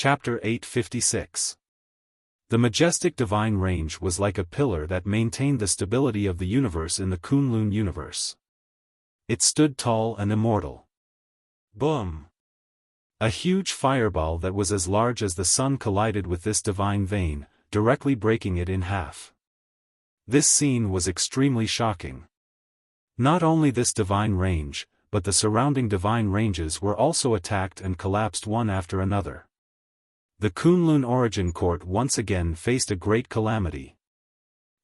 Chapter 856. The majestic divine range was like a pillar that maintained the stability of the universe in the Kunlun universe. It stood tall and immortal. Boom! A huge fireball that was as large as the sun collided with this divine vein, directly breaking it in half. This scene was extremely shocking. Not only this divine range, but the surrounding divine ranges were also attacked and collapsed one after another. The Kunlun origin court once again faced a great calamity.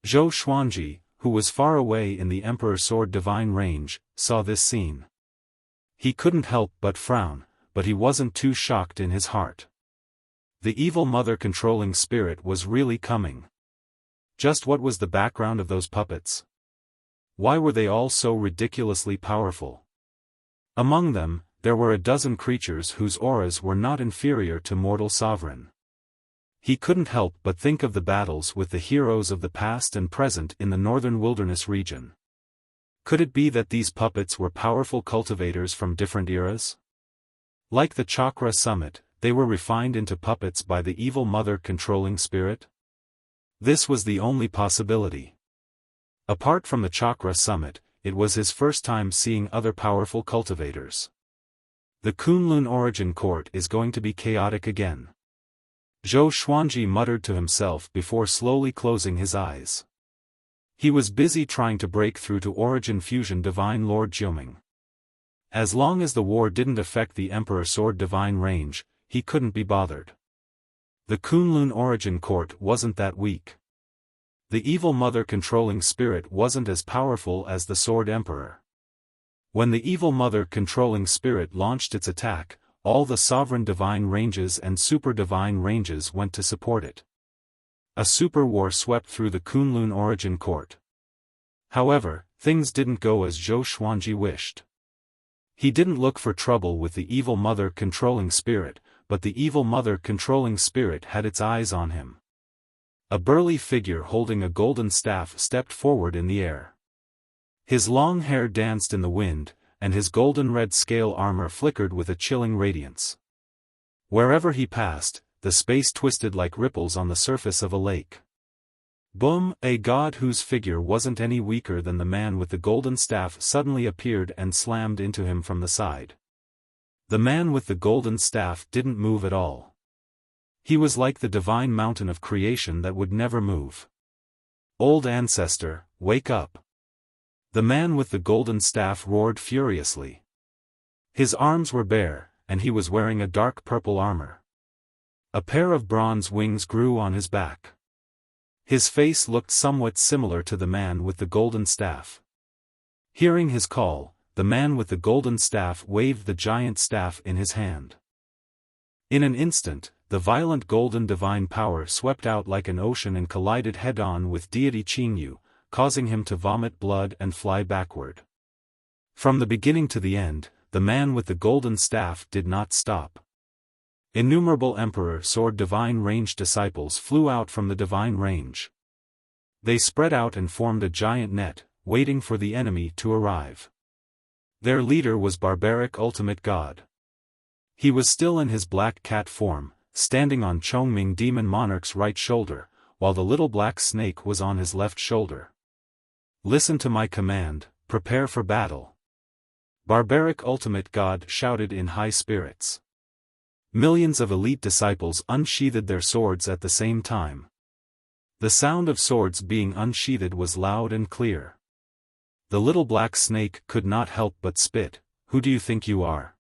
Zhou Xuanji, who was far away in the Emperor's Sword divine range, saw this scene. He couldn't help but frown, but he wasn't too shocked in his heart. The evil mother controlling spirit was really coming. Just what was the background of those puppets? Why were they all so ridiculously powerful? Among them, there were a dozen creatures whose auras were not inferior to mortal sovereign. He couldn't help but think of the battles with the heroes of the past and present in the northern wilderness region. Could it be that these puppets were powerful cultivators from different eras? Like the chakra summit, they were refined into puppets by the evil mother controlling spirit? This was the only possibility. Apart from the chakra summit, it was his first time seeing other powerful cultivators. The Kunlun origin court is going to be chaotic again. Zhou Xuanji muttered to himself before slowly closing his eyes. He was busy trying to break through to Origin Fusion Divine Lord Jiuming. As long as the war didn't affect the Emperor Sword divine range, he couldn't be bothered. The Kunlun origin court wasn't that weak. The evil mother controlling spirit wasn't as powerful as the Sword Emperor. When the evil mother controlling spirit launched its attack, all the sovereign divine ranges and super divine ranges went to support it. A super war swept through the Kunlun origin court. However, things didn't go as Zhou Xuanji wished. He didn't look for trouble with the evil mother controlling spirit, but the evil mother controlling spirit had its eyes on him. A burly figure holding a golden staff stepped forward in the air. His long hair danced in the wind, and his golden red scale armor flickered with a chilling radiance. Wherever he passed, the space twisted like ripples on the surface of a lake. Boom! A god whose figure wasn't any weaker than the man with the golden staff suddenly appeared and slammed into him from the side. The man with the golden staff didn't move at all. He was like the divine mountain of creation that would never move. Old ancestor, wake up! The man with the golden staff roared furiously. His arms were bare, and he was wearing a dark purple armor. A pair of bronze wings grew on his back. His face looked somewhat similar to the man with the golden staff. Hearing his call, the man with the golden staff waved the giant staff in his hand. In an instant, the violent golden divine power swept out like an ocean and collided head-on with deity Qingyu, causing him to vomit blood and fly backward. From the beginning to the end, the man with the golden staff did not stop. Innumerable Emperor Sword divine range disciples flew out from the divine range. They spread out and formed a giant net, waiting for the enemy to arrive. Their leader was barbaric ultimate god. He was still in his black cat form, standing on Chongming demon monarch's right shoulder, while the little black snake was on his left shoulder. Listen to my command, prepare for battle. Barbaric ultimate god shouted in high spirits. Millions of elite disciples unsheathed their swords at the same time. The sound of swords being unsheathed was loud and clear. The little black snake could not help but spit. Who do you think you are?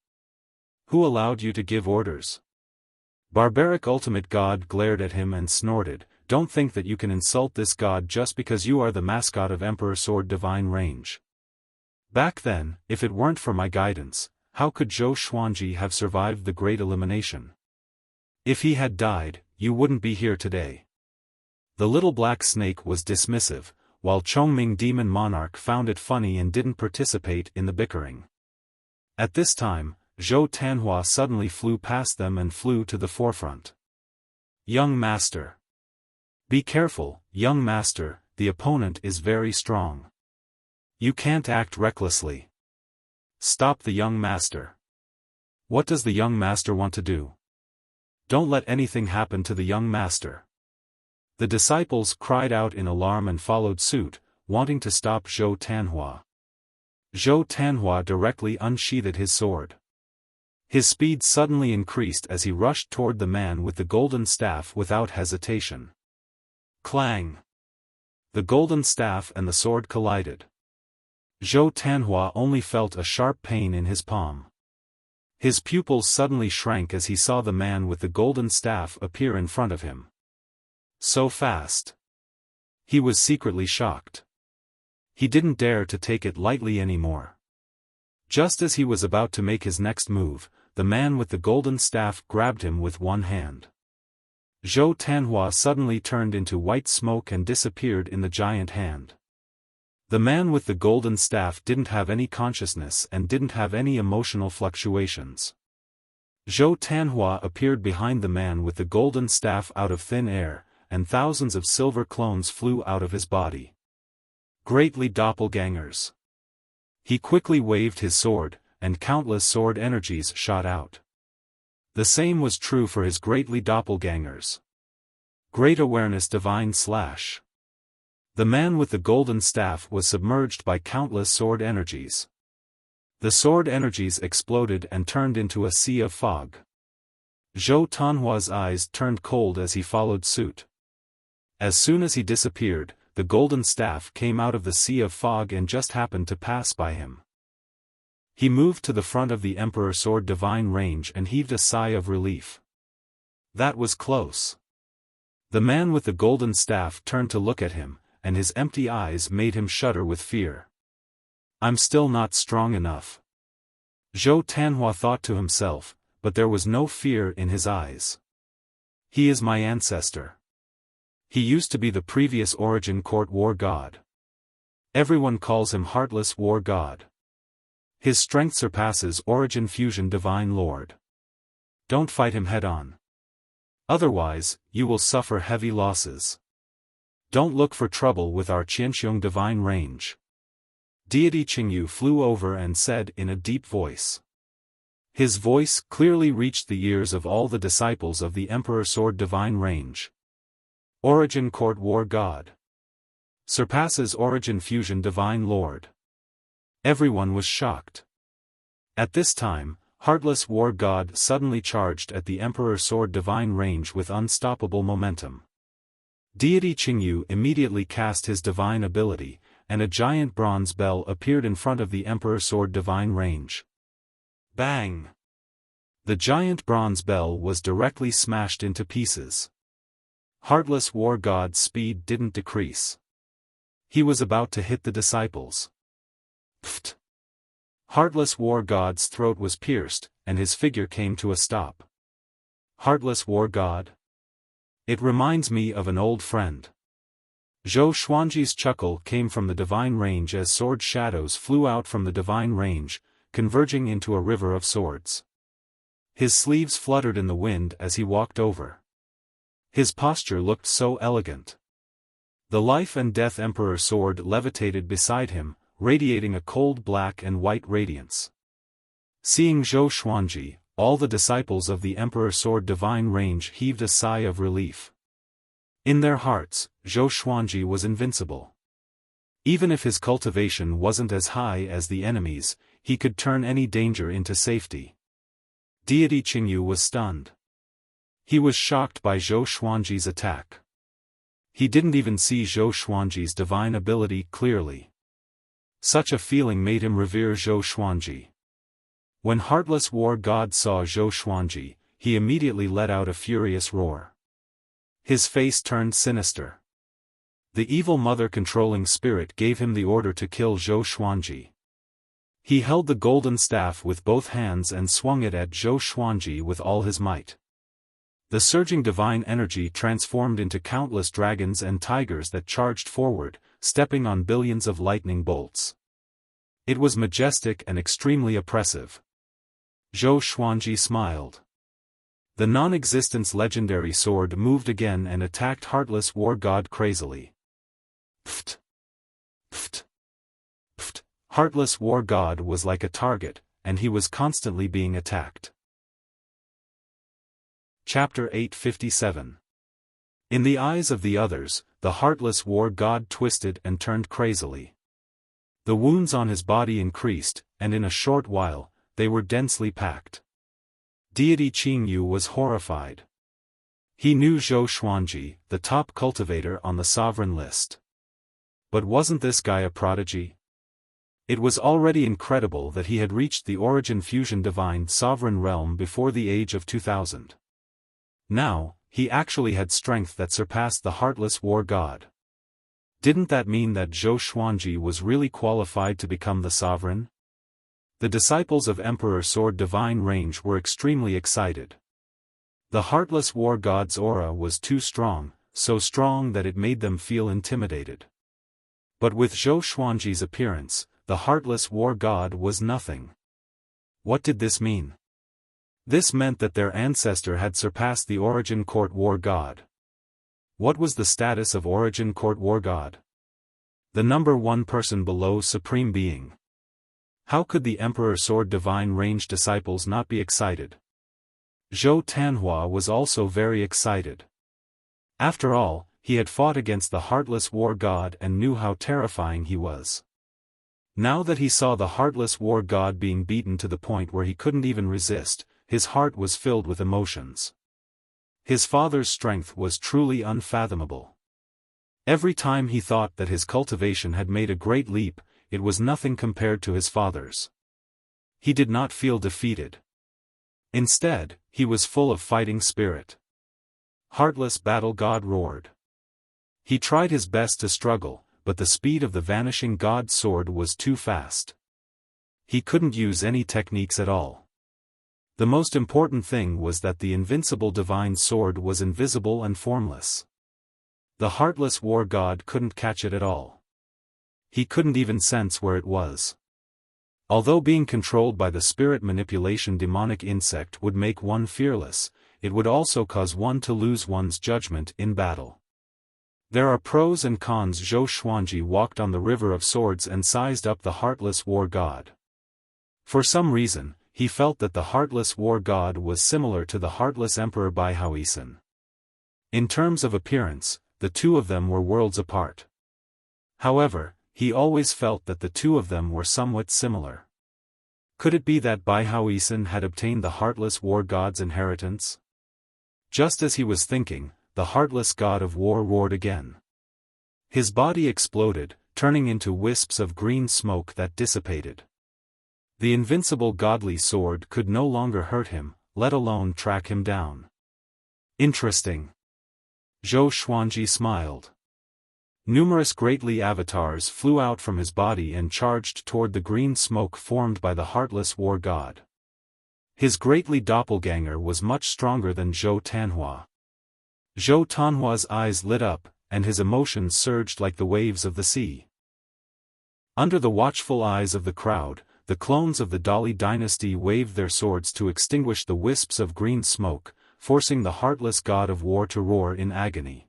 Who allowed you to give orders? Barbaric ultimate god glared at him and snorted. Don't think that you can insult this god just because you are the mascot of Emperor Sword divine range. Back then, if it weren't for my guidance, how could Zhou Xuanji have survived the great elimination? If he had died, you wouldn't be here today. The little black snake was dismissive, while Chongming demon monarch found it funny and didn't participate in the bickering. At this time, Zhou Tanhua suddenly flew past them and flew to the forefront. Young master. Be careful, young master, the opponent is very strong. You can't act recklessly. Stop the young master. What does the young master want to do? Don't let anything happen to the young master." The disciples cried out in alarm and followed suit, wanting to stop Zhou Tanhua. Zhou Tanhua directly unsheathed his sword. His speed suddenly increased as he rushed toward the man with the golden staff without hesitation. Clang! The golden staff and the sword collided. Zhou Tanhua only felt a sharp pain in his palm. His pupils suddenly shrank as he saw the man with the golden staff appear in front of him. So fast. He was secretly shocked. He didn't dare to take it lightly anymore. Just as he was about to make his next move, the man with the golden staff grabbed him with one hand. Zhou Tanhua suddenly turned into white smoke and disappeared in the giant hand. The man with the golden staff didn't have any consciousness and didn't have any emotional fluctuations. Zhou Tanhua appeared behind the man with the golden staff out of thin air, and thousands of silver clones flew out of his body. Greatly doppelgangers. He quickly waved his sword, and countless sword energies shot out. The same was true for his greatly doppelgangers. Great awareness divine slash. The man with the golden staff was submerged by countless sword energies. The sword energies exploded and turned into a sea of fog. Zhou Tanhua's eyes turned cold as he followed suit. As soon as he disappeared, the golden staff came out of the sea of fog and just happened to pass by him. He moved to the front of the Emperor Sword Divine Range and heaved a sigh of relief. That was close. The man with the golden staff turned to look at him, and his empty eyes made him shudder with fear. I'm still not strong enough. Zhou Tanhua thought to himself, but there was no fear in his eyes. He is my ancestor. He used to be the previous Origin Court War God. Everyone calls him Heartless War God. His strength surpasses Origin Fusion Divine Lord. Don't fight him head-on. Otherwise, you will suffer heavy losses. Don't look for trouble with our Qianxiong Divine Range. Deity Qingyu flew over and said in a deep voice. His voice clearly reached the ears of all the disciples of the Emperor Sword Divine Range. Origin Court War God. Surpasses Origin Fusion Divine Lord. Everyone was shocked. At this time, Heartless War God suddenly charged at the Emperor Sword Divine Range with unstoppable momentum. Deity Qingyu immediately cast his divine ability, and a giant bronze bell appeared in front of the Emperor Sword Divine Range. Bang! The giant bronze bell was directly smashed into pieces. Heartless War God's speed didn't decrease. He was about to hit the disciples. Pfft! Heartless War God's throat was pierced, and his figure came to a stop. Heartless War God? It reminds me of an old friend. Zhou Xuanji's chuckle came from the divine range as sword shadows flew out from the divine range, converging into a river of swords. His sleeves fluttered in the wind as he walked over. His posture looked so elegant. The life and death Emperor sword levitated beside him, radiating a cold black and white radiance. Seeing Zhou Xuanji, all the disciples of the Emperor Sword Divine Range heaved a sigh of relief. In their hearts, Zhou Xuanji was invincible. Even if his cultivation wasn't as high as the enemy's, he could turn any danger into safety. Deity Qingyu was stunned. He was shocked by Zhou Xuanji's attack. He didn't even see Zhou Xuanji's divine ability clearly. Such a feeling made him revere Zhou Xuanji. When Heartless War God saw Zhou Xuanji, he immediately let out a furious roar. His face turned sinister. The evil mother-controlling spirit gave him the order to kill Zhou Xuanji. He held the golden staff with both hands and swung it at Zhou Xuanji with all his might. The surging divine energy transformed into countless dragons and tigers that charged forward, stepping on billions of lightning bolts. It was majestic and extremely oppressive. Zhou Xuanji smiled. The non-existence legendary sword moved again and attacked Heartless War God crazily. Pfft! Pfft! Pfft! Heartless War God was like a target, and he was constantly being attacked. Chapter 857. In the eyes of the others, the heartless war god twisted and turned crazily. The wounds on his body increased, and in a short while, they were densely packed. Deity Qingyu was horrified. He knew Zhou Xuanji, the top cultivator on the sovereign list. But wasn't this guy a prodigy? It was already incredible that he had reached the origin fusion divine sovereign realm before the age of 2000. Now, he actually had strength that surpassed the heartless war god. Didn't that mean that Zhou Xuanji was really qualified to become the sovereign? The disciples of Emperor Sword Divine Range were extremely excited. The heartless war god's aura was too strong, so strong that it made them feel intimidated. But with Zhou Xuanji's appearance, the heartless war god was nothing. What did this mean? This meant that their ancestor had surpassed the Origin Court War God. What was the status of Origin Court War God? The number one person below Supreme Being. How could the Emperor Sword Divine Range disciples not be excited? Zhou Tanhua was also very excited. After all, he had fought against the Heartless War God and knew how terrifying he was. Now that he saw the Heartless War God being beaten to the point where he couldn't even resist, his heart was filled with emotions. His father's strength was truly unfathomable. Every time he thought that his cultivation had made a great leap, it was nothing compared to his father's. He did not feel defeated. Instead, he was full of fighting spirit. Heartless Battle God roared. He tried his best to struggle, but the speed of the vanishing god's sword was too fast. He couldn't use any techniques at all. The most important thing was that the invincible divine sword was invisible and formless. The heartless war god couldn't catch it at all. He couldn't even sense where it was. Although being controlled by the spirit manipulation demonic insect would make one fearless, it would also cause one to lose one's judgment in battle. There are pros and cons. Zhou Xuanji walked on the river of swords and sized up the heartless war god. For some reason, he felt that the heartless war god was similar to the heartless emperor Baihaoisan. In terms of appearance, the two of them were worlds apart. However, he always felt that the two of them were somewhat similar. Could it be that Baihaoisan had obtained the heartless war god's inheritance? Just as he was thinking, the heartless god of war roared again. His body exploded, turning into wisps of green smoke that dissipated. The invincible godly sword could no longer hurt him, let alone track him down. Interesting. Zhou Xuanji smiled. Numerous greatly avatars flew out from his body and charged toward the green smoke formed by the heartless war god. His greatly doppelganger was much stronger than Zhou Tanhua. Zhou Tanhua's eyes lit up, and his emotions surged like the waves of the sea. Under the watchful eyes of the crowd, the clones of the Dali dynasty waved their swords to extinguish the wisps of green smoke, forcing the heartless god of war to roar in agony.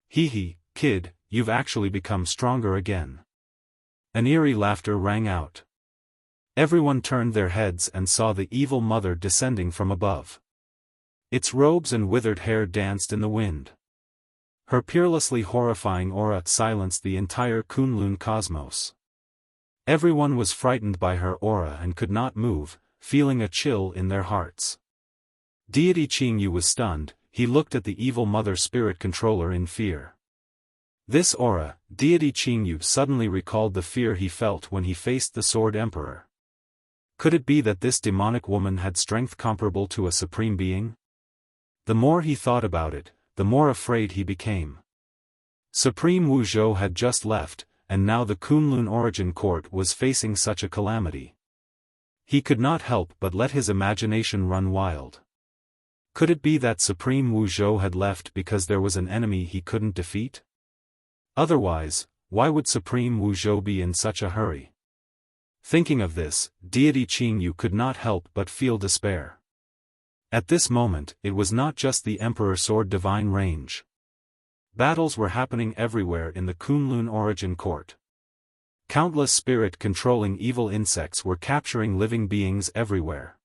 Hee, kid, you've actually become stronger again. An eerie laughter rang out. Everyone turned their heads and saw the evil mother descending from above. Its robes and withered hair danced in the wind. Her peerlessly horrifying aura silenced the entire Kunlun cosmos. Everyone was frightened by her aura and could not move, feeling a chill in their hearts. Deity Qingyu was stunned. He looked at the evil mother spirit controller in fear. This aura, Deity Qingyu suddenly recalled the fear he felt when he faced the Sword Emperor. Could it be that this demonic woman had strength comparable to a supreme being? The more he thought about it, the more afraid he became. Supreme Wu Zhou had just left, and now the Kunlun Origin Court was facing such a calamity. He could not help but let his imagination run wild. Could it be that Supreme Wu Zhou had left because there was an enemy he couldn't defeat? Otherwise, why would Supreme Wu Zhou be in such a hurry? Thinking of this, Deity Qingyu could not help but feel despair. At this moment, it was not just the Emperor Sword Divine Range. Battles were happening everywhere in the Kunlun Origin Court. Countless spirit-controlling evil insects were capturing living beings everywhere.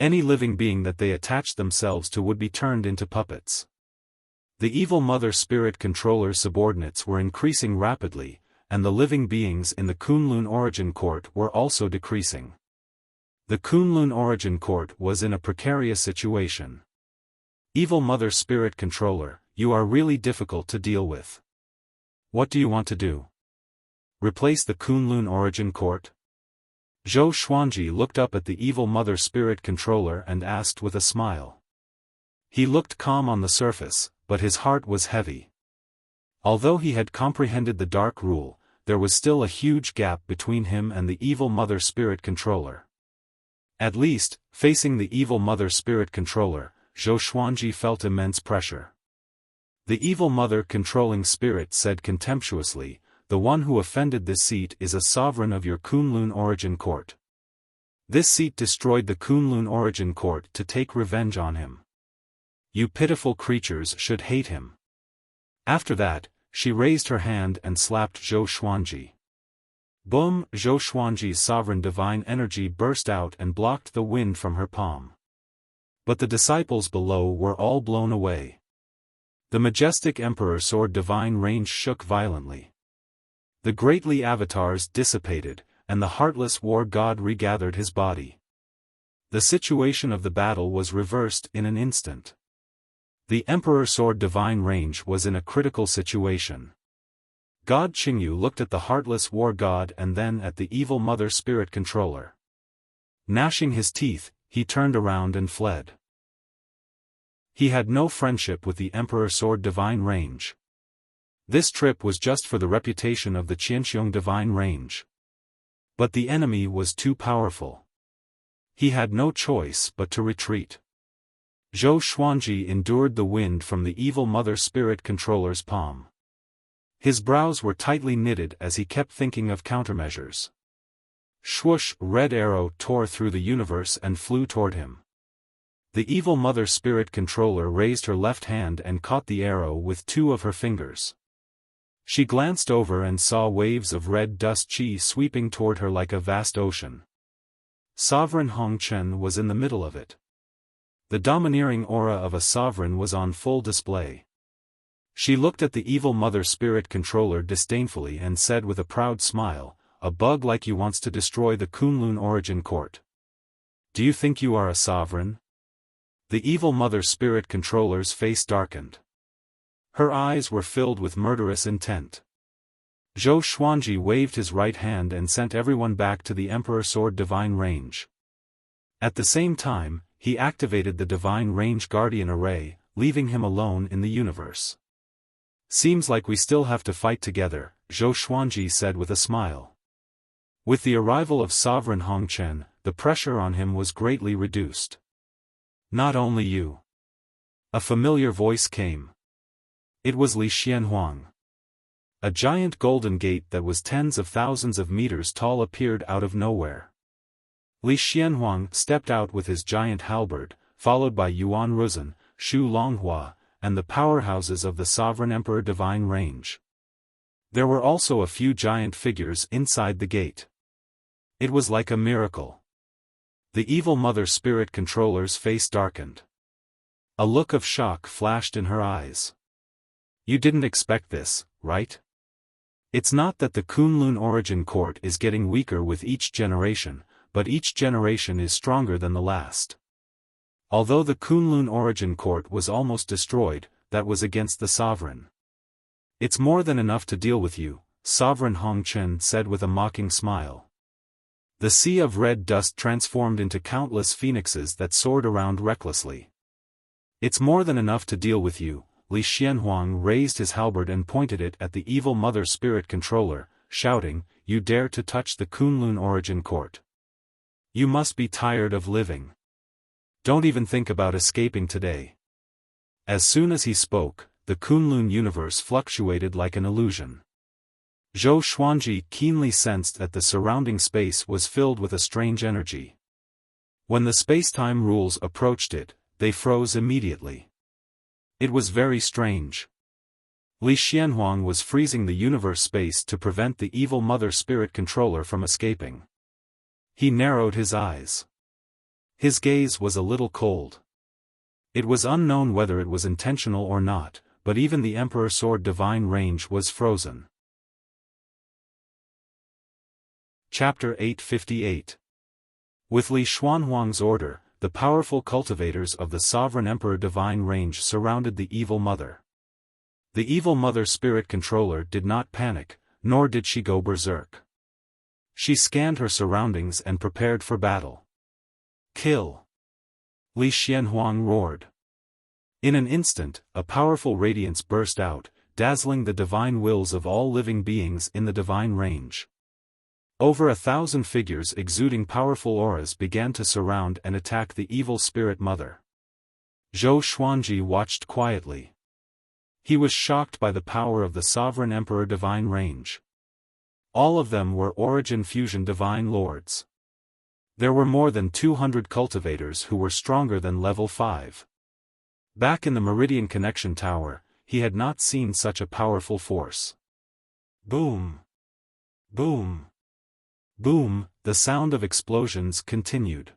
Any living being that they attached themselves to would be turned into puppets. The evil Mother Spirit Controller's subordinates were increasing rapidly, and the living beings in the Kunlun Origin Court were also decreasing. The Kunlun Origin Court was in a precarious situation. Evil Mother Spirit Controller, you are really difficult to deal with. What do you want to do? Replace the Kunlun Origin Court? Zhou Xuanji looked up at the evil Mother Spirit Controller and asked with a smile. He looked calm on the surface, but his heart was heavy. Although he had comprehended the Dark Rule, there was still a huge gap between him and the evil Mother Spirit Controller. At least, facing the evil Mother Spirit Controller, Zhou Xuanji felt immense pressure. The evil Mother Controlling Spirit said contemptuously, "The one who offended this seat is a sovereign of your Kunlun Origin Court. This seat destroyed the Kunlun Origin Court to take revenge on him. You pitiful creatures should hate him." After that, she raised her hand and slapped Zhou Xuanji. Boom! Zhou Xuanji's sovereign divine energy burst out and blocked the wind from her palm. But the disciples below were all blown away. The majestic Emperor Sword divine range shook violently. The greatly avatars dissipated, and the heartless war god regathered his body. The situation of the battle was reversed in an instant. The Emperor Sword divine range was in a critical situation. God Qingyu looked at the heartless war god and then at the evil Mother Spirit Controller. Gnashing his teeth, he turned around and fled. He had no friendship with the Emperor Sword divine range. This trip was just for the reputation of the Qianxiong divine range. But the enemy was too powerful. He had no choice but to retreat. Zhou Xuanji endured the wind from the evil Mother Spirit Controller's palm. His brows were tightly knitted as he kept thinking of countermeasures. Swoosh! Red arrow tore through the universe and flew toward him. The evil Mother Spirit Controller raised her left hand and caught the arrow with two of her fingers. She glanced over and saw waves of red dust chi sweeping toward her like a vast ocean. Sovereign Hongchen was in the middle of it. The domineering aura of a sovereign was on full display. She looked at the evil Mother Spirit Controller disdainfully and said with a proud smile, "A bug like you wants to destroy the Kunlun Origin Court. Do you think you are a sovereign?" The evil Mother Spirit Controller's face darkened. Her eyes were filled with murderous intent. Zhou Xuanji waved his right hand and sent everyone back to the Emperor Sword divine range. At the same time, he activated the divine range guardian array, leaving him alone in the universe. "Seems like we still have to fight together," Zhou Xuanji said with a smile. With the arrival of Sovereign Hongchen, the pressure on him was greatly reduced. "Not only you." A familiar voice came. It was Li Xianhuang. A giant golden gate that was tens of thousands of meters tall appeared out of nowhere. Li Xianhuang stepped out with his giant halberd, followed by Yuan Ruzhen, Shu Longhua, and the powerhouses of the Sovereign Emperor Divine Range. There were also a few giant figures inside the gate. It was like a miracle. The evil Mother Spirit Controller's face darkened. A look of shock flashed in her eyes. "You didn't expect this, right? It's not that the Kunlun Origin Court is getting weaker with each generation, but each generation is stronger than the last. Although the Kunlun Origin Court was almost destroyed, that was against the sovereign. It's more than enough to deal with you," Sovereign Hongchen said with a mocking smile. The sea of red dust transformed into countless phoenixes that soared around recklessly. "It's more than enough to deal with you." Li Xianhuang raised his halberd and pointed it at the evil Mother Spirit Controller, shouting, "You dare to touch the Kunlun Origin Court? You must be tired of living. Don't even think about escaping today." As soon as he spoke, the Kunlun universe fluctuated like an illusion. Zhou Xuanji keenly sensed that the surrounding space was filled with a strange energy. When the space-time rules approached it, they froze immediately. It was very strange. Li Xianhuang was freezing the universe space to prevent the evil Mother Spirit Controller from escaping. He narrowed his eyes. His gaze was a little cold. It was unknown whether it was intentional or not, but even the Emperor Sword Divine Range was frozen. Chapter 858. With Li Xuanhuang's order, the powerful cultivators of the Sovereign Emperor Divine Range surrounded the Evil Mother. The Evil Mother Spirit Controller did not panic, nor did she go berserk. She scanned her surroundings and prepared for battle. Kill! Li Xuanhuang roared. In an instant, a powerful radiance burst out, dazzling the divine wills of all living beings in the Divine Range. Over 1,000 figures exuding powerful auras began to surround and attack the evil Spirit Mother. Zhou Xuanji watched quietly. He was shocked by the power of the Sovereign Emperor Divine Range. All of them were Origin Fusion Divine Lords. There were more than 200 cultivators who were stronger than level 5. Back in the Meridian Connection Tower, he had not seen such a powerful force. Boom! Boom! Boom! The sound of explosions continued.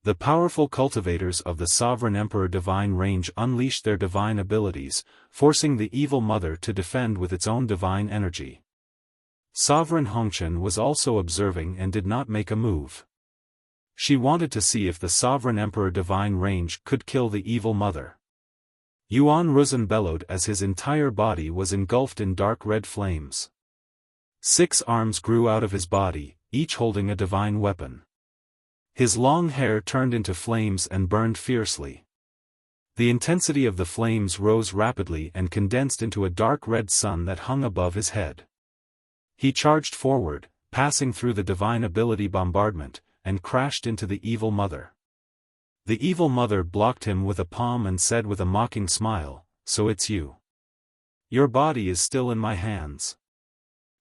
The powerful cultivators of the Sovereign Emperor Divine Range unleashed their divine abilities, forcing the Evil Mother to defend with its own divine energy. Sovereign Hongqian was also observing and did not make a move. She wanted to see if the Sovereign Emperor Divine Range could kill the Evil Mother. Yuan Ruzhen bellowed as his entire body was engulfed in dark red flames. 6 arms grew out of his body, each holding a divine weapon. His long hair turned into flames and burned fiercely. The intensity of the flames rose rapidly and condensed into a dark red sun that hung above his head. He charged forward, passing through the divine ability bombardment, and crashed into the Evil Mother. The Evil Mother blocked him with a palm and said with a mocking smile, "So it's you. Your body is still in my hands.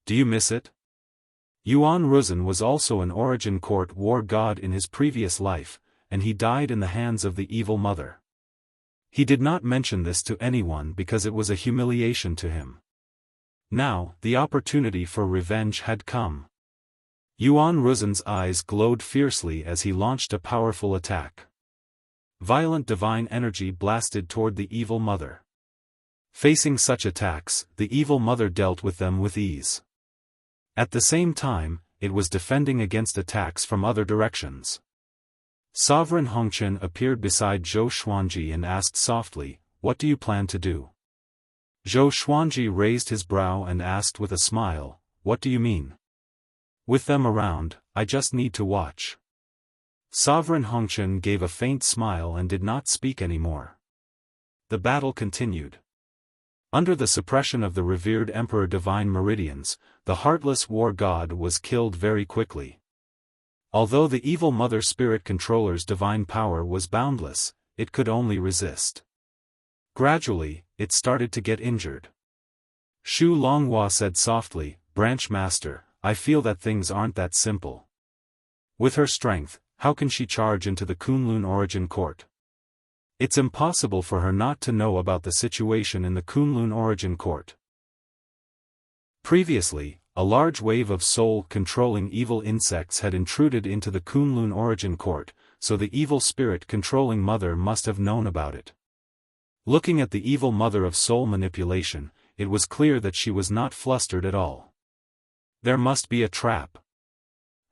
Do you miss it?" Yuan Ruzhen was also an Origin Court war god in his previous life, and he died in the hands of the Evil Mother. He did not mention this to anyone because it was a humiliation to him. Now, the opportunity for revenge had come. Yuan Ruzhen's eyes glowed fiercely as he launched a powerful attack. Violent divine energy blasted toward the Evil Mother. Facing such attacks, the Evil Mother dealt with them with ease. At the same time, it was defending against attacks from other directions. Sovereign Hongqian appeared beside Zhou Xuanji and asked softly, "What do you plan to do?" Zhou Xuanji raised his brow and asked with a smile, "What do you mean?" "With them around, I just need to watch." Sovereign Hongqian gave a faint smile and did not speak anymore. The battle continued. Under the suppression of the revered Emperor Divine Meridians, the heartless war god was killed very quickly. Although the Evil Mother Spirit Controller's divine power was boundless, it could only resist. Gradually, it started to get injured. Shu Longhua said softly, "Branch Master, I feel that things aren't that simple. With her strength, how can she charge into the Kunlun Origin Court? It's impossible for her not to know about the situation in the Kunlun Origin Court." Previously, a large wave of soul-controlling evil insects had intruded into the Kunlun Origin Court, so the evil spirit-controlling mother must have known about it. Looking at the Evil Mother of soul manipulation, it was clear that she was not flustered at all. There must be a trap.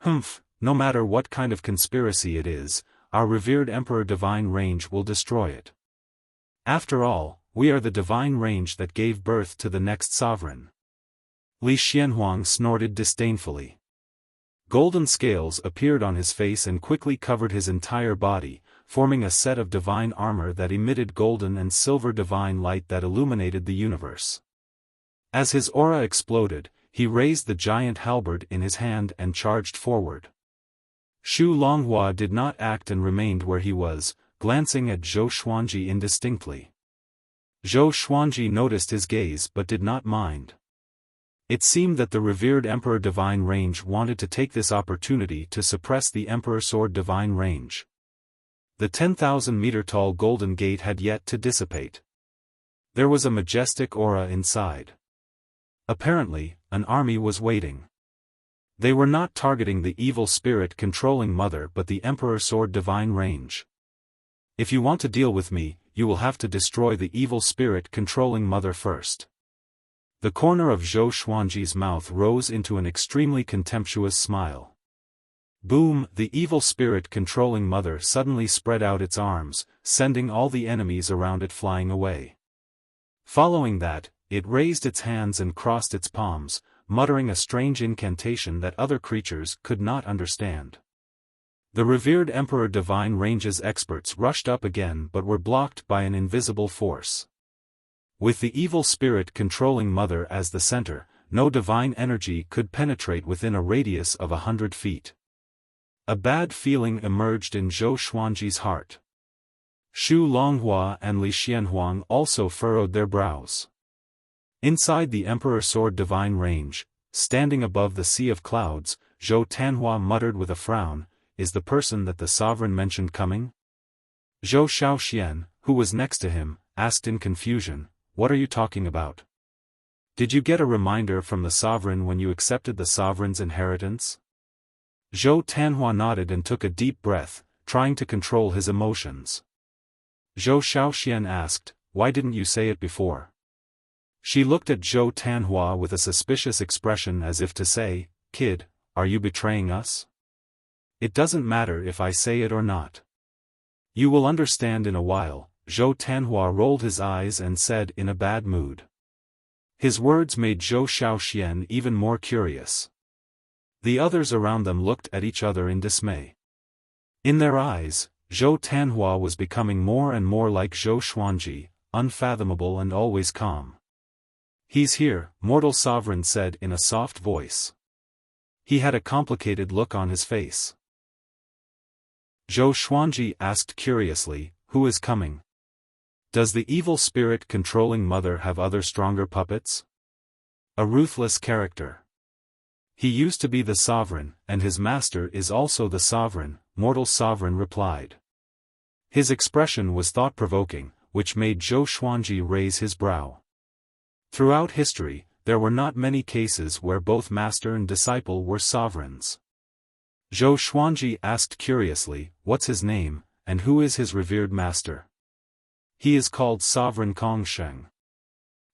Humph, no matter what kind of conspiracy it is, our revered Emperor Divine Range will destroy it. After all, we are the Divine Range that gave birth to the next sovereign. Li Xuanhuang snorted disdainfully. Golden scales appeared on his face and quickly covered his entire body, forming a set of divine armor that emitted golden and silver divine light that illuminated the universe. As his aura exploded, he raised the giant halberd in his hand and charged forward. Shu Longhua did not act and remained where he was, glancing at Zhou Xuanji indistinctly. Zhou Xuanji noticed his gaze but did not mind. It seemed that the revered Emperor Divine Range wanted to take this opportunity to suppress the Emperor Sword Divine Range. The 10,000-meter-tall Golden Gate had yet to dissipate. There was a majestic aura inside. Apparently, an army was waiting. They were not targeting the evil spirit controlling mother but the Emperor Sword Divine Range. If you want to deal with me, you will have to destroy the evil spirit controlling mother first. The corner of Zhou Xuanji's mouth rose into an extremely contemptuous smile. Boom! The evil spirit controlling mother suddenly spread out its arms, sending all the enemies around it flying away. Following that, it raised its hands and crossed its palms, muttering a strange incantation that other creatures could not understand. The revered Emperor Divine Range's experts rushed up again but were blocked by an invisible force. With the evil spirit controlling mother as the center, no divine energy could penetrate within a radius of 100 feet. A bad feeling emerged in Zhou Xuanji's heart. Xu Longhua and Li Xianhuang also furrowed their brows. Inside the Emperor Sword Divine Range, standing above the sea of clouds, Zhou Tanhua muttered with a frown, "Is the person that the sovereign mentioned coming?" Zhou Xiaoxian, who was next to him, asked in confusion, "What are you talking about? Did you get a reminder from the sovereign when you accepted the sovereign's inheritance?" Zhou Tanhua nodded and took a deep breath, trying to control his emotions. Zhou Xiaoxian asked, "Why didn't you say it before?" She looked at Zhou Tanhua with a suspicious expression as if to say, "Kid, are you betraying us? It doesn't matter if I say it or not. You will understand in a while." Zhou Tanhua rolled his eyes and said in a bad mood. His words made Zhou Xiaoxian even more curious. The others around them looked at each other in dismay. In their eyes, Zhou Tanhua was becoming more and more like Zhou Xuanji, unfathomable and always calm. "He's here," Mortal Sovereign said in a soft voice. He had a complicated look on his face. Zhou Xuanji asked curiously, "Who is coming? Does the evil spirit controlling mother have other stronger puppets?" "A ruthless character. He used to be the sovereign, and his master is also the sovereign," Mortal Sovereign replied. His expression was thought-provoking, which made Zhou Xuanji raise his brow. Throughout history, there were not many cases where both master and disciple were sovereigns. Zhou Xuanji asked curiously, "What's his name, and who is his revered master?" "He is called Sovereign Kongsheng.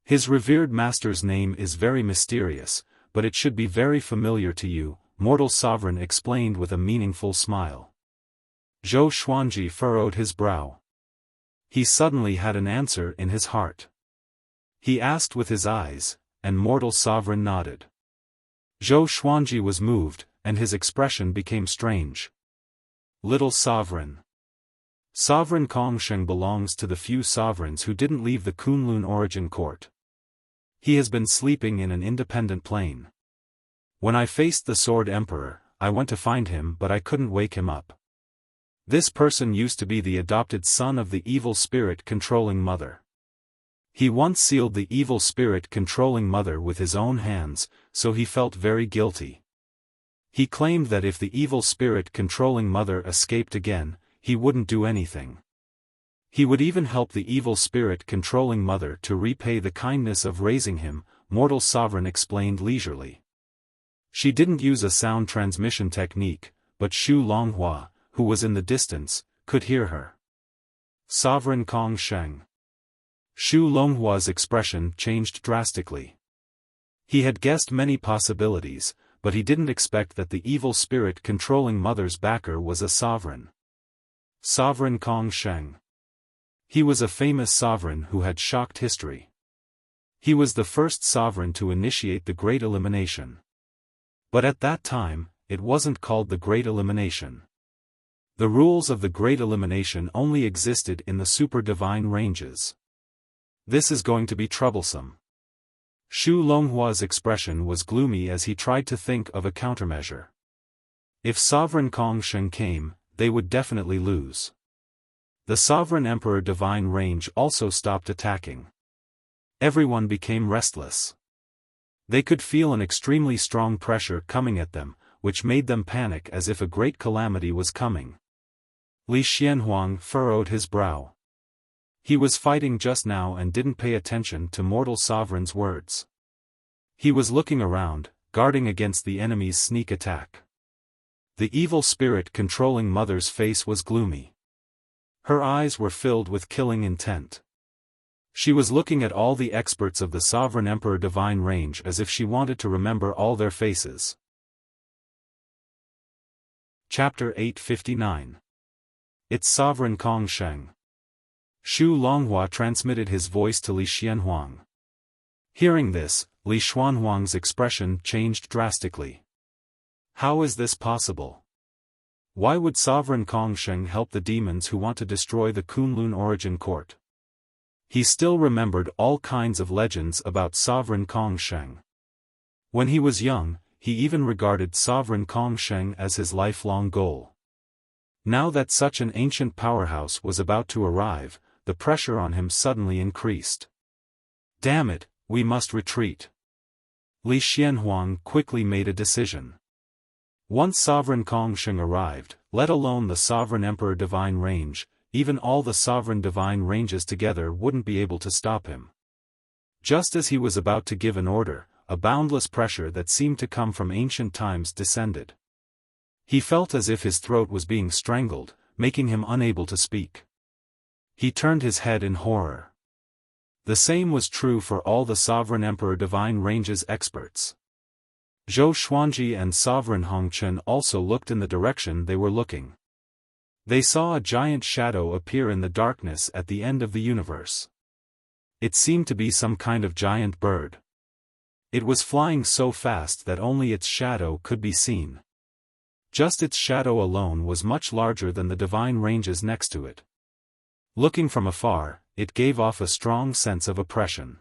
His revered master's name is very mysterious, but it should be very familiar to you," Mortal Sovereign explained with a meaningful smile. Zhou Xuanji furrowed his brow. He suddenly had an answer in his heart. He asked with his eyes, and Mortal Sovereign nodded. Zhou Xuanji was moved, and his expression became strange. "Little Sovereign. Sovereign Kongsheng belongs to the few sovereigns who didn't leave the Kunlun origin court. He has been sleeping in an independent plane. When I faced the Sword Emperor, I went to find him but I couldn't wake him up. This person used to be the adopted son of the evil spirit controlling mother. He once sealed the evil spirit controlling mother with his own hands, so he felt very guilty. He claimed that if the evil spirit controlling mother escaped again, he wouldn't do anything. He would even help the evil spirit controlling mother to repay the kindness of raising him," Mortal Sovereign explained leisurely. She didn't use a sound transmission technique, but Xu Longhua, who was in the distance, could hear her. "Sovereign Kongsheng." Xu Longhua's expression changed drastically. He had guessed many possibilities, but he didn't expect that the evil spirit controlling mother's backer was a sovereign. Sovereign Kongsheng. He was a famous sovereign who had shocked history. He was the first sovereign to initiate the Great Elimination. But at that time, it wasn't called the Great Elimination. The rules of the Great Elimination only existed in the Super Divine Ranges. This is going to be troublesome. Xu Longhua's expression was gloomy as he tried to think of a countermeasure. If Sovereign Kongsheng came, they would definitely lose. The Sovereign Emperor Divine Range also stopped attacking. Everyone became restless. They could feel an extremely strong pressure coming at them, which made them panic as if a great calamity was coming. Li Xianhuang furrowed his brow. He was fighting just now and didn't pay attention to Mortal Sovereign's words. He was looking around, guarding against the enemy's sneak attack. The evil spirit controlling Mother's face was gloomy. Her eyes were filled with killing intent. She was looking at all the experts of the Sovereign Emperor Divine Range as if she wanted to remember all their faces. Chapter 859. It's Sovereign Kong Sheng. Shu Longhua transmitted his voice to Li Xianhuang. Hearing this, Li Xuanhuang's expression changed drastically. How is this possible? Why would Sovereign Kong Sheng help the demons who want to destroy the Kunlun Origin Court? He still remembered all kinds of legends about Sovereign Kong Sheng. When he was young, he even regarded Sovereign Kong Sheng as his lifelong goal. Now that such an ancient powerhouse was about to arrive, the pressure on him suddenly increased. Damn it, we must retreat. Li Xianhuang quickly made a decision. Once Sovereign Kong Sheng arrived, let alone the Sovereign Emperor Divine Range, even all the Sovereign Divine Ranges together wouldn't be able to stop him. Just as he was about to give an order, a boundless pressure that seemed to come from ancient times descended. He felt as if his throat was being strangled, making him unable to speak. He turned his head in horror. The same was true for all the Sovereign Emperor Divine Ranges experts. Zhou Xuanji and Sovereign Hongchen also looked in the direction they were looking. They saw a giant shadow appear in the darkness at the end of the universe. It seemed to be some kind of giant bird. It was flying so fast that only its shadow could be seen. Just its shadow alone was much larger than the divine ranges next to it. Looking from afar, it gave off a strong sense of oppression.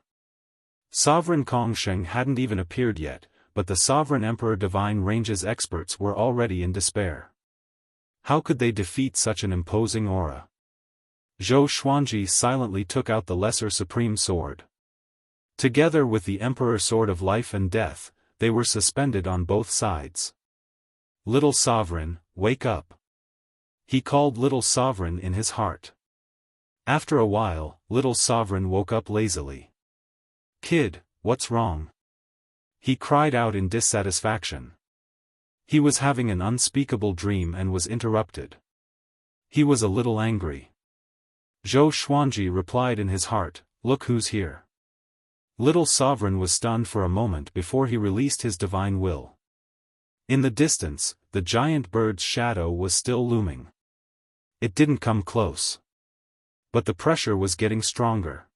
Sovereign Kong Sheng hadn't even appeared yet, but the Sovereign Emperor Divine Ranges experts were already in despair. How could they defeat such an imposing aura? Zhou Xuanji silently took out the Lesser Supreme Sword. Together with the Emperor Sword of Life and Death, they were suspended on both sides. Little Sovereign, wake up. He called Little Sovereign in his heart. After a while, Little Sovereign woke up lazily. Kid, what's wrong? He cried out in dissatisfaction. He was having an unspeakable dream and was interrupted. He was a little angry. Zhou Xuanji replied in his heart, look who's here. Little Sovereign was stunned for a moment before he released his divine will. In the distance, the giant bird's shadow was still looming. It didn't come close. But the pressure was getting stronger.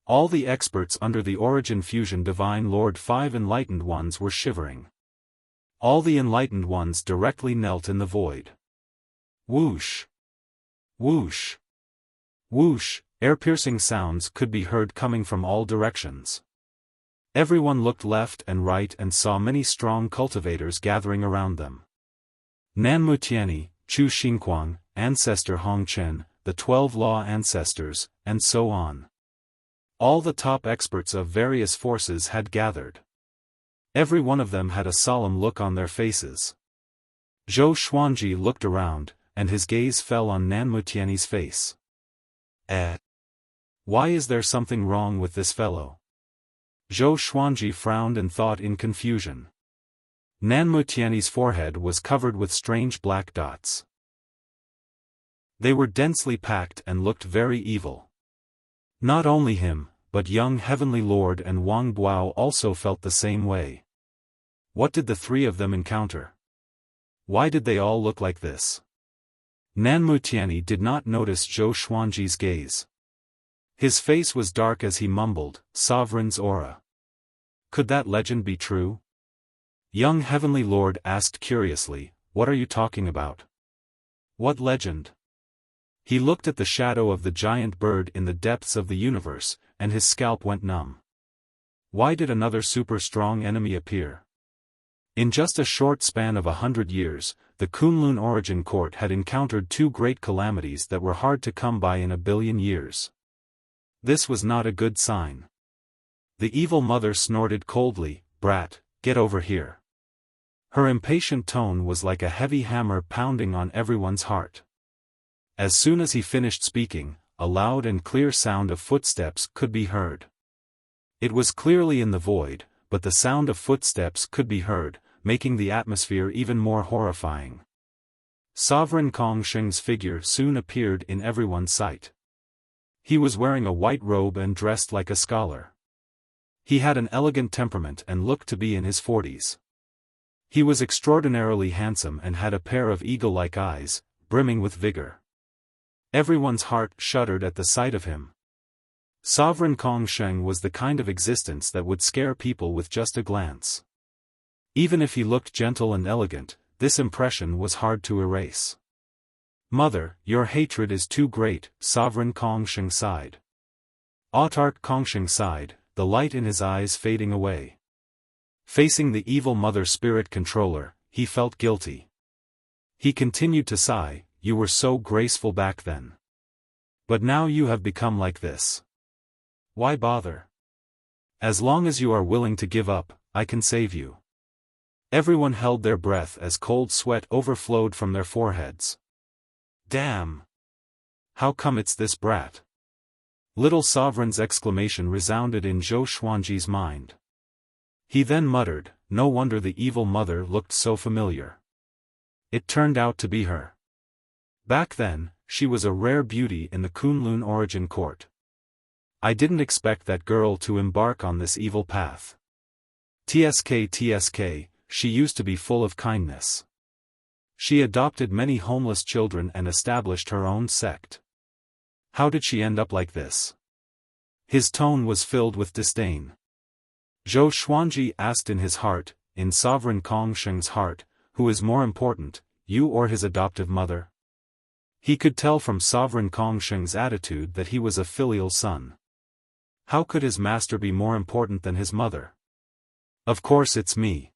All the experts under the Origin Fusion Divine Lord 5 Enlightened Ones were shivering. All the Enlightened Ones directly knelt in the void. Whoosh! Whoosh! Whoosh! Ear-piercing sounds could be heard coming from all directions. Everyone looked left and right and saw many strong cultivators gathering around them. Nanmu Tianyi, Chu Xingquang, Ancestor Hongchen, the 12 Law Ancestors, and so on. All the top experts of various forces had gathered. Every one of them had a solemn look on their faces. Zhou Xuanji looked around, and his gaze fell on Nanmu Tianyi's face. Why is there something wrong with this fellow? Zhou Xuanji frowned and thought in confusion. Nanmu Tianyi's forehead was covered with strange black dots. They were densely packed and looked very evil. Not only him, but young Heavenly Lord and Wang Buao also felt the same way. What did the three of them encounter? Why did they all look like this? Nanmu Tianyi did not notice Zhou Xuanji's gaze. His face was dark as he mumbled, Sovereign's aura. Could that legend be true? Young Heavenly Lord asked curiously, what are you talking about? What legend? He looked at the shadow of the giant bird in the depths of the universe, and his scalp went numb. Why did another super strong enemy appear? In just a short span of 100 years, the Kunlun Origin Court had encountered two great calamities that were hard to come by in a billion years. This was not a good sign. The evil mother snorted coldly, brat, get over here. Her impatient tone was like a heavy hammer pounding on everyone's heart. As soon as he finished speaking, a loud and clear sound of footsteps could be heard. It was clearly in the void, but the sound of footsteps could be heard, making the atmosphere even more horrifying. Sovereign Kongsheng's figure soon appeared in everyone's sight. He was wearing a white robe and dressed like a scholar. He had an elegant temperament and looked to be in his 40s. He was extraordinarily handsome and had a pair of eagle-like eyes, brimming with vigor. Everyone's heart shuddered at the sight of him. Sovereign Kongsheng was the kind of existence that would scare people with just a glance. Even if he looked gentle and elegant, this impression was hard to erase. "Mother, your hatred is too great," Sovereign Kongsheng sighed. Autarch Kongsheng sighed, the light in his eyes fading away. Facing the evil mother spirit controller, he felt guilty. He continued to sigh, "You were so graceful back then. But now you have become like this. Why bother? As long as you are willing to give up, I can save you." Everyone held their breath as cold sweat overflowed from their foreheads. "Damn! How come it's this brat?" Little Sovereign's exclamation resounded in Zhou Xuanji's mind. He then muttered, "No wonder the evil mother looked so familiar. It turned out to be her. Back then, she was a rare beauty in the Kunlun origin court. I didn't expect that girl to embark on this evil path. TSK, she used to be full of kindness. She adopted many homeless children and established her own sect. How did she end up like this?" His tone was filled with disdain. Zhou Xuanji asked in his heart, in Sovereign Kongsheng's heart, who is more important, you or his adoptive mother? He could tell from Sovereign Kongsheng's attitude that he was a filial son. How could his master be more important than his mother? "Of course it's me."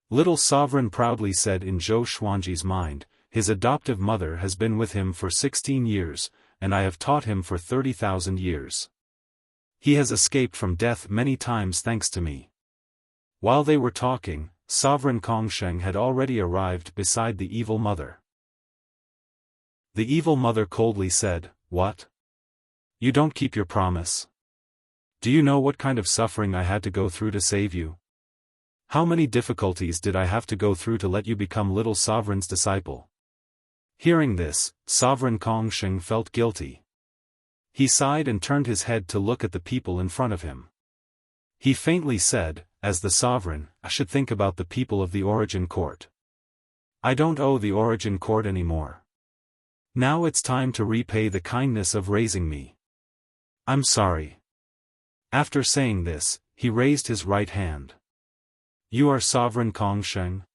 Little Sovereign proudly said in Zhou Xuanji's mind, "His adoptive mother has been with him for 16 years, and I have taught him for 30,000 years. He has escaped from death many times thanks to me." While they were talking, Sovereign Kongsheng had already arrived beside the evil mother. The evil mother coldly said, "What? You don't keep your promise? Do you know what kind of suffering I had to go through to save you? How many difficulties did I have to go through to let you become Little Sovereign's disciple?" Hearing this, Sovereign Kongsheng felt guilty. He sighed and turned his head to look at the people in front of him. He faintly said, "As the sovereign, I should think about the people of the origin court. I don't owe the origin court anymore. Now it's time to repay the kindness of raising me. I'm sorry." After saying this, he raised his right hand. "You are Sovereign Kongsheng?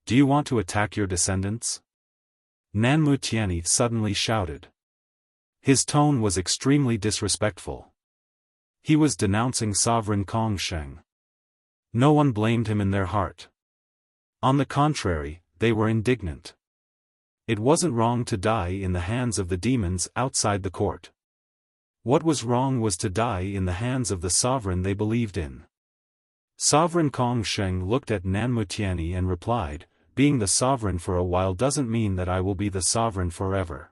Do you want to attack your descendants?" Nanmu Tianyi suddenly shouted. His tone was extremely disrespectful. He was denouncing Sovereign Kongsheng. No one blamed him in their heart. On the contrary, they were indignant. It wasn't wrong to die in the hands of the demons outside the court. What was wrong was to die in the hands of the sovereign they believed in. Sovereign Kongsheng looked at Nanmu Tianyi and replied, "Being the sovereign for a while doesn't mean that I will be the sovereign forever.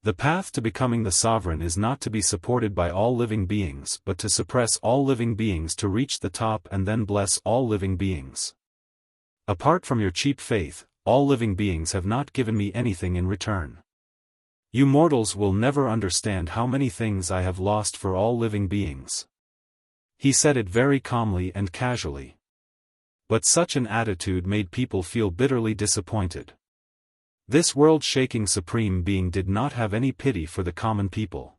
The path to becoming the sovereign is not to be supported by all living beings but to suppress all living beings to reach the top and then bless all living beings. Apart from your cheap faith, all living beings have not given me anything in return. You mortals will never understand how many things I have lost for all living beings." He said it very calmly and casually. But such an attitude made people feel bitterly disappointed. This world-shaking supreme being did not have any pity for the common people.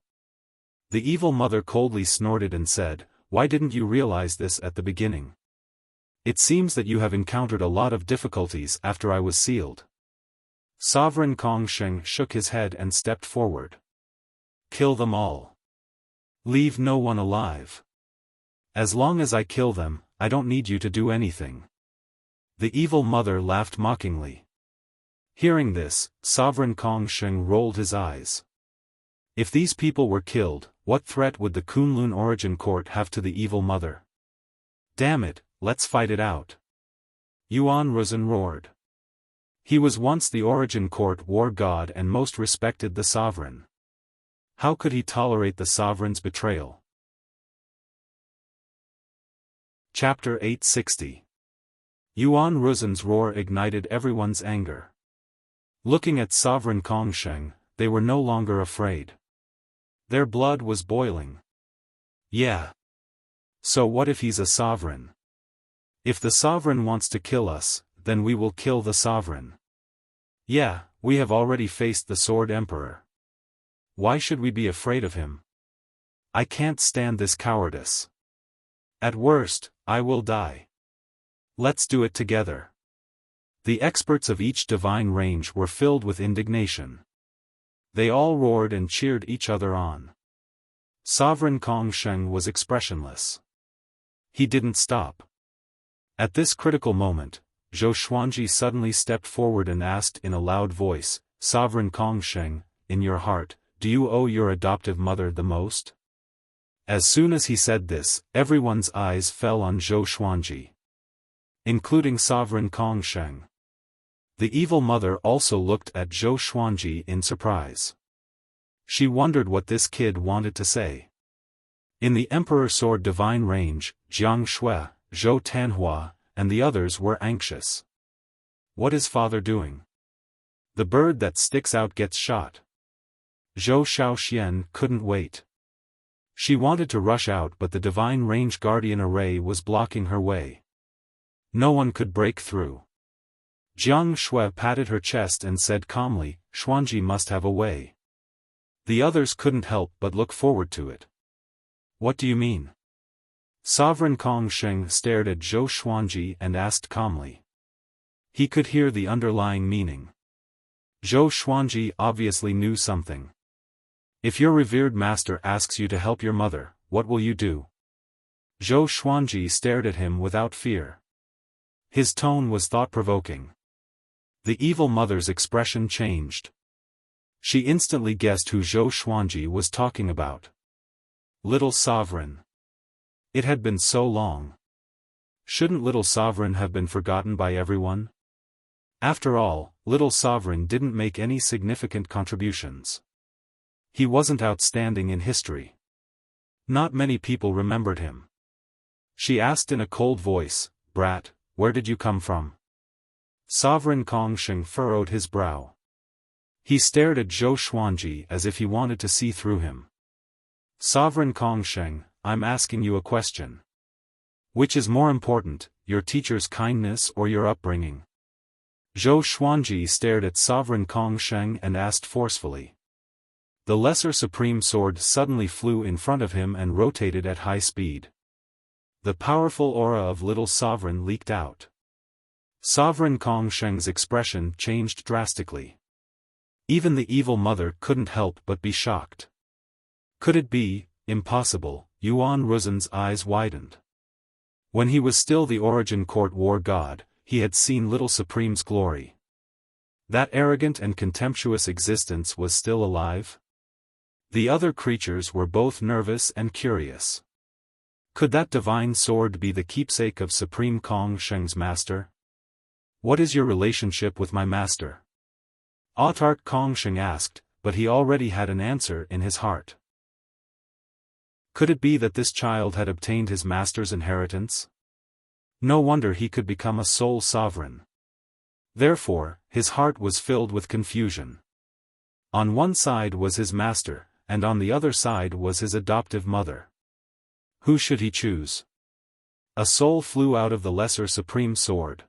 The evil mother coldly snorted and said, "Why didn't you realize this at the beginning? It seems that you have encountered a lot of difficulties after I was sealed." Sovereign Kongsheng shook his head and stepped forward. "Kill them all. Leave no one alive. As long as I kill them, I don't need you to do anything." The evil mother laughed mockingly. Hearing this, Sovereign Kongsheng rolled his eyes. If these people were killed, what threat would the Kunlun origin court have to the evil mother? "Damn it, let's fight it out." Yuan Ruzhen roared. He was once the origin court war god and most respected the sovereign. How could he tolerate the sovereign's betrayal? Chapter 860. Yuan Ruzhen's roar ignited everyone's anger. Looking at Sovereign Kongsheng, they were no longer afraid. Their blood was boiling. Yeah. So what if he's a sovereign? If the sovereign wants to kill us, then we will kill the sovereign. Yeah, we have already faced the Sword Emperor. Why should we be afraid of him? I can't stand this cowardice. At worst, I will die. Let's do it together. The experts of each divine range were filled with indignation. They all roared and cheered each other on. Sovereign Kongsheng was expressionless. He didn't stop. At this critical moment, Zhou Xuanji suddenly stepped forward and asked in a loud voice, "Sovereign Kongsheng, in your heart, do you owe your adoptive mother the most?" As soon as he said this, everyone's eyes fell on Zhou Xuanji, including Sovereign Kongsheng. The evil mother also looked at Zhou Xuanji in surprise. She wondered what this kid wanted to say. In the Emperor Sword Divine Range, Jiang Shui, Zhou Tanhua, and the others were anxious. What is father doing? The bird that sticks out gets shot. Zhou Xiaoxian couldn't wait. She wanted to rush out, but the Divine Range Guardian Array was blocking her way. No one could break through. Jiang Shui patted her chest and said calmly, "Xuanji must have a way." The others couldn't help but look forward to it. What do you mean? Sovereign Kongsheng stared at Zhou Xuanji and asked calmly. He could hear the underlying meaning. Zhou Xuanji obviously knew something. If your revered master asks you to help your mother, what will you do? Zhou Xuanji stared at him without fear. His tone was thought-provoking. The evil mother's expression changed. She instantly guessed who Zhou Xuanji was talking about. Little Sovereign. It had been so long. Shouldn't Little Sovereign have been forgotten by everyone? After all, Little Sovereign didn't make any significant contributions. He wasn't outstanding in history. Not many people remembered him. She asked in a cold voice, "Brat, where did you come from?" Sovereign Kongsheng furrowed his brow. He stared at Zhou Xuanji as if he wanted to see through him. Sovereign Kongsheng, I'm asking you a question. Which is more important, your teacher's kindness or your upbringing? Zhou Xuanji stared at Sovereign Kongsheng and asked forcefully. The Lesser Supreme Sword suddenly flew in front of him and rotated at high speed. The powerful aura of Little Sovereign leaked out. Sovereign Kongsheng's expression changed drastically. Even the evil mother couldn't help but be shocked. Could it be impossible? Yuan Ruzhen's eyes widened. When he was still the Origin Court War God, he had seen Little Supreme's glory. That arrogant and contemptuous existence was still alive? The other creatures were both nervous and curious. Could that divine sword be the keepsake of Supreme Kongsheng's master? What is your relationship with my master? Autarch Kongsheng asked, but he already had an answer in his heart. Could it be that this child had obtained his master's inheritance? No wonder he could become a sole sovereign. Therefore, his heart was filled with confusion. On one side was his master, and on the other side was his adoptive mother. Who should he choose? A soul flew out of the Lesser Supreme Sword.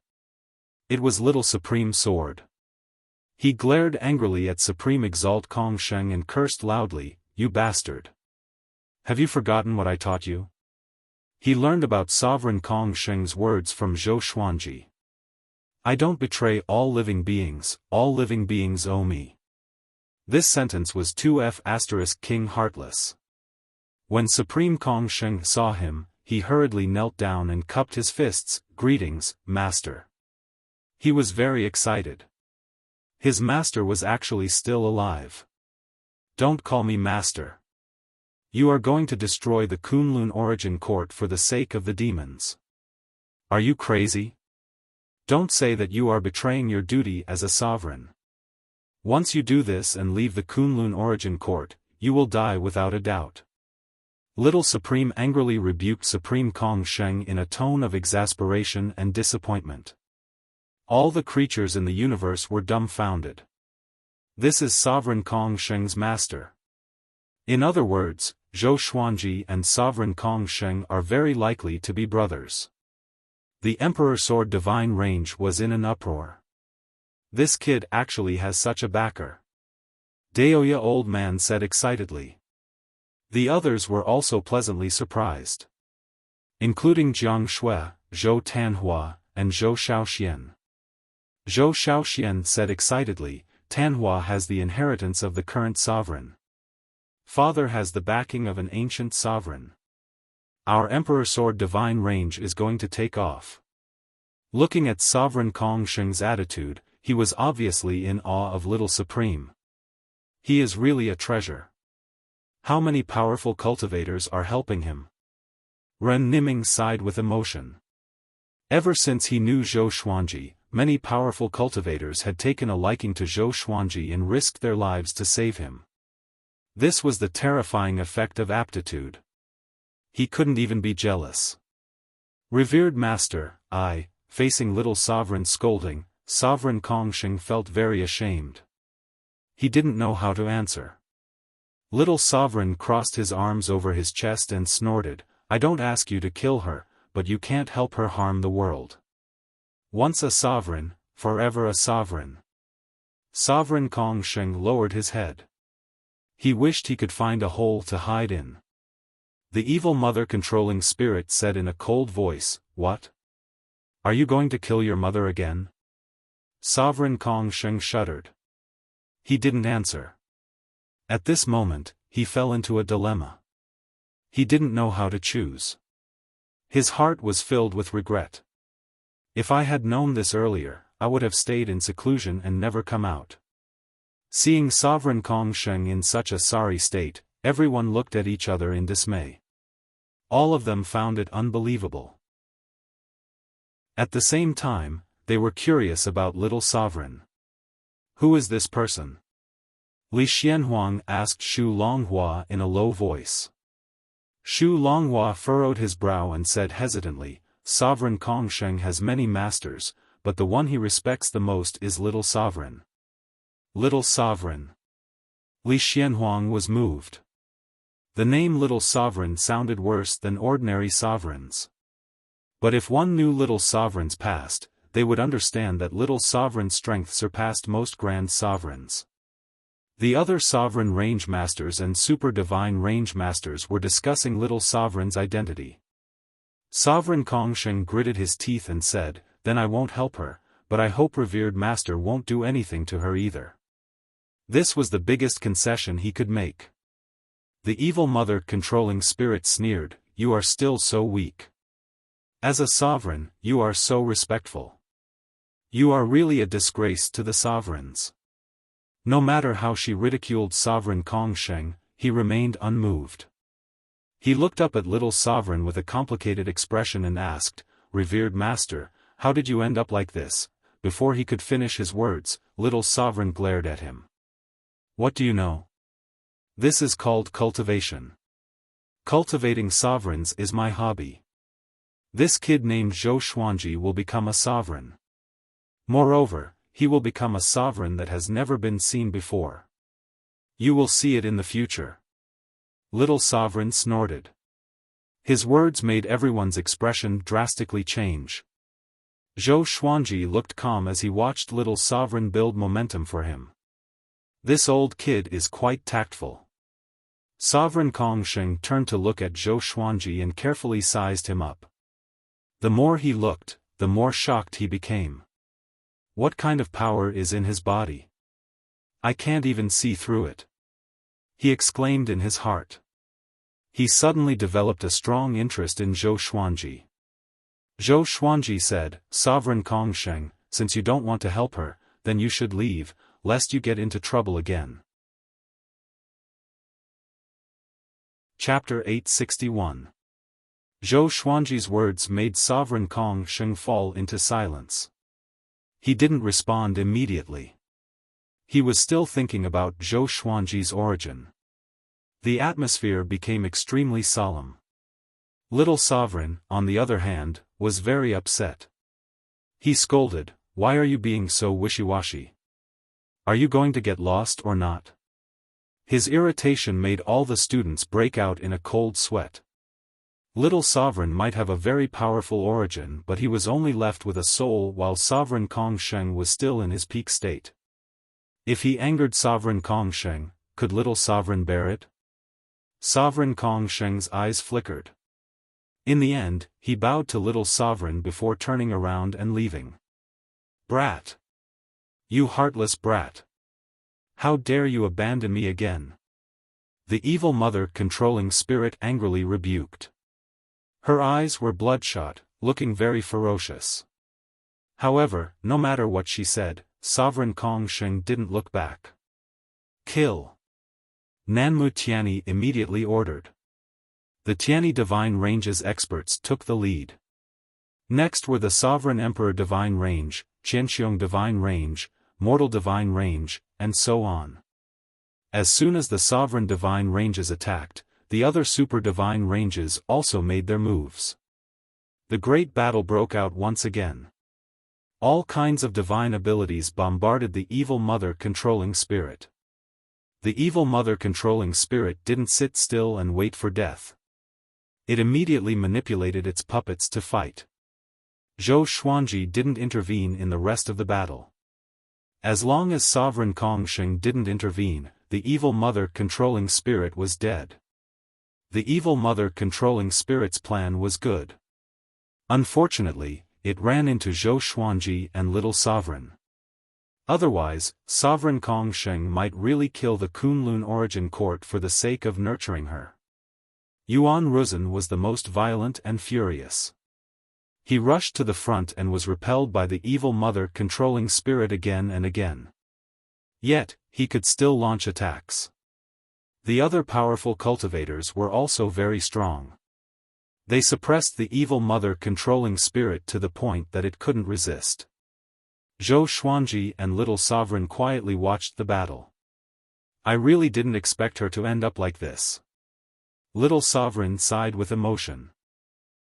It was Little Supreme Sword. He glared angrily at Supreme Exalt Kongsheng and cursed loudly, "You bastard! Have you forgotten what I taught you?" He learned about Sovereign Kongsheng's words from Zhou Xuanji. "I don't betray all living beings owe me." This sentence was 2F** King Heartless. When Supreme Kongsheng saw him, he hurriedly knelt down and cupped his fists. "Greetings, Master." He was very excited. His master was actually still alive. "Don't call me Master. You are going to destroy the Kunlun Origin Court for the sake of the demons. Are you crazy? Don't say that you are betraying your duty as a sovereign. Once you do this and leave the Kunlun Origin Court, you will die without a doubt." Little Supreme angrily rebuked Supreme Kong Sheng in a tone of exasperation and disappointment. All the creatures in the universe were dumbfounded. This is Sovereign Kong Sheng's master. In other words, Zhou Xuanji and Sovereign Kong Sheng are very likely to be brothers. The Emperor Sword Divine Range was in an uproar. This kid actually has such a backer. Daoya Old Man said excitedly. The others were also pleasantly surprised. Including Jiang Shui, Zhou Tanhua, and Zhou Shaoxian. Zhou Shaoxian said excitedly, Tanhua has the inheritance of the current sovereign. Father has the backing of an ancient sovereign. Our Emperor Sword Divine Range is going to take off. Looking at Sovereign Kong Sheng's attitude, he was obviously in awe of Little Supreme. He is really a treasure. How many powerful cultivators are helping him? Ren Niming sighed with emotion. Ever since he knew Zhou Xuanji, many powerful cultivators had taken a liking to Zhou Xuanji and risked their lives to save him. This was the terrifying effect of aptitude. He couldn't even be jealous. Revered Master, facing Little Sovereign's scolding, Sovereign Kong Sheng felt very ashamed. He didn't know how to answer. Little Sovereign crossed his arms over his chest and snorted, I don't ask you to kill her, but you can't help her harm the world. Once a sovereign, forever a sovereign. Sovereign Kong Sheng lowered his head. He wished he could find a hole to hide in. The evil mother-controlling spirit said in a cold voice, What? Are you going to kill your mother again? Sovereign Kong Sheng shuddered. He didn't answer. At this moment, he fell into a dilemma. He didn't know how to choose. His heart was filled with regret. If I had known this earlier, I would have stayed in seclusion and never come out. Seeing Sovereign Kong Sheng in such a sorry state, everyone looked at each other in dismay. All of them found it unbelievable. At the same time, they were curious about Little Sovereign. Who is this person? Li Xianhuang asked Shu Longhua in a low voice. Shu Longhua furrowed his brow and said hesitantly, Sovereign Kong Sheng has many masters, but the one he respects the most is Little Sovereign. Little Sovereign. Li Xianhuang was moved. The name Little Sovereign sounded worse than ordinary sovereigns. But if one knew Little Sovereign's past, they would understand that Little Sovereign's strength surpassed most grand sovereigns. The other Sovereign Range Masters and Super Divine Range Masters were discussing Little Sovereign's identity. Sovereign Kong Sheng gritted his teeth and said, Then I won't help her, but I hope Revered Master won't do anything to her either. This was the biggest concession he could make. The evil mother-controlling spirit sneered, You are still so weak. As a sovereign, you are so respectful. You are really a disgrace to the sovereigns. No matter how she ridiculed Sovereign Kong Sheng, he remained unmoved. He looked up at Little Sovereign with a complicated expression and asked, Revered Master, how did you end up like this? Before he could finish his words, Little Sovereign glared at him. What do you know? This is called cultivation. Cultivating sovereigns is my hobby. This kid named Zhou Xuanji will become a sovereign. Moreover, he will become a sovereign that has never been seen before. You will see it in the future. Little Sovereign snorted. His words made everyone's expression drastically change. Zhou Xuanji looked calm as he watched Little Sovereign build momentum for him. This old kid is quite tactful. Sovereign Kong Sheng turned to look at Zhou Xuanji and carefully sized him up. The more he looked, the more shocked he became. What kind of power is in his body? I can't even see through it. He exclaimed in his heart. He suddenly developed a strong interest in Zhou Xuanji. Zhou Xuanji said, Sovereign Kong Sheng, since you don't want to help her, then you should leave, lest you get into trouble again. Chapter 861. Zhou Xuanji's words made Sovereign Kong Sheng fall into silence. He didn't respond immediately. He was still thinking about Zhou Xuanji's origin. The atmosphere became extremely solemn. Little Sovereign, on the other hand, was very upset. He scolded, "Why are you being so wishy-washy? Are you going to get lost or not?" His irritation made all the students break out in a cold sweat. Little Sovereign might have a very powerful origin, but he was only left with a soul while Sovereign Kongsheng was still in his peak state. If he angered Sovereign Kongsheng, could Little Sovereign bear it? Sovereign Kongsheng's eyes flickered. In the end, he bowed to Little Sovereign before turning around and leaving. "Brat! You heartless brat! How dare you abandon me again?" The evil mother controlling spirit angrily rebuked. Her eyes were bloodshot, looking very ferocious. However, no matter what she said, Sovereign Kongsheng didn't look back. "Kill!" Nanmu Tianyi immediately ordered. The Tianyi Divine Range's experts took the lead. Next were the Sovereign Emperor Divine Range, Qianxiong Divine Range, Mortal Divine Range, and so on. As soon as the Sovereign Divine Ranges attacked, the other Super Divine Ranges also made their moves. The great battle broke out once again. All kinds of divine abilities bombarded the evil mother controlling spirit. The evil mother controlling spirit didn't sit still and wait for death. It immediately manipulated its puppets to fight. Zhou Xuanji didn't intervene in the rest of the battle. As long as Sovereign Kongsheng didn't intervene, the evil mother controlling spirit was dead. The evil mother controlling spirit's plan was good. Unfortunately, it ran into Zhou Xuanji and Little Sovereign. Otherwise, Sovereign Kongsheng might really kill the Kunlun origin court for the sake of nurturing her. Yuan Ruzhen was the most violent and furious. He rushed to the front and was repelled by the evil mother controlling spirit again and again. Yet, he could still launch attacks. The other powerful cultivators were also very strong. They suppressed the evil mother controlling spirit to the point that it couldn't resist. Zhou Xuanji and Little Sovereign quietly watched the battle. "I really didn't expect her to end up like this." Little Sovereign sighed with emotion.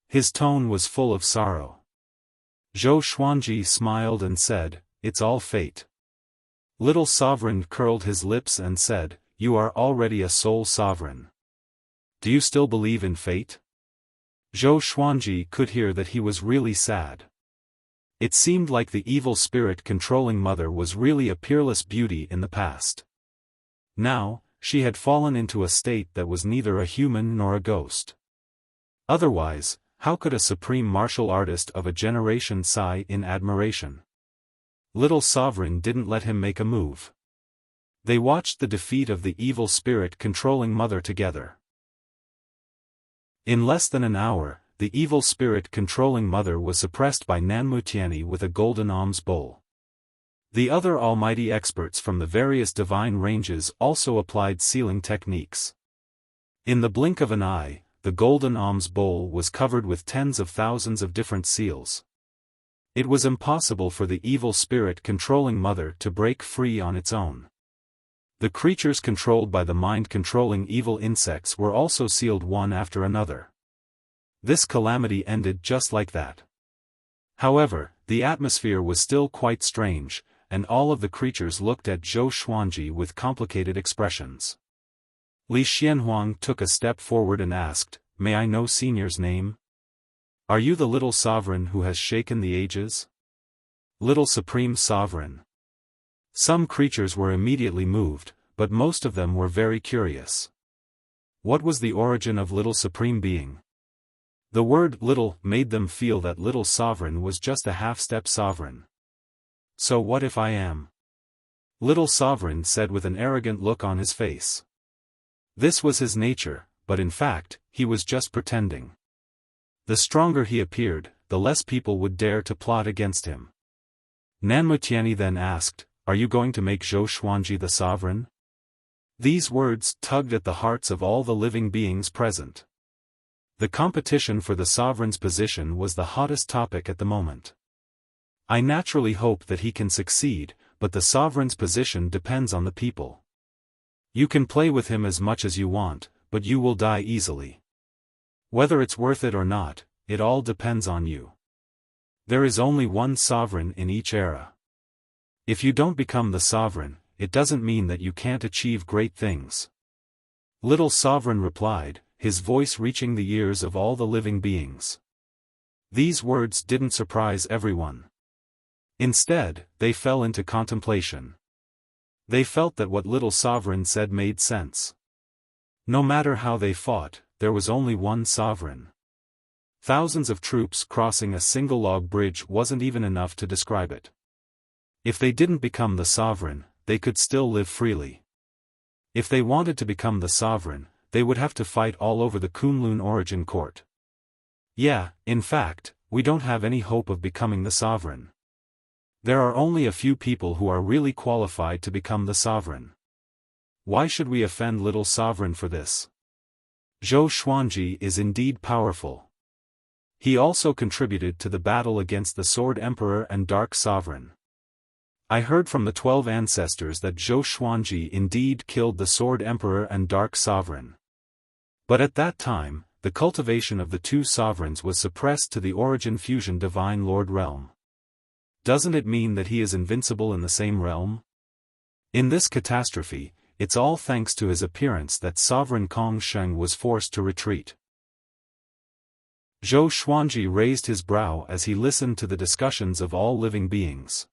His tone was full of sorrow. Zhou Xuanji smiled and said, "It's all fate." Little Sovereign curled his lips and said, "You are already a soul sovereign. Do you still believe in fate?" Zhou Xuanji could hear that he was really sad. It seemed like the evil spirit controlling mother was really a peerless beauty in the past. Now, she had fallen into a state that was neither a human nor a ghost. Otherwise, how could a supreme martial artist of a generation sigh in admiration? Little Sovereign didn't let him make a move. They watched the defeat of the evil spirit controlling mother together. In less than an hour, the evil spirit controlling mother was suppressed by Nanmu Tianyi with a golden alms bowl. The other almighty experts from the various divine ranges also applied sealing techniques. In the blink of an eye, the golden alms bowl was covered with tens of thousands of different seals. It was impossible for the evil spirit controlling mother to break free on its own. The creatures controlled by the mind-controlling evil insects were also sealed one after another. This calamity ended just like that. However, the atmosphere was still quite strange, and all of the creatures looked at Zhou Xuanji with complicated expressions. Li Xianhuang took a step forward and asked, "May I know Senior's name? Are you the Little Sovereign who has shaken the ages?" "Little Supreme Sovereign." Some creatures were immediately moved, but most of them were very curious. What was the origin of Little Supreme Being? The word little made them feel that Little Sovereign was just a half-step sovereign. "So what if I am?" Little Sovereign said with an arrogant look on his face. This was his nature, but in fact, he was just pretending. The stronger he appeared, the less people would dare to plot against him. Nanmu Tianyi then asked, "Are you going to make Zhou Xuanji the sovereign?" These words tugged at the hearts of all the living beings present. The competition for the sovereign's position was the hottest topic at the moment. "I naturally hope that he can succeed, but the sovereign's position depends on the people." You can play with him as much as you want, but you will die easily. Whether it's worth it or not, it all depends on you. There is only one sovereign in each era. If you don't become the sovereign, it doesn't mean that you can't achieve great things. Little Sovereign replied, his voice reaching the ears of all the living beings. These words didn't surprise everyone. Instead, they fell into contemplation. They felt that what Little Sovereign said made sense. No matter how they fought, there was only one sovereign. Thousands of troops crossing a single log bridge wasn't even enough to describe it. If they didn't become the sovereign, they could still live freely. If they wanted to become the sovereign, they would have to fight all over the Kunlun origin court. Yeah, in fact, we don't have any hope of becoming the sovereign. There are only a few people who are really qualified to become the sovereign. Why should we offend Little Sovereign for this? Zhou Xuanji is indeed powerful. He also contributed to the battle against the Sword Emperor and Dark Sovereign. I heard from the 12 ancestors that Zhou Xuanji indeed killed the Sword Emperor and Dark Sovereign. But at that time, the cultivation of the two sovereigns was suppressed to the Origin Fusion Divine Lord realm. Doesn't it mean that he is invincible in the same realm? In this catastrophe, it's all thanks to his appearance that Sovereign Kong Sheng was forced to retreat. Zhou Xuanji raised his brow as he listened to the discussions of all living beings.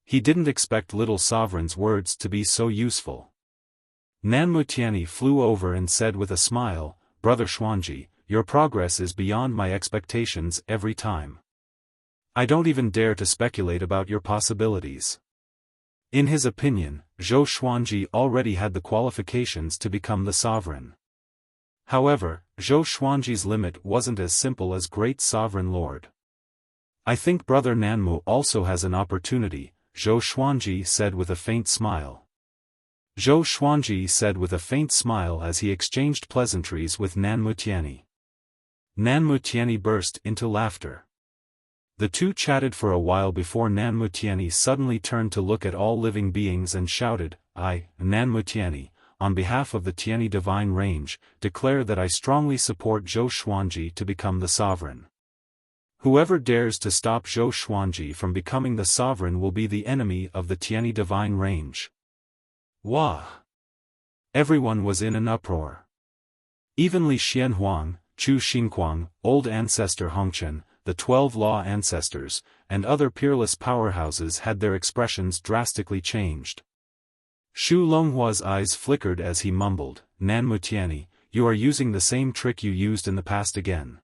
He didn't expect Little Sovereign's words to be so useful. Nanmutiani flew over and said with a smile, "Brother Xuanji, your progress is beyond my expectations every time. I don't even dare to speculate about your possibilities." In his opinion, Zhou Xuanji already had the qualifications to become the sovereign. However, Zhou Xuanji's limit wasn't as simple as Great Sovereign Lord. "I think Brother Nanmu also has an opportunity," Zhou Xuanji said with a faint smile. Zhou Xuanji said with a faint smile as he exchanged pleasantries with Nanmutiani. Nanmutiani burst into laughter. The two chatted for a while before Nanmutiani suddenly turned to look at all living beings and shouted, "I, Nanmutiani, on behalf of the Tiani Divine Range, declare that I strongly support Zhou Xuanji to become the sovereign. Whoever dares to stop Zhou Xuanji from becoming the sovereign will be the enemy of the Tiani Divine Range." Wah! Everyone was in an uproar. Even Li Xianhuang, Chu Xinquang, Old Ancestor Hongchen, the 12 Law Ancestors, and other peerless powerhouses had their expressions drastically changed. Shu Longhua's eyes flickered as he mumbled, "Nanmutiani, you are using the same trick you used in the past again."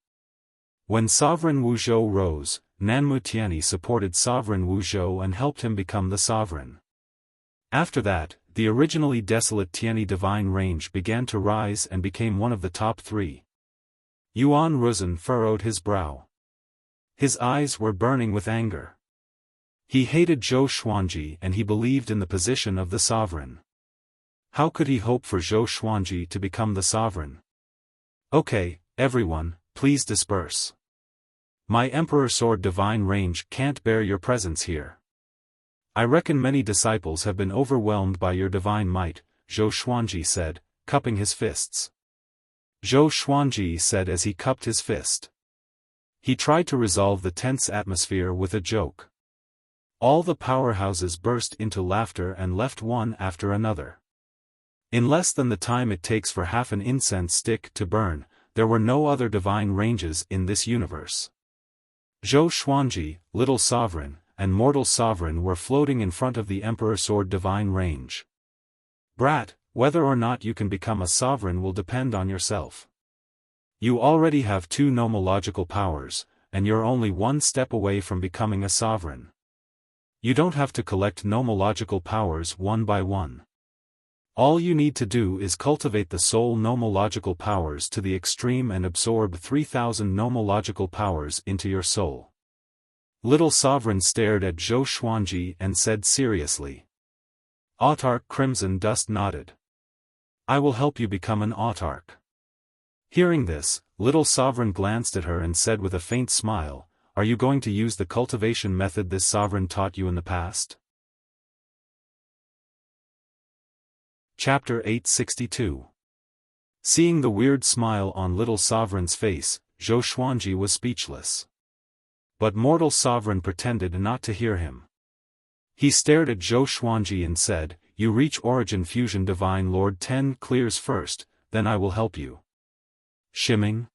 When Sovereign Wu Zhou rose, Nanmutiani supported Sovereign Wu Zhou and helped him become the sovereign. After that, the originally desolate Tiani Divine Range began to rise and became one of the top 3. Yuan Ruzhen furrowed his brow. His eyes were burning with anger. He hated Zhou Xuanji and he believed in the position of the sovereign. How could he hope for Zhou Xuanji to become the sovereign? "Okay, everyone, please disperse. My Emperor Sword Divine Range can't bear your presence here. I reckon many disciples have been overwhelmed by your divine might," Zhou Xuanji said, cupping his fists. Zhou Xuanji said as he cupped his fist. He tried to resolve the tense atmosphere with a joke. All the powerhouses burst into laughter and left one after another. In less than the time it takes for half an incense stick to burn, there were no other divine ranges in this universe. Zhou Xuanji, Little Sovereign, and Mortal Sovereign were floating in front of the Emperor Sword Divine Range. "Brat, whether or not you can become a sovereign will depend on yourself. You already have 2 nomological powers, and you're only one step away from becoming a sovereign. You don't have to collect nomological powers one by one. All you need to do is cultivate the soul nomological powers to the extreme and absorb 3,000 nomological powers into your soul." Little Sovereign stared at Zhou Xuanji and said seriously. Autarch Crimson Dust nodded. "I will help you become an autarch." Hearing this, Little Sovereign glanced at her and said with a faint smile, "Are you going to use the cultivation method this sovereign taught you in the past?" Chapter 862. Seeing the weird smile on Little Sovereign's face, Zhou Xuanji was speechless. But Mortal Sovereign pretended not to hear him. He stared at Zhou Xuanji and said, "You reach Origin Fusion Divine Lord 10 clears first, then I will help you." Shimming?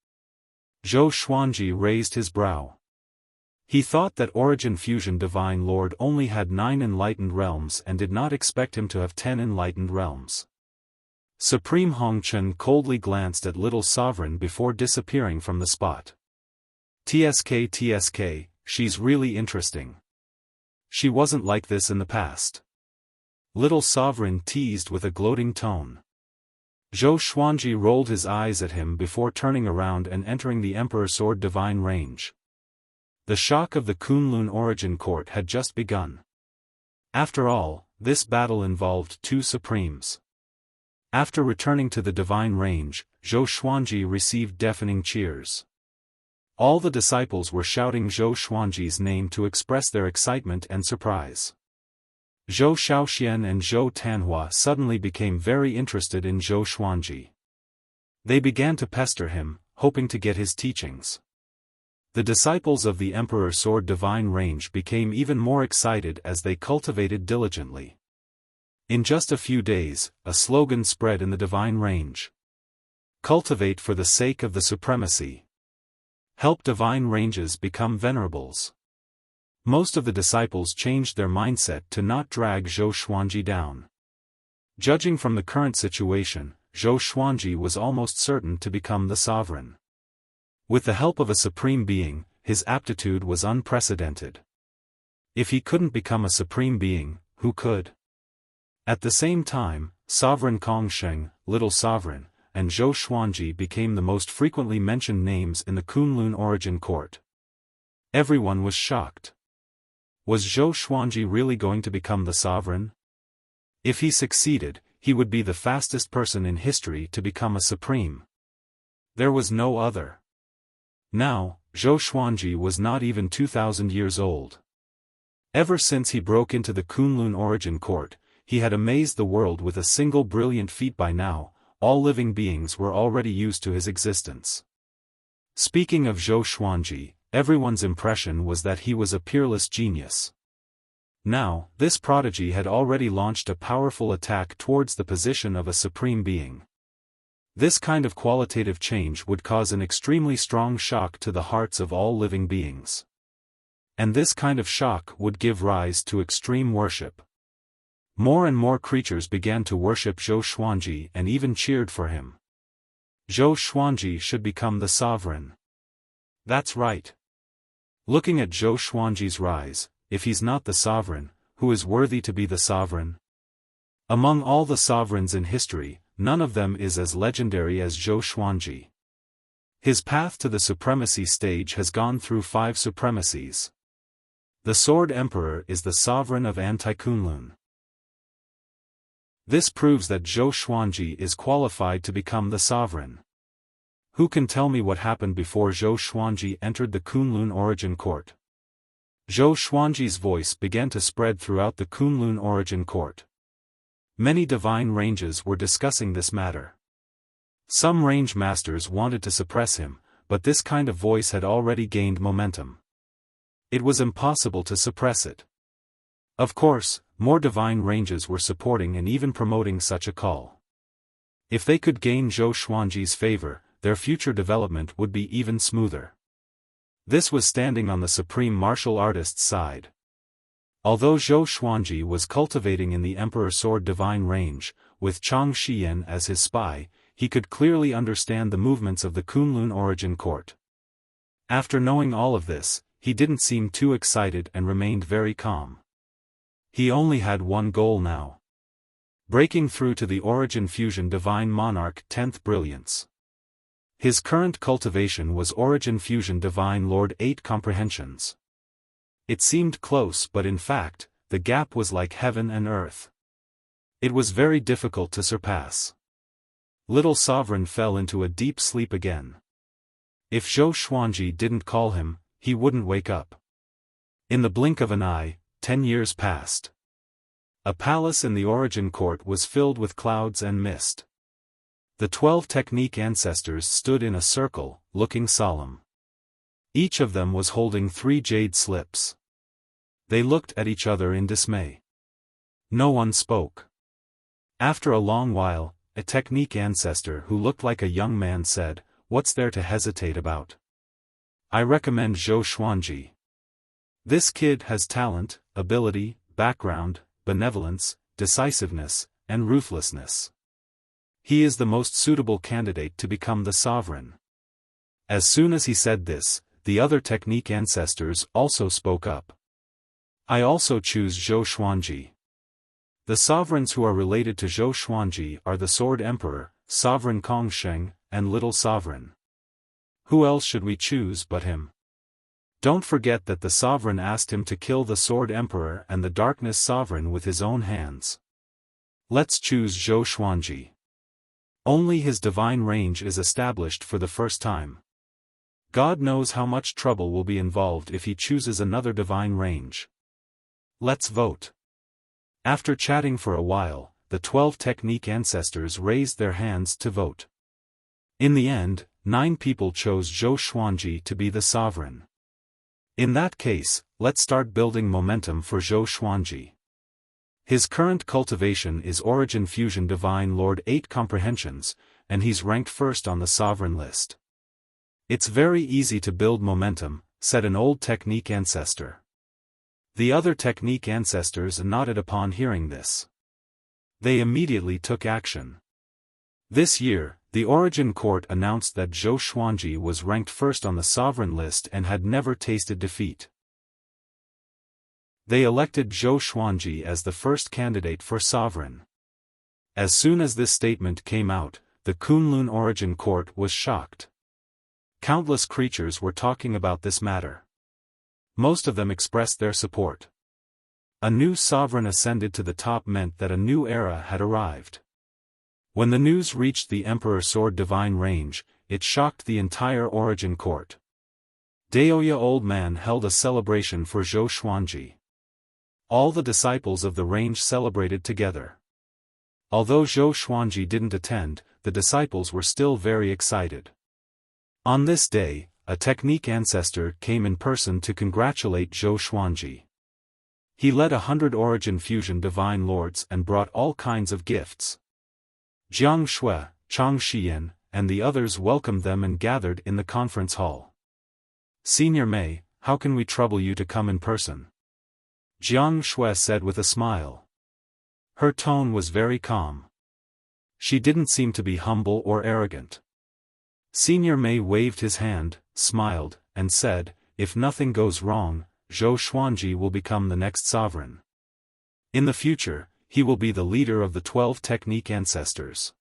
Zhou Xuanji raised his brow. He thought that Origin Fusion Divine Lord only had 9 enlightened realms and did not expect him to have 10 enlightened realms. Supreme Hongchen coldly glanced at Little Sovereign before disappearing from the spot. TSK, she's really interesting. She wasn't like this in the past. Little Sovereign teased with a gloating tone. Zhou Xuanji rolled his eyes at him before turning around and entering the Emperor Sword Divine range. The shock of the Kunlun Origin Court had just begun. After all, this battle involved 2 Supremes. After returning to the Divine Range, Zhou Xuanji received deafening cheers. All the disciples were shouting Zhou Xuanji's name to express their excitement and surprise. Zhou Xiaoxian and Zhou Tanhua suddenly became very interested in Zhou Xuanji. They began to pester him, hoping to get his teachings. The disciples of the Emperor Sword Divine Range became even more excited as they cultivated diligently. In just a few days, a slogan spread in the Divine Range. Cultivate for the sake of the supremacy. Help Divine Ranges become venerables. Most of the disciples changed their mindset to not drag Zhou Xuanji down. Judging from the current situation, Zhou Xuanji was almost certain to become the sovereign. With the help of a supreme being, his aptitude was unprecedented. If he couldn't become a supreme being, who could? At the same time, Sovereign Kongsheng, Little Sovereign, and Zhou Xuanji became the most frequently mentioned names in the Kunlun Origin Court. Everyone was shocked. Was Zhou Xuanji really going to become the sovereign? If he succeeded, he would be the fastest person in history to become a supreme. There was no other. Now, Zhou Xuanji was not even 2,000 years old. Ever since he broke into the Kunlun Origin Court, he had amazed the world with a single brilliant feat. By now, all living beings were already used to his existence. Speaking of Zhou Xuanji, everyone's impression was that he was a peerless genius. Now, this prodigy had already launched a powerful attack towards the position of a supreme being. This kind of qualitative change would cause an extremely strong shock to the hearts of all living beings. And this kind of shock would give rise to extreme worship. More and more creatures began to worship Zhou Xuanji and even cheered for him. Zhou Xuanji should become the sovereign. That's right. Looking at Zhou Xuanji's rise, if he's not the sovereign, who is worthy to be the sovereign? Among all the sovereigns in history, none of them is as legendary as Zhou Xuanji. His path to the supremacy stage has gone through 5 supremacies. The Sword Emperor is the sovereign of Anti-Kunlun. This proves that Zhou Xuanji is qualified to become the sovereign. Who can tell me what happened before Zhou Xuanji entered the Kunlun Origin Court? Zhou Xuanji's voice began to spread throughout the Kunlun Origin Court. Many divine ranges were discussing this matter. Some range masters wanted to suppress him, but this kind of voice had already gained momentum. It was impossible to suppress it. Of course, more divine ranges were supporting and even promoting such a call. If they could gain Zhou Xuanji's favor, their future development would be even smoother. This was standing on the supreme martial artist's side. Although Zhou Xuanji was cultivating in the Emperor Sword Divine Range, with Chang Shiyan as his spy, he could clearly understand the movements of the Kunlun Origin Court. After knowing all of this, he didn't seem too excited and remained very calm. He only had one goal now. Breaking through to the Origin Fusion Divine Monarch 10th Brilliance. His current cultivation was Origin Fusion Divine Lord 8 Comprehensions. It seemed close, but in fact, the gap was like heaven and earth. It was very difficult to surpass. Little Sovereign fell into a deep sleep again. If Zhou Xuanji didn't call him, he wouldn't wake up. In the blink of an eye, 10 years passed. A palace in the Origin Court was filled with clouds and mist. The 12 technique ancestors stood in a circle, looking solemn. Each of them was holding 3 jade slips. They looked at each other in dismay. No one spoke. After a long while, a technique ancestor who looked like a young man said, "What's there to hesitate about? I recommend Zhou Xuanji. This kid has talent, ability, background, benevolence, decisiveness, and ruthlessness. He is the most suitable candidate to become the sovereign." As soon as he said this, the other technique ancestors also spoke up. "I also choose Zhou Xuanji. The sovereigns who are related to Zhou Xuanji are the Sword Emperor, Sovereign Kongsheng, and Little Sovereign. Who else should we choose but him? Don't forget that the sovereign asked him to kill the Sword Emperor and the Darkness Sovereign with his own hands. Let's choose Zhou Xuanji. Only his divine range is established for the first time. God knows how much trouble will be involved if he chooses another divine range. Let's vote." After chatting for a while, the 12 technique ancestors raised their hands to vote. In the end, 9 people chose Zhou Xuanji to be the sovereign. In that case, let's start building momentum for Zhou Xuanji. His current cultivation is Origin Fusion Divine Lord 8 comprehensions, and he's ranked first on the sovereign list. "It's very easy to build momentum," said an old technique ancestor. The other technique ancestors nodded upon hearing this. They immediately took action. This year, the Origin Court announced that Zhou Xuanji was ranked first on the sovereign list and had never tasted defeat. They elected Zhou Xuanji as the first candidate for sovereign. As soon as this statement came out, the Kunlun Origin Court was shocked. Countless creatures were talking about this matter. Most of them expressed their support. A new sovereign ascended to the top meant that a new era had arrived. When the news reached the Emperor Sword Divine Range, it shocked the entire Origin Court. Daoya Old Man held a celebration for Zhou Xuanji. All the disciples of the range celebrated together. Although Zhou Xuanji didn't attend, the disciples were still very excited. On this day, a technique ancestor came in person to congratulate Zhou Xuanji. He led 100 Origin Fusion Divine Lords and brought all kinds of gifts. Jiang Shui, Chang Xiyan, and the others welcomed them and gathered in the conference hall. "Senior Mei, how can we trouble you to come in person?" Jiang Shui said with a smile. Her tone was very calm. She didn't seem to be humble or arrogant. Senior Mei waved his hand, smiled, and said, "If nothing goes wrong, Zhou Xuanji will become the next sovereign. In the future, he will be the leader of the 12 technique ancestors.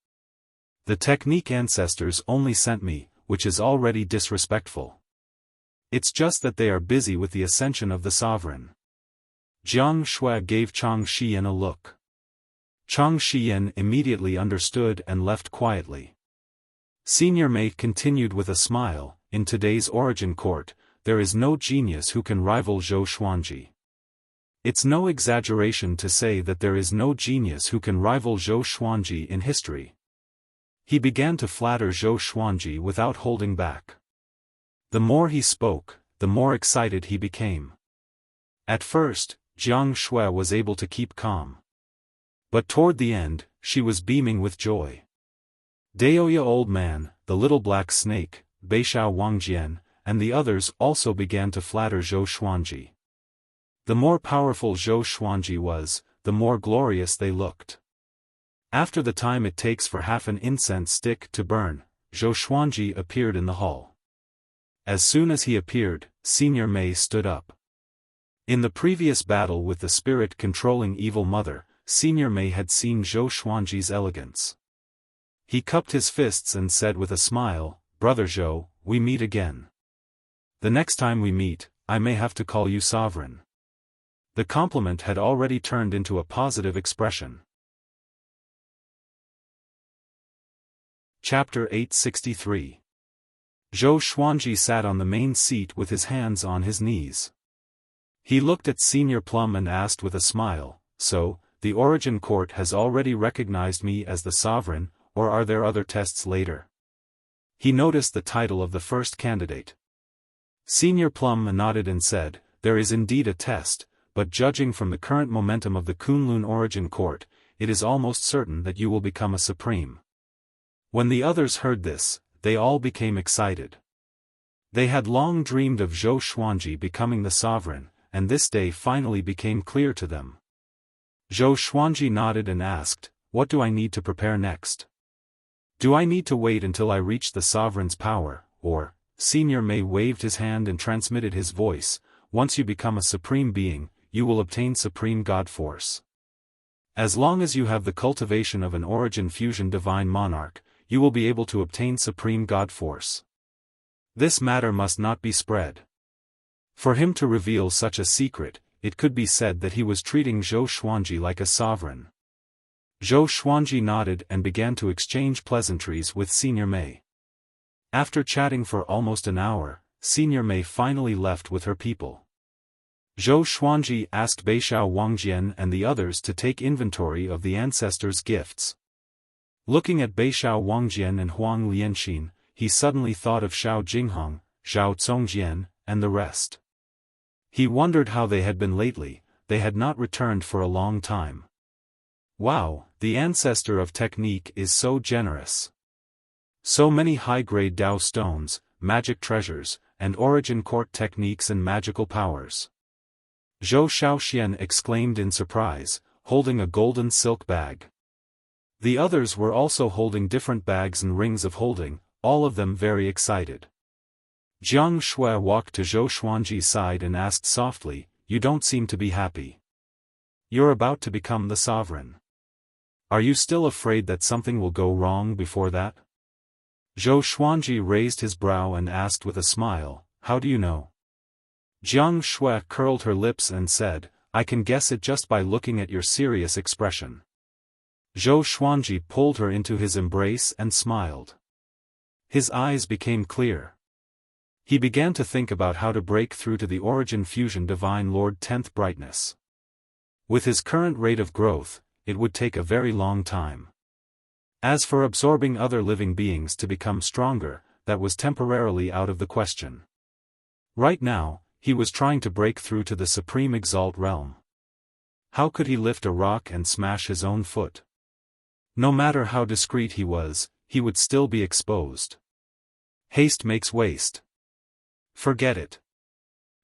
The technique ancestors only sent me, which is already disrespectful. It's just that they are busy with the ascension of the sovereign." Jiang Shui gave Chang Xiyan a look. Chang Xiyan immediately understood and left quietly. Senior Mei continued with a smile, "In today's Origin Court, there is no genius who can rival Zhou Xuanji. It's no exaggeration to say that there is no genius who can rival Zhou Xuanji in history." He began to flatter Zhou Xuanji without holding back. The more he spoke, the more excited he became. At first, Jiang Shui was able to keep calm. But toward the end, she was beaming with joy. Daoya Old Man, the Little Black Snake, Beishao Wangjian, and the others also began to flatter Zhou Xuanji. The more powerful Zhou Xuanji was, the more glorious they looked. After the time it takes for half an incense stick to burn, Zhou Xuanji appeared in the hall. As soon as he appeared, Senior Mei stood up. In the previous battle with the spirit controlling Evil Mother, Senior Mei had seen Zhou Xuanji's elegance. He cupped his fists and said with a smile, "Brother Zhou, we meet again. The next time we meet, I may have to call you sovereign." The compliment had already turned into a positive expression. Chapter 863. Zhou Xuanji sat on the main seat with his hands on his knees. He looked at Senior Plum and asked with a smile, "So, the Origin Court has already recognized me as the sovereign, or are there other tests later? He noticed the title of the first candidate. Senior Plum nodded and said, there is indeed a test, but judging from the current momentum of the Kunlun Origin Court, it is almost certain that you will become a supreme. When the others heard this, they all became excited. They had long dreamed of Zhou Xuanji becoming the sovereign, and this day finally became clear to them. Zhou Xuanji nodded and asked, what do I need to prepare next? Do I need to wait until I reach the sovereign's power, or, Senior Mei waved his hand and transmitted his voice, once you become a supreme being, you will obtain supreme god force. As long as you have the cultivation of an origin fusion divine monarch, you will be able to obtain supreme god force. This matter must not be spread. For him to reveal such a secret, it could be said that he was treating Zhou Xuanji like a sovereign. Zhou Xuanji nodded and began to exchange pleasantries with Senior Mei. After chatting for almost an hour, Senior Mei finally left with her people. Zhou Xuanji asked Beixiao Wangjian and the others to take inventory of the ancestors' gifts. Looking at Beixiao Wangjian and Huang Lianxin, he suddenly thought of Xiao Jinghong, Zhao Congjian, and the rest. He wondered how they had been lately. They had not returned for a long time. Wow, the ancestor of technique is so generous. So many high-grade Dao stones, magic treasures, and origin court techniques and magical powers. Zhou Xiaoxian exclaimed in surprise, holding a golden silk bag. The others were also holding different bags and rings of holding, all of them very excited. Jiang Shui walked to Zhou Xuanji's side and asked softly, you don't seem to be happy. You're about to become the sovereign. Are you still afraid that something will go wrong before that? Zhou Xuanji raised his brow and asked with a smile, how do you know? Jiang Shui curled her lips and said, I can guess it just by looking at your serious expression. Zhou Xuanji pulled her into his embrace and smiled. His eyes became clear. He began to think about how to break through to the origin fusion divine Lord 10th brightness. With his current rate of growth, it would take a very long time. As for absorbing other living beings to become stronger, that was temporarily out of the question. Right now, he was trying to break through to the supreme exalt realm. How could he lift a rock and smash his own foot? No matter how discreet he was, he would still be exposed. Haste makes waste. Forget it.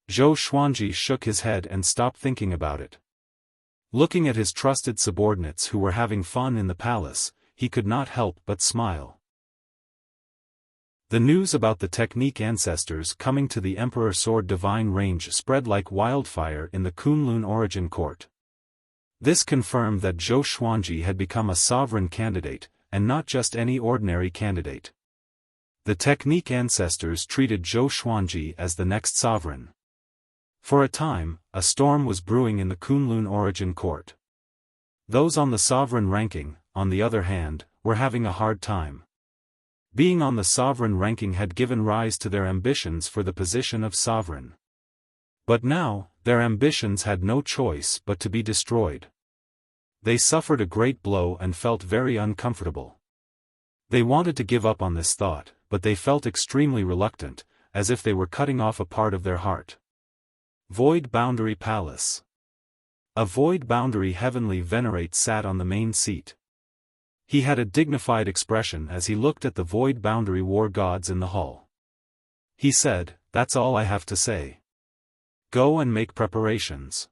Zhou Xuanji shook his head and stopped thinking about it. Looking at his trusted subordinates who were having fun in the palace, he could not help but smile. The news about the technique ancestors coming to the Emperor Sword Divine Range spread like wildfire in the Kunlun Origin Court. This confirmed that Zhou Xuanji had become a sovereign candidate, and not just any ordinary candidate. The technique ancestors treated Zhou Xuanji as the next sovereign. For a time, a storm was brewing in the Kunlun Origin Court. Those on the sovereign ranking, on the other hand, were having a hard time. Being on the sovereign ranking had given rise to their ambitions for the position of sovereign. But now, their ambitions had no choice but to be destroyed. They suffered a great blow and felt very uncomfortable. They wanted to give up on this thought, but they felt extremely reluctant, as if they were cutting off a part of their heart. Void Boundary Palace. A Void Boundary Heavenly Venerate sat on the main seat. He had a dignified expression as he looked at the Void Boundary war gods in the hall. He said, "That's all I have to say. Go and make preparations.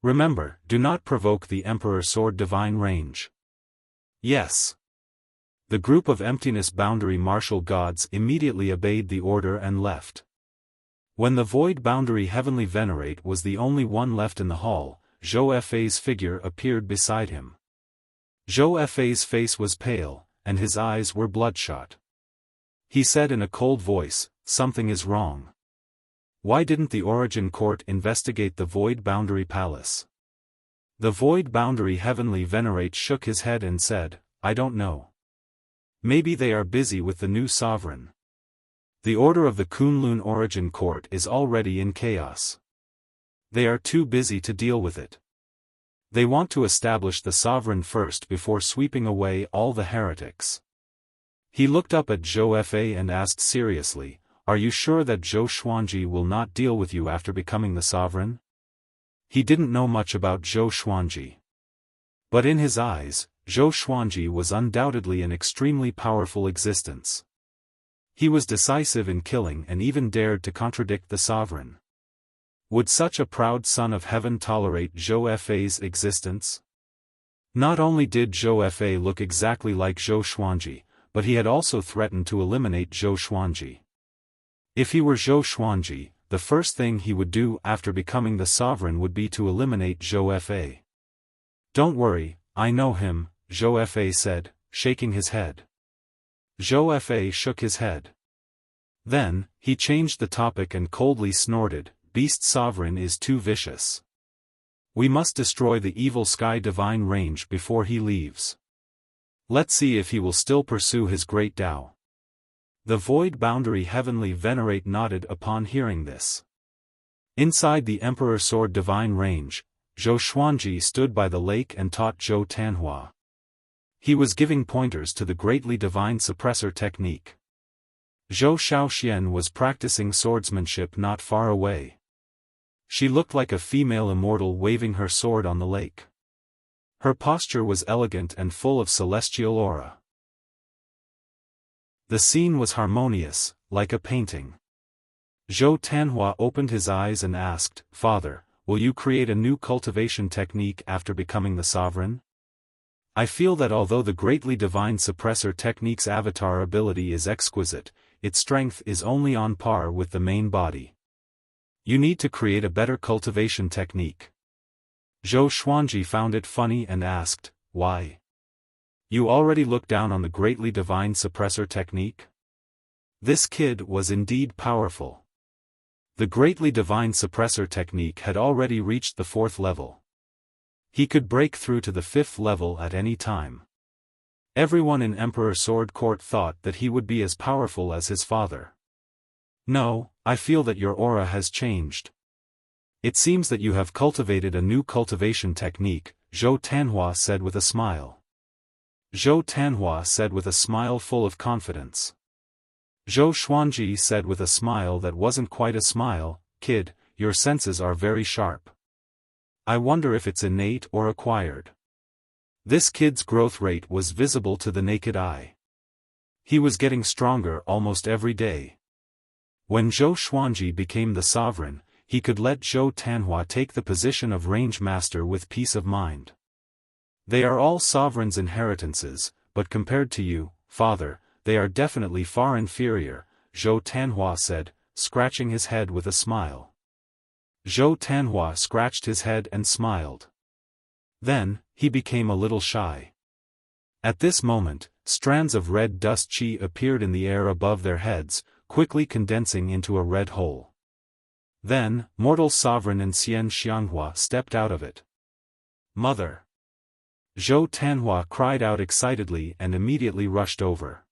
Remember, do not provoke the Emperor Sword Divine Range." Yes. The group of Emptiness Boundary martial gods immediately obeyed the order and left. When the Void Boundary Heavenly Venerate was the only one left in the hall, Zhou Fa's figure appeared beside him. Zhou Fa's face was pale, and his eyes were bloodshot. He said in a cold voice, "Something is wrong. Why didn't the Origin Court investigate the Void Boundary Palace?" The Void Boundary Heavenly Venerate shook his head and said, "I don't know. Maybe they are busy with the new sovereign. The order of the Kunlun Origin Court is already in chaos. They are too busy to deal with it. They want to establish the sovereign first before sweeping away all the heretics. He looked up at Zhou Fa and asked seriously, "Are you sure that Zhou Xuanji will not deal with you after becoming the sovereign?" He didn't know much about Zhou Xuanji. But in his eyes, Zhou Xuanji was undoubtedly an extremely powerful existence. He was decisive in killing and even dared to contradict the sovereign. Would such a proud son of heaven tolerate Zhou Fa's existence? Not only did Zhou Fa look exactly like Zhou Xuanji, but he had also threatened to eliminate Zhou Xuanji. If he were Zhou Xuanji, the first thing he would do after becoming the sovereign would be to eliminate Zhou Fa. "Don't worry, I know him," Zhou Fa said, shaking his head. Zhou Fa shook his head. Then, he changed the topic and coldly snorted, "Beast Sovereign is too vicious. We must destroy the evil Sky Divine Range before he leaves. Let's see if he will still pursue his great Tao." The Void Boundary Heavenly Venerate nodded upon hearing this. Inside the Emperor Sword Divine Range, Zhou Xuanji stood by the lake and taught Zhou Tanhua. He was giving pointers to the greatly divine suppressor technique. Zhou Xiaoxian was practicing swordsmanship not far away. She looked like a female immortal waving her sword on the lake. Her posture was elegant and full of celestial aura. The scene was harmonious, like a painting. Zhou Tanhua opened his eyes and asked, "Father, will you create a new cultivation technique after becoming the sovereign? I feel that although the greatly divine suppressor technique's avatar ability is exquisite, its strength is only on par with the main body. You need to create a better cultivation technique." Zhou Xuanji found it funny and asked, "Why? You already look down on the greatly divine suppressor technique?" This kid was indeed powerful. The greatly divine suppressor technique had already reached the 4th level. He could break through to the 5th level at any time. Everyone in Emperor Sword Court thought that he would be as powerful as his father. "No, I feel that your aura has changed. It seems that you have cultivated a new cultivation technique," Zhou Tanhua said with a smile. Zhou Tanhua said with a smile full of confidence. Zhou Xuanji said with a smile that wasn't quite a smile, "Kid, your senses are very sharp. I wonder if it's innate or acquired." This kid's growth rate was visible to the naked eye. He was getting stronger almost every day. When Zhou Xuanji became the sovereign, he could let Zhou Tanhua take the position of range master with peace of mind. "They are all sovereigns' inheritances, but compared to you, father, they are definitely far inferior," Zhou Tanhua said, scratching his head with a smile. Zhou Tanhua scratched his head and smiled. Then, he became a little shy. At this moment, strands of red dust chi appeared in the air above their heads, quickly condensing into a red hole. Then, Mortal Sovereign and Xian Xianghua stepped out of it. "Mother!" Zhou Tanhua cried out excitedly and immediately rushed over.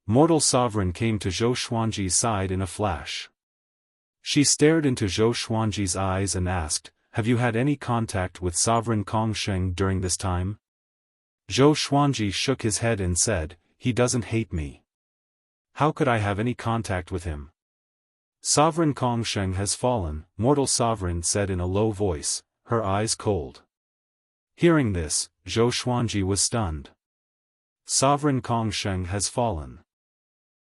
Mortal Sovereign came to Zhou Xuanji's side in a flash. She stared into Zhou Xuanji's eyes and asked, "Have you had any contact with Sovereign Kongsheng during this time?" Zhou Xuanji shook his head and said, "He doesn't hate me. How could I have any contact with him?" "Sovereign Kongsheng has fallen," Mortal Sovereign said in a low voice, her eyes cold. Hearing this, Zhou Xuanji was stunned. "Sovereign Kongsheng has fallen.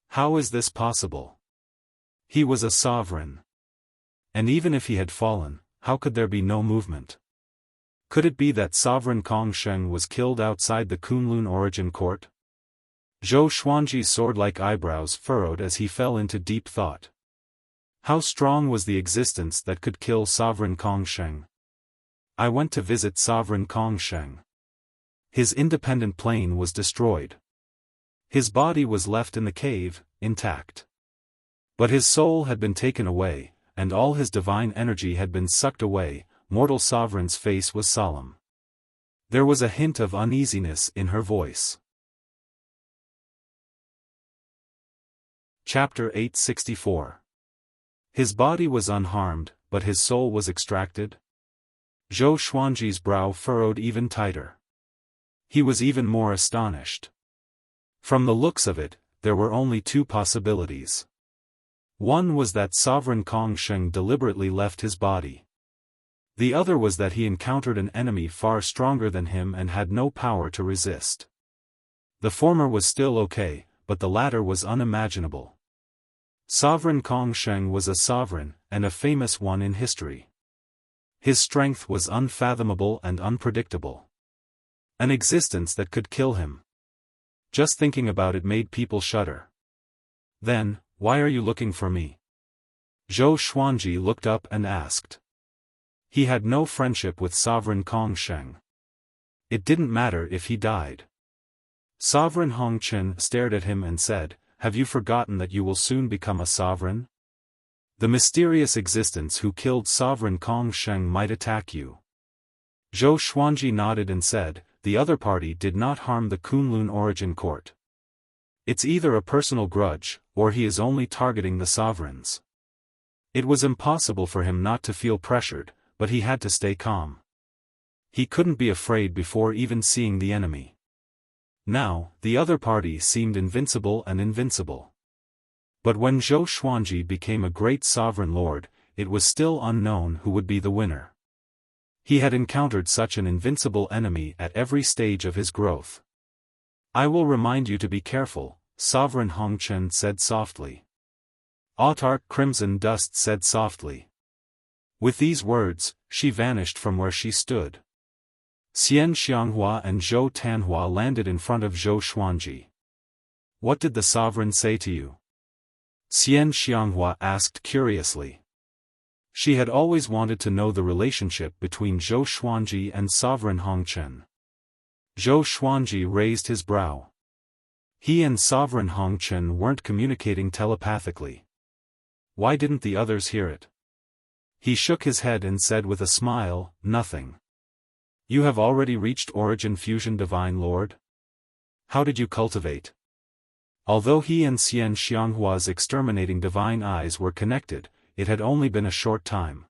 How is this possible? He was a sovereign. And even if he had fallen, how could there be no movement? Could it be that Sovereign Kongsheng was killed outside the Kunlun Origin Court?" Zhou Xuanji's sword-like eyebrows furrowed as he fell into deep thought. How strong was the existence that could kill Sovereign Kongsheng? "I went to visit Sovereign Kongsheng. His independent plane was destroyed. His body was left in the cave, intact. But his soul had been taken away, and all his divine energy had been sucked away." Mortal Sovereign's face was solemn. There was a hint of uneasiness in her voice. Chapter 864. His body was unharmed, but his soul was extracted? Zhou Xuanji's brow furrowed even tighter. He was even more astonished. From the looks of it, there were only two possibilities. One was that Sovereign Kong Sheng deliberately left his body. The other was that he encountered an enemy far stronger than him and had no power to resist. The former was still okay, but the latter was unimaginable. Sovereign Kong Sheng was a sovereign, and a famous one in history. His strength was unfathomable and unpredictable. An existence that could kill him. Just thinking about it made people shudder. Then, why are you looking for me? Zhou Xuanji looked up and asked. He had no friendship with Sovereign Kong Sheng. It didn't matter if he died. Sovereign Hong Chen stared at him and said, "Have you forgotten that you will soon become a sovereign? The mysterious existence who killed Sovereign Kong Sheng might attack you." Zhou Xuanji nodded and said, "The other party did not harm the Kunlun Origin Court. It's either a personal grudge, or he is only targeting the sovereigns." It was impossible for him not to feel pressured, but he had to stay calm. He couldn't be afraid before even seeing the enemy. Now, the other party seemed invincible and invincible. But when Zhou Xuanji became a great sovereign lord, it was still unknown who would be the winner. He had encountered such an invincible enemy at every stage of his growth. "I will remind you to be careful," Sovereign Hong Chen said softly. Autarch Crimson Dust said softly. With these words, she vanished from where she stood. Xian Xianghua and Zhou Tanhua landed in front of Zhou Xuanji. "What did the sovereign say to you?" Xian Xianghua asked curiously. She had always wanted to know the relationship between Zhou Xuanji and Sovereign Hong Chen. Zhou Xuanji raised his brow. He and Sovereign Hong Chen weren't communicating telepathically. Why didn't the others hear it? He shook his head and said with a smile, "Nothing." "You have already reached Origin Fusion Divine Lord? How did you cultivate?" Although he and Xian Xianghua's exterminating divine eyes were connected, it had only been a short time.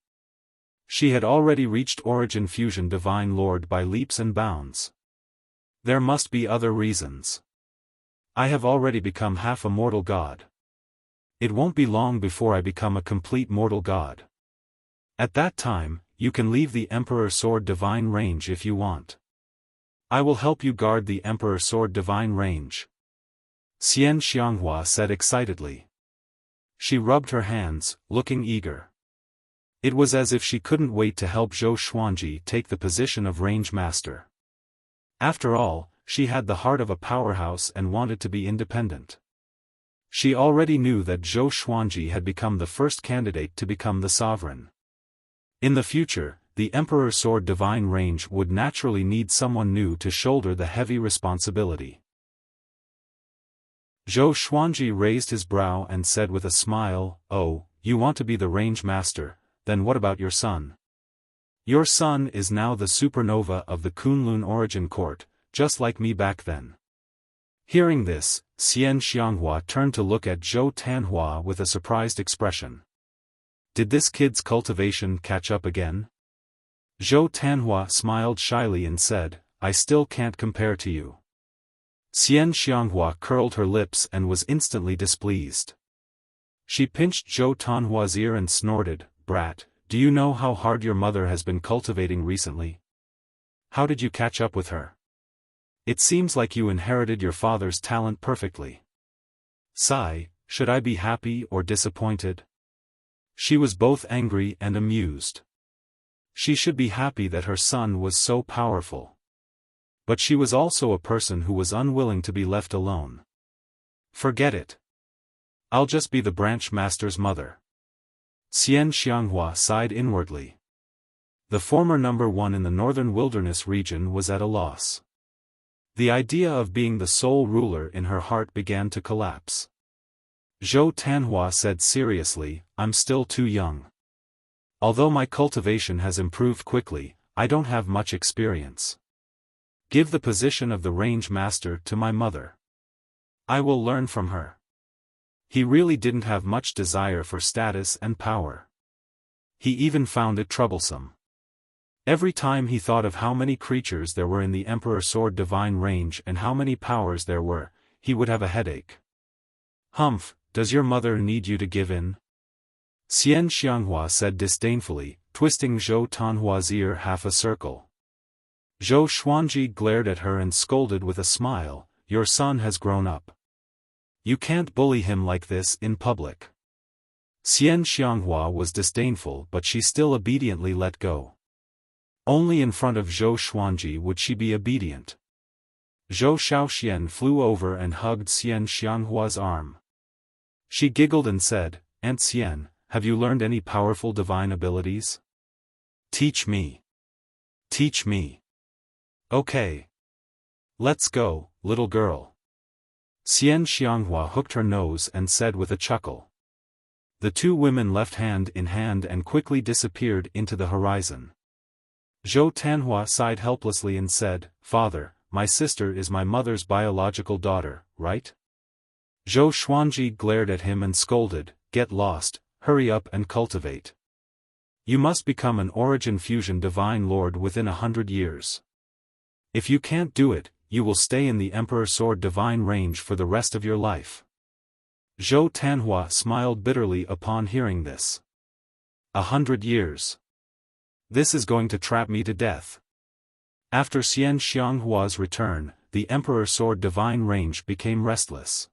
She had already reached Origin Fusion Divine Lord by leaps and bounds. There must be other reasons. "I have already become half a mortal god. It won't be long before I become a complete mortal god. At that time, you can leave the Emperor Sword Divine Range if you want. I will help you guard the Emperor Sword Divine Range," Xian Xianghua said excitedly. She rubbed her hands, looking eager. It was as if she couldn't wait to help Zhou Xuanji take the position of Range Master. After all, she had the heart of a powerhouse and wanted to be independent. She already knew that Zhou Xuanji had become the first candidate to become the sovereign. In the future, the Emperor Sword Divine Range would naturally need someone new to shoulder the heavy responsibility. Zhou Xuanji raised his brow and said with a smile, "Oh, you want to be the Range Master, then what about your son? Your son is now the supernova of the Kunlun Origin Court, just like me back then." Hearing this, Xian Xianghua turned to look at Zhou Tanhua with a surprised expression. Did this kid's cultivation catch up again? Zhou Tanhua smiled shyly and said, "I still can't compare to you." Xian Xianghua curled her lips and was instantly displeased. She pinched Zhou Tanhua's ear and snorted, "Brat, do you know how hard your mother has been cultivating recently? How did you catch up with her? It seems like you inherited your father's talent perfectly." Sigh, should I be happy or disappointed? She was both angry and amused. She should be happy that her son was so powerful. But she was also a person who was unwilling to be left alone. "Forget it. I'll just be the branch master's mother." Xian Xianghua sighed inwardly. The former number one in the northern wilderness region was at a loss. The idea of being the sole ruler in her heart began to collapse. Zhou Tanhua said seriously, "I'm still too young. Although my cultivation has improved quickly, I don't have much experience. Give the position of the Range Master to my mother. I will learn from her." He really didn't have much desire for status and power. He even found it troublesome. Every time he thought of how many creatures there were in the Emperor Sword Divine Range and how many powers there were, he would have a headache. Humph, does your mother need you to give in? Xian Xianghua said disdainfully, twisting Zhou Tanhua's ear half a circle. Zhou Xuanji glared at her and scolded with a smile, your son has grown up. You can't bully him like this in public. Xian Xianghua was disdainful but she still obediently let go. Only in front of Zhou Xuanji would she be obedient. Zhou Xiaoxian flew over and hugged Xian Xianghua's arm. She giggled and said, Aunt Xian, have you learned any powerful divine abilities? Teach me. Teach me. Okay. Let's go, little girl. Xian Xianghua hooked her nose and said with a chuckle. The two women left hand in hand and quickly disappeared into the horizon. Zhou Tanhua sighed helplessly and said, Father, my sister is my mother's biological daughter, right? Zhou Xuanji glared at him and scolded, Get lost, hurry up and cultivate. You must become an Origin Fusion Divine Lord within 100 years. If you can't do it, you will stay in the Emperor Sword Divine Range for the rest of your life. Zhou Tanhua smiled bitterly upon hearing this. 100 years. This is going to trap me to death. After Xian Xianghua's return, the Emperor Sword Divine Range became restless.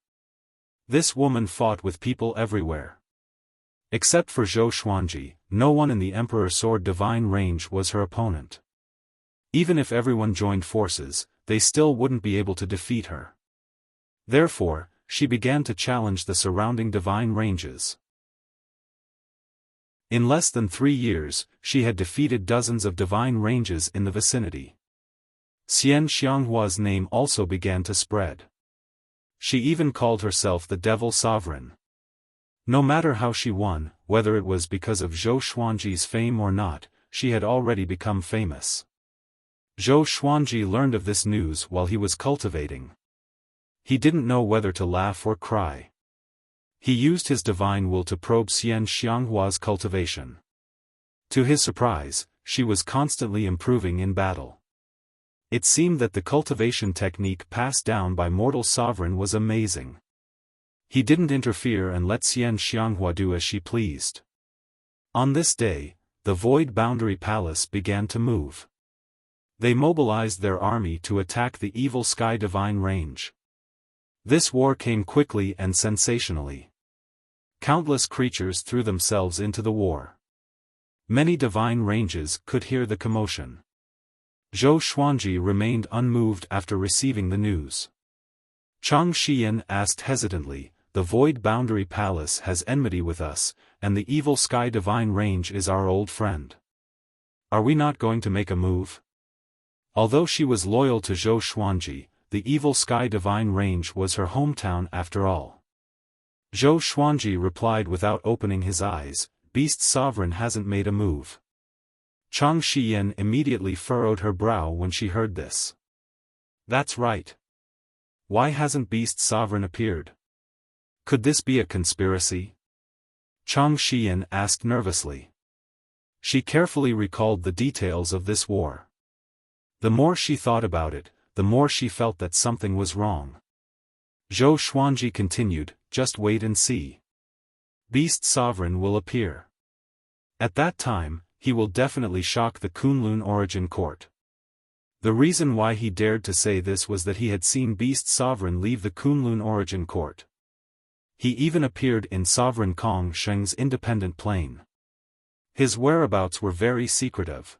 This woman fought with people everywhere. Except for Zhou Xuanji, no one in the Emperor Sword Divine Range was her opponent. Even if everyone joined forces, they still wouldn't be able to defeat her. Therefore, she began to challenge the surrounding divine ranges. In less than 3 years, she had defeated dozens of divine ranges in the vicinity. Xian Xianghua's name also began to spread. She even called herself the Devil Sovereign. No matter how she won, whether it was because of Zhou Xuanji's fame or not, she had already become famous. Zhou Xuanji learned of this news while he was cultivating. He didn't know whether to laugh or cry. He used his divine will to probe Xian Xianghua's cultivation. To his surprise, she was constantly improving in battle. It seemed that the cultivation technique passed down by mortal sovereign was amazing. He didn't interfere and let Xian Xianghua do as she pleased. On this day, the Void Boundary Palace began to move. They mobilized their army to attack the evil Sky Divine Range. This war came quickly and sensationally. Countless creatures threw themselves into the war. Many divine ranges could hear the commotion. Zhou Xuanji remained unmoved after receiving the news. Chang Xiyan asked hesitantly, The Void Boundary Palace has enmity with us, and the evil Sky Divine Range is our old friend. Are we not going to make a move? Although she was loyal to Zhou Xuanji, the evil Sky Divine Range was her hometown after all. Zhou Xuanji replied without opening his eyes, Beast Sovereign hasn't made a move. Chang Xiyan immediately furrowed her brow when she heard this. That's right. Why hasn't Beast Sovereign appeared? Could this be a conspiracy? Chang Xiyan asked nervously. She carefully recalled the details of this war. The more she thought about it, the more she felt that something was wrong. Zhou Xuanji continued, Just wait and see. Beast Sovereign will appear. At that time, he will definitely shock the Kunlun Origin Court. The reason why he dared to say this was that he had seen Beast Sovereign leave the Kunlun Origin Court. He even appeared in Sovereign Kong Sheng's independent plane. His whereabouts were very secretive.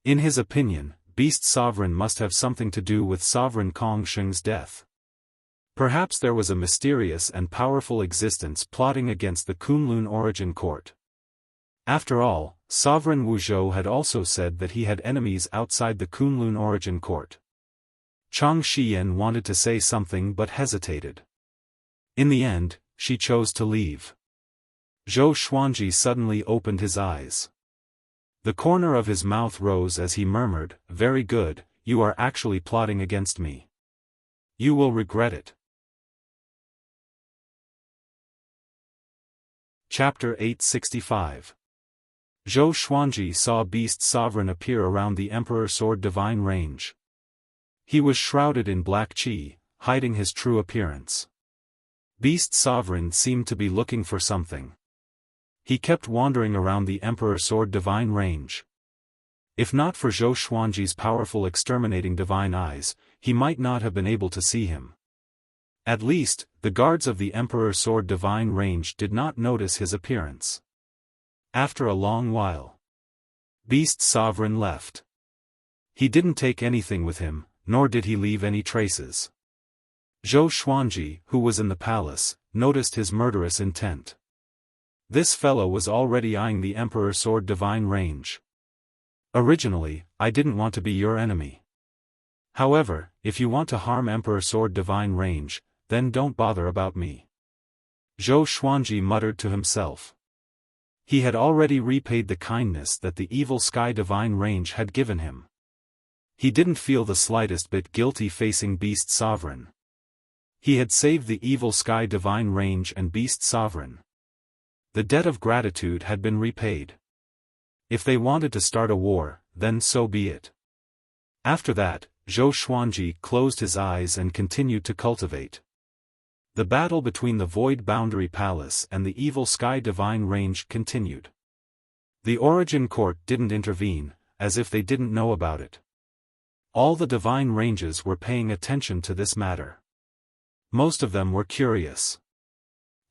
In his opinion, Beast Sovereign must have something to do with Sovereign Kong Sheng's death. Perhaps there was a mysterious and powerful existence plotting against the Kunlun Origin Court. After all, Sovereign Wuzhou had also said that he had enemies outside the Kunlun Origin Court. Chang Xiyan wanted to say something but hesitated. In the end, she chose to leave. Zhou Xuanji suddenly opened his eyes. The corner of his mouth rose as he murmured, Very good, you are actually plotting against me. You will regret it. Chapter 865. Zhou Xuanji saw Beast Sovereign appear around the Emperor Sword Divine range. He was shrouded in black qi, hiding his true appearance. Beast Sovereign seemed to be looking for something. He kept wandering around the Emperor Sword Divine range. If not for Zhou Xuanji's powerful exterminating divine eyes, he might not have been able to see him. At least, the guards of the Emperor Sword Divine range did not notice his appearance. After a long while, Beast Sovereign left. He didn't take anything with him, nor did he leave any traces. Zhou Xuanji, who was in the palace, noticed his murderous intent. This fellow was already eyeing the Emperor Sword Divine range. Originally, I didn't want to be your enemy. However, if you want to harm Emperor Sword Divine range, then don't bother about me. Zhou Xuanji muttered to himself. He had already repaid the kindness that the evil Sky Divine range had given him. He didn't feel the slightest bit guilty facing Beast Sovereign. He had saved the evil Sky Divine range and Beast Sovereign. The debt of gratitude had been repaid. If they wanted to start a war, then so be it. After that, Zhou Xuanji closed his eyes and continued to cultivate. The battle between the Void Boundary Palace and the evil Sky Divine range continued. The Origin Court didn't intervene, as if they didn't know about it. All the divine ranges were paying attention to this matter. Most of them were curious.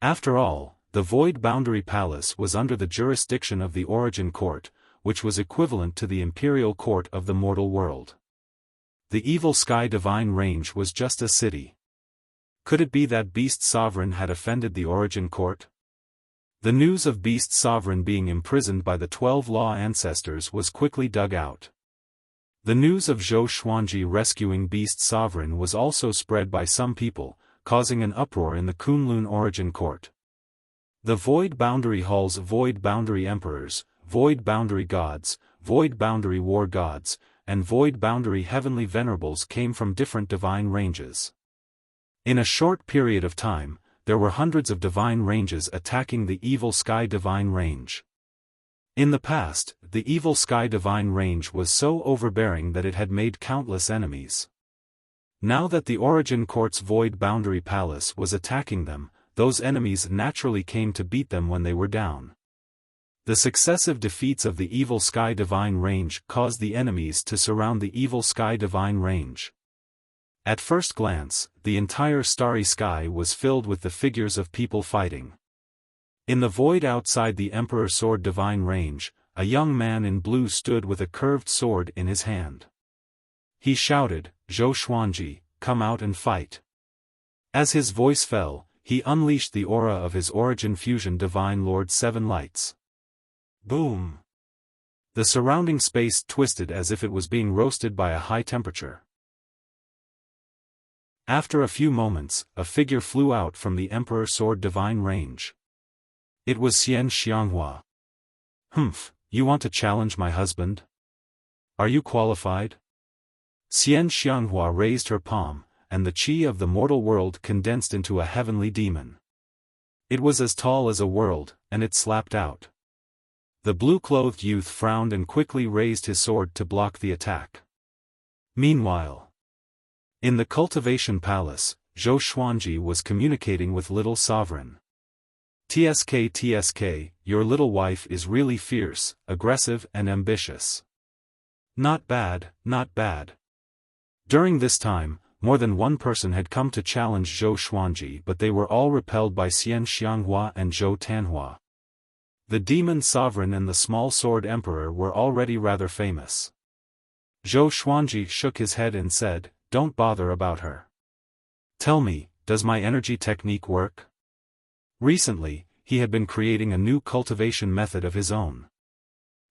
After all, the Void Boundary Palace was under the jurisdiction of the Origin Court, which was equivalent to the Imperial Court of the mortal world. The evil Sky Divine range was just a city. Could it be that Beast Sovereign had offended the Origin Court? The news of Beast Sovereign being imprisoned by the 12 Law Ancestors was quickly dug out. The news of Zhou Xuanji rescuing Beast Sovereign was also spread by some people, causing an uproar in the Kunlun Origin Court. The Void Boundary Hall's Void Boundary Emperors, Void Boundary Gods, Void Boundary War Gods, and Void Boundary Heavenly Venerables came from different divine ranges. In a short period of time, there were hundreds of divine ranges attacking the evil Sky Divine range. In the past, the evil Sky Divine range was so overbearing that it had made countless enemies. Now that the Origin Court's Void Boundary Palace was attacking them, those enemies naturally came to beat them when they were down. The successive defeats of the evil Sky Divine range caused the enemies to surround the evil Sky Divine range. At first glance, the entire starry sky was filled with the figures of people fighting. In the void outside the Emperor Sword Divine range, a young man in blue stood with a curved sword in his hand. He shouted, "Zhou Xuanji, come out and fight." As his voice fell, he unleashed the aura of his Origin Fusion Divine Lord Seven Lights. Boom! The surrounding space twisted as if it was being roasted by a high temperature. After a few moments, a figure flew out from the Emperor Sword Divine range. It was Xian Xianghua. "Humph, you want to challenge my husband? Are you qualified?" Xian Xianghua raised her palm, and the qi of the mortal world condensed into a heavenly demon. It was as tall as a world, and it slapped out. The blue-clothed youth frowned and quickly raised his sword to block the attack. Meanwhile, in the Cultivation Palace, Zhou Xuanji was communicating with Little Sovereign. "TSK, your little wife is really fierce, aggressive and ambitious. Not bad, not bad." During this time, more than one person had come to challenge Zhou Xuanji, but they were all repelled by Xian Xianghua and Zhou Tanhua. The Demon Sovereign and the Small Sword Emperor were already rather famous. Zhou Xuanji shook his head and said, "Don't bother about her. Tell me, does my energy technique work?" Recently, he had been creating a new cultivation method of his own.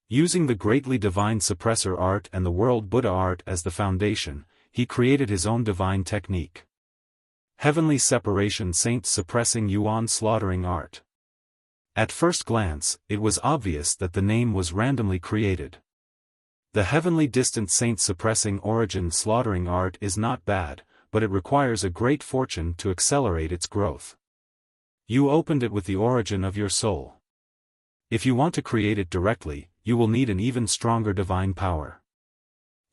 Using the greatly divine suppressor art and the world Buddha art as the foundation, he created his own divine technique. Heavenly Separation Saint Suppressing Yuan Slaughtering Art. At first glance, it was obvious that the name was randomly created. The Heavenly Distant Saint Suppressing Origin Slaughtering Art is not bad, but it requires a great fortune to accelerate its growth. You opened it with the origin of your soul. If you want to create it directly, you will need an even stronger divine power.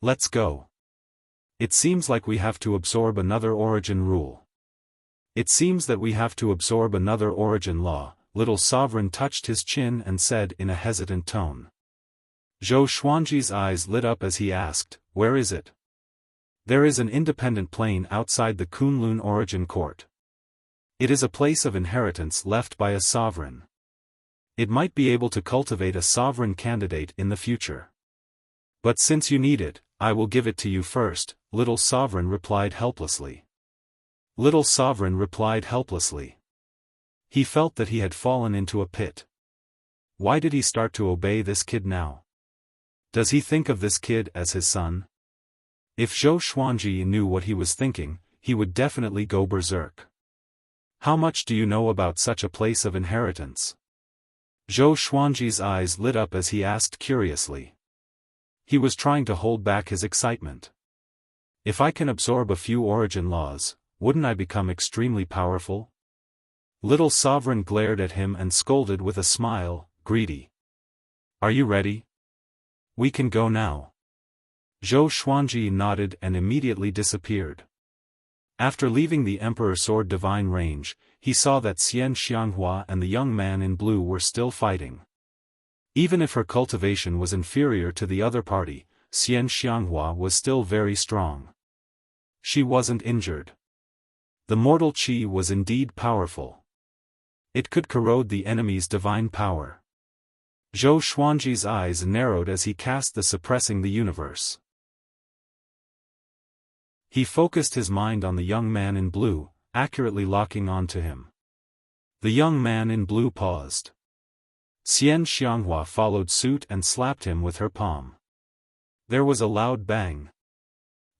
Let's go. It seems like we have to absorb another origin rule. It seems that we have to absorb another origin law. Little Sovereign touched his chin and said in a hesitant tone. Zhou Xuanji's eyes lit up as he asked, "Where is it?" "There is an independent plane outside the Kunlun origin court. It is a place of inheritance left by a sovereign. It might be able to cultivate a sovereign candidate in the future. But since you need it, I will give it to you first," Little Sovereign replied helplessly. Little Sovereign replied helplessly. He felt that he had fallen into a pit. Why did he start to obey this kid now? Does he think of this kid as his son? If Zhou Xuanji knew what he was thinking, he would definitely go berserk. How much do you know about such a place of inheritance? Zhou Xuanji's eyes lit up as he asked curiously. He was trying to hold back his excitement. If I can absorb a few origin laws, wouldn't I become extremely powerful? Little Sovereign glared at him and scolded with a smile, "Greedy. Are you ready? We can go now." Zhou Xuanji nodded and immediately disappeared. After leaving the Emperor Sword Divine Range, he saw that Xian Xianghua and the young man in blue were still fighting. Even if her cultivation was inferior to the other party, Xian Xianghua was still very strong. She wasn't injured. The mortal qi was indeed powerful. It could corrode the enemy's divine power. Zhou Xuanji's eyes narrowed as he cast the Suppressing the Universe. He focused his mind on the young man in blue, accurately locking onto him. The young man in blue paused. Xian Xianghua followed suit and slapped him with her palm. There was a loud bang.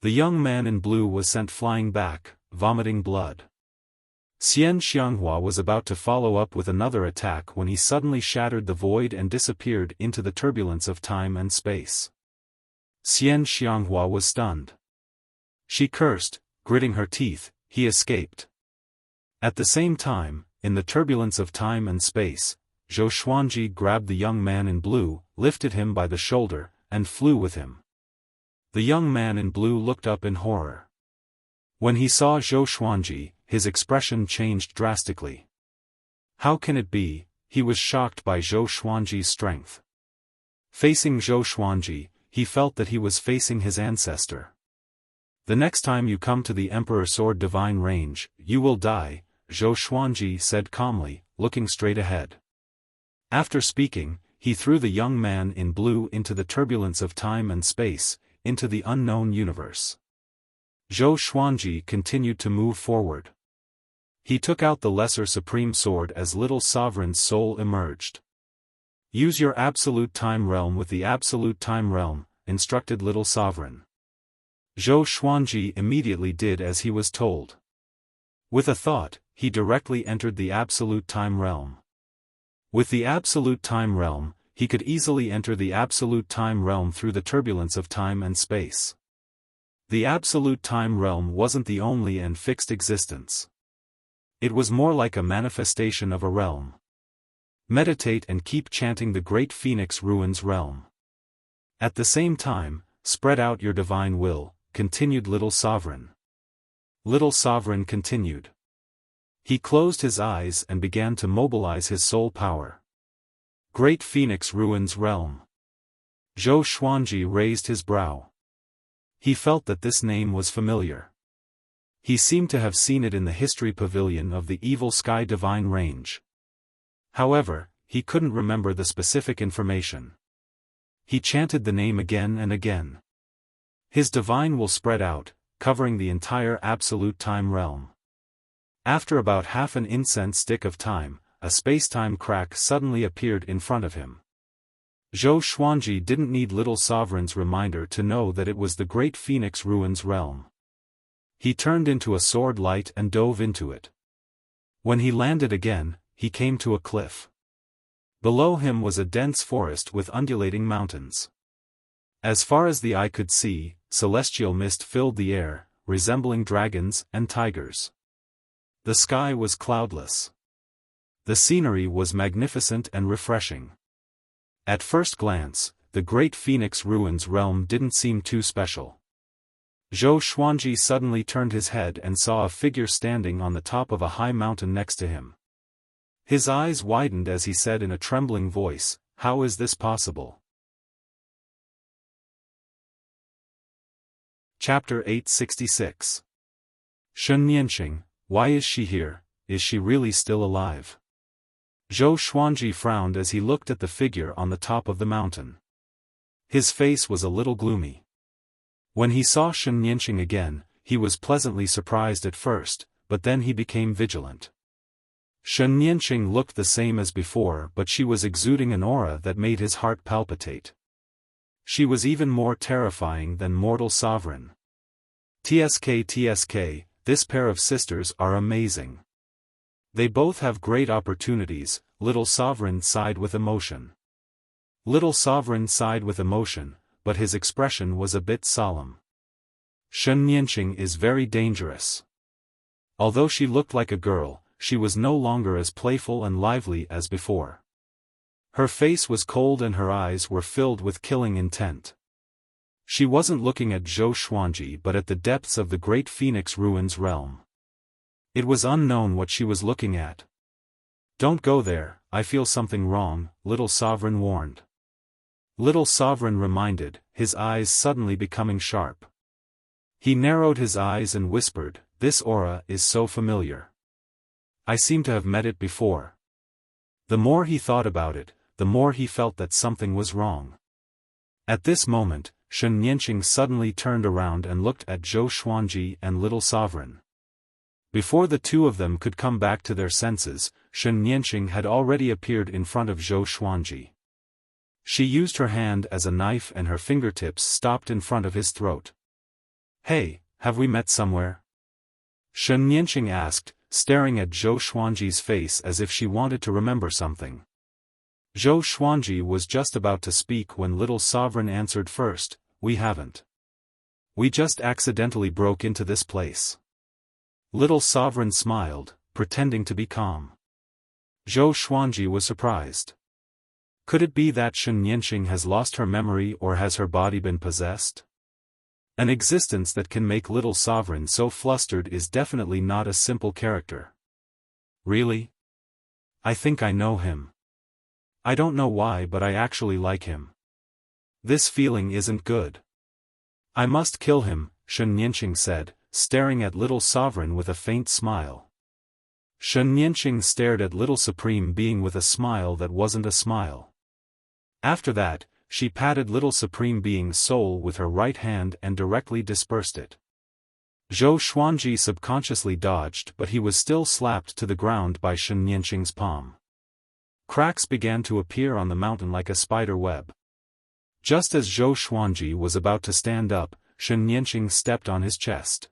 The young man in blue was sent flying back, vomiting blood. Xian Xianghua was about to follow up with another attack when he suddenly shattered the void and disappeared into the turbulence of time and space. Xian Xianghua was stunned. She cursed, gritting her teeth. He escaped. At the same time, in the turbulence of time and space, Zhou Xuanji grabbed the young man in blue, lifted him by the shoulder, and flew with him. The young man in blue looked up in horror. When he saw Zhou Xuanji, his expression changed drastically. How can it be? He was shocked by Zhou Xuanji's strength. Facing Zhou Xuanji, he felt that he was facing his ancestor. "The next time you come to the Emperor Sword Divine Range, you will die," Zhou Xuanji said calmly, looking straight ahead. After speaking, he threw the young man in blue into the turbulence of time and space, into the unknown universe. Zhou Xuanji continued to move forward. He took out the Lesser Supreme Sword as Little Sovereign's soul emerged. "Use your Absolute Time Realm with the Absolute Time Realm," instructed Little Sovereign. Zhou Xuanji immediately did as he was told. With a thought, he directly entered the Absolute Time Realm. With the Absolute Time Realm, he could easily enter the Absolute Time Realm through the turbulence of time and space. The Absolute Time Realm wasn't the only and fixed existence. It was more like a manifestation of a realm. Meditate and keep chanting the Great Phoenix Ruins realm. At the same time, spread out your divine will, continued Little Sovereign. Little Sovereign continued. He closed his eyes and began to mobilize his soul power. Great Phoenix Ruins realm. Zhou Xuanji raised his brow. He felt that this name was familiar. He seemed to have seen it in the history pavilion of the Evil Sky Divine Range. However, he couldn't remember the specific information. He chanted the name again and again. His divine will spread out, covering the entire Absolute Time Realm. After about half an incense stick of time, a space-time crack suddenly appeared in front of him. Zhou Xuanji didn't need Little Sovereign's reminder to know that it was the Great Phoenix Ruins realm. He turned into a sword light and dove into it. When he landed again, he came to a cliff. Below him was a dense forest with undulating mountains. As far as the eye could see, celestial mist filled the air, resembling dragons and tigers. The sky was cloudless. The scenery was magnificent and refreshing. At first glance, the Great Phoenix Ruins realm didn't seem too special. Zhou Xuanji suddenly turned his head and saw a figure standing on the top of a high mountain next to him. His eyes widened as he said in a trembling voice, "How is this possible?" Chapter 866. Shen Nianqing, why is she here? Is she really still alive? Zhou Xuanji frowned as he looked at the figure on the top of the mountain. His face was a little gloomy. When he saw Shen Nianqing again, he was pleasantly surprised at first, but then he became vigilant. Shen Nianqing looked the same as before, but she was exuding an aura that made his heart palpitate. She was even more terrifying than mortal sovereign. TSK, this pair of sisters are amazing. They both have great opportunities. Little Sovereign sighed with emotion. Little Sovereign sighed with emotion, but his expression was a bit solemn. Shen Nianqing is very dangerous. Although she looked like a girl, she was no longer as playful and lively as before. Her face was cold and her eyes were filled with killing intent. She wasn't looking at Zhou Xuanji but at the depths of the Great Phoenix Ruins realm. It was unknown what she was looking at. "Don't go there, I feel something wrong," Little Sovereign warned. Little Sovereign reminded, his eyes suddenly becoming sharp. He narrowed his eyes and whispered, "This aura is so familiar. I seem to have met it before." The more he thought about it, the more he felt that something was wrong. At this moment, Shen Nianqing suddenly turned around and looked at Zhou Xuanji and Little Sovereign. Before the two of them could come back to their senses, Shen Nianqing had already appeared in front of Zhou Xuanji. She used her hand as a knife and her fingertips stopped in front of his throat. "Hey, have we met somewhere?" Shen Nianqing asked, staring at Zhou Xuanji's face as if she wanted to remember something. Zhou Xuanji was just about to speak when Little Sovereign answered first, "We haven't. We just accidentally broke into this place." Little Sovereign smiled, pretending to be calm. Zhou Xuanji was surprised. Could it be that Shen Nianqing has lost her memory or has her body been possessed? An existence that can make Little Sovereign so flustered is definitely not a simple character. "Really? I think I know him. I don't know why but I actually like him. This feeling isn't good. I must kill him," Shen Nianqing said, staring at Little Sovereign with a faint smile. Shen Nianqing stared at Little Supreme Being with a smile that wasn't a smile. After that, she patted Little Supreme Being's soul with her right hand and directly dispersed it. Zhou Xuanji subconsciously dodged but he was still slapped to the ground by Shen Nianqing's palm. Cracks began to appear on the mountain like a spider web. Just as Zhou Xuanji was about to stand up, Shen Nianqing stepped on his chest.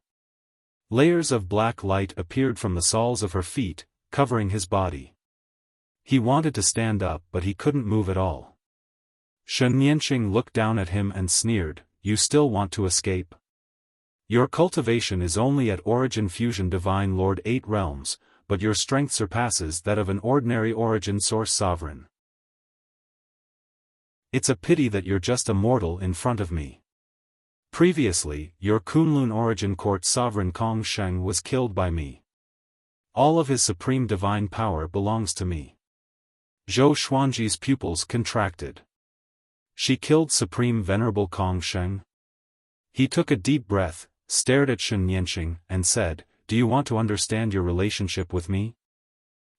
Layers of black light appeared from the soles of her feet, covering his body. He wanted to stand up but he couldn't move at all. Shen Nianqing looked down at him and sneered, "You still want to escape? Your cultivation is only at Origin Fusion Divine Lord 8 realms, but your strength surpasses that of an ordinary Origin Source Sovereign. It's a pity that you're just a mortal in front of me. Previously, your Kunlun Origin Court Sovereign Kong Sheng was killed by me. All of his supreme divine power belongs to me." Zhou Xuanji's pupils contracted. She killed Supreme Venerable Kong Sheng? He took a deep breath, stared at Shen Nianqing, and said, "Do you want to understand your relationship with me?"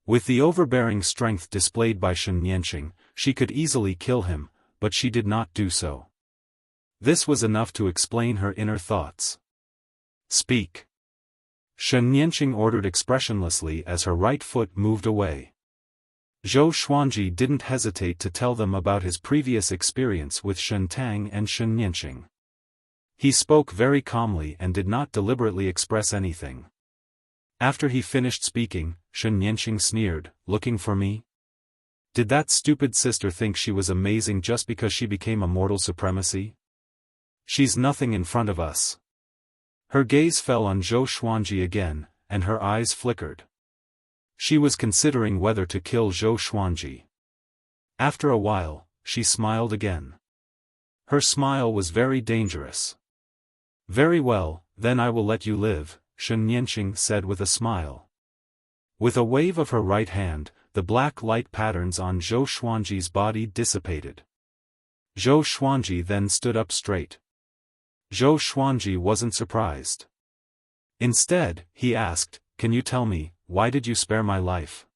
With the overbearing strength displayed by Shen Nianqing, she could easily kill him, but she did not do so. This was enough to explain her inner thoughts. "Speak." Shen Nianqing ordered expressionlessly as her right foot moved away. Zhou Xuanji didn't hesitate to tell them about his previous experience with Shen Tang and Shen Nianqing. He spoke very calmly and did not deliberately express anything. After he finished speaking, Shen Nianqing sneered, "Looking for me? Did that stupid sister think she was amazing just because she became a mortal supremacy? She's nothing in front of us." Her gaze fell on Zhou Xuanji again, and her eyes flickered. She was considering whether to kill Zhou Xuanji. After a while, she smiled again. Her smile was very dangerous. "Very well, then I will let you live," Shen Nianqing said with a smile. With a wave of her right hand, the black light patterns on Zhou Xuanji's body dissipated. Zhou Xuanji then stood up straight. Zhou Xuanji wasn't surprised. Instead, he asked, "Can you tell me, why did you spare my life?"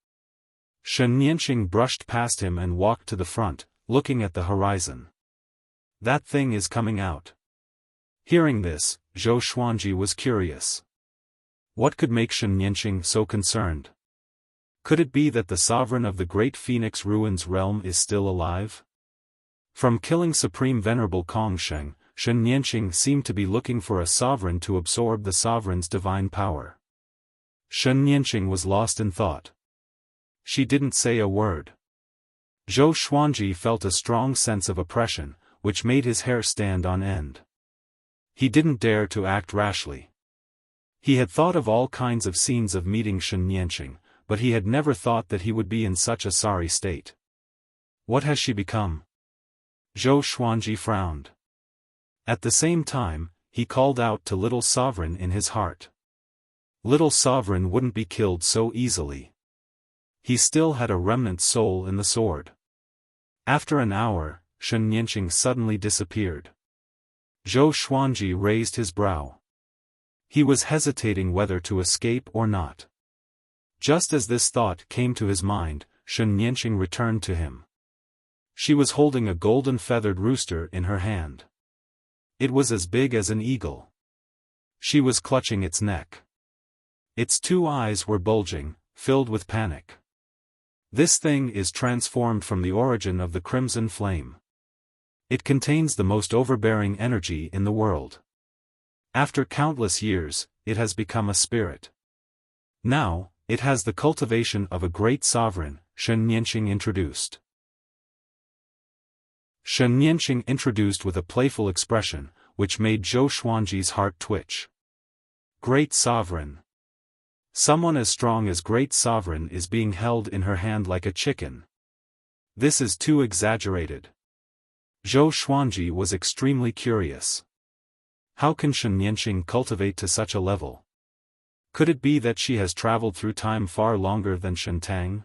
Shen Nianqing brushed past him and walked to the front, looking at the horizon. "That thing is coming out." Hearing this, Zhou Xuanji was curious. What could make Shen Nianqing so concerned? Could it be that the sovereign of the Great Phoenix Ruins realm is still alive? From killing Supreme Venerable Kongsheng, Shen Nianqing seemed to be looking for a sovereign to absorb the sovereign's divine power. Shen Nianqing was lost in thought. She didn't say a word. Zhou Xuanji felt a strong sense of oppression, which made his hair stand on end. He didn't dare to act rashly. He had thought of all kinds of scenes of meeting Shen Nianqing, but he had never thought that he would be in such a sorry state. What has she become? Zhou Xuanji frowned. At the same time, he called out to Little Sovereign in his heart. Little Sovereign wouldn't be killed so easily. He still had a remnant soul in the sword. After an hour, Shen Nianqing suddenly disappeared. Zhou Xuanji raised his brow. He was hesitating whether to escape or not. Just as this thought came to his mind, Shen Nianqing returned to him. She was holding a golden feathered rooster in her hand. It was as big as an eagle. She was clutching its neck. Its two eyes were bulging, filled with panic. This thing is transformed from the origin of the crimson flame. It contains the most overbearing energy in the world. After countless years, it has become a spirit. Now, it has the cultivation of a great sovereign, Shen Nianqing introduced. Shen Nianqing introduced with a playful expression, which made Zhou Xuanji's heart twitch. Great sovereign. Someone as strong as Great Sovereign is being held in her hand like a chicken. This is too exaggerated. Zhou Xuanji was extremely curious. How can Shen Nianqing cultivate to such a level? Could it be that she has traveled through time far longer than Shen Tang?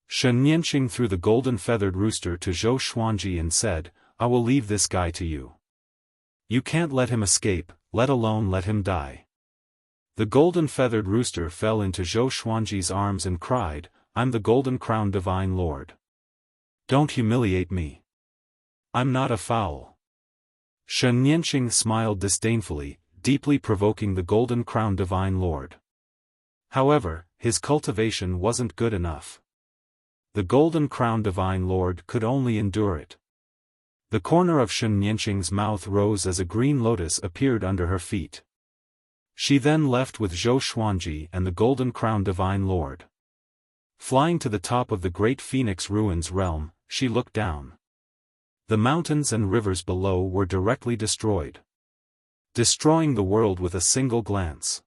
Shen Nianqing threw the golden feathered rooster to Zhou Xuanji and said, "I will leave this guy to you. You can't let him escape, let alone let him die." The golden feathered rooster fell into Zhou Xuanji's arms and cried, "I'm the Golden Crown Divine Lord. Don't humiliate me. I'm not a fowl." Shen Nianqing smiled disdainfully, deeply provoking the Golden Crown Divine Lord. However, his cultivation wasn't good enough. The Golden Crown Divine Lord could only endure it. The corner of Shen Nianqing's mouth rose as a green lotus appeared under her feet. She then left with Zhou Xuanji and the Golden Crown Divine Lord. Flying to the top of the Great Phoenix Ruins realm, she looked down. The mountains and rivers below were directly destroyed. Destroying the world with a single glance.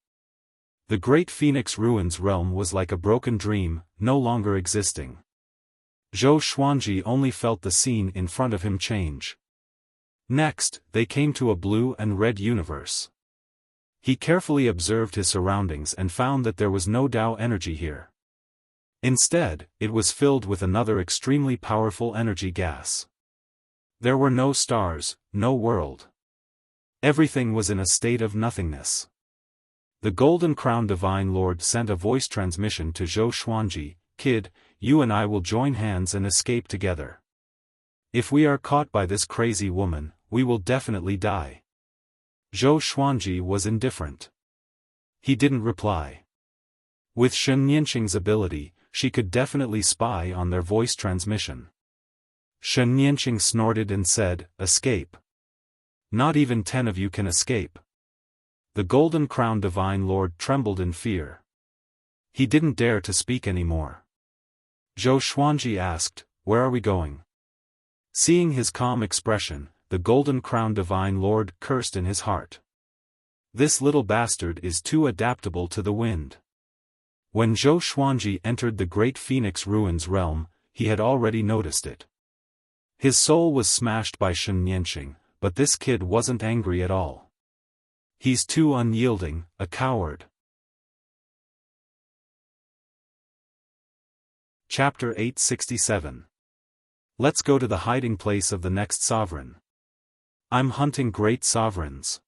The Great Phoenix Ruins realm was like a broken dream, no longer existing. Zhou Xuanji only felt the scene in front of him change. Next, they came to a blue and red universe. He carefully observed his surroundings and found that there was no Tao energy here. Instead, it was filled with another extremely powerful energy gas. There were no stars, no world. Everything was in a state of nothingness. The Golden Crown Divine Lord sent a voice transmission to Zhou Xuanji, "Kid, you and I will join hands and escape together. If we are caught by this crazy woman, we will definitely die." Zhou Xuanji was indifferent. He didn't reply. With Shen Nianqing's ability, she could definitely spy on their voice transmission. Shen Nianqing snorted and said, "Escape. Not even 10 of you can escape." The Golden Crown Divine Lord trembled in fear. He didn't dare to speak anymore. Zhou Xuanji asked, "Where are we going?" Seeing his calm expression, the Golden Crown Divine Lord cursed in his heart. This little bastard is too adaptable to the wind. When Zhou Xuanji entered the Great Phoenix Ruins realm, he had already noticed it. His soul was smashed by Shen Nianqing, but this kid wasn't angry at all. He's too unyielding, a coward. Chapter 867. Let's go to the hiding place of the next sovereign. I'm hunting great sovereigns.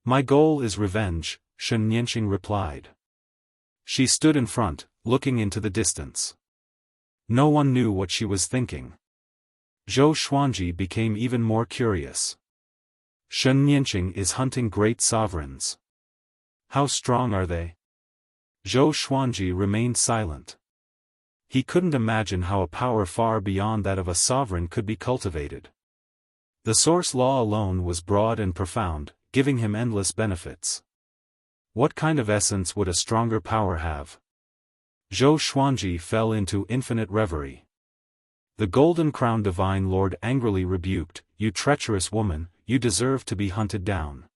My goal is revenge, Shen Nianqing replied. She stood in front, looking into the distance. No one knew what she was thinking. Zhou Xuanji became even more curious. Shen Nianqing is hunting great sovereigns. How strong are they? Zhou Xuanji remained silent. He couldn't imagine how a power far beyond that of a sovereign could be cultivated. The source law alone was broad and profound, giving him endless benefits. What kind of essence would a stronger power have? Zhou Xuanji fell into infinite reverie. The Golden Crown Divine Lord angrily rebuked, "You treacherous woman, you deserve to be hunted down."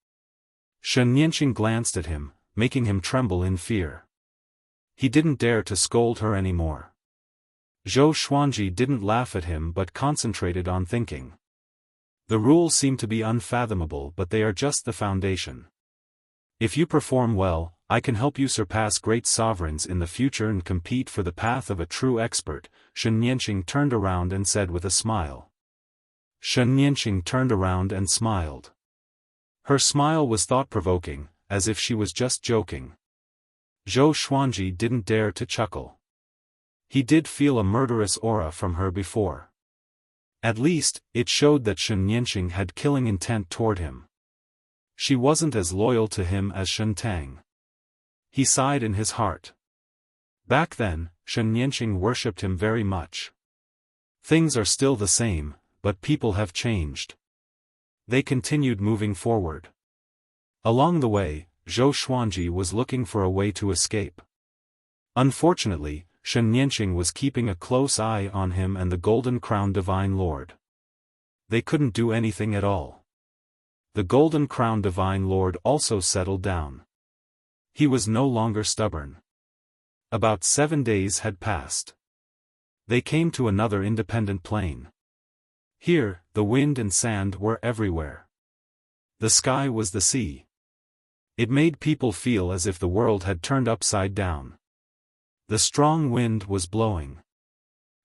Shen Nianqing glanced at him, making him tremble in fear. He didn't dare to scold her anymore. Zhou Xuanji didn't laugh at him but concentrated on thinking. The rules seem to be unfathomable, but they are just the foundation. If you perform well, I can help you surpass great sovereigns in the future and compete for the path of a true expert. Shen Nianqing turned around and said with a smile. Shen Nianqing turned around and smiled. Her smile was thought-provoking, as if she was just joking. Zhou Xuanji didn't dare to chuckle. He did feel a murderous aura from her before. At least, it showed that Shen Nianqing had killing intent toward him. She wasn't as loyal to him as Shen Tang. He sighed in his heart. Back then, Shen Nianqing worshipped him very much. Things are still the same, but people have changed. They continued moving forward. Along the way, Zhou Xuanji was looking for a way to escape. Unfortunately, Shen Nianqing was keeping a close eye on him and the Golden Crown Divine Lord. They couldn't do anything at all. The Golden Crown Divine Lord also settled down. He was no longer stubborn. About 7 days had passed. They came to another independent plain. Here, the wind and sand were everywhere. The sky was the sea. It made people feel as if the world had turned upside down. The strong wind was blowing.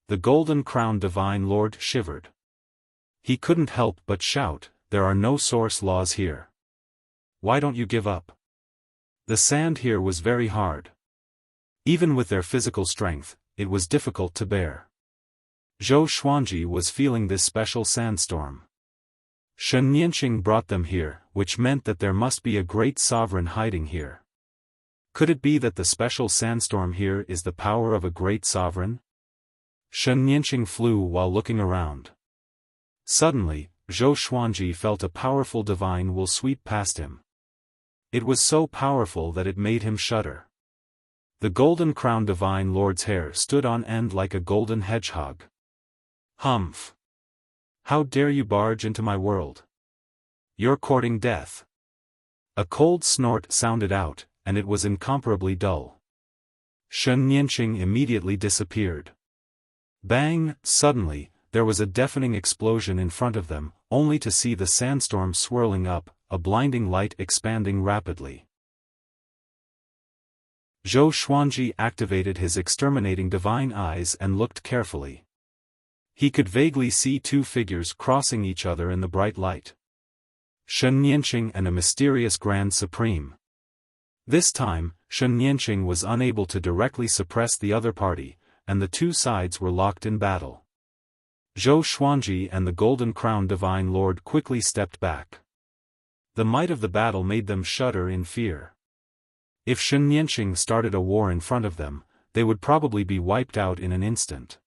The Golden Crown Divine Lord shivered. He couldn't help but shout, "There are no source laws here. Why don't you give up?" The sand here was very hard. Even with their physical strength, it was difficult to bear. Zhou Xuanji was feeling this special sandstorm. Shen Nianqing brought them here, which meant that there must be a great sovereign hiding here. Could it be that the special sandstorm here is the power of a great sovereign? Shen Nianqing flew while looking around. Suddenly, Zhou Xuanji felt a powerful divine will sweep past him. It was so powerful that it made him shudder. The Golden Crown Divine Lord's hair stood on end like a golden hedgehog. "Humph! How dare you barge into my world? You're courting death." A cold snort sounded out, and it was incomparably dull. Shen Nianqing immediately disappeared. Bang! Suddenly, there was a deafening explosion in front of them, only to see the sandstorm swirling up, a blinding light expanding rapidly. Zhou Xuanji activated his exterminating divine eyes and looked carefully. He could vaguely see 2 figures crossing each other in the bright light. Shen Nianqing and a mysterious Grand Supreme. This time, Shen Nianqing was unable to directly suppress the other party, and the 2 sides were locked in battle. Zhou Xuanji and the Golden Crown Divine Lord quickly stepped back. The might of the battle made them shudder in fear. If Shen Nianqing started a war in front of them, they would probably be wiped out in an instant.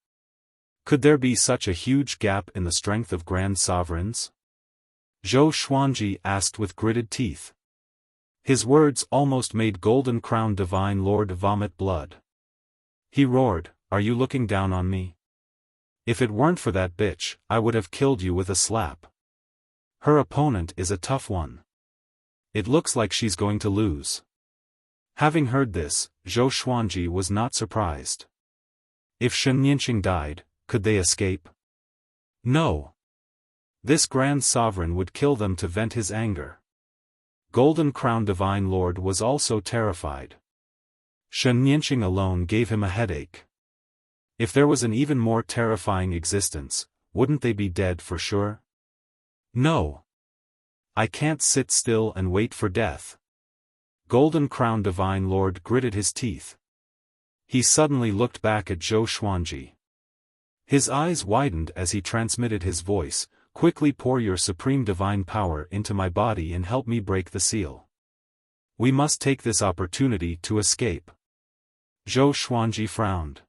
Could there be such a huge gap in the strength of grand sovereigns? Zhou Xuanji asked with gritted teeth. His words almost made Golden Crown Divine Lord vomit blood. He roared, "Are you looking down on me? If it weren't for that bitch, I would have killed you with a slap. Her opponent is a tough one. It looks like she's going to lose." Having heard this, Zhou Xuanji was not surprised. If Shen Nianqing died, could they escape? No. This grand sovereign would kill them to vent his anger. Golden Crown Divine Lord was also terrified. Shen Nianqing alone gave him a headache. If there was an even more terrifying existence, wouldn't they be dead for sure? No. I can't sit still and wait for death. Golden Crown Divine Lord gritted his teeth. He suddenly looked back at Zhou Xuanji. His eyes widened as he transmitted his voice, "Quickly pour your supreme divine power into my body and help me break the seal. We must take this opportunity to escape." Zhou Xuanji frowned.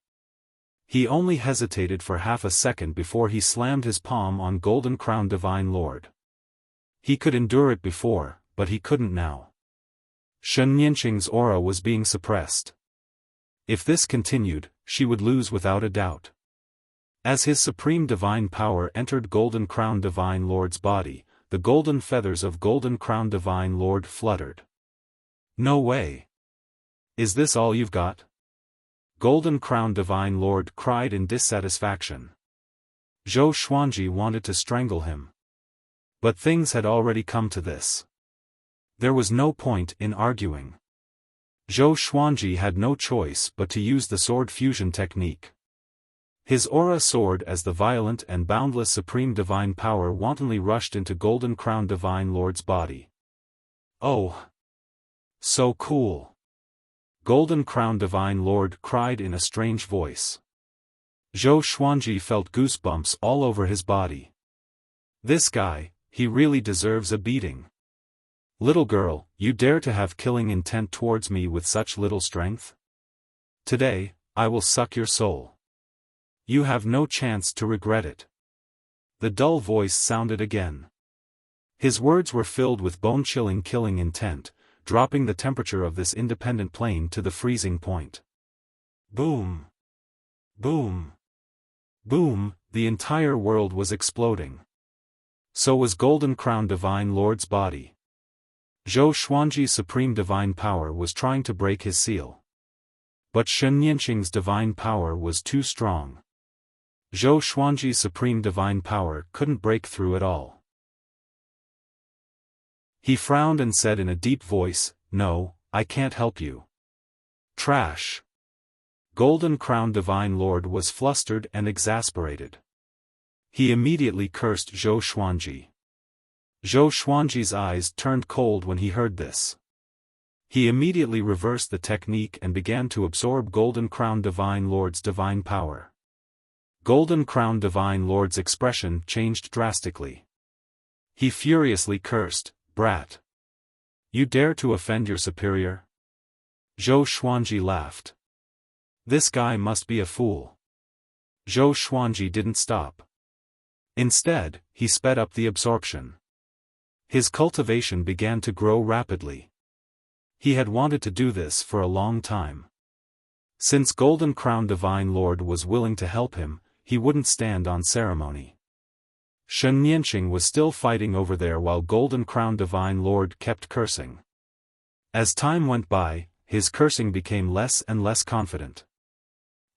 He only hesitated for half a second before he slammed his palm on Golden Crown Divine Lord. He could endure it before, but he couldn't now. Shen Nianqing's aura was being suppressed. If this continued, she would lose without a doubt. As his supreme divine power entered Golden Crown Divine Lord's body, the golden feathers of Golden Crown Divine Lord fluttered. "No way. Is this all you've got?" Golden Crown Divine Lord cried in dissatisfaction. Zhou Xuanji wanted to strangle him. But things had already come to this. There was no point in arguing. Zhou Xuanji had no choice but to use the sword fusion technique. His aura soared as the violent and boundless supreme divine power wantonly rushed into Golden Crown Divine Lord's body. "Oh! So cool!" Golden Crown Divine Lord cried in a strange voice. Zhou Xuanji felt goosebumps all over his body. This guy, he really deserves a beating. "Little girl, you dare to have killing intent towards me with such little strength? Today, I will suck your soul. You have no chance to regret it." The dull voice sounded again. His words were filled with bone-chilling killing intent, dropping the temperature of this independent plane to the freezing point. Boom! Boom! Boom! The entire world was exploding. So was Golden Crown Divine Lord's body. Zhou Xuanji's supreme divine power was trying to break his seal. But Shen Nianqing's divine power was too strong. Zhou Xuanji's supreme divine power couldn't break through at all. He frowned and said in a deep voice, "No, I can't help you." Trash. Golden Crown Divine Lord was flustered and exasperated. He immediately cursed Zhou Xuanji. Zhou Xuanji's eyes turned cold when he heard this. He immediately reversed the technique and began to absorb Golden Crown Divine Lord's divine power. Golden Crown Divine Lord's expression changed drastically. He furiously cursed, "Brat! You dare to offend your superior?" Zhou Xuanji laughed. This guy must be a fool. Zhou Xuanji didn't stop. Instead, he sped up the absorption. His cultivation began to grow rapidly. He had wanted to do this for a long time. Since Golden Crown Divine Lord was willing to help him, he wouldn't stand on ceremony. Shen Nianqing was still fighting over there while Golden Crown Divine Lord kept cursing. As time went by, his cursing became less and less confident.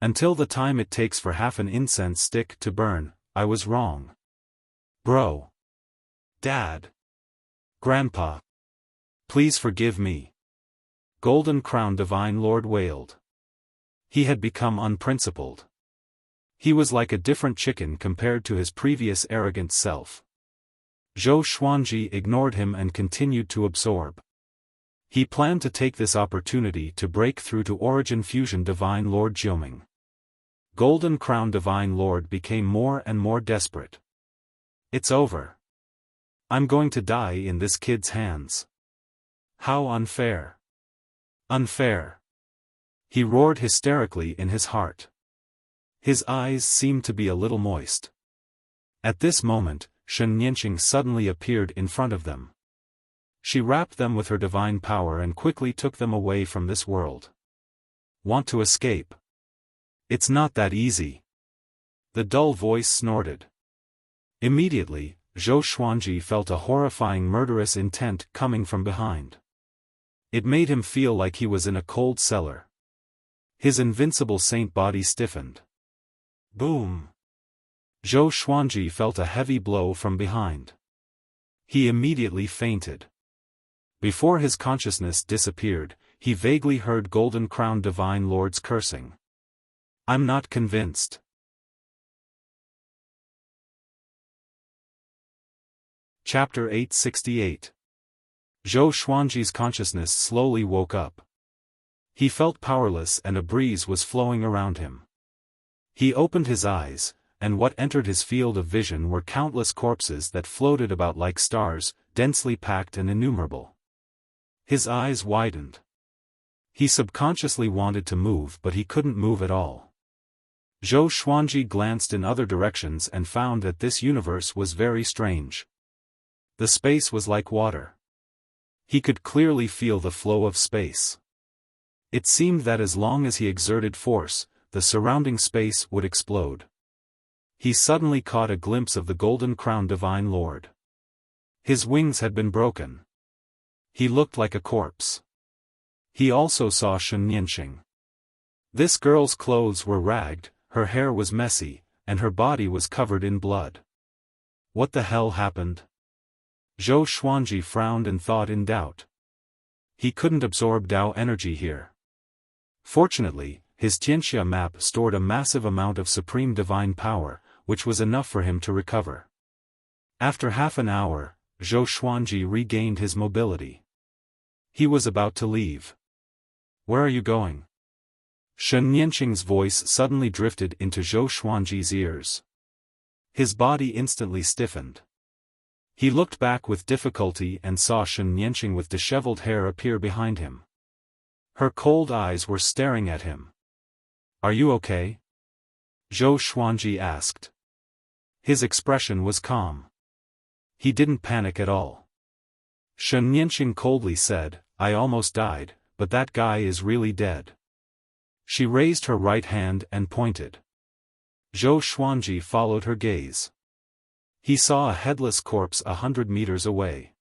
"Until the time it takes for half an incense stick to burn, I was wrong. Bro. Dad. Grandpa. Please forgive me." Golden Crown Divine Lord wailed. He had become unprincipled. He was like a different chicken compared to his previous arrogant self. Zhou Xuanji ignored him and continued to absorb. He planned to take this opportunity to break through to Origin Fusion Divine Lord Jiuming. Golden Crown Divine Lord became more and more desperate. "It's over. I'm going to die in this kid's hands. How unfair. Unfair." He roared hysterically in his heart. His eyes seemed to be a little moist. At this moment, Shen Nianqing suddenly appeared in front of them. She wrapped them with her divine power and quickly took them away from this world. "Want to escape? It's not that easy." The dull voice snorted. Immediately, Zhou Xuanji felt a horrifying murderous intent coming from behind. It made him feel like he was in a cold cellar. His invincible saint body stiffened. Boom! Zhou Xuanji felt a heavy blow from behind. He immediately fainted. Before his consciousness disappeared, he vaguely heard Golden Crown Divine Lords cursing. "I'm not convinced." Chapter 868. Zhou Xuanji's consciousness slowly woke up. He felt powerless and a breeze was flowing around him. He opened his eyes, and what entered his field of vision were countless corpses that floated about like stars, densely packed and innumerable. His eyes widened. He subconsciously wanted to move but he couldn't move at all. Zhou Xuanji glanced in other directions and found that this universe was very strange. The space was like water. He could clearly feel the flow of space. It seemed that as long as he exerted force, the surrounding space would explode. He suddenly caught a glimpse of the Golden Crown Divine Lord. His wings had been broken. He looked like a corpse. He also saw Shen Yanqing. This girl's clothes were ragged, her hair was messy, and her body was covered in blood. What the hell happened? Zhou Xuanji frowned and thought in doubt. He couldn't absorb Dao energy here. Fortunately, his Tianxia map stored a massive amount of supreme divine power, which was enough for him to recover. After half an hour, Zhou Xuanji regained his mobility. He was about to leave. "Where are you going?" Shen Yanqing's voice suddenly drifted into Zhou Xuanji's ears. His body instantly stiffened. He looked back with difficulty and saw Shen Yanqing with disheveled hair appear behind him. Her cold eyes were staring at him. "Are you okay?" Zhou Xuanji asked. His expression was calm. He didn't panic at all. Shen Yanqing coldly said, "I almost died, but that guy is really dead." She raised her right hand and pointed. Zhou Xuanji followed her gaze. He saw a headless corpse 100 meters away.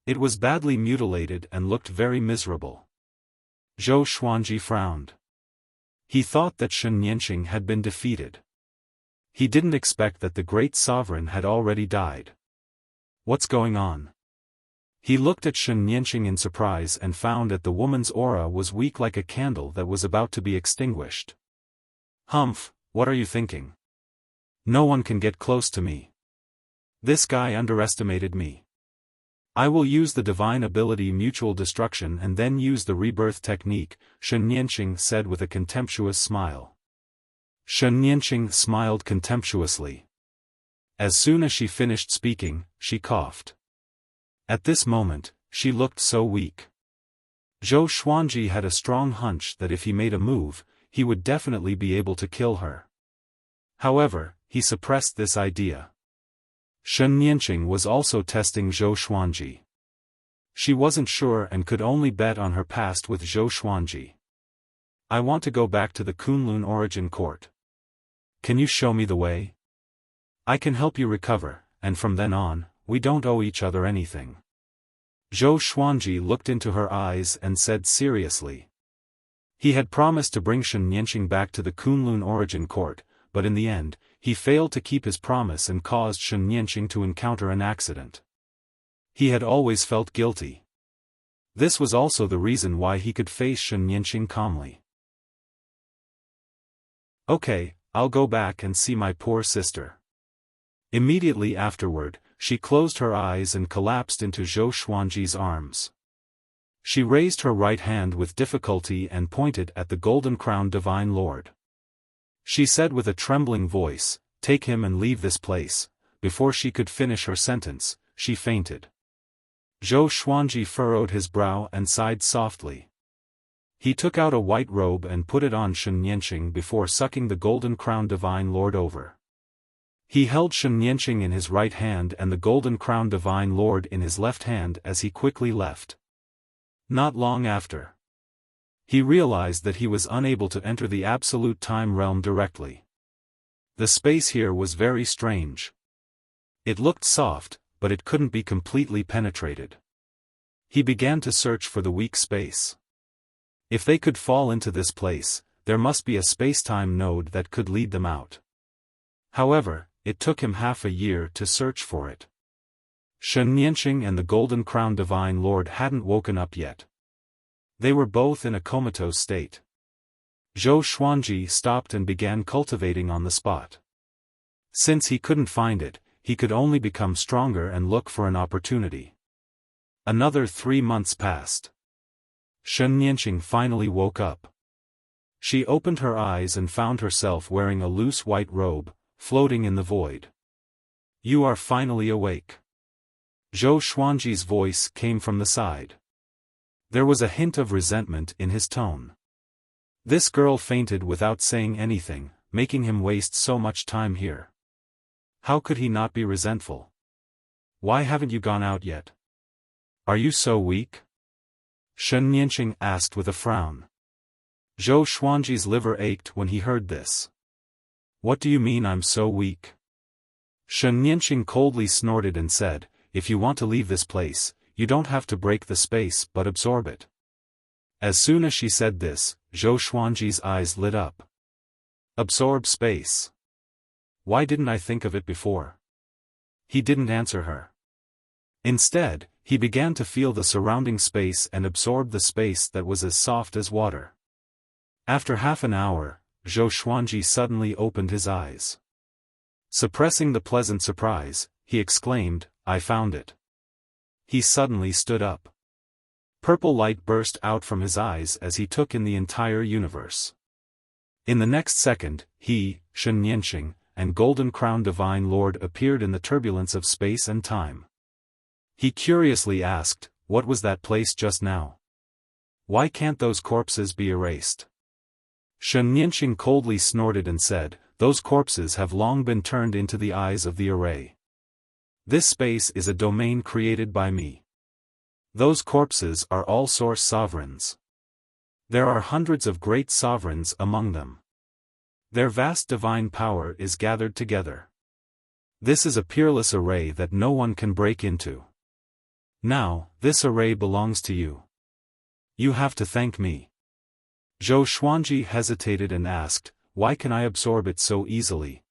It was badly mutilated and looked very miserable. Zhou Xuanji frowned. He thought that Shen Yanqing had been defeated. He didn't expect that the great sovereign had already died. What's going on? He looked at Shen Yanqing in surprise and found that the woman's aura was weak like a candle that was about to be extinguished. "Humph, what are you thinking? No one can get close to me. This guy underestimated me. I will use the divine ability Mutual Destruction and then use the rebirth technique," Shen Yanqing said with a contemptuous smile. Shen Yanqing smiled contemptuously. As soon as she finished speaking, she coughed. At this moment, she looked so weak. Zhou Xuanji had a strong hunch that if he made a move, he would definitely be able to kill her. However, he suppressed this idea. Shen Yanqing was also testing Zhou Xuanji. She wasn't sure and could only bet on her past with Zhou Xuanji. "I want to go back to the Kunlun Origin Court. Can you show me the way? I can help you recover, and from then on, we don't owe each other anything." Zhou Xuanji looked into her eyes and said seriously. He had promised to bring Shen Yanqing back to the Kunlun Origin Court, but in the end, he failed to keep his promise and caused Shen Yanqing to encounter an accident. He had always felt guilty. This was also the reason why he could face Shen Yanqing calmly. "Okay, I'll go back and see my poor sister." Immediately afterward, she closed her eyes and collapsed into Zhou Xuanji's arms. She raised her right hand with difficulty and pointed at the Golden Crown Divine Lord. She said with a trembling voice, "Take him and leave this place." Before she could finish her sentence, she fainted. Zhou Xuanji furrowed his brow and sighed softly. He took out a white robe and put it on Shen Yanqing before sucking the Golden Crown Divine Lord over. He held Shen Yanqing in his right hand and the Golden Crown Divine Lord in his left hand as he quickly left. Not long after, he realized that he was unable to enter the Absolute Time Realm directly. The space here was very strange. It looked soft, but it couldn't be completely penetrated. He began to search for the weak space. If they could fall into this place, there must be a space-time node that could lead them out. However, it took him half a year to search for it. Shen Nianqing and the Golden Crown Divine Lord hadn't woken up yet. They were both in a comatose state. Zhou Xuanji stopped and began cultivating on the spot. Since he couldn't find it, he could only become stronger and look for an opportunity. Another 3 months passed. Shen Nianqing finally woke up. She opened her eyes and found herself wearing a loose white robe, floating in the void. "You are finally awake." Zhou Xuanji's voice came from the side. There was a hint of resentment in his tone. This girl fainted without saying anything, making him waste so much time here. How could he not be resentful? "Why haven't you gone out yet? Are you so weak?" Shen Nianqing asked with a frown. Zhou Xuanji's liver ached when he heard this. "What do you mean I'm so weak?" Shen Nianqing coldly snorted and said, "If you want to leave this place, you don't have to break the space but absorb it." As soon as she said this, Zhou Xuanji's eyes lit up. "Absorb space. Why didn't I think of it before?" He didn't answer her. Instead, he began to feel the surrounding space and absorb the space that was as soft as water. After half an hour, Zhou Xuanji suddenly opened his eyes. Suppressing the pleasant surprise, he exclaimed, "I found it." He suddenly stood up. Purple light burst out from his eyes as he took in the entire universe. In the next second, he, Shen Nianqing, and Golden Crown Divine Lord appeared in the turbulence of space and time. He curiously asked, "What was that place just now? Why can't those corpses be erased?" Shen Nianqing coldly snorted and said, "Those corpses have long been turned into the eyes of the array. This space is a domain created by me. Those corpses are all source sovereigns. There are hundreds of great sovereigns among them. Their vast divine power is gathered together. This is a peerless array that no one can break into. Now, this array belongs to you. You have to thank me." Zhou Xuanji hesitated and asked, "Why can I absorb it so easily?"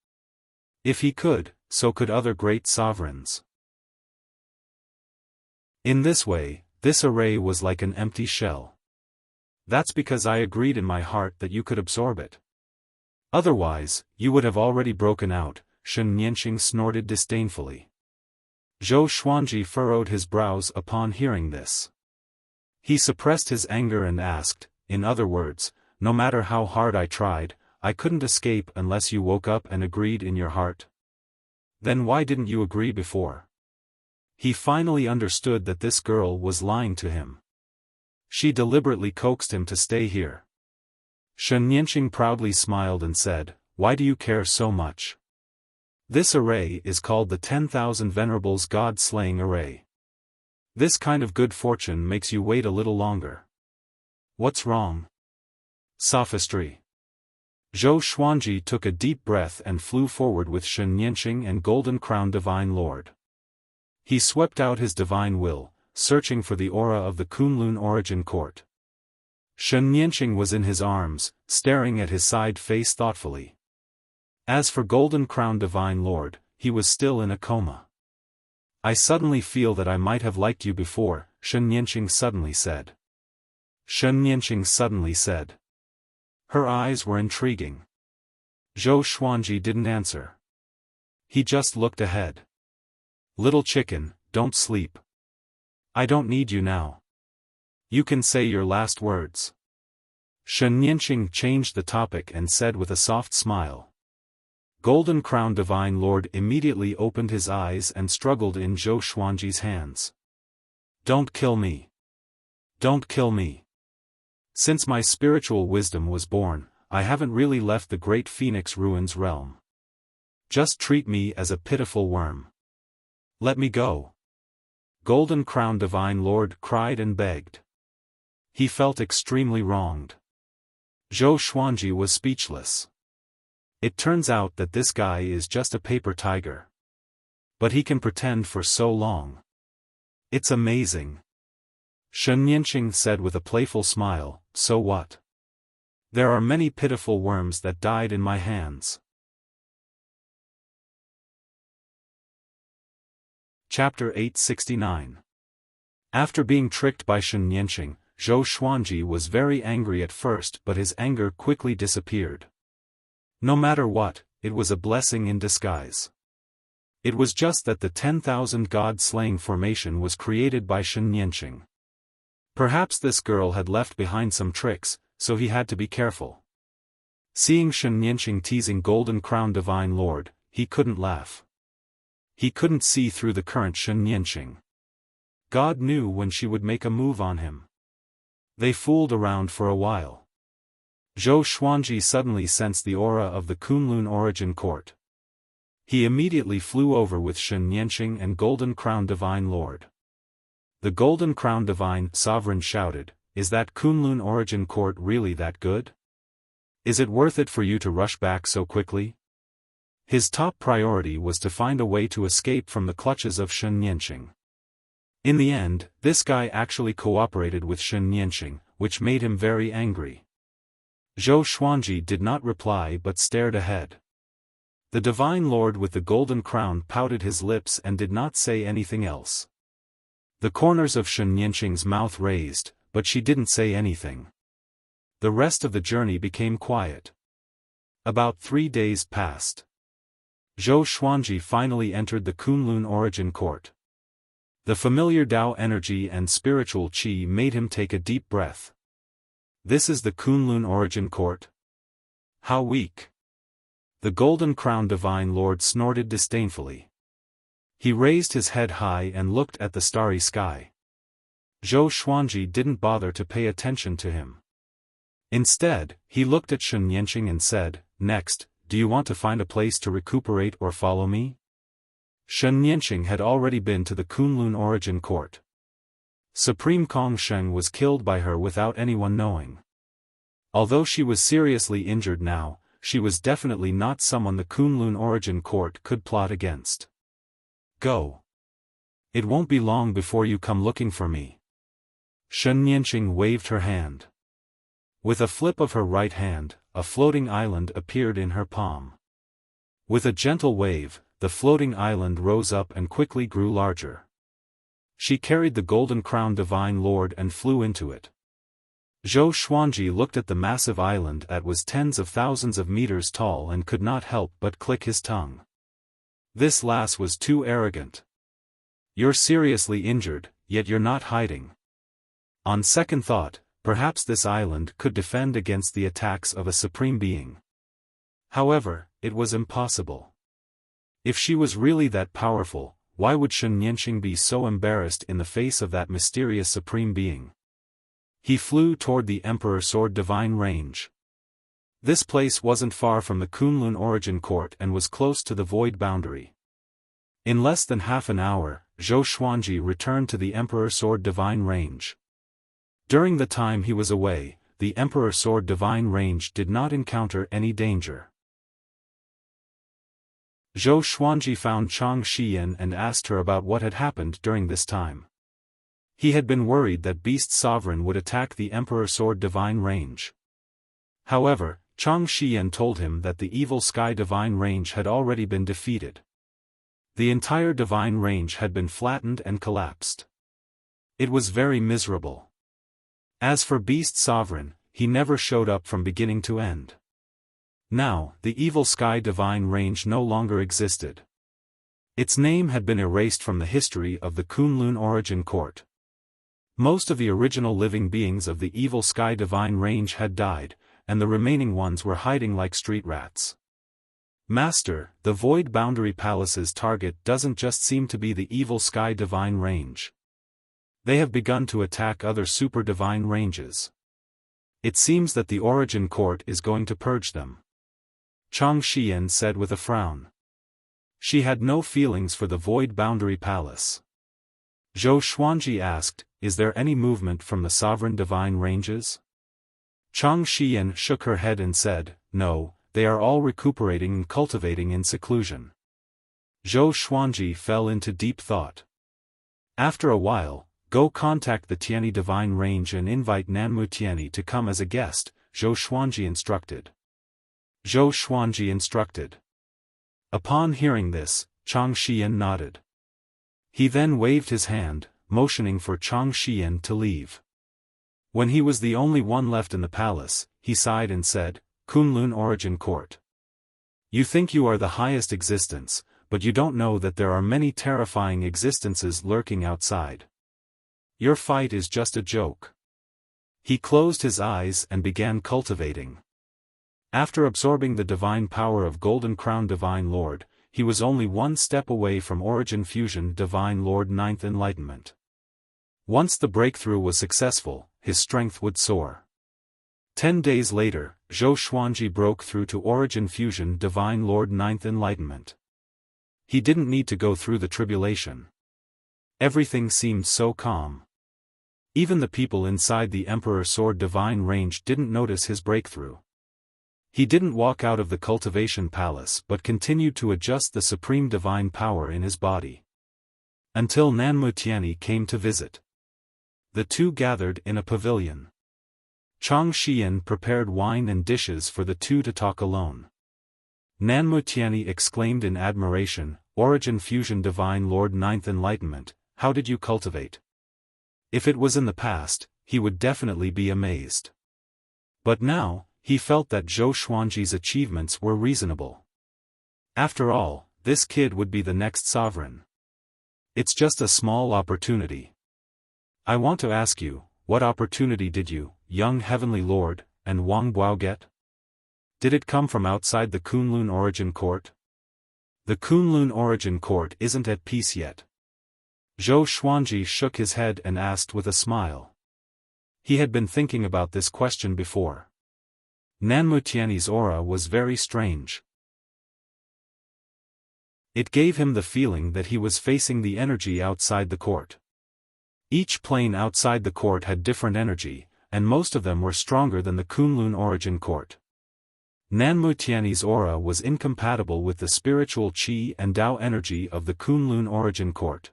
If he could, so could other great sovereigns. In this way, this array was like an empty shell. That's because I agreed in my heart that you could absorb it. Otherwise, you would have already broken out, Shen Nianqing snorted disdainfully. Zhou Xuanji furrowed his brows upon hearing this. He suppressed his anger and asked, "In other words, no matter how hard I tried, I couldn't escape unless you woke up and agreed in your heart? Then why didn't you agree before?" He finally understood that this girl was lying to him. She deliberately coaxed him to stay here. Shen Nianqing proudly smiled and said, "Why do you care so much? This array is called the 10,000 Venerables God-slaying array. This kind of good fortune makes you wait a little longer. What's wrong?" Sophistry. Zhou Xuanji took a deep breath and flew forward with Shen Nianqing and Golden Crown Divine Lord. He swept out his divine will, searching for the aura of the Kunlun Origin Court. Shen Nianqing was in his arms, staring at his side face thoughtfully. As for Golden Crown Divine Lord, he was still in a coma. "I suddenly feel that I might have liked you before," Shen Nianqing suddenly said. Shen Nianqing suddenly said. Her eyes were intriguing. Zhou Xuanji didn't answer. He just looked ahead. "Little chicken, don't sleep. I don't need you now. You can say your last words." Shen Nianqing changed the topic and said with a soft smile. Golden Crown Divine Lord immediately opened his eyes and struggled in Zhou Xuanji's hands. "Don't kill me. Don't kill me. Since my spiritual wisdom was born, I haven't really left the great Phoenix Ruins realm. Just treat me as a pitiful worm. Let me go." Golden Crown Divine Lord cried and begged. He felt extremely wronged. Zhou Xuanji was speechless. It turns out that this guy is just a paper tiger. But he can pretend for so long. It's amazing. Shen Nianqing said with a playful smile, "So what? There are many pitiful worms that died in my hands." Chapter 869. After being tricked by Shen Nianqing, Zhou Xuanji was very angry at first, but his anger quickly disappeared. No matter what, it was a blessing in disguise. It was just that the 10,000 god-slaying formation was created by Shen Nianqing. Perhaps this girl had left behind some tricks, so he had to be careful. Seeing Shen Nianqing teasing Golden Crown Divine Lord, he couldn't laugh. He couldn't see through the current Shen Nianqing. God knew when she would make a move on him. They fooled around for a while. Zhou Xuanji suddenly sensed the aura of the Kunlun Origin Court. He immediately flew over with Shen Nianqing and Golden Crown Divine Lord. The Golden Crown Divine Sovereign shouted, "Is that Kunlun Origin Court really that good? Is it worth it for you to rush back so quickly?" His top priority was to find a way to escape from the clutches of Shen Nianqing. In the end, this guy actually cooperated with Shen Nianqing, which made him very angry. Zhou Xuanji did not reply but stared ahead. The Divine Lord with the golden crown pouted his lips and did not say anything else. The corners of Shen Nianqing's mouth raised, but she didn't say anything. The rest of the journey became quiet. About 3 days passed. Zhou Xuanji finally entered the Kunlun Origin Court. The familiar Tao energy and spiritual qi made him take a deep breath. This is the Kunlun Origin Court? How weak! The Golden Crown Divine Lord snorted disdainfully. He raised his head high and looked at the starry sky. Zhou Xuanji didn't bother to pay attention to him. Instead, he looked at Shen Nianqing and said, "Next, do you want to find a place to recuperate or follow me?" Shen Nianqing had already been to the Kunlun Origin Court. Supreme Kong Sheng was killed by her without anyone knowing. Although she was seriously injured now, she was definitely not someone the Kunlun Origin Court could plot against. "Go. It won't be long before you come looking for me." Shen Nianqing waved her hand. With a flip of her right hand, a floating island appeared in her palm. With a gentle wave, the floating island rose up and quickly grew larger. She carried the Golden Crown Divine Lord and flew into it. Zhou Xuanji looked at the massive island that was tens of thousands of meters tall and could not help but click his tongue. This lass was too arrogant. You're seriously injured, yet you're not hiding. On second thought, perhaps this island could defend against the attacks of a supreme being. However, it was impossible. If she was really that powerful, why would Shen Nianqing be so embarrassed in the face of that mysterious supreme being? He flew toward the Emperor Sword Divine Range. This place wasn't far from the Kunlun Origin Court and was close to the void boundary. In less than half an hour, Zhou Xuanji returned to the Emperor Sword Divine Range. During the time he was away, the Emperor Sword Divine Range did not encounter any danger. Zhou Xuanji found Chang Xiyan and asked her about what had happened during this time. He had been worried that Beast Sovereign would attack the Emperor Sword Divine Range. However, Chang Xiyan told him that the Evil Sky Divine Range had already been defeated. The entire Divine Range had been flattened and collapsed. It was very miserable. As for Beast Sovereign, he never showed up from beginning to end. Now, the Evil Sky Divine Range no longer existed. Its name had been erased from the history of the Kunlun Origin Court. Most of the original living beings of the Evil Sky Divine Range had died, and the remaining ones were hiding like street rats. Master, the Void Boundary Palace's target doesn't just seem to be the Evil Sky Divine Range. They have begun to attack other super divine ranges. It seems that the Origin Court is going to purge them. Chang Xiyan said with a frown. She had no feelings for the Void Boundary Palace. Zhou Xuanji asked, "Is there any movement from the sovereign divine ranges?" Chang Xiyan shook her head and said, "No, they are all recuperating and cultivating in seclusion." Zhou Xuanji fell into deep thought. After a while, "Go contact the Tianyi Divine Range and invite Nanmu Tianyi to come as a guest," Zhou Xuanji instructed. Zhou Xuanji instructed. Upon hearing this, Chang Xiyan nodded. He then waved his hand, motioning for Chang Xian to leave. When he was the only one left in the palace, he sighed and said, Kunlun Origin Court. You think you are the highest existence, but you don't know that there are many terrifying existences lurking outside. Your fight is just a joke. He closed his eyes and began cultivating. After absorbing the divine power of Golden Crown Divine Lord, he was only one step away from Origin Fusion Divine Lord Ninth Enlightenment. Once the breakthrough was successful, his strength would soar. 10 days later, Zhou Xuanji broke through to Origin Fusion Divine Lord Ninth Enlightenment. He didn't need to go through the tribulation. Everything seemed so calm. Even the people inside the Emperor Sword Divine Range didn't notice his breakthrough. He didn't walk out of the cultivation palace but continued to adjust the supreme divine power in his body. Until Nanmu Tianyi came to visit. The two gathered in a pavilion. Chang Xian prepared wine and dishes for the two to talk alone. Nanmu Tianyi exclaimed in admiration, Origin Fusion Divine Lord Ninth Enlightenment, how did you cultivate? If it was in the past, he would definitely be amazed. But now, he felt that Zhou Xuanji's achievements were reasonable. After all, this kid would be the next sovereign. It's just a small opportunity. I want to ask you, what opportunity did you, young Heavenly Lord, and Wang Buao get? Did it come from outside the Kunlun Origin Court? The Kunlun Origin Court isn't at peace yet. Zhou Xuanji shook his head and asked with a smile. He had been thinking about this question before. Nanmu Tianyi's aura was very strange. It gave him the feeling that he was facing the energy outside the court. Each plane outside the court had different energy, and most of them were stronger than the Kunlun Origin Court. Nanmu Tianyi's aura was incompatible with the spiritual qi and Tao energy of the Kunlun Origin Court.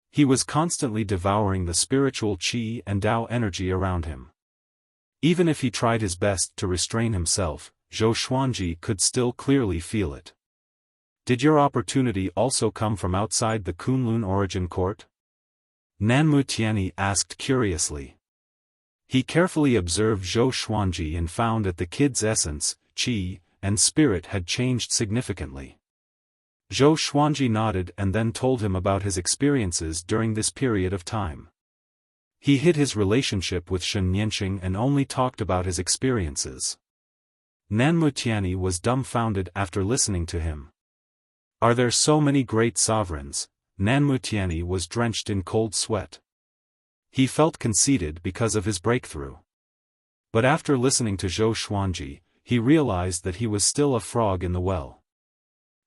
He was constantly devouring the spiritual qi and Tao energy around him. Even if he tried his best to restrain himself, Zhou Xuanji could still clearly feel it. Did your opportunity also come from outside the Kunlun Origin Court? Nanmu Tianyi asked curiously. He carefully observed Zhou Xuanji and found that the kid's essence, qi, and spirit had changed significantly. Zhou Xuanji nodded and then told him about his experiences during this period of time. He hid his relationship with Shen Nianqing and only talked about his experiences. Nanmu Tianyi was dumbfounded after listening to him. Are there so many great sovereigns? Nanmu Tianyi was drenched in cold sweat. He felt conceited because of his breakthrough. But after listening to Zhou Xuanji, he realized that he was still a frog in the well.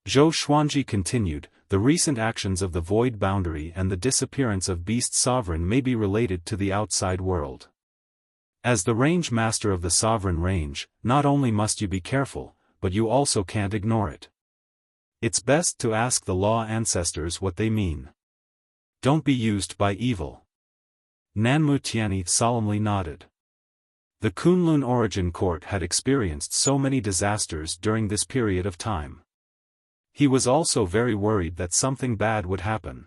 Zhou Xuanji continued, the recent actions of the void boundary and the disappearance of Beast Sovereign may be related to the outside world. As the range master of the Sovereign Range, not only must you be careful, but you also can't ignore it. It's best to ask the law ancestors what they mean. Don't be used by evil. Nanmu Tianyi solemnly nodded. The Kunlun Origin Court had experienced so many disasters during this period of time. He was also very worried that something bad would happen.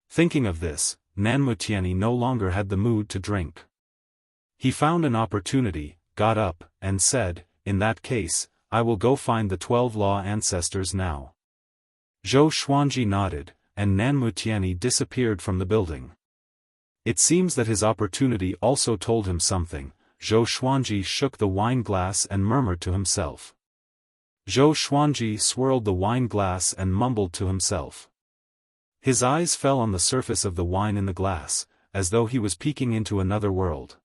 Thinking of this, Nanmu Tianyi no longer had the mood to drink. He found an opportunity, got up, and said, in that case, I will go find the 12 law ancestors now. Zhou Xuanji nodded, and Nanmu Tianyi disappeared from the building. It seems that his opportunity also told him something. Zhou Xuanji shook the wine glass and murmured to himself. Zhou Xuanji swirled the wine glass and mumbled to himself. His eyes fell on the surface of the wine in the glass, as though he was peeking into another world.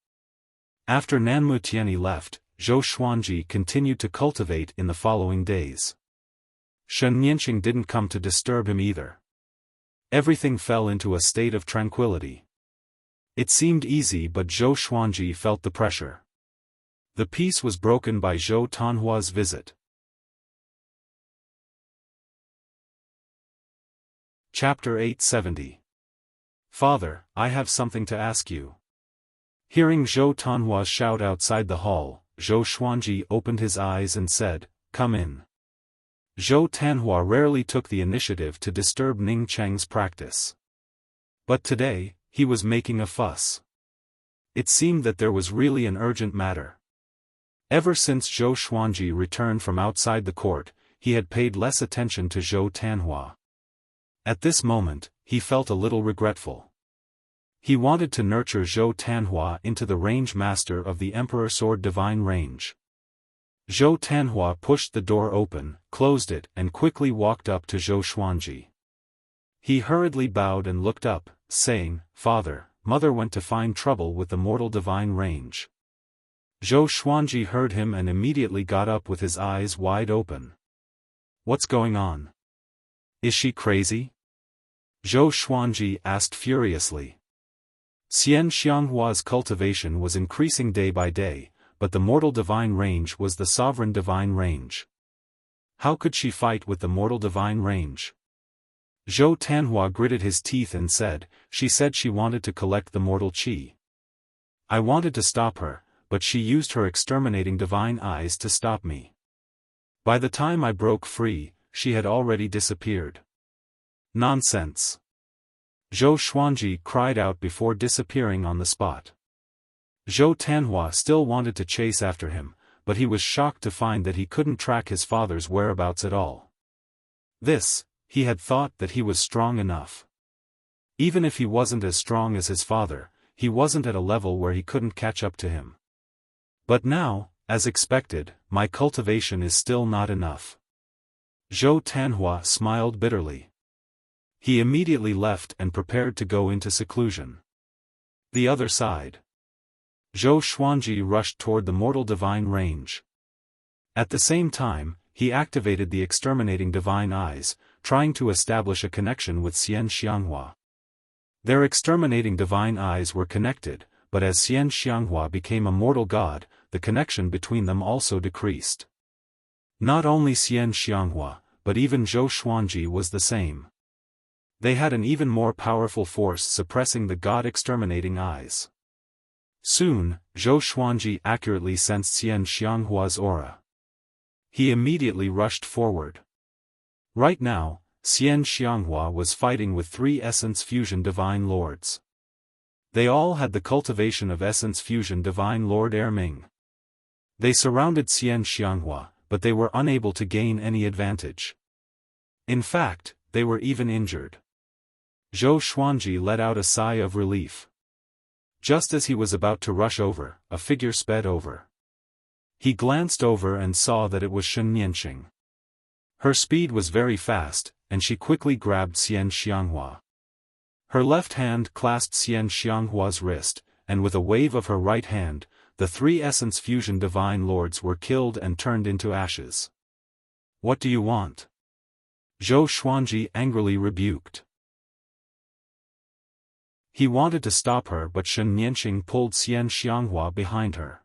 After Nanmu Tianyi left, Zhou Xuanji continued to cultivate in the following days. Shen Nianqing didn't come to disturb him either. Everything fell into a state of tranquility. It seemed easy, but Zhou Xuanji felt the pressure. The peace was broken by Zhou Tanhua's visit. Chapter 870. Father, I have something to ask you. Hearing Zhou Tanhua shout outside the hall, Zhou Xuanji opened his eyes and said, Come in. Zhou Tanhua rarely took the initiative to disturb Ning Cheng's practice. But today, he was making a fuss. It seemed that there was really an urgent matter. Ever since Zhou Xuanji returned from outside the court, he had paid less attention to Zhou Tanhua. At this moment, he felt a little regretful. He wanted to nurture Zhou Tanhua into the range master of the Emperor Sword Divine Range. Zhou Tanhua pushed the door open, closed it, and quickly walked up to Zhou Xuanji. He hurriedly bowed and looked up, saying, "Father, Mother went to find trouble with the mortal divine range." Zhou Xuanji heard him and immediately got up with his eyes wide open. "What's going on? Is she crazy?" Zhou Xuanji asked furiously. Xian Xianghua's cultivation was increasing day by day, but the mortal divine range was the sovereign divine range. How could she fight with the mortal divine range? Zhou Tanhua gritted his teeth and said, "She said she wanted to collect the mortal qi. I wanted to stop her, but she used her exterminating divine eyes to stop me. By the time I broke free, she had already disappeared." "Nonsense!" Zhou Xuanji cried out before disappearing on the spot. Zhou Tanhua still wanted to chase after him, but he was shocked to find that he couldn't track his father's whereabouts at all. He had thought that he was strong enough. Even if he wasn't as strong as his father, he wasn't at a level where he couldn't catch up to him. But now, as expected, my cultivation is still not enough. Zhou Tanhua smiled bitterly. He immediately left and prepared to go into seclusion. The other side. Zhou Xuanji rushed toward the mortal divine range. At the same time, he activated the exterminating divine eyes, trying to establish a connection with Xian Xianghua. Their exterminating divine eyes were connected, but as Xian Xianghua became a mortal god, the connection between them also decreased. Not only Xian Xianghua, but even Zhou Xuanji was the same. They had an even more powerful force suppressing the god-exterminating eyes. Soon, Zhou Xuanji accurately sensed Xian Xianghua's aura. He immediately rushed forward. Right now, Xian Xianghua was fighting with 3 Essence Fusion Divine Lords. They all had the cultivation of Essence Fusion Divine Lord Erming. They surrounded Xian Xianghua, but they were unable to gain any advantage. In fact, they were even injured. Zhou Xuanji let out a sigh of relief. Just as he was about to rush over, a figure sped over. He glanced over and saw that it was Shen Nianqing. Her speed was very fast, and she quickly grabbed Xian Xianghua. Her left hand clasped Xian Xianghua's wrist, and with a wave of her right hand, the 3 Essence Fusion Divine Lords were killed and turned into ashes. "What do you want?" Zhou Xuanji angrily rebuked. He wanted to stop her, but Shen Nianqing pulled Xian Xianghua behind her.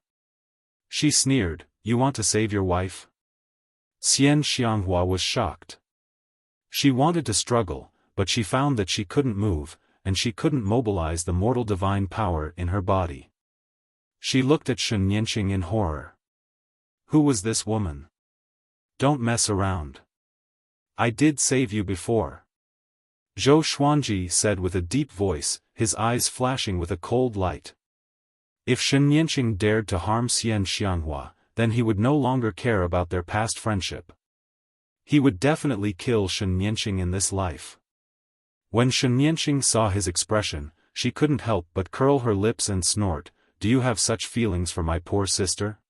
She sneered, "You want to save your wife?" Xian Xianghua was shocked. She wanted to struggle, but she found that she couldn't move, and she couldn't mobilize the mortal divine power in her body. She looked at Shen Nianqing in horror. "Who was this woman? Don't mess around. I did save you before." Zhou Xuanji said with a deep voice, his eyes flashing with a cold light. If Shen Nianqing dared to harm Xian Xianghua, then he would no longer care about their past friendship. He would definitely kill Shen Nianqing in this life. When Shen Nianqing saw his expression, she couldn't help but curl her lips and snort, "Do you have such feelings for my poor sister?"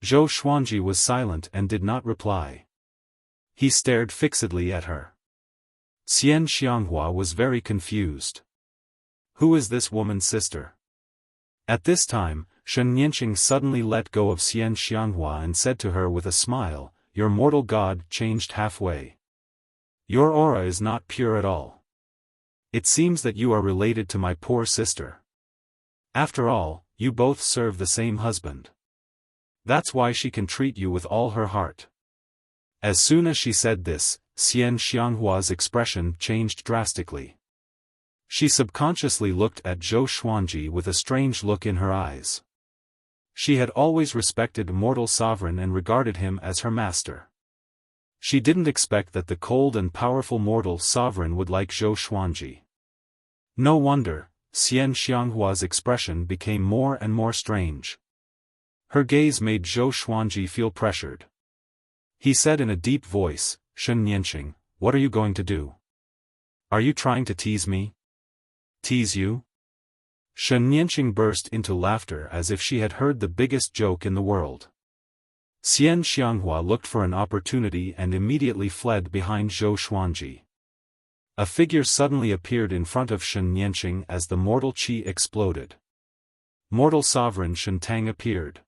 Zhou Xuanji was silent and did not reply. He stared fixedly at her. Xian Xianghua was very confused. Who is this woman's sister? At this time, Shen Nianqing suddenly let go of Xian Xianghua and said to her with a smile, "Your mortal god changed halfway. Your aura is not pure at all. It seems that you are related to my poor sister. After all, you both serve the same husband. That's why she can treat you with all her heart." As soon as she said this, Xian Xianghua's expression changed drastically. She subconsciously looked at Zhou Xuanji with a strange look in her eyes. She had always respected mortal sovereign and regarded him as her master. She didn't expect that the cold and powerful mortal sovereign would like Zhou Xuanji. No wonder, Xian Xianghua's expression became more and more strange. Her gaze made Zhou Xuanji feel pressured. He said in a deep voice, "Shen Nianqing, what are you going to do? Are you trying to tease me?" "Tease you?" Shen Nianqing burst into laughter as if she had heard the biggest joke in the world. Xian Xianghua looked for an opportunity and immediately fled behind Zhou Xuanji. A figure suddenly appeared in front of Shen Nianqing as the mortal qi exploded. Mortal Sovereign Shen Tang appeared.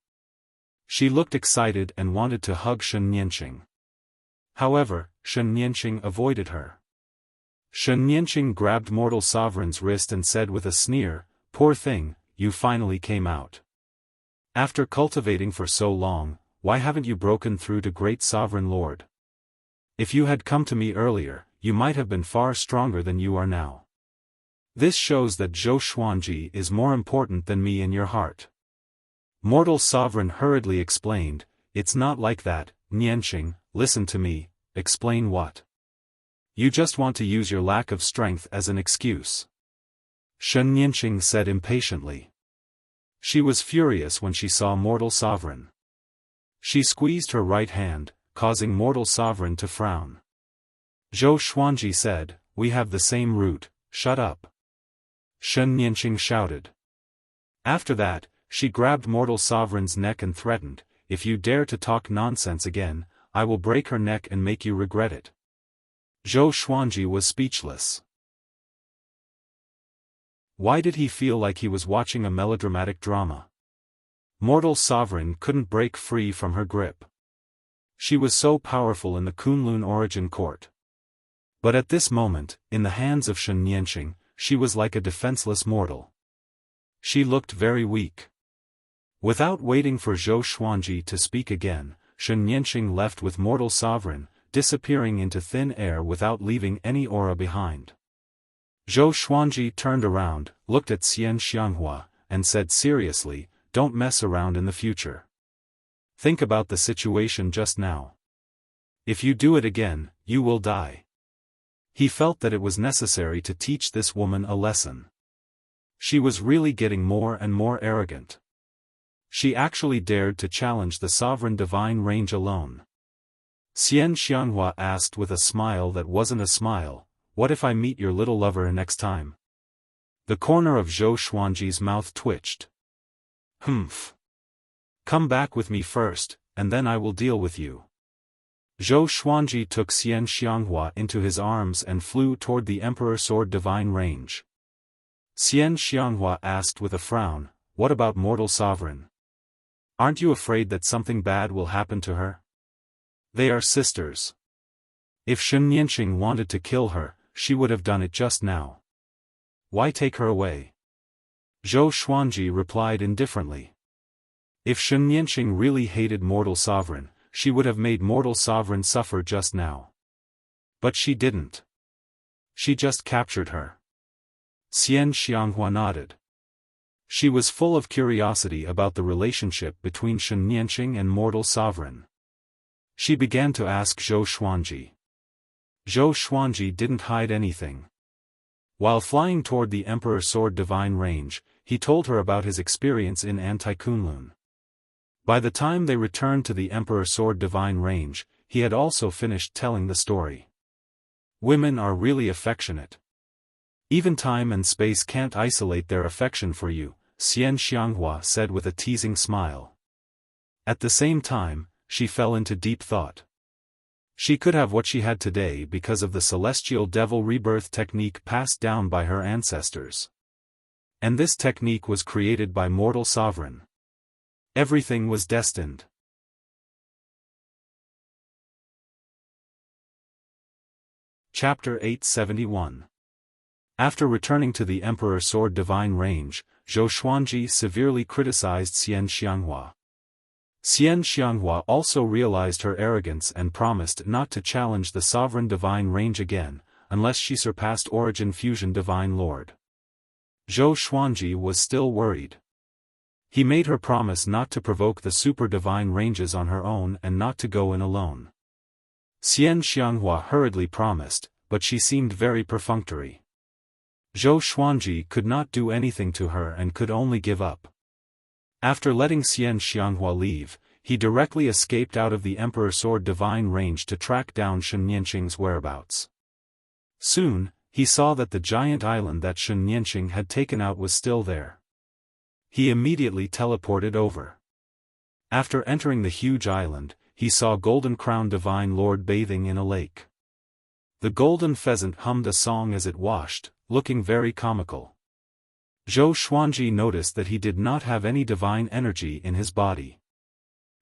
She looked excited and wanted to hug Shen Nianqing. However, Shen Nianqing avoided her. Shen Nianqing grabbed Mortal Sovereign's wrist and said with a sneer, "Poor thing, you finally came out. After cultivating for so long, why haven't you broken through to Great Sovereign Lord? If you had come to me earlier, you might have been far stronger than you are now. This shows that Zhou Xuanji is more important than me in your heart." Mortal Sovereign hurriedly explained, "It's not like that, Nianqing, listen to me." "Explain what? You just want to use your lack of strength as an excuse," Shen Nianqing said impatiently. She was furious when she saw Mortal Sovereign. She squeezed her right hand, causing Mortal Sovereign to frown. Zhou Xuanji said, "We have the same root, shut up," Shen Nianqing shouted. After that, she grabbed Mortal Sovereign's neck and threatened, "If you dare to talk nonsense again, I will break her neck and make you regret it." Zhou Xuanji was speechless. Why did he feel like he was watching a melodramatic drama? Mortal Sovereign couldn't break free from her grip. She was so powerful in the Kunlun Origin Court. But at this moment, in the hands of Shen Nianqing, she was like a defenseless mortal. She looked very weak. Without waiting for Zhou Xuanji to speak again, Shen Nianqing left with Mortal Sovereign, disappearing into thin air without leaving any aura behind. Zhou Xuanji turned around, looked at Xian Xianghua, and said seriously, "Don't mess around in the future. Think about the situation just now. If you do it again, you will die." He felt that it was necessary to teach this woman a lesson. She was really getting more and more arrogant. She actually dared to challenge the sovereign divine range alone. Xian Xianghua asked with a smile that wasn't a smile, "What if I meet your little lover next time?" The corner of Zhou Xuanji's mouth twitched. "Humph. Come back with me first, and then I will deal with you." Zhou Xuanji took Xian Xianghua into his arms and flew toward the Emperor Sword Divine Range. Xian Xianghua asked with a frown, "What about Mortal Sovereign? Aren't you afraid that something bad will happen to her? They are sisters. If Shen Nianqing wanted to kill her, she would have done it just now. Why take her away?" Zhou Xuanji replied indifferently. If Shen Nianqing really hated Mortal Sovereign, she would have made Mortal Sovereign suffer just now. But she didn't. She just captured her. Xian Xianghua nodded. She was full of curiosity about the relationship between Shen Nianqing and Mortal Sovereign. She began to ask Zhou Xuanji. Zhou Xuanji didn't hide anything. While flying toward the Emperor Sword Divine Range, he told her about his experience in Anti-Kunlun. By the time they returned to the Emperor Sword Divine Range, he had also finished telling the story. Women are really affectionate. Even time and space can't isolate their affection for you, Xian Xianghua said with a teasing smile. At the same time, she fell into deep thought. She could have what she had today because of the celestial devil rebirth technique passed down by her ancestors. And this technique was created by Mortal Sovereign. Everything was destined. Chapter 871. After returning to the Emperor Sword Divine Range, Zhou Xuanji severely criticized Xian Xianghua. Xian Xianghua also realized her arrogance and promised not to challenge the Sovereign Divine Range again, unless she surpassed Origin Fusion Divine Lord. Zhou Xuanji was still worried. He made her promise not to provoke the Super Divine Ranges on her own and not to go in alone. Xian Xianghua hurriedly promised, but she seemed very perfunctory. Zhou Xuanji could not do anything to her and could only give up. After letting Xian Xianghua leave, he directly escaped out of the Emperor's Sword Divine range to track down Shen Nianqing's whereabouts. Soon, he saw that the giant island that Shen Nianqing had taken out was still there. He immediately teleported over. After entering the huge island, he saw Golden Crown Divine Lord bathing in a lake. The golden pheasant hummed a song as it washed, looking very comical. Zhou Xuanji noticed that he did not have any divine energy in his body.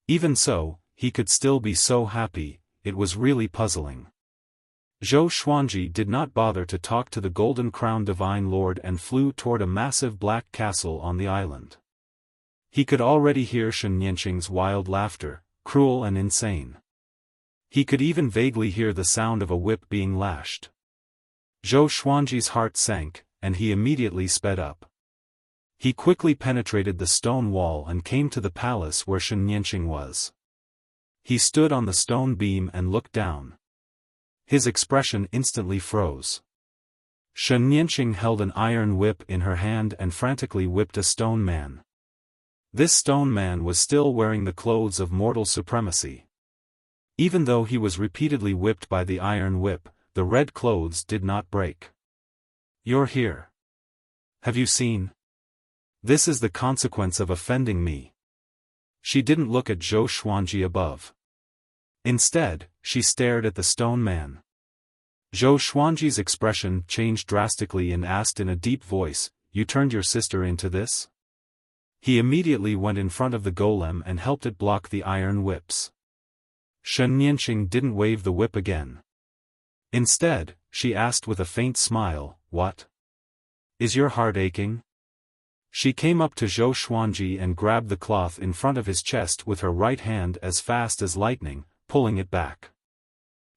Even so, he could still be so happy, it was really puzzling. Zhou Xuanji did not bother to talk to the Golden Crown Divine Lord and flew toward a massive black castle on the island. He could already hear Shen Nianqing's wild laughter, cruel and insane. He could even vaguely hear the sound of a whip being lashed. Zhou Xuanji's heart sank, and he immediately sped up. He quickly penetrated the stone wall and came to the palace where Shen Nianqing was. He stood on the stone beam and looked down. His expression instantly froze. Shen Nianqing held an iron whip in her hand and frantically whipped a stone man. This stone man was still wearing the clothes of mortal supremacy. Even though he was repeatedly whipped by the iron whip, the red clothes did not break. "You're here. Have you seen? This is the consequence of offending me." She didn't look at Zhou Xuanji above. Instead, she stared at the stone man. Zhou Xuanji's expression changed drastically and asked in a deep voice, "You turned your sister into this?" He immediately went in front of the golem and helped it block the iron whips. Shen Nianqing didn't wave the whip again. Instead, she asked with a faint smile, "What? Is your heart aching?" She came up to Zhou Xuanji and grabbed the cloth in front of his chest with her right hand as fast as lightning, pulling it back.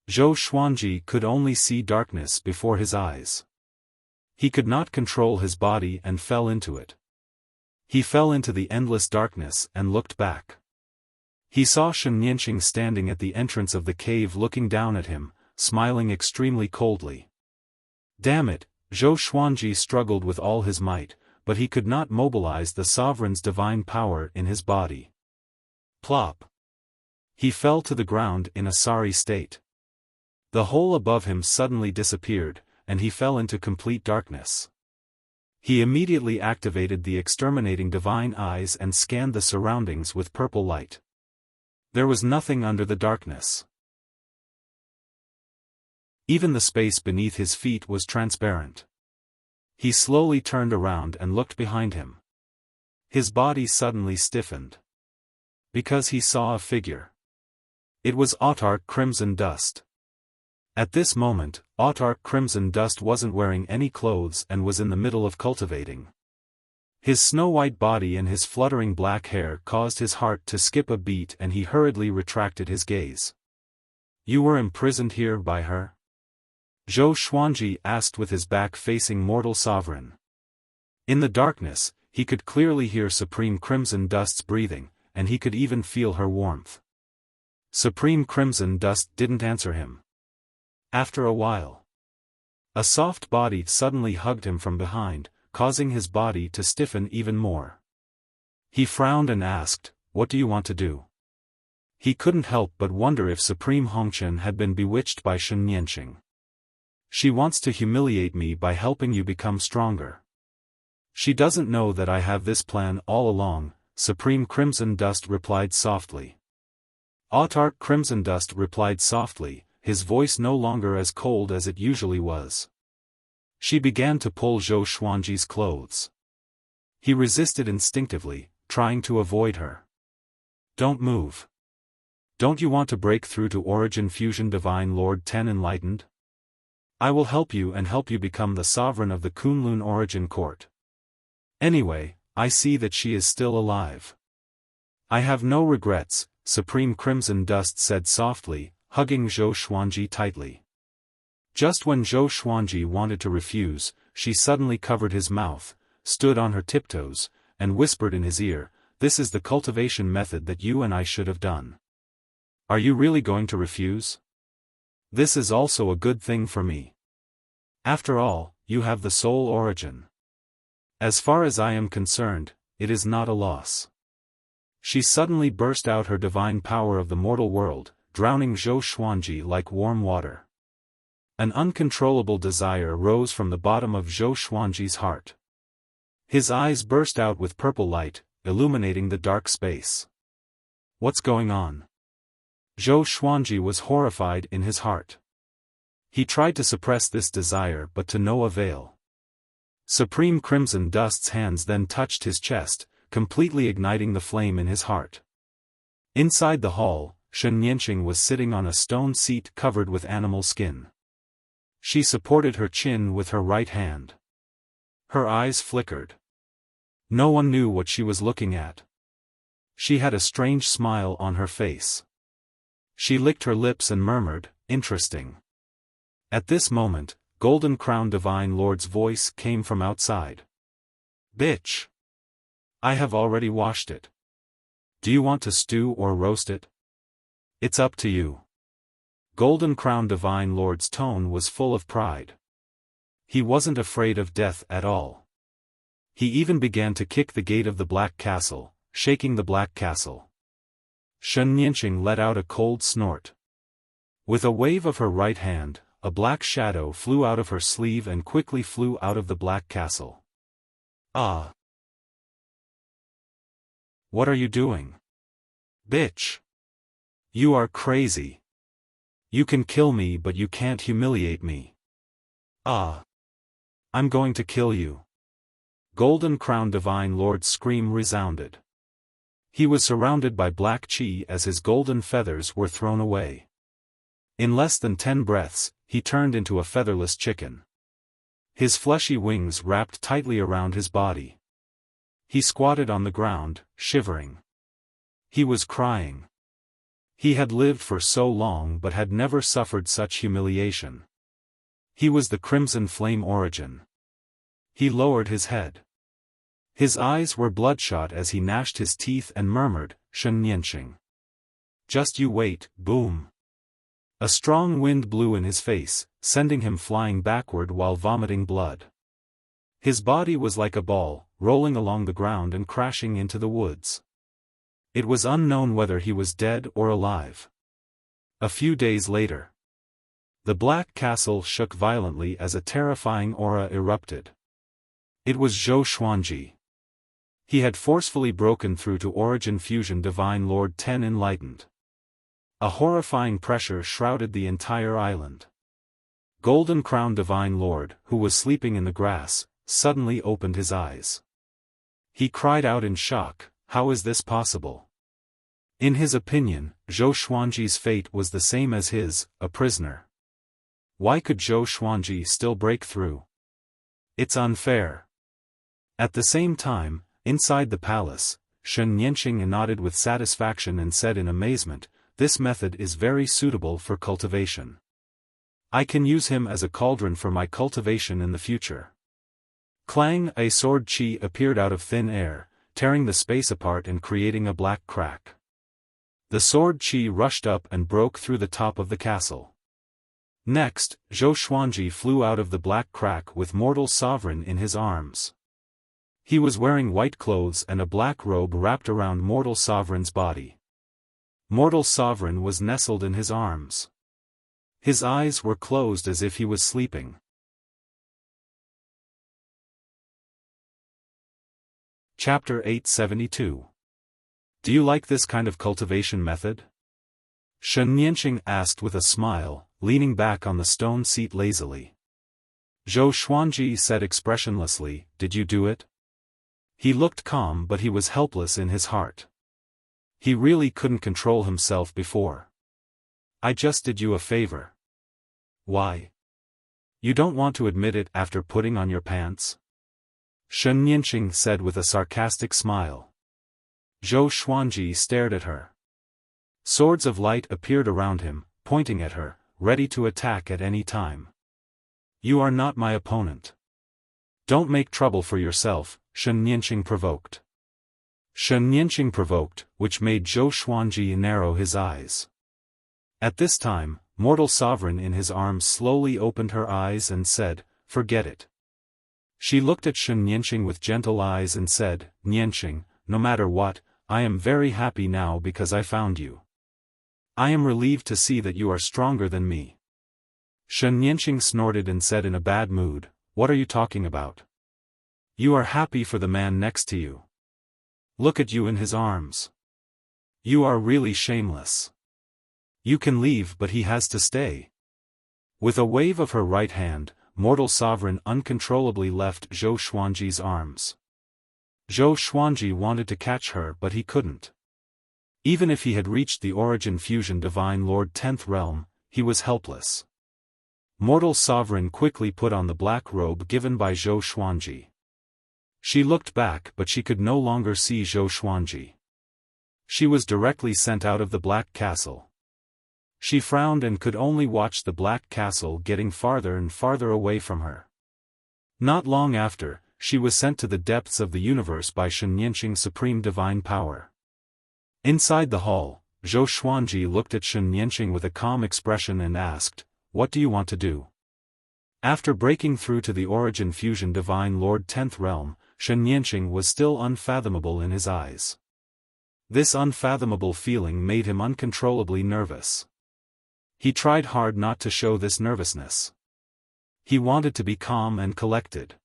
Zhou Xuanji could only see darkness before his eyes. He could not control his body and fell into it. He fell into the endless darkness and looked back. He saw Shen Nianqing standing at the entrance of the cave looking down at him, smiling extremely coldly. Damn it, Zhou Xuanji struggled with all his might, but he could not mobilize the sovereign's divine power in his body. Plop! He fell to the ground in a sorry state. The hole above him suddenly disappeared, and he fell into complete darkness. He immediately activated the exterminating divine eyes and scanned the surroundings with purple light. There was nothing under the darkness. Even the space beneath his feet was transparent. He slowly turned around and looked behind him. His body suddenly stiffened. Because he saw a figure. It was Autarch Crimson Dust. At this moment, Autarch Crimson Dust wasn't wearing any clothes and was in the middle of cultivating. His snow-white body and his fluttering black hair caused his heart to skip a beat and he hurriedly retracted his gaze. "You were imprisoned here by her?" Zhou Xuanji asked with his back facing mortal sovereign. In the darkness, he could clearly hear Supreme Crimson Dust's breathing, and he could even feel her warmth. Supreme Crimson Dust didn't answer him. After a while, a soft body suddenly hugged him from behind, causing his body to stiffen even more. He frowned and asked, "What do you want to do?" He couldn't help but wonder if Supreme Hongqian had been bewitched by Shen Nianqing. "She wants to humiliate me by helping you become stronger. She doesn't know that I have this plan all along," Supreme Crimson Dust replied softly. Autarch Crimson Dust replied softly, his voice no longer as cold as it usually was. She began to pull Zhou Xuanji's clothes. He resisted instinctively, trying to avoid her. "Don't move. Don't you want to break through to Origin Fusion Divine Lord 10 Enlightened? I will help you and help you become the sovereign of the Kunlun Origin Court. Anyway, I see that she is still alive. I have no regrets," Supreme Crimson Dust said softly, hugging Zhou Xuanji tightly. Just when Zhou Xuanji wanted to refuse, she suddenly covered his mouth, stood on her tiptoes, and whispered in his ear, "This is the cultivation method that you and I should have done. Are you really going to refuse? This is also a good thing for me. After all, you have the soul origin. As far as I am concerned, it is not a loss. She suddenly burst out her divine power of the mortal world, drowning Zhou Xuanji like warm water. An uncontrollable desire rose from the bottom of Zhou Xuanji's heart. His eyes burst out with purple light, illuminating the dark space. What's going on? Zhou Xuanji was horrified in his heart. He tried to suppress this desire but to no avail. Supreme Crimson Dust's hands then touched his chest, completely igniting the flame in his heart. Inside the hall, Shen Yanqing was sitting on a stone seat covered with animal skin. She supported her chin with her right hand. Her eyes flickered. No one knew what she was looking at. She had a strange smile on her face. She licked her lips and murmured, "Interesting." At this moment, Golden Crown Divine Lord's voice came from outside. "Bitch! I have already washed it. Do you want to stew or roast it? It's up to you." Golden Crown Divine Lord's tone was full of pride. He wasn't afraid of death at all. He even began to kick the gate of the Black Castle, shaking the Black Castle. Shen Yanqing let out a cold snort. With a wave of her right hand, a black shadow flew out of her sleeve and quickly flew out of the Black Castle. "Ah! What are you doing? Bitch! You are crazy. You can kill me but you can't humiliate me. Ah! I'm going to kill you." Golden Crown Divine Lord's scream resounded. He was surrounded by black chi as his golden feathers were thrown away. In less than 10 breaths, he turned into a featherless chicken. His fleshy wings wrapped tightly around his body. He squatted on the ground, shivering. He was crying. He had lived for so long but had never suffered such humiliation. He was the Crimson Flame origin. He lowered his head. His eyes were bloodshot as he gnashed his teeth and murmured, "Shen Yanqing. Just you wait." Boom! A strong wind blew in his face, sending him flying backward while vomiting blood. His body was like a ball, rolling along the ground and crashing into the woods. It was unknown whether he was dead or alive. A few days later, the Black Castle shook violently as a terrifying aura erupted. It was Zhou Xuanji. He had forcefully broken through to Origin Fusion Divine Lord 10 Enlightened. A horrifying pressure shrouded the entire island. Golden Crown Divine Lord, who was sleeping in the grass, suddenly opened his eyes. He cried out in shock, "How is this possible?" In his opinion, Zhou Xuanji's fate was the same as his, a prisoner. Why could Zhou Xuanji still break through? It's unfair. At the same time, inside the palace, Shen Yanqing nodded with satisfaction and said in amazement, "This method is very suitable for cultivation. I can use him as a cauldron for my cultivation in the future." Clang! A sword chi appeared out of thin air, tearing the space apart and creating a black crack. The sword chi rushed up and broke through the top of the castle. Next, Zhou Xuanji flew out of the black crack with Mortal Sovereign in his arms. He was wearing white clothes and a black robe wrapped around Mortal Sovereign's body. Mortal Sovereign was nestled in his arms. His eyes were closed as if he was sleeping. Chapter 872. Do you like this kind of cultivation method? Shen Yanqing asked with a smile, leaning back on the stone seat lazily. Zhou Xuanji said expressionlessly, "Did you do it?" He looked calm but he was helpless in his heart. He really couldn't control himself before. "I just did you a favor." "Why? You don't want to admit it after putting on your pants?" Shen Yanqing said with a sarcastic smile. Zhou Xuanji stared at her. Swords of light appeared around him, pointing at her, ready to attack at any time. "You are not my opponent. Don't make trouble for yourself," Shen Yanqing provoked. Shen Yanqing provoked, which made Zhou Xuanji narrow his eyes. At this time, Mortal Sovereign in his arms slowly opened her eyes and said, "Forget it. She looked at Shen Nianqing with gentle eyes and said, Nianqing, no matter what, I am very happy now because I found you. I am relieved to see that you are stronger than me. Shen Nianqing snorted and said in a bad mood, what are you talking about? You are happy for the man next to you. Look at you in his arms. You are really shameless. You can leave but he has to stay. With a wave of her right hand, Mortal Sovereign uncontrollably left Zhou Xuanji's arms. Zhou Xuanji wanted to catch her but he couldn't. Even if he had reached the Origin Fusion Divine Lord 10th Realm, he was helpless. Mortal Sovereign quickly put on the black robe given by Zhou Xuanji. She looked back but she could no longer see Zhou Xuanji. She was directly sent out of the Black Castle. She frowned and could only watch the Black Castle getting farther and farther away from her. Not long after, she was sent to the depths of the universe by Shen Nianqing's supreme divine power. Inside the hall, Zhou Xuanji looked at Shen Nianqing with a calm expression and asked, what do you want to do? After breaking through to the Origin Fusion Divine Lord 10th Realm, Shen Nianqing was still unfathomable in his eyes. This unfathomable feeling made him uncontrollably nervous. He tried hard not to show this nervousness. He wanted to be calm and collected.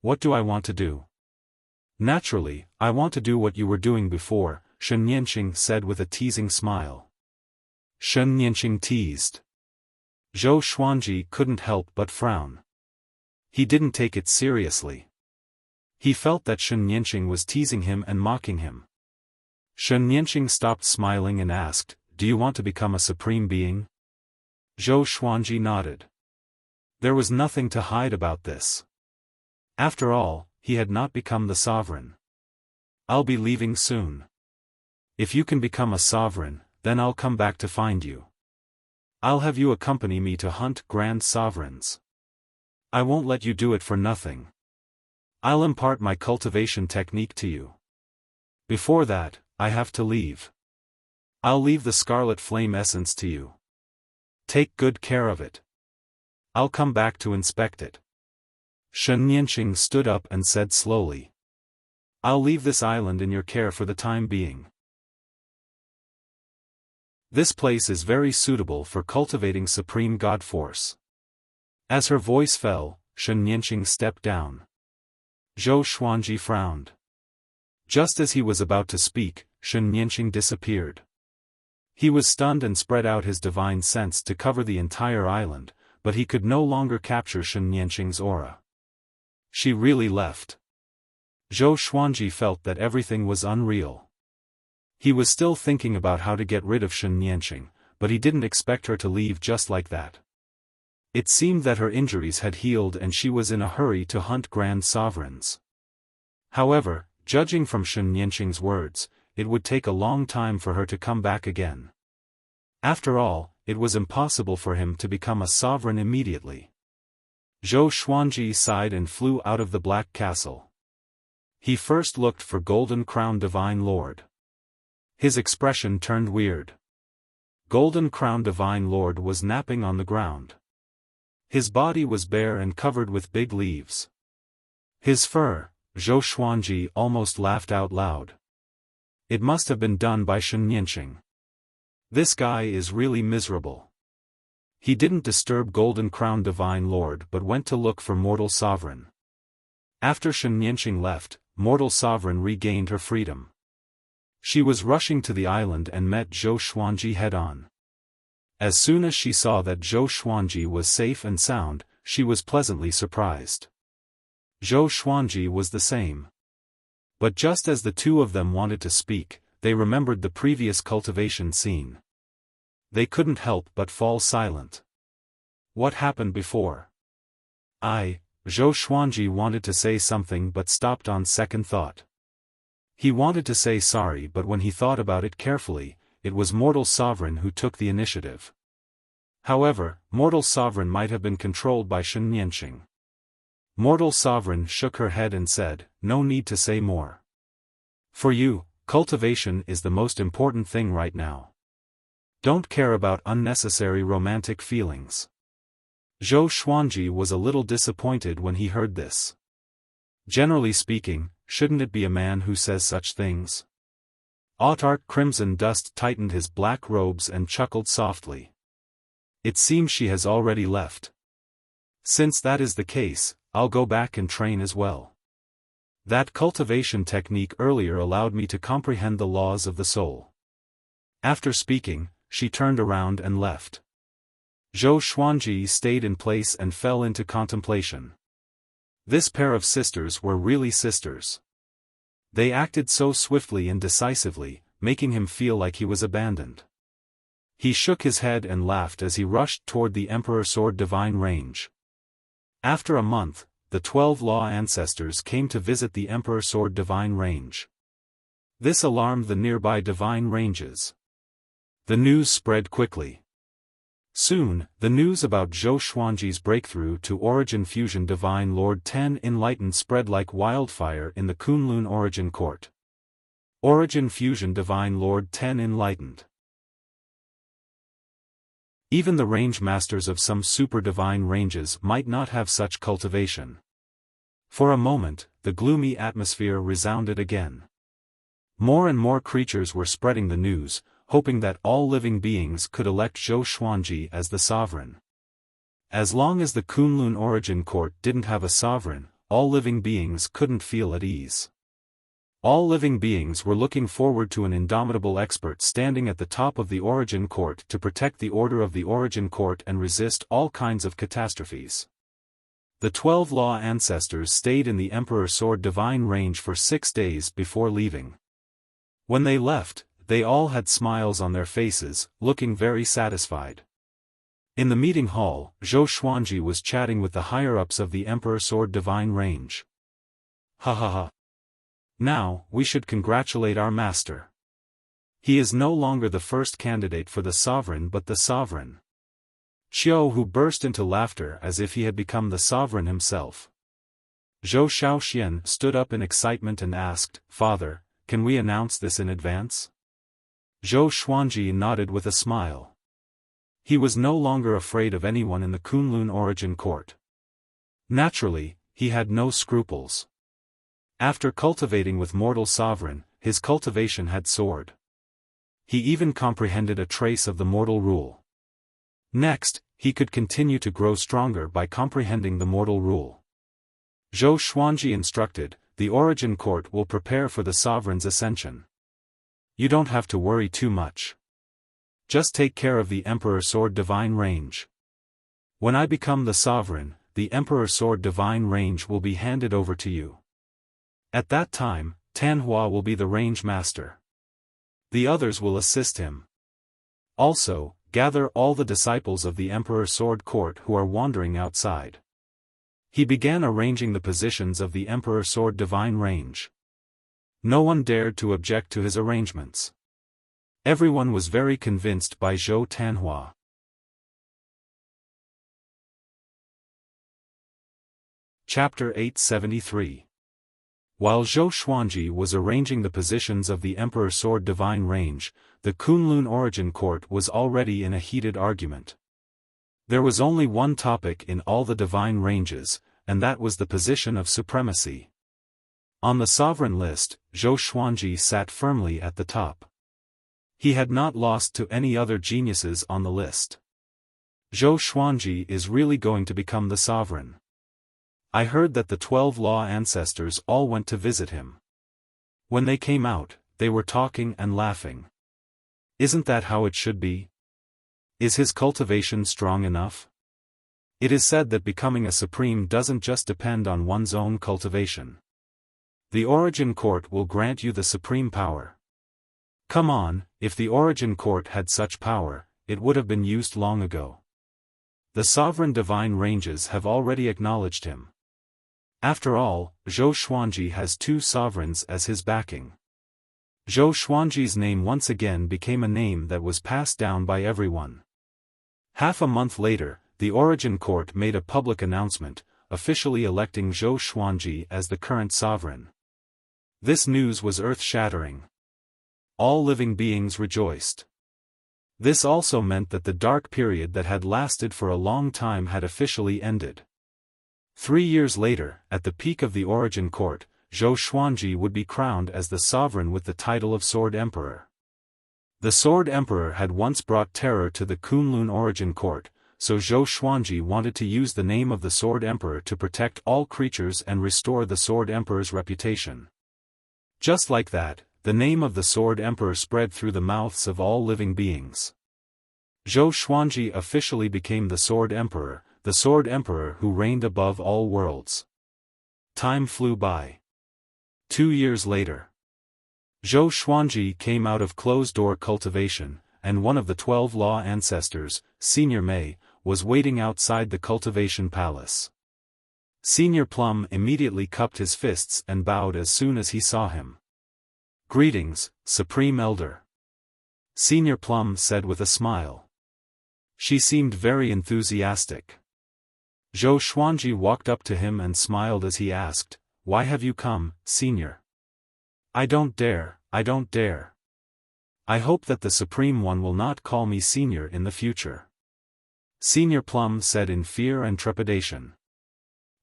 What do I want to do? Naturally, I want to do what you were doing before, Shen Nianqing said with a teasing smile. Shen Nianqing teased. Zhou Xuanji couldn't help but frown. He didn't take it seriously. He felt that Shen Nianqing was teasing him and mocking him. Shen Nianqing stopped smiling and asked, do you want to become a supreme being? Zhou Xuanji nodded. There was nothing to hide about this. After all, he had not become the sovereign. I'll be leaving soon. If you can become a sovereign, then I'll come back to find you. I'll have you accompany me to hunt grand sovereigns. I won't let you do it for nothing. I'll impart my cultivation technique to you. Before that, I have to leave. I'll leave the Scarlet Flame Essence to you. Take good care of it. I'll come back to inspect it. Shen Nianqing stood up and said slowly. I'll leave this island in your care for the time being. This place is very suitable for cultivating Supreme God Force. As her voice fell, Shen Nianqing stepped down. Zhou Xuanji frowned. Just as he was about to speak, Shen Nianqing disappeared. He was stunned and spread out his divine sense to cover the entire island, but he could no longer capture Shen Nianqing's aura. She really left. Zhou Xuanji felt that everything was unreal. He was still thinking about how to get rid of Shen Nianqing, but he didn't expect her to leave just like that. It seemed that her injuries had healed and she was in a hurry to hunt grand sovereigns. However, judging from Shen Nianqing's words, it would take a long time for her to come back again. After all, it was impossible for him to become a sovereign immediately. Zhou Xuanji sighed and flew out of the Black Castle. He first looked for Golden Crown Divine Lord. His expression turned weird. Golden Crown Divine Lord was napping on the ground. His body was bare and covered with big leaves. His fur, Zhou Xuanji almost laughed out loud. It must have been done by Shen Nianqing. This guy is really miserable. He didn't disturb Golden Crown Divine Lord but went to look for Mortal Sovereign. After Shen Nianqing left, Mortal Sovereign regained her freedom. She was rushing to the island and met Zhou Xuanji head-on. As soon as she saw that Zhou Xuanji was safe and sound, she was pleasantly surprised. Zhou Xuanji was the same. But just as the two of them wanted to speak, they remembered the previous cultivation scene. They couldn't help but fall silent. What happened before? Zhou Xuanji wanted to say something but stopped on second thought. He wanted to say sorry but when he thought about it carefully, it was Mortal Sovereign who took the initiative. However, Mortal Sovereign might have been controlled by Shen Nianqing. Mortal Sovereign shook her head and said, no need to say more. For you, cultivation is the most important thing right now. Don't care about unnecessary romantic feelings. Zhou Xuanji was a little disappointed when he heard this. Generally speaking, shouldn't it be a man who says such things? Autarch Crimson Dust tightened his black robes and chuckled softly. It seems she has already left. Since that is the case, I'll go back and train as well. That cultivation technique earlier allowed me to comprehend the laws of the soul. After speaking, she turned around and left. Zhou Xuanji stayed in place and fell into contemplation. This pair of sisters were really sisters. They acted so swiftly and decisively, making him feel like he was abandoned. He shook his head and laughed as he rushed toward the Emperor Sword Divine Range. After a month, the 12 Law ancestors came to visit the Emperor Sword Divine Range. This alarmed the nearby divine ranges. The news spread quickly. Soon, the news about Zhou Xuanji's breakthrough to Origin Fusion Divine Lord 10 Enlightened spread like wildfire in the Kunlun Origin Court. Origin Fusion Divine Lord 10 Enlightened. Even the range masters of some super divine ranges might not have such cultivation. For a moment, the gloomy atmosphere resounded again. More and more creatures were spreading the news, hoping that all living beings could elect Zhou Xuanji as the sovereign. As long as the Kunlun Origin Court didn't have a sovereign, all living beings couldn't feel at ease. All living beings were looking forward to an indomitable expert standing at the top of the Origin Court to protect the order of the Origin Court and resist all kinds of catastrophes. The 12 Law ancestors stayed in the Emperor Sword Divine Range for 6 days before leaving. When they left, they all had smiles on their faces, looking very satisfied. In the meeting hall, Zhou Xuanji was chatting with the higher-ups of the Emperor Sword Divine Range. Ha ha ha. Now, we should congratulate our master. He is no longer the first candidate for the sovereign but the sovereign. Xiao Hu burst into laughter as if he had become the sovereign himself. Zhou Xiaoxian stood up in excitement and asked, "Father, can we announce this in advance?" Zhou Xuanji nodded with a smile. He was no longer afraid of anyone in the Kunlun Origin Court. Naturally, he had no scruples. After cultivating with mortal sovereign, his cultivation had soared. He even comprehended a trace of the mortal rule. Next, he could continue to grow stronger by comprehending the mortal rule. Zhou Xuanji instructed, "The Origin Court will prepare for the sovereign's ascension. You don't have to worry too much. Just take care of the Emperor Sword Divine Range. When I become the sovereign, the Emperor Sword Divine Range will be handed over to you. At that time, Tanhua will be the range master. The others will assist him. Also, gather all the disciples of the Emperor Sword Court who are wandering outside." He began arranging the positions of the Emperor Sword Divine Range. No one dared to object to his arrangements. Everyone was very convinced by Zhou Tanhua. Chapter 873. While Zhou Xuanji was arranging the positions of the Emperor Sword Divine Range, the Kunlun Origin Court was already in a heated argument. There was only one topic in all the divine ranges, and that was the position of supremacy. On the sovereign list, Zhou Xuanji sat firmly at the top. He had not lost to any other geniuses on the list. Zhou Xuanji is really going to become the sovereign. I heard that the 12 Law ancestors all went to visit him. When they came out, they were talking and laughing. Isn't that how it should be? Is his cultivation strong enough? It is said that becoming a supreme doesn't just depend on one's own cultivation. The Origin Court will grant you the supreme power. Come on, if the Origin Court had such power, it would have been used long ago. The sovereign divine ranges have already acknowledged him. After all, Zhou Xuanji has 2 sovereigns as his backing. Zhou Xuanji's name once again became a name that was passed down by everyone. Half a month later, the Origin Court made a public announcement, officially electing Zhou Xuanji as the current sovereign. This news was earth-shattering. All living beings rejoiced. This also meant that the dark period that had lasted for a long time had officially ended. 3 years later, at the peak of the Origin Court, Zhou Xuanji would be crowned as the sovereign with the title of Sword Emperor. The Sword Emperor had once brought terror to the Kunlun Origin Court, so Zhou Xuanji wanted to use the name of the Sword Emperor to protect all creatures and restore the Sword Emperor's reputation. Just like that, the name of the Sword Emperor spread through the mouths of all living beings. Zhou Xuanji officially became the Sword Emperor who reigned above all worlds. Time flew by. 2 years later, Zhou Xuanji came out of closed-door cultivation, and one of the 12 law ancestors, Senior Mei, was waiting outside the cultivation palace. Senior Plum immediately cupped his fists and bowed as soon as he saw him. "Greetings, Supreme Elder," Senior Plum said with a smile. She seemed very enthusiastic. Zhou Xuanji walked up to him and smiled as he asked, "Why have you come, Senior?" I don't dare. I hope that the Supreme One will not call me Senior in the future," Senior Plum said in fear and trepidation.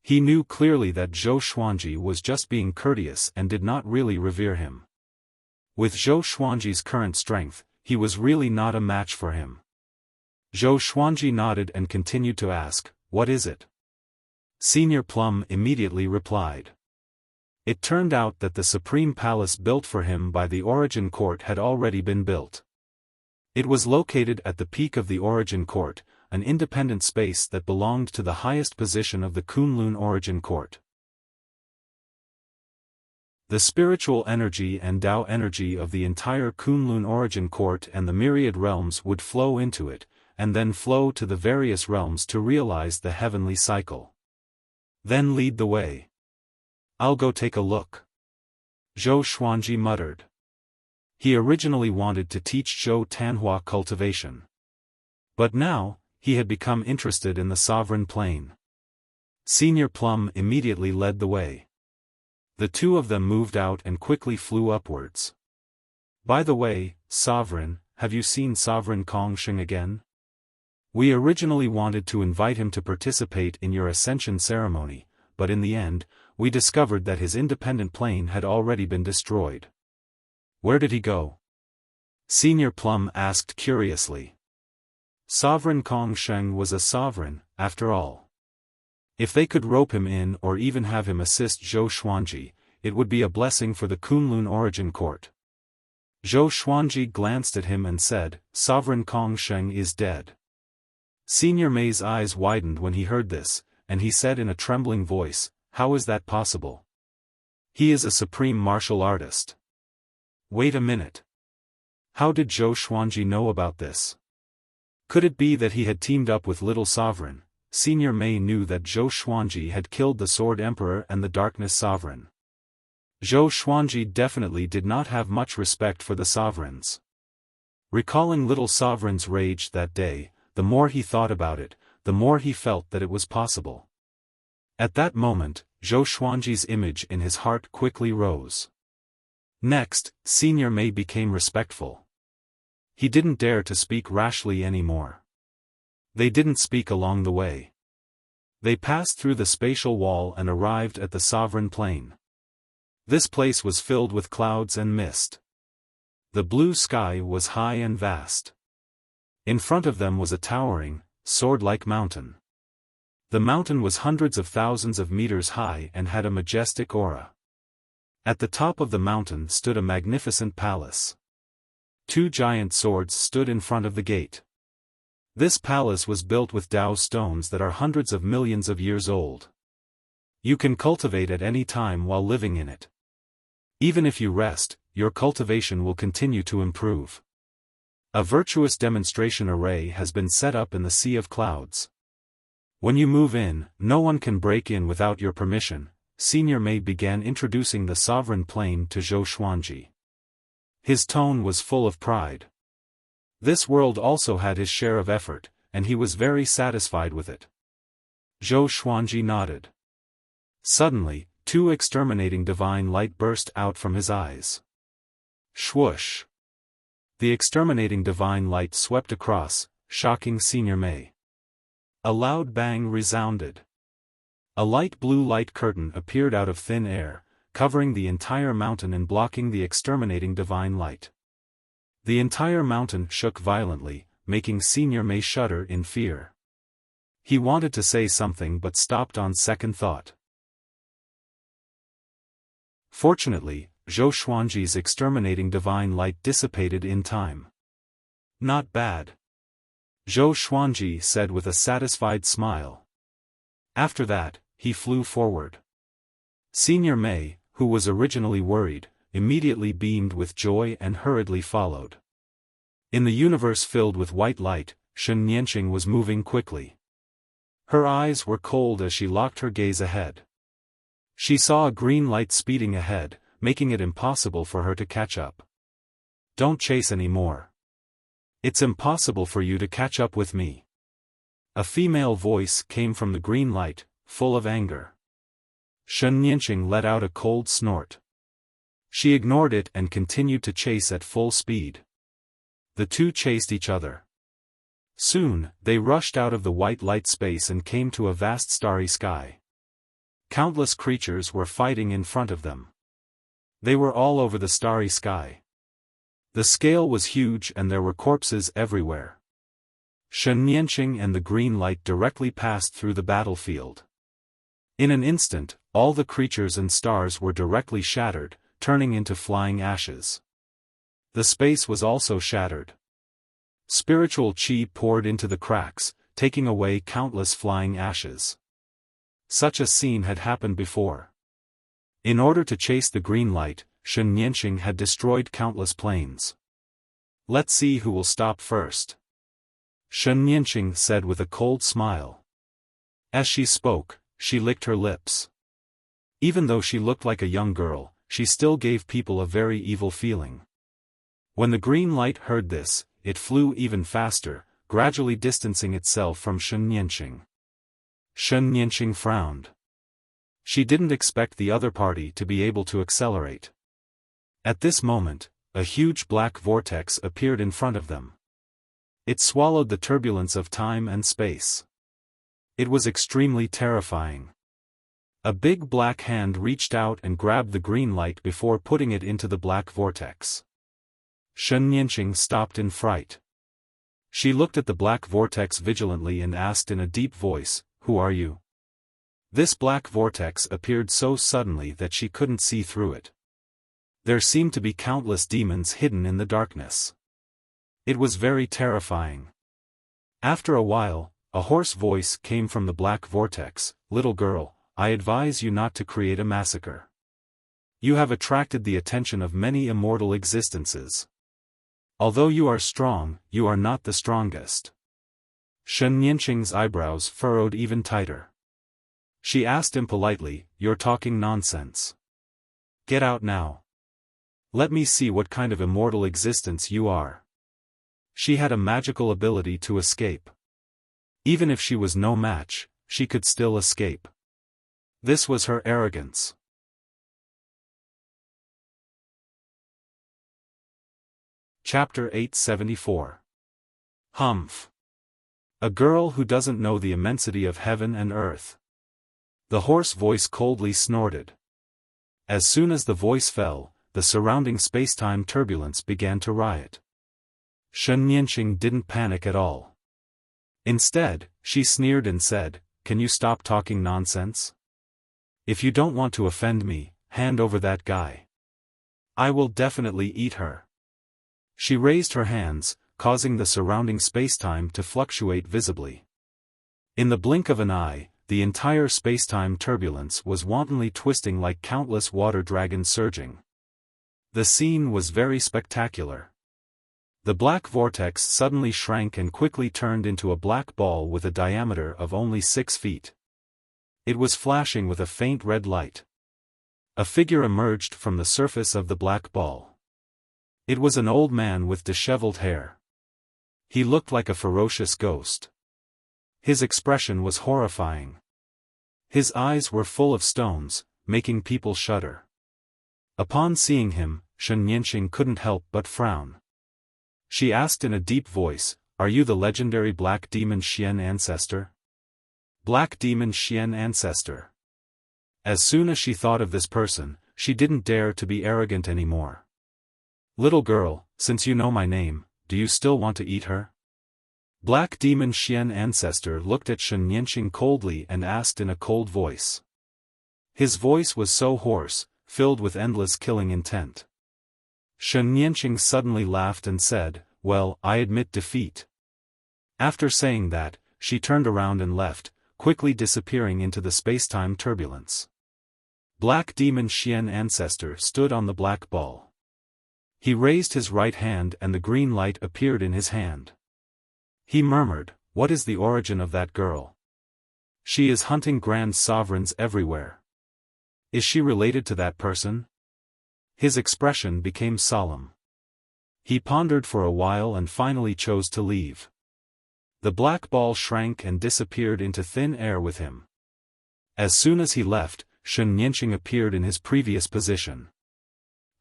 He knew clearly that Zhou Xuanji was just being courteous and did not really revere him. With Zhou Xuanji's current strength, he was really not a match for him. Zhou Xuanji nodded and continued to ask, "What is it?" Senior Plum immediately replied. It turned out that the Supreme Palace built for him by the Origin Court had already been built. It was located at the peak of the Origin Court, an independent space that belonged to the highest position of the Kunlun Origin Court. The spiritual energy and Tao energy of the entire Kunlun Origin Court and the myriad realms would flow into it, and then flow to the various realms to realize the heavenly cycle. Then lead the way. I'll go take a look, Zhou Xuanji muttered. He originally wanted to teach Zhou Tanhua cultivation. But now, he had become interested in the sovereign plane. Senior Plum immediately led the way. The two of them moved out and quickly flew upwards. "By the way, Sovereign, have you seen Sovereign Kongsheng again? We originally wanted to invite him to participate in your ascension ceremony, but in the end, we discovered that his independent plane had already been destroyed." "Where did he go?" Senior Plum asked curiously. Sovereign Kongsheng was a sovereign, after all. If they could rope him in or even have him assist Zhou Xuanji, it would be a blessing for the Kunlun Origin Court. Zhou Xuanji glanced at him and said, "Sovereign Kongsheng is dead." Senior Mei's eyes widened when he heard this, and he said in a trembling voice, "How is that possible? He is a supreme martial artist." Wait a minute. How did Zhou Xuanji know about this? Could it be that he had teamed up with Little Sovereign? Senior Mei knew that Zhou Xuanji had killed the Sword Emperor and the Darkness Sovereign. Zhou Xuanji definitely did not have much respect for the sovereigns. Recalling Little Sovereign's rage that day, the more he thought about it, the more he felt that it was possible. At that moment, Zhou Xuanji's image in his heart quickly rose. Next, Senior Mei became respectful. He didn't dare to speak rashly anymore. They didn't speak along the way. They passed through the spatial wall and arrived at the sovereign plane. This place was filled with clouds and mist. The blue sky was high and vast. In front of them was a towering, sword-like mountain. The mountain was hundreds of thousands of meters high and had a majestic aura. At the top of the mountain stood a magnificent palace. 2 giant swords stood in front of the gate. This palace was built with Tao stones that are hundreds of millions of years old. You can cultivate at any time while living in it. Even if you rest, your cultivation will continue to improve. A virtuous demonstration array has been set up in the Sea of Clouds. When you move in, no one can break in without your permission. Senior Mei began introducing the sovereign plane to Zhou Xuanji. His tone was full of pride. This world also had his share of effort, and he was very satisfied with it. Zhou Xuanji nodded. Suddenly, 2 exterminating divine light burst out from his eyes. Swoosh! The exterminating divine light swept across, shocking Senior Mei. A loud bang resounded. A light blue light curtain appeared out of thin air, covering the entire mountain and blocking the exterminating divine light. The entire mountain shook violently, making Senior Mei shudder in fear. He wanted to say something but stopped on second thought. Fortunately, Zhou Xuanji's exterminating divine light dissipated in time. Not bad. Zhou Xuanji said with a satisfied smile. After that, he flew forward. Senior Mei, who was originally worried, immediately beamed with joy and hurriedly followed. In the universe filled with white light, Shen Nianqing was moving quickly. Her eyes were cold as she locked her gaze ahead. She saw a green light speeding ahead, making it impossible for her to catch up. Don't chase anymore. It's impossible for you to catch up with me. A female voice came from the green light, full of anger. Shen Nianqing let out a cold snort. She ignored it and continued to chase at full speed. The two chased each other. Soon, they rushed out of the white light space and came to a vast starry sky. Countless creatures were fighting in front of them. They were all over the starry sky. The scale was huge and there were corpses everywhere. Shen Nianqing and the green light directly passed through the battlefield. In an instant, all the creatures and stars were directly shattered, turning into flying ashes. The space was also shattered. Spiritual qi poured into the cracks, taking away countless flying ashes. Such a scene had happened before. In order to chase the green light, Shen Nianqing had destroyed countless planes. Let's see who will stop first. Shen Nianqing said with a cold smile. As she spoke, she licked her lips. Even though she looked like a young girl, she still gave people a very evil feeling. When the green light heard this, it flew even faster, gradually distancing itself from Shen Nianqing. Shen Nianqing frowned. She didn't expect the other party to be able to accelerate. At this moment, a huge black vortex appeared in front of them. It swallowed the turbulence of time and space. It was extremely terrifying. A big black hand reached out and grabbed the green light before putting it into the black vortex. Shen Nianqing stopped in fright. She looked at the black vortex vigilantly and asked in a deep voice, "Who are you?" This black vortex appeared so suddenly that she couldn't see through it. There seemed to be countless demons hidden in the darkness. It was very terrifying. After a while, a hoarse voice came from the black vortex, "Little girl, I advise you not to create a massacre. You have attracted the attention of many immortal existences. Although you are strong, you are not the strongest." Shen Nianqing's eyebrows furrowed even tighter. She asked him politely, "You're talking nonsense. Get out now. Let me see what kind of immortal existence you are." She had a magical ability to escape. Even if she was no match, she could still escape. This was her arrogance. Chapter 874. Humph. A girl who doesn't know the immensity of heaven and earth. The hoarse voice coldly snorted. As soon as the voice fell, the surrounding space-time turbulence began to riot. Shen Nianqing didn't panic at all. Instead, she sneered and said, "Can you stop talking nonsense? If you don't want to offend me, hand over that guy. I will definitely eat her." She raised her hands, causing the surrounding spacetime to fluctuate visibly. In the blink of an eye, the entire spacetime turbulence was wantonly twisting like countless water dragons surging. The scene was very spectacular. The black vortex suddenly shrank and quickly turned into a black ball with a diameter of only 6 feet. It was flashing with a faint red light. A figure emerged from the surface of the black ball. It was an old man with disheveled hair. He looked like a ferocious ghost. His expression was horrifying. His eyes were full of stones, making people shudder. Upon seeing him, Shen Nianqing couldn't help but frown. She asked in a deep voice, "Are you the legendary black demon Xian ancestor?" Black Demon Xian Ancestor. As soon as she thought of this person, she didn't dare to be arrogant anymore. Little girl, since you know my name, do you still want to eat her? Black Demon Xian Ancestor looked at Shen Yanqing coldly and asked in a cold voice. His voice was so hoarse, filled with endless killing intent. Shen Yanqing suddenly laughed and said, "Well, I admit defeat." After saying that, she turned around and left, quickly disappearing into the space-time turbulence. Black Demon Xian Ancestor stood on the black ball. He raised his right hand and the green light appeared in his hand. He murmured, "What is the origin of that girl? She is hunting grand sovereigns everywhere. Is she related to that person?" His expression became solemn. He pondered for a while and finally chose to leave. The black ball shrank and disappeared into thin air with him. As soon as he left, Shen Yanqing appeared in his previous position.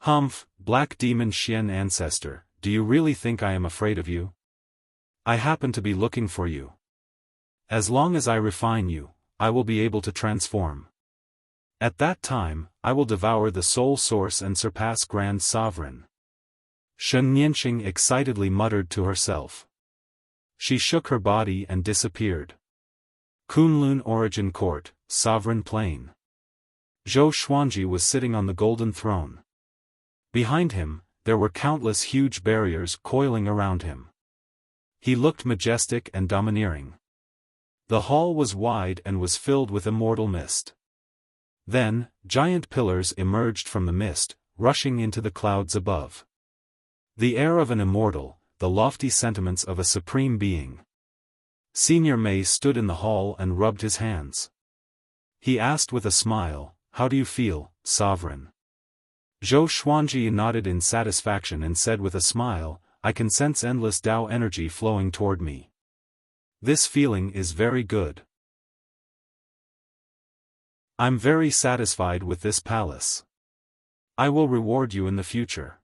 "Humph, Black Demon Xian Ancestor, do you really think I am afraid of you? I happen to be looking for you. As long as I refine you, I will be able to transform. At that time, I will devour the soul source and surpass Grand Sovereign." Shen Yanqing excitedly muttered to herself. She shook her body and disappeared. Kunlun Origin Court, Sovereign Plain. Zhou Xuanji was sitting on the golden throne. Behind him, there were countless huge barriers coiling around him. He looked majestic and domineering. The hall was wide and was filled with immortal mist. Then, giant pillars emerged from the mist, rushing into the clouds above. The air of an immortal, the lofty sentiments of a supreme being. Senior Mei stood in the hall and rubbed his hands. He asked with a smile, "How do you feel, Sovereign?" Zhou Xuanji nodded in satisfaction and said with a smile, "I can sense endless Tao energy flowing toward me. This feeling is very good. I'm very satisfied with this palace. I will reward you in the future."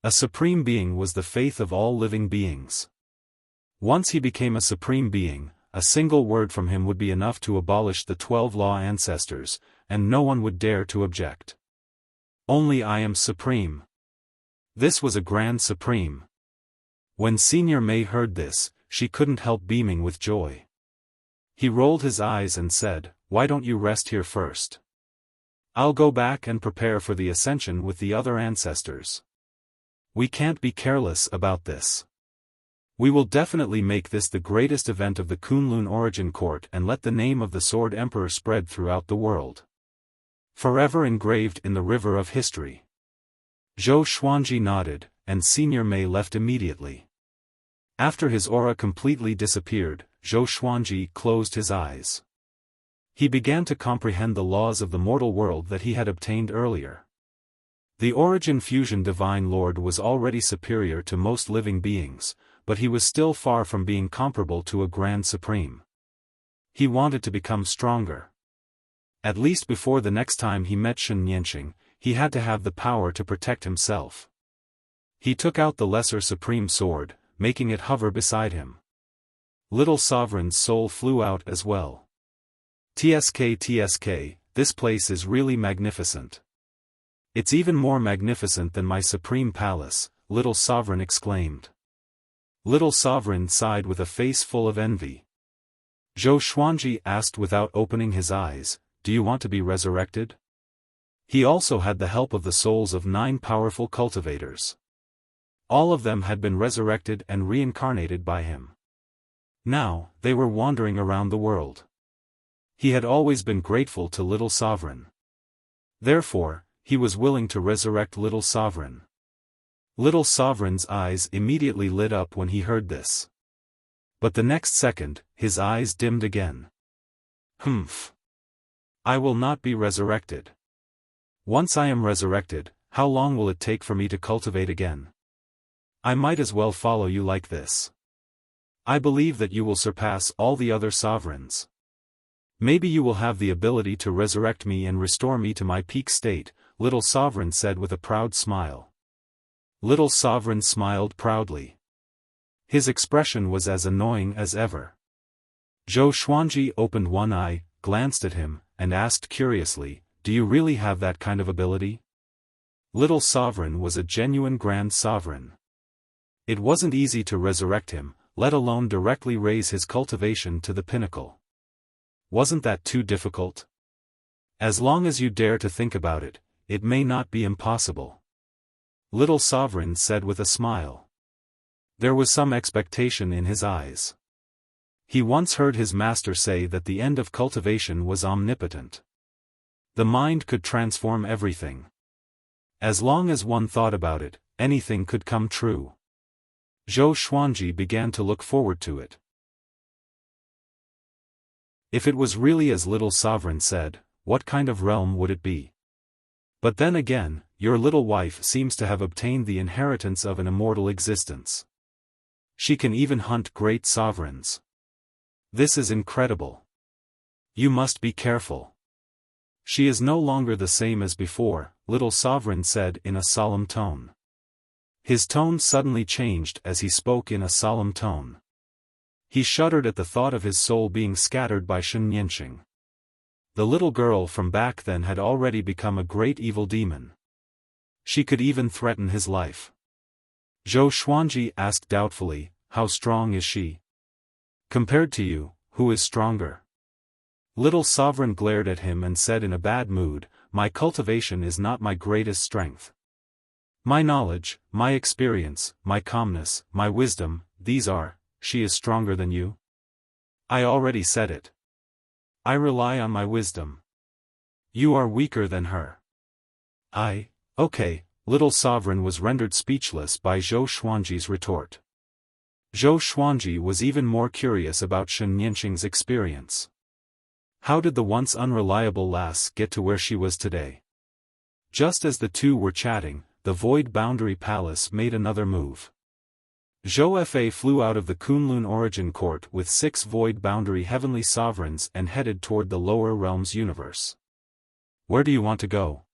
A supreme being was the faith of all living beings. Once he became a supreme being, a single word from him would be enough to abolish the 12 law ancestors, and no one would dare to object. Only I am supreme. This was a grand supreme. When Senior Mei heard this, she couldn't help beaming with joy. He rolled his eyes and said, "Why don't you rest here first? I'll go back and prepare for the ascension with the other ancestors. We can't be careless about this. We will definitely make this the greatest event of the Kunlun Origin Court and let the name of the Sword Emperor spread throughout the world. Forever engraved in the river of history." Zhou Xuanji nodded, and Senior Mei left immediately. After his aura completely disappeared, Zhou Xuanji closed his eyes. He began to comprehend the laws of the mortal world that he had obtained earlier. The Origin Fusion Divine Lord was already superior to most living beings, but he was still far from being comparable to a Grand Supreme. He wanted to become stronger. At least before the next time he met Shen Yanqing, he had to have the power to protect himself. He took out the Lesser Supreme Sword, making it hover beside him. Little Sovereign's soul flew out as well. TSK, this place is really magnificent. It's even more magnificent than my supreme palace," Little Sovereign exclaimed. Little Sovereign sighed with a face full of envy. Zhou Xuanji asked without opening his eyes, "Do you want to be resurrected?" He also had the help of the souls of 9 powerful cultivators. All of them had been resurrected and reincarnated by him. Now, they were wandering around the world. He had always been grateful to Little Sovereign. Therefore, he was willing to resurrect Little Sovereign. Little Sovereign's eyes immediately lit up when he heard this. But the next second, his eyes dimmed again. "Humph. I will not be resurrected. Once I am resurrected, how long will it take for me to cultivate again? I might as well follow you like this. I believe that you will surpass all the other sovereigns. Maybe you will have the ability to resurrect me and restore me to my peak state," Little Sovereign said with a proud smile. Little Sovereign smiled proudly. His expression was as annoying as ever. Zhou Xuanji opened one eye, glanced at him, and asked curiously, "Do you really have that kind of ability?" Little Sovereign was a genuine Grand Sovereign. It wasn't easy to resurrect him, let alone directly raise his cultivation to the pinnacle. Wasn't that too difficult? As long as you dare to think about it, it may not be impossible. Little Sovereign said with a smile. There was some expectation in his eyes. He once heard his master say that the end of cultivation was omnipotent. The mind could transform everything. As long as one thought about it, anything could come true. Zhou Xuanji began to look forward to it. If it was really as Little Sovereign said, what kind of realm would it be? But then again, your little wife seems to have obtained the inheritance of an immortal existence. She can even hunt great sovereigns. This is incredible. You must be careful. She is no longer the same as before, Little Sovereign said in a solemn tone. His tone suddenly changed as he spoke in a solemn tone. He shuddered at the thought of his soul being scattered by Shenyanqing. The little girl from back then had already become a great evil demon. She could even threaten his life. Zhou Xuanji asked doubtfully, "How strong is she? Compared to you, who is stronger?" Little Sovereign glared at him and said in a bad mood, "My cultivation is not my greatest strength. My knowledge, my experience, my calmness, my wisdom, these are. She is stronger than you? I already said it. I rely on my wisdom. You are weaker than her." Okay, Little Sovereign was rendered speechless by Zhou Xuanji's retort. Zhou Xuanji was even more curious about Shenyanqing's experience. How did the once unreliable lass get to where she was today? Just as the two were chatting, the Void Boundary Palace made another move. Zhou Fa flew out of the Kunlun Origin Court with 6 Void Boundary Heavenly Sovereigns and headed toward the Lower Realms universe. "Where do you want to go?"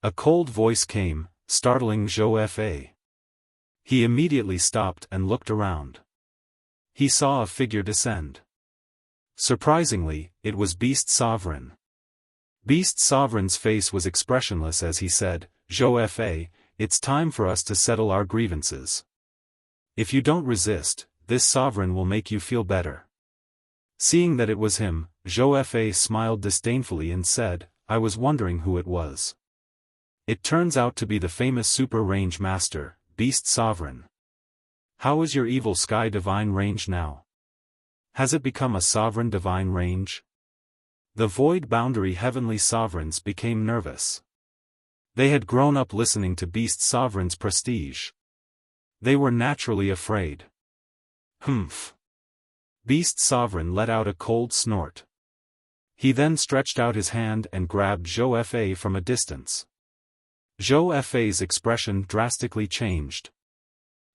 A cold voice came, startling Zhou Fa. He immediately stopped and looked around. He saw a figure descend. Surprisingly, it was Beast Sovereign. Beast Sovereign's face was expressionless as he said, "Zhou Fa, it's time for us to settle our grievances. If you don't resist, this sovereign will make you feel better." Seeing that it was him, Zhou Fa smiled disdainfully and said, "I was wondering who it was. It turns out to be the famous Super Range Master, Beast Sovereign. How is your evil Sky Divine Range now? Has it become a Sovereign Divine Range?" The Void Boundary Heavenly Sovereigns became nervous. They had grown up listening to Beast Sovereign's prestige. They were naturally afraid. "Humph." Beast Sovereign let out a cold snort. He then stretched out his hand and grabbed Zhou Fa from a distance. Zhou Fa's expression drastically changed.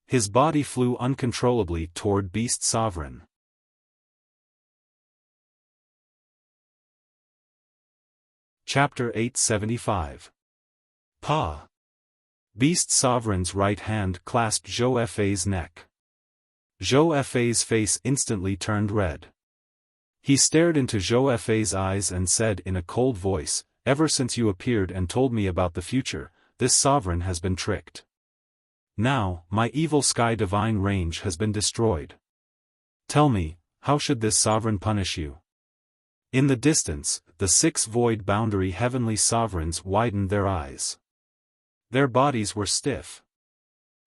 His body flew uncontrollably toward Beast Sovereign. Chapter 875. Pa. Beast Sovereign's right hand clasped Zhou Fa's neck. Zhou Fa's face instantly turned red. He stared into Zhou Fa's eyes and said in a cold voice, "Ever since you appeared and told me about the future, this sovereign has been tricked. Now, my evil Sky Divine Range has been destroyed. Tell me, how should this sovereign punish you?" In the distance, the 6 Void Boundary Heavenly Sovereigns widened their eyes. Their bodies were stiff.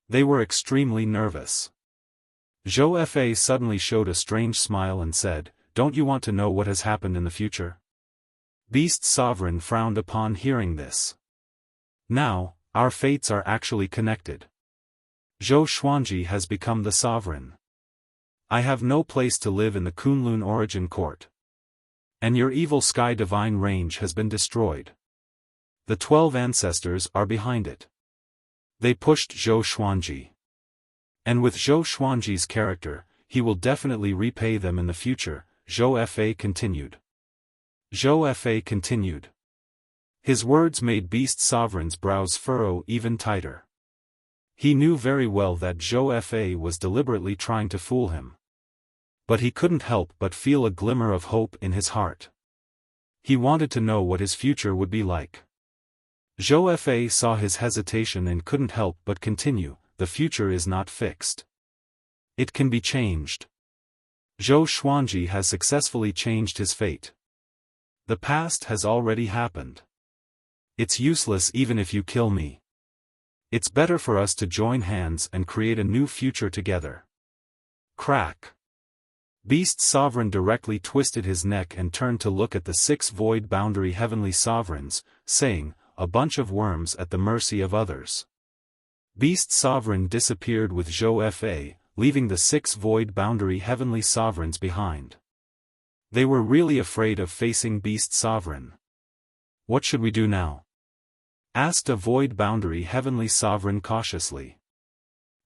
They were extremely nervous. Zhou Fa suddenly showed a strange smile and said, "Don't you want to know what has happened in the future?" Beast Sovereign frowned upon hearing this. "Now, our fates are actually connected. Zhou Xuanji has become the sovereign. I have no place to live in the Kunlun Origin Court. And your evil Sky Divine Range has been destroyed. The 12 ancestors are behind it. They pushed Zhou Xuanji. And with Zhou Xuanji's character, he will definitely repay them in the future," Zhou Fa continued. Zhou Fa continued. His words made Beast Sovereign's brows furrow even tighter. He knew very well that Zhou Fa was deliberately trying to fool him. But he couldn't help but feel a glimmer of hope in his heart. He wanted to know what his future would be like. Xiaofan saw his hesitation and couldn't help but continue, the future is not fixed. It can be changed. Zhou Xuanji has successfully changed his fate. The past has already happened. It's useless even if you kill me. It's better for us to join hands and create a new future together. Crack. Beast Sovereign directly twisted his neck and turned to look at the 6 void boundary heavenly sovereigns, saying, a bunch of worms at the mercy of others. Beast Sovereign disappeared with Xiaofan, leaving the 6 void boundary heavenly sovereigns behind. They were really afraid of facing Beast Sovereign. What should we do now? Asked a void boundary heavenly sovereign cautiously.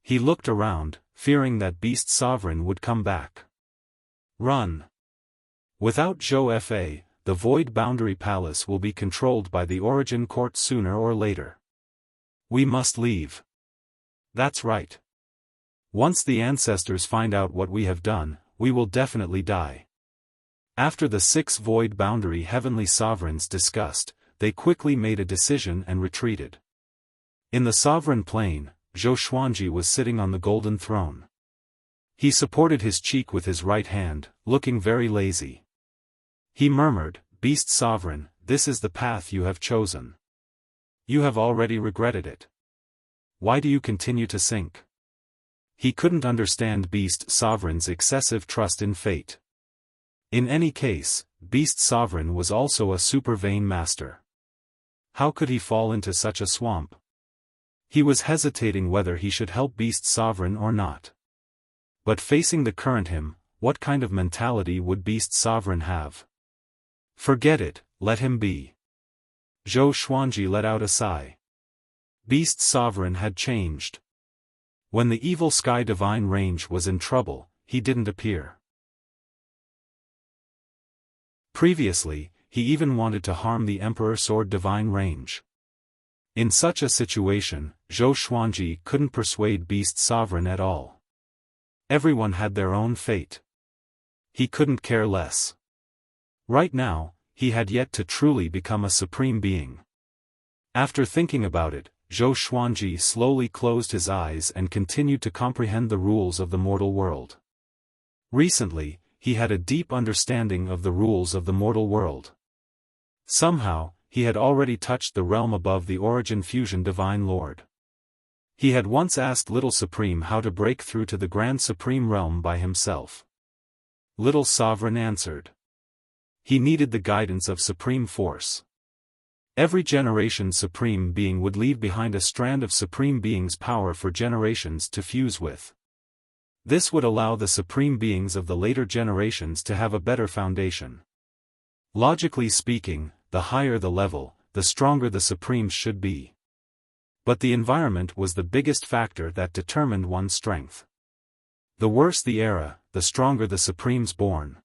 He looked around, fearing that Beast Sovereign would come back. Run. Without Xiaofan, the void boundary palace will be controlled by the origin court sooner or later. We must leave. That's right. Once the ancestors find out what we have done, we will definitely die. After the 6 void boundary heavenly sovereigns discussed, they quickly made a decision and retreated. In the sovereign plane, Zhou Xuanji was sitting on the golden throne. He supported his cheek with his right hand, looking very lazy. He murmured, Beast Sovereign, this is the path you have chosen. You have already regretted it. Why do you continue to sink? He couldn't understand Beast Sovereign's excessive trust in fate. In any case, Beast Sovereign was also a super vain master. How could he fall into such a swamp? He was hesitating whether he should help Beast Sovereign or not. But facing the current him, what kind of mentality would Beast Sovereign have? Forget it, let him be. Zhou Xuanji let out a sigh. Beast Sovereign had changed. When the evil Sky Divine Range was in trouble, he didn't appear. Previously, he even wanted to harm the Emperor Sword Divine Range. In such a situation, Zhou Xuanji couldn't persuade Beast Sovereign at all. Everyone had their own fate. He couldn't care less. Right now, he had yet to truly become a supreme being. After thinking about it, Zhou Xuanji slowly closed his eyes and continued to comprehend the rules of the mortal world. Recently, he had a deep understanding of the rules of the mortal world. Somehow, he had already touched the realm above the Origin Fusion Divine Lord. He had once asked Little Supreme how to break through to the Grand Supreme Realm by himself. Little Sovereign answered. He needed the guidance of Supreme Force. Every generation Supreme Being would leave behind a strand of Supreme Being's power for generations to fuse with. This would allow the Supreme Beings of the later generations to have a better foundation. Logically speaking, the higher the level, the stronger the Supremes should be. But the environment was the biggest factor that determined one's strength. The worse the era, the stronger the Supremes born.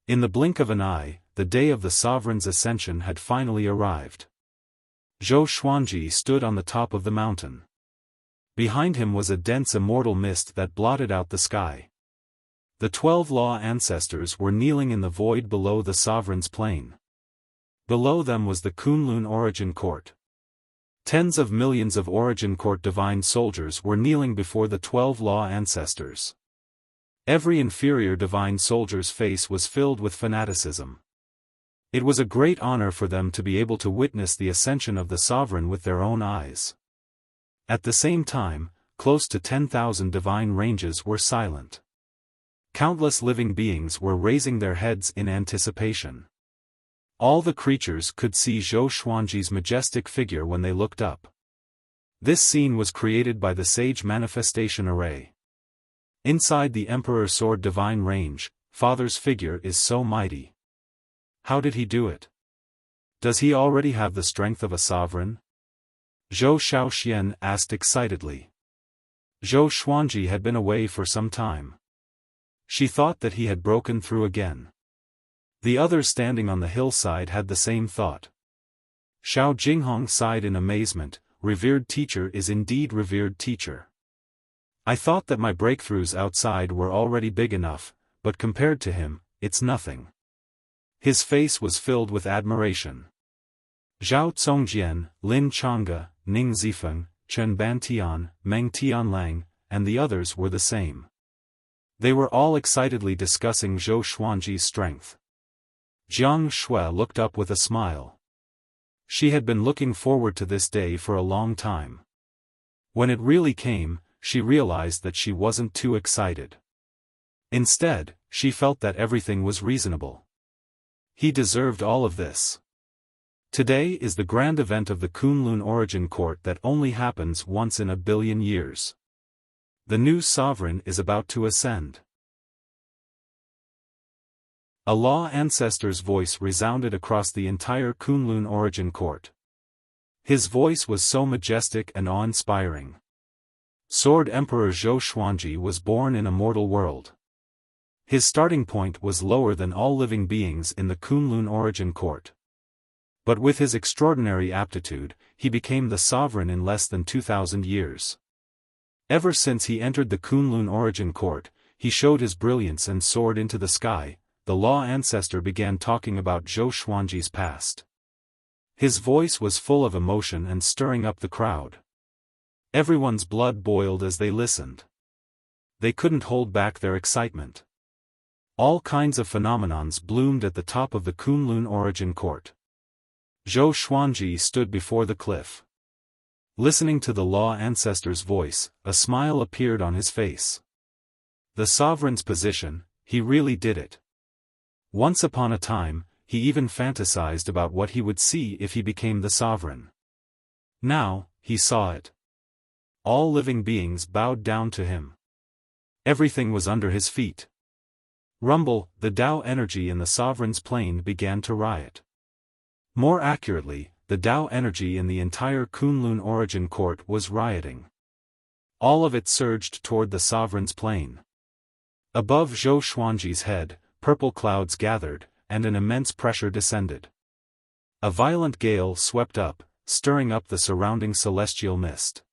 In the blink of an eye, the day of the Sovereign's ascension had finally arrived. Zhou Xuanji stood on the top of the mountain. Behind him was a dense immortal mist that blotted out the sky. The 12 Law ancestors were kneeling in the void below the Sovereign's plane. Below them was the Kunlun Origin Court. Tens of millions of Origin Court divine soldiers were kneeling before the 12 Law ancestors. Every inferior divine soldier's face was filled with fanaticism. It was a great honor for them to be able to witness the ascension of the Sovereign with their own eyes. At the same time, close to 10,000 divine ranges were silent. Countless living beings were raising their heads in anticipation. All the creatures could see Zhou Xuanji's majestic figure when they looked up. This scene was created by the Sage Manifestation Array. Inside the Emperor Sword Divine Range, Father's figure is so mighty. How did he do it? Does he already have the strength of a sovereign? Zhou Xiaoxian asked excitedly. Zhou Xuanji had been away for some time. She thought that he had broken through again. The others standing on the hillside had the same thought. Xiao Jinghong sighed in amazement, revered teacher is indeed revered teacher. I thought that my breakthroughs outside were already big enough, but compared to him, it's nothing. His face was filled with admiration. Zhao Congjian, Lin Changge, Ning Zifeng, Chen Bantian, Meng Tianlang, and the others were the same. They were all excitedly discussing Zhou Xuanji's strength. Jiang Shui looked up with a smile. She had been looking forward to this day for a long time. When it really came, she realized that she wasn't too excited. Instead, she felt that everything was reasonable. He deserved all of this. Today is the grand event of the Kunlun Origin Court that only happens once in a billion years. The new sovereign is about to ascend. A law ancestor's voice resounded across the entire Kunlun Origin Court. His voice was so majestic and awe-inspiring. Sword Emperor Zhou Xuanji was born in a mortal world. His starting point was lower than all living beings in the Kunlun Origin Court. But with his extraordinary aptitude, he became the sovereign in less than 2,000 years. Ever since he entered the Kunlun Origin Court, he showed his brilliance and soared into the sky. The law ancestor began talking about Zhou Xuanji's past. His voice was full of emotion and stirring up the crowd. Everyone's blood boiled as they listened. They couldn't hold back their excitement. All kinds of phenomenons bloomed at the top of the Kunlun Origin Court. Zhou Xuanji stood before the cliff. Listening to the law ancestor's voice, a smile appeared on his face. The sovereign's position, he really did it. Once upon a time, he even fantasized about what he would see if he became the sovereign. Now, he saw it. All living beings bowed down to him. Everything was under his feet. Rumble, the Tao energy in the sovereign's plane began to riot. More accurately, the Tao energy in the entire Kunlun Origin Court was rioting. All of it surged toward the sovereign's plane. Above Zhou Xuanji's head, purple clouds gathered, and an immense pressure descended. A violent gale swept up, stirring up the surrounding celestial mist.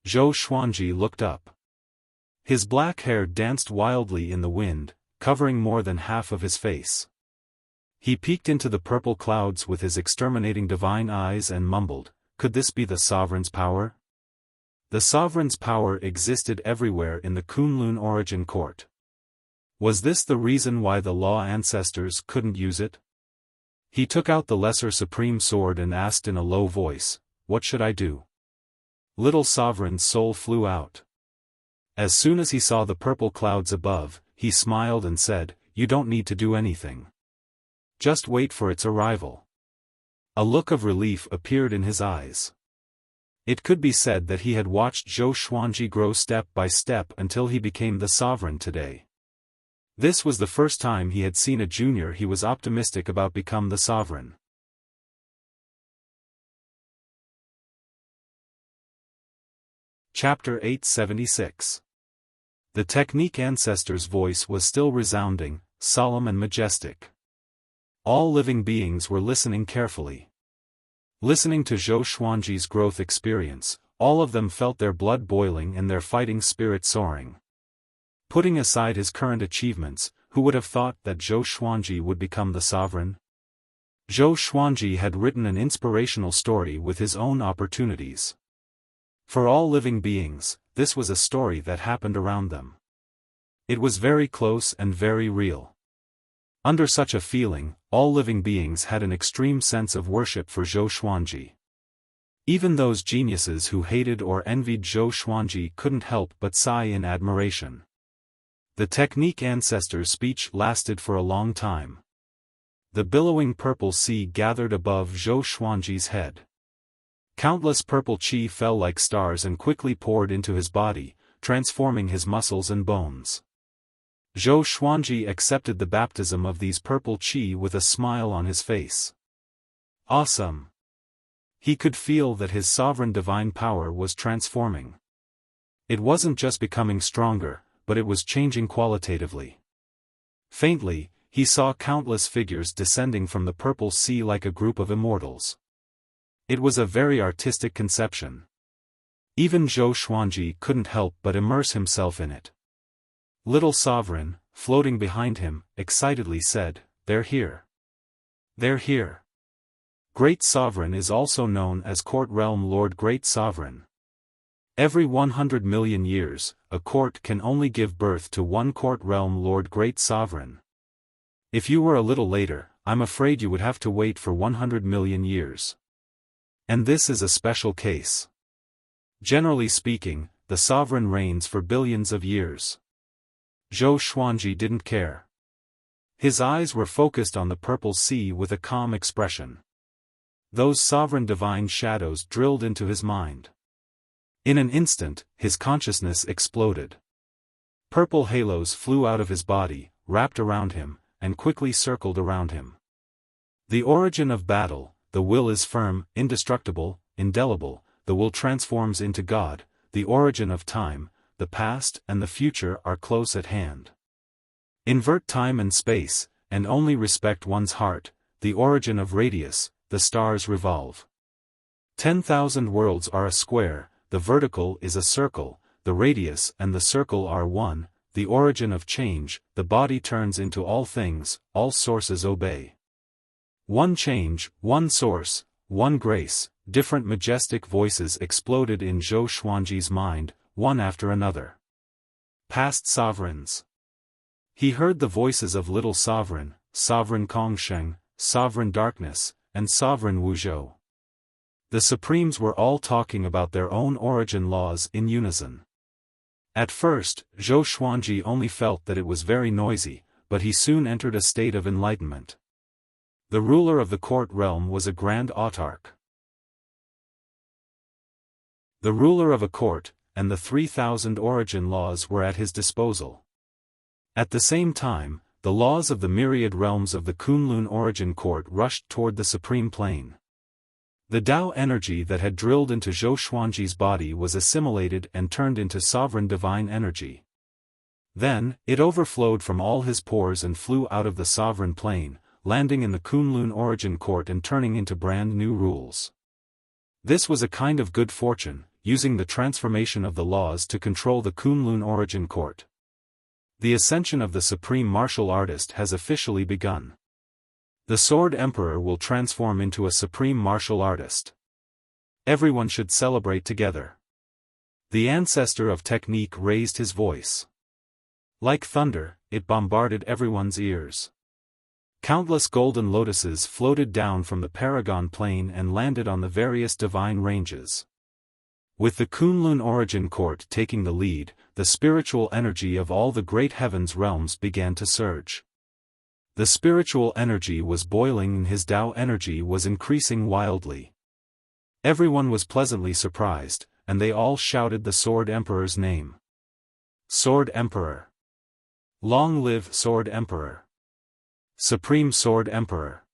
Zhou Xuanji looked up. His black hair danced wildly in the wind, covering more than half of his face. He peeked into the purple clouds with his exterminating divine eyes and mumbled, "Could this be the sovereign's power?" The sovereign's power existed everywhere in the Kunlun Origin Court. Was this the reason why the law ancestors couldn't use it? He took out the lesser supreme sword and asked in a low voice, "What should I do?" Little sovereign's soul flew out. As soon as he saw the purple clouds above, he smiled and said, "You don't need to do anything. Just wait for its arrival." A look of relief appeared in his eyes. It could be said that he had watched Zhou Xuanji grow step by step until he became the sovereign today. This was the first time he had seen a junior he was optimistic about become the sovereign. Chapter 876. The technique ancestor's voice was still resounding, solemn and majestic. All living beings were listening carefully. Listening to Zhou Xuanji's growth experience, all of them felt their blood boiling and their fighting spirit soaring. Putting aside his current achievements, who would have thought that Zhou Xuanji would become the sovereign? Zhou Xuanji had written an inspirational story with his own opportunities. For all living beings, this was a story that happened around them. It was very close and very real. Under such a feeling, all living beings had an extreme sense of worship for Zhou Xuanji. Even those geniuses who hated or envied Zhou Xuanji couldn't help but sigh in admiration. The technique ancestor's speech lasted for a long time. The billowing purple sea gathered above Zhou Xuanji's head. Countless purple qi fell like stars and quickly poured into his body, transforming his muscles and bones. Zhou Xuanji accepted the baptism of these purple qi with a smile on his face. Awesome! He could feel that his sovereign divine power was transforming. It wasn't just becoming stronger, but it was changing qualitatively. Faintly, he saw countless figures descending from the purple sea like a group of immortals. It was a very artistic conception. Even Zhou Xuanji couldn't help but immerse himself in it. Little sovereign, floating behind him, excitedly said, "They're here. They're here." Great Sovereign is also known as Court Realm Lord Great Sovereign. Every 100 million years, a court can only give birth to one Court Realm Lord Great Sovereign. If you were a little later, I'm afraid you would have to wait for 100 million years. And this is a special case. Generally speaking, the sovereign reigns for billions of years. Zhou Xuanji didn't care. His eyes were focused on the purple sea with a calm expression. Those sovereign divine shadows drilled into his mind. In an instant, his consciousness exploded. Purple halos flew out of his body, wrapped around him, and quickly circled around him. The origin of battle: the will is firm, indestructible, indelible, the will transforms into God. The origin of time: the past and the future are close at hand. Invert time and space, and only respect one's heart. The origin of radius: the stars revolve. 10,000 worlds are a square, the vertical is a circle, the radius and the circle are one. The origin of change: the body turns into all things, all sources obey. One change, one source, one grace. Different majestic voices exploded in Zhou Xuanji's mind, one after another. Past sovereigns. He heard the voices of Little Sovereign, Sovereign Kongsheng, Sovereign Darkness, and Sovereign Wuzhou. The Supremes were all talking about their own origin laws in unison. At first, Zhou Xuanji only felt that it was very noisy, but he soon entered a state of enlightenment. The ruler of the court realm was a grand autarch. The ruler of a court, and the 3,000 origin laws were at his disposal. At the same time, the laws of the myriad realms of the Kunlun origin court rushed toward the supreme plane. The Tao energy that had drilled into Zhou Xuanji's body was assimilated and turned into sovereign divine energy. Then, it overflowed from all his pores and flew out of the sovereign plane, landing in the Kunlun origin court and turning into brand new rules. This was a kind of good fortune, using the transformation of the laws to control the Kunlun origin court. The ascension of the supreme martial artist has officially begun. The Sword Emperor will transform into a supreme martial artist. Everyone should celebrate together. The ancestor of technique raised his voice. Like thunder, it bombarded everyone's ears. Countless golden lotuses floated down from the Paragon Plain and landed on the various divine ranges. With the Kunlun origin court taking the lead, the spiritual energy of all the great heavens realms began to surge. The spiritual energy was boiling and his Tao energy was increasing wildly. Everyone was pleasantly surprised, and they all shouted the Sword Emperor's name. Sword Emperor. Long live Sword Emperor. Supreme Sword Emperor.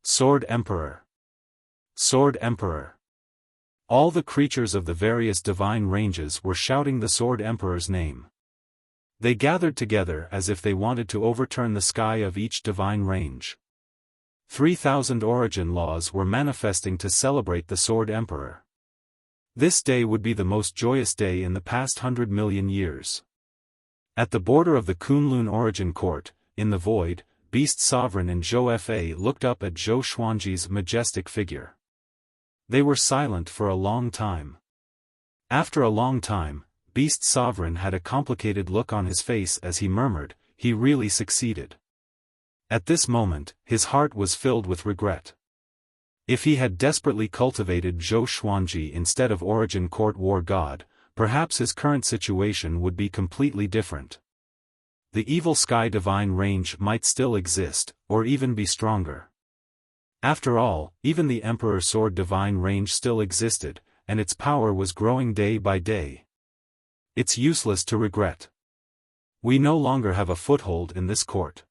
Sword Emperor. Sword Emperor. All the creatures of the various divine ranges were shouting the Sword Emperor's name. They gathered together as if they wanted to overturn the sky of each divine range. 3,000 origin laws were manifesting to celebrate the Sword Emperor. This day would be the most joyous day in the past 100 million years. At the border of the Kunlun origin court, in the void, Beast Sovereign and Zhou Fa looked up at Zhou Xuanji's majestic figure. They were silent for a long time. After a long time, Beast Sovereign had a complicated look on his face as he murmured, "He really succeeded." At this moment, his heart was filled with regret. If he had desperately cultivated Zhou Xuanji instead of Origin Court War God, perhaps his current situation would be completely different. The Evil Sky Divine Range might still exist, or even be stronger. After all, even the Emperor Sword Divine Range still existed, and its power was growing day by day. It's useless to regret. We no longer have a foothold in this court.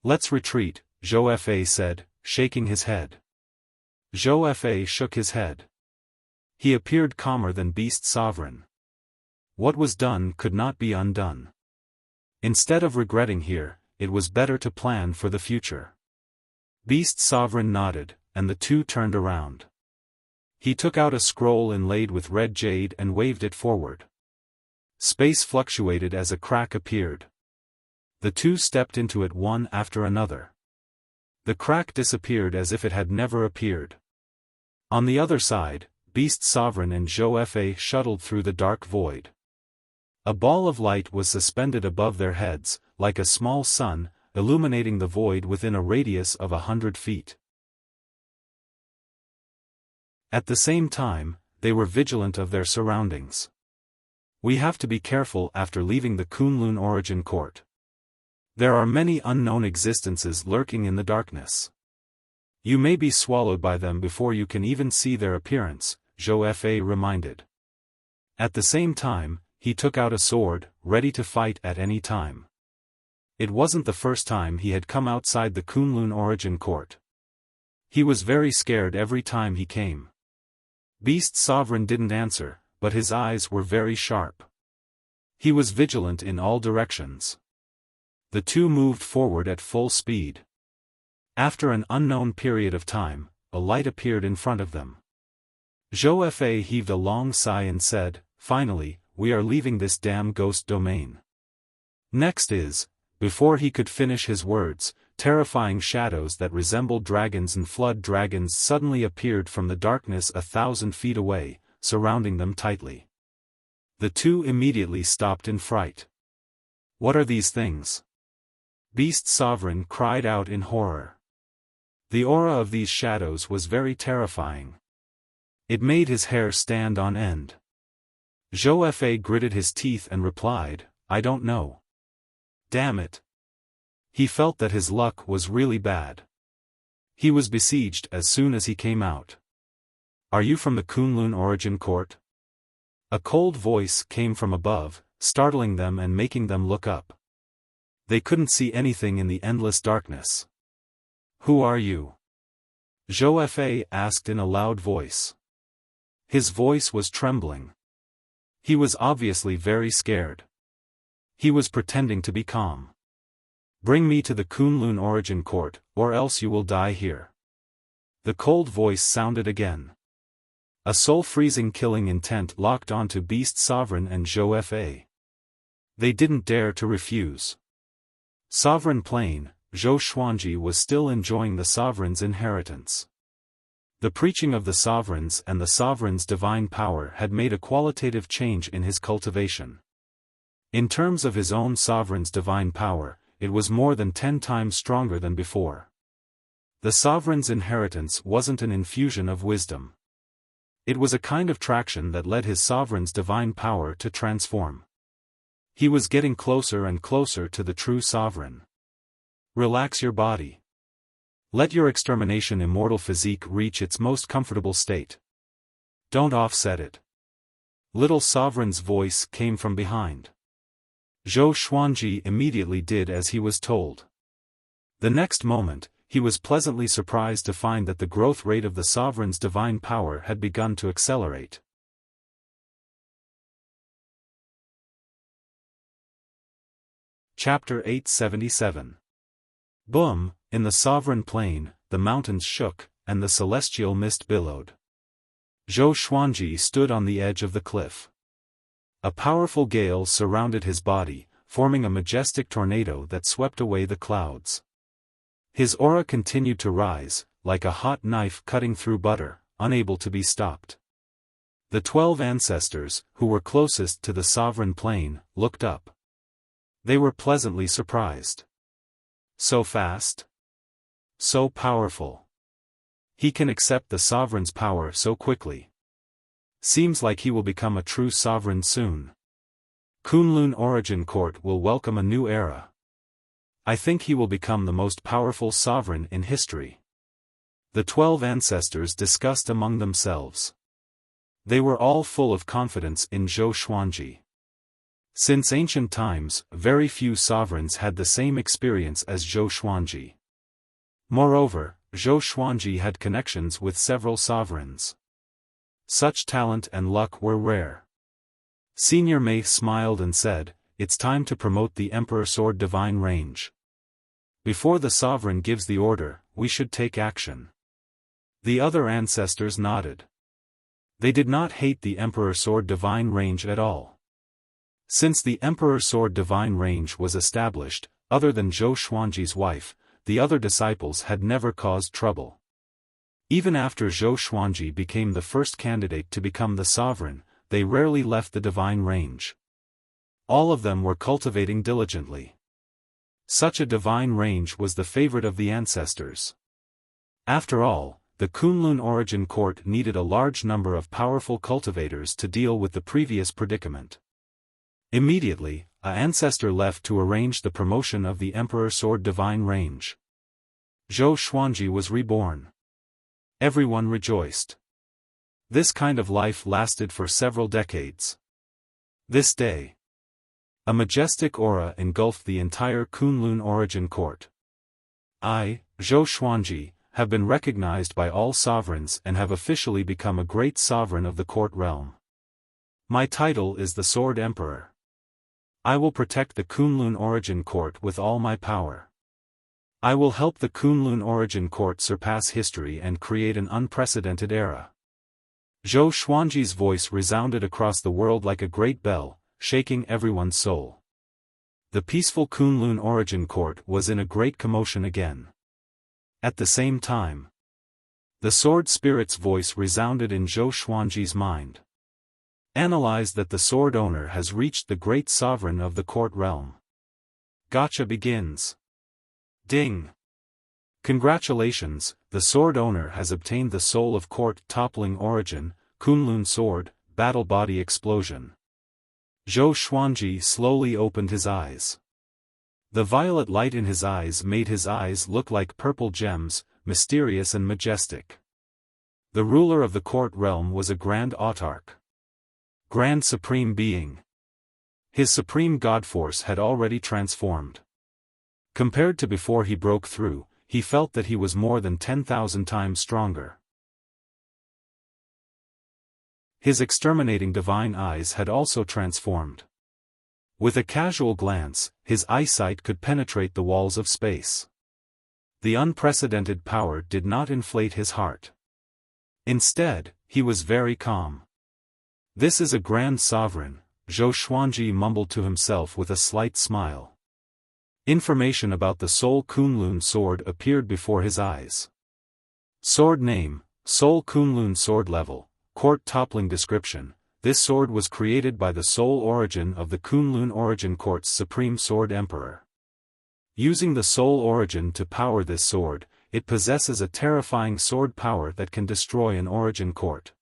Let's retreat, Zhou Fa said, shaking his head. Zhou Fa shook his head. He appeared calmer than Beast Sovereign. What was done could not be undone. Instead of regretting here, it was better to plan for the future. Beast Sovereign nodded, and the two turned around. He took out a scroll inlaid with red jade and waved it forward. Space fluctuated as a crack appeared. The two stepped into it one after another. The crack disappeared as if it had never appeared. On the other side, Beast Sovereign and Xiaofan shuttled through the dark void. A ball of light was suspended above their heads, like a small sun, illuminating the void within a radius of 100 feet. At the same time, they were vigilant of their surroundings. We have to be careful after leaving the Kunlun origin court. There are many unknown existences lurking in the darkness. You may be swallowed by them before you can even see their appearance, Xiaofan reminded. At the same time, he took out a sword, ready to fight at any time. It wasn't the first time he had come outside the Kunlun origin court. He was very scared every time he came. Beast Sovereign didn't answer, but his eyes were very sharp. He was vigilant in all directions. The two moved forward at full speed. After an unknown period of time, a light appeared in front of them. Xiaofan heaved a long sigh and said, "Finally, we are leaving this damn ghost domain." Next is, before he could finish his words, terrifying shadows that resembled dragons and flood dragons suddenly appeared from the darkness 1,000 feet away, surrounding them tightly. The two immediately stopped in fright. "What are these things?" Beast Sovereign cried out in horror. The aura of these shadows was very terrifying. It made his hair stand on end. Xiaofan gritted his teeth and replied, "I don't know." Damn it. He felt that his luck was really bad. He was besieged as soon as he came out. "Are you from the Kunlun origin court?" A cold voice came from above, startling them and making them look up. They couldn't see anything in the endless darkness. "Who are you?" Xiaofan asked in a loud voice. His voice was trembling. He was obviously very scared. He was pretending to be calm. "Bring me to the Kunlun origin court, or else you will die here." The cold voice sounded again. A soul-freezing killing intent locked onto Beast Sovereign and Xiaofan. They didn't dare to refuse. Sovereign Plain, Zhou Xuanji was still enjoying the sovereign's inheritance. The preaching of the sovereigns and the sovereign's divine power had made a qualitative change in his cultivation. In terms of his own sovereign's divine power, it was more than 10 times stronger than before. The sovereign's inheritance wasn't an infusion of wisdom. It was a kind of traction that led his sovereign's divine power to transform. He was getting closer and closer to the true sovereign. Relax your body. Let your extermination immortal physique reach its most comfortable state. Don't offset it. Little sovereign's voice came from behind. Zhou Xuanji immediately did as he was told. The next moment, he was pleasantly surprised to find that the growth rate of the sovereign's divine power had begun to accelerate. Chapter 877. Boom, in the sovereign plain, the mountains shook, and the celestial mist billowed. Zhou Xuanji stood on the edge of the cliff. A powerful gale surrounded his body, forming a majestic tornado that swept away the clouds. His aura continued to rise, like a hot knife cutting through butter, unable to be stopped. The 12 ancestors, who were closest to the sovereign plain, looked up. They were pleasantly surprised. So fast? So powerful. He can accept the sovereign's power so quickly. Seems like he will become a true sovereign soon. Kunlun Origin Court will welcome a new era. I think he will become the most powerful sovereign in history. The 12 ancestors discussed among themselves. They were all full of confidence in Zhou Xuanji. Since ancient times, very few sovereigns had the same experience as Zhou Xuanji. Moreover, Zhou Xuanji had connections with several sovereigns. Such talent and luck were rare. Senior Mei smiled and said, "It's time to promote the Emperor Sword Divine Range. Before the sovereign gives the order, we should take action." The other ancestors nodded. They did not hate the Emperor Sword Divine Range at all. Since the Emperor Sword Divine Range was established, other than Zhou Xuanji's wife, the other disciples had never caused trouble. Even after Zhou Xuanji became the first candidate to become the sovereign, they rarely left the divine range. All of them were cultivating diligently. Such a divine range was the favorite of the ancestors. After all, the Kunlun origin court needed a large number of powerful cultivators to deal with the previous predicament. Immediately, an ancestor left to arrange the promotion of the Emperor Sword divine range. Zhou Xuanji was reborn. Everyone rejoiced. This kind of life lasted for several decades. This day, a majestic aura engulfed the entire Kunlun origin court. I, Zhou Xuanji, have been recognized by all sovereigns and have officially become a great sovereign of the court realm. My title is the Sword Emperor. I will protect the Kunlun origin court with all my power. I will help the Kunlun origin court surpass history and create an unprecedented era. Zhou Xuanji's voice resounded across the world like a great bell, shaking everyone's soul. The peaceful Kunlun origin court was in a great commotion again. At the same time, the sword spirit's voice resounded in Zhou Xuanji's mind. Analyze that the sword owner has reached the great sovereign of the court realm. Gacha begins. Ding! Congratulations, the sword owner has obtained the soul of court toppling origin, Kunlun sword, battle body explosion. Zhou Xuanji slowly opened his eyes. The violet light in his eyes made his eyes look like purple gems, mysterious and majestic. The ruler of the court realm was a grand autarch. Grand supreme being. His supreme god force had already transformed. Compared to before he broke through, he felt that he was more than 10,000 times stronger. His exterminating divine eyes had also transformed. With a casual glance, his eyesight could penetrate the walls of space. The unprecedented power did not inflate his heart. Instead, he was very calm. This is a grand sovereign, Zhou Xuanji mumbled to himself with a slight smile. Information about the Soul Kunlun sword appeared before his eyes. Sword name, Soul Kunlun sword level, court toppling description. This sword was created by the soul origin of the Kunlun origin court's supreme sword emperor. Using the soul origin to power this sword, it possesses a terrifying sword power that can destroy an origin court.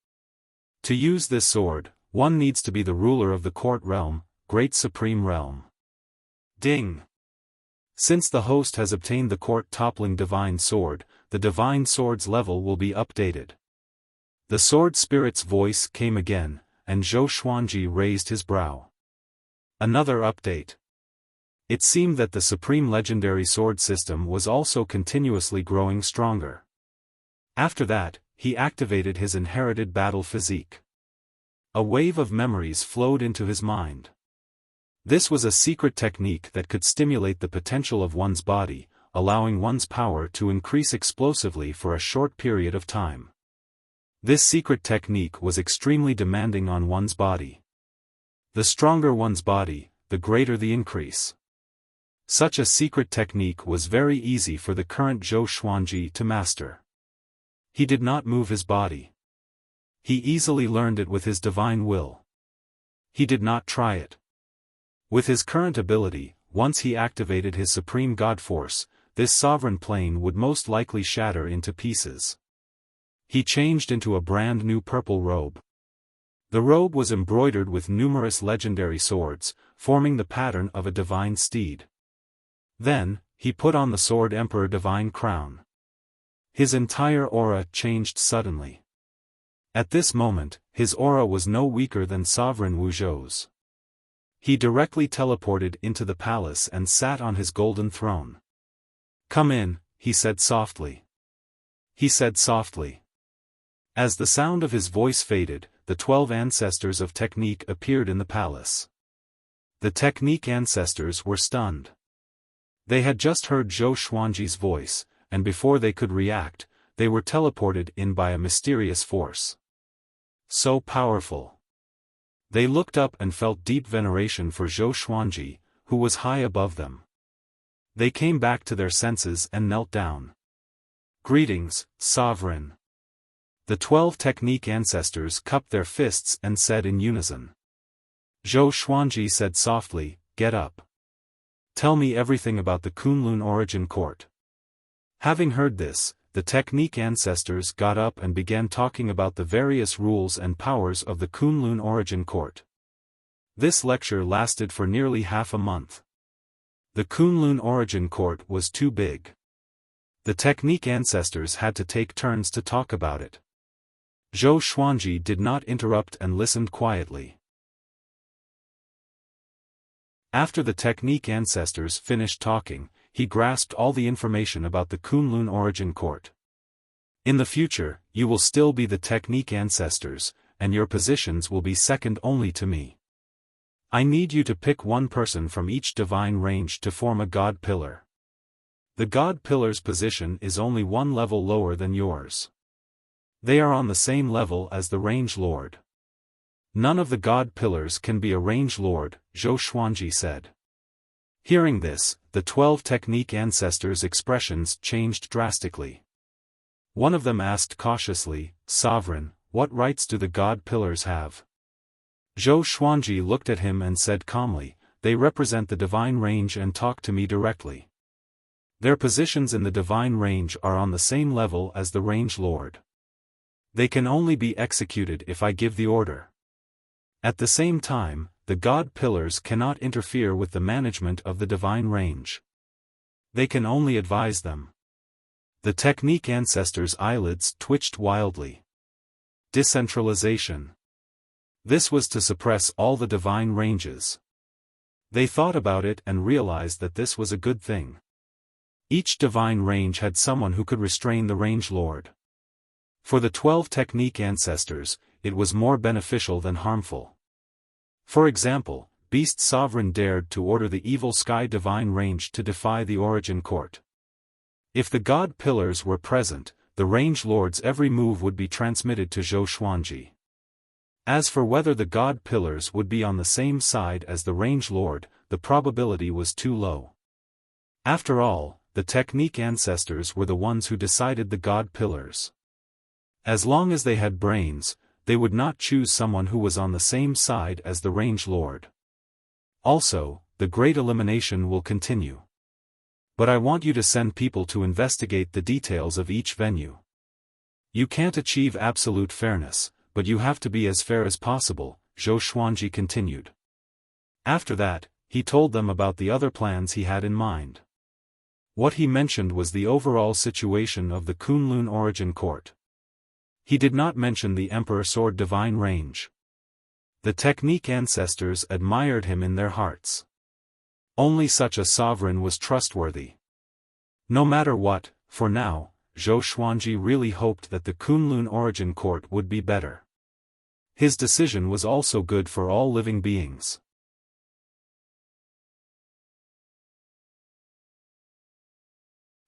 To use this sword, one needs to be the ruler of the court realm, great supreme realm. Ding! Since the host has obtained the court toppling divine sword, the divine sword's level will be updated. The sword spirit's voice came again, and Zhou Xuanji raised his brow. Another update. It seemed that the supreme legendary sword system was also continuously growing stronger. After that, he activated his inherited battle physique. A wave of memories flowed into his mind. This was a secret technique that could stimulate the potential of one's body, allowing one's power to increase explosively for a short period of time. This secret technique was extremely demanding on one's body. The stronger one's body, the greater the increase. Such a secret technique was very easy for the current Zhou Xuanji to master. He did not move his body. He easily learned it with his divine will. He did not try it. With his current ability, once he activated his supreme god force, this sovereign plane would most likely shatter into pieces. He changed into a brand new purple robe. The robe was embroidered with numerous legendary swords, forming the pattern of a divine steed. Then, he put on the Sword Emperor divine crown. His entire aura changed suddenly. At this moment, his aura was no weaker than Sovereign Wu Zhou's. He directly teleported into the palace and sat on his golden throne. "Come in," he said softly. He said softly. As the sound of his voice faded, the 12 ancestors of Technique appeared in the palace. The Technique ancestors were stunned. They had just heard Zhou Xuanji's voice, and before they could react, they were teleported in by a mysterious force. So powerful. They looked up and felt deep veneration for Zhou Xuanji, who was high above them. They came back to their senses and knelt down. "Greetings, Sovereign." The 12 technique ancestors cupped their fists and said in unison. Zhou Xuanji said softly, "Get up. Tell me everything about the Kunlun origin court." Having heard this, the technique ancestors got up and began talking about the various rules and powers of the Kunlun origin court. This lecture lasted for nearly half a month. The Kunlun origin court was too big. The technique ancestors had to take turns to talk about it. Zhou Xuanji did not interrupt and listened quietly. After the technique ancestors finished talking, he grasped all the information about the Kunlun origin court. "In the future, you will still be the technique ancestors, and your positions will be second only to me. I need you to pick one person from each divine range to form a god pillar. The god pillar's position is only one level lower than yours. They are on the same level as the range lord. None of the god pillars can be a range lord," Zhou Xuanji said. Hearing this, the 12 technique ancestors' expressions changed drastically. One of them asked cautiously, "Sovereign, what rights do the god pillars have?" Zhou Xuanji looked at him and said calmly, "They represent the divine range and talk to me directly. Their positions in the divine range are on the same level as the range lord. They can only be executed if I give the order. At the same time, the god pillars cannot interfere with the management of the divine range. They can only advise them." The technique ancestors' eyelids twitched wildly. Decentralization. This was to suppress all the divine ranges. They thought about it and realized that this was a good thing. Each divine range had someone who could restrain the range lord. For the 12 technique ancestors, it was more beneficial than harmful. For example, Beast Sovereign dared to order the evil Sky Divine range to defy the origin court. If the god pillars were present, the range lord's every move would be transmitted to Zhou Xuanji. As for whether the god pillars would be on the same side as the range lord, the probability was too low. After all, the technique ancestors were the ones who decided the god pillars. As long as they had brains, they would not choose someone who was on the same side as the range lord. Also, the great elimination will continue. But I want you to send people to investigate the details of each venue. You can't achieve absolute fairness, but you have to be as fair as possible, Zhou Xuanji continued. After that, he told them about the other plans he had in mind. What he mentioned was the overall situation of the Kunlun origin court. He did not mention the Emperor Sword divine range. The technique ancestors admired him in their hearts. Only such a sovereign was trustworthy. No matter what, for now, Zhou Xuanji really hoped that the Kunlun origin court would be better. His decision was also good for all living beings.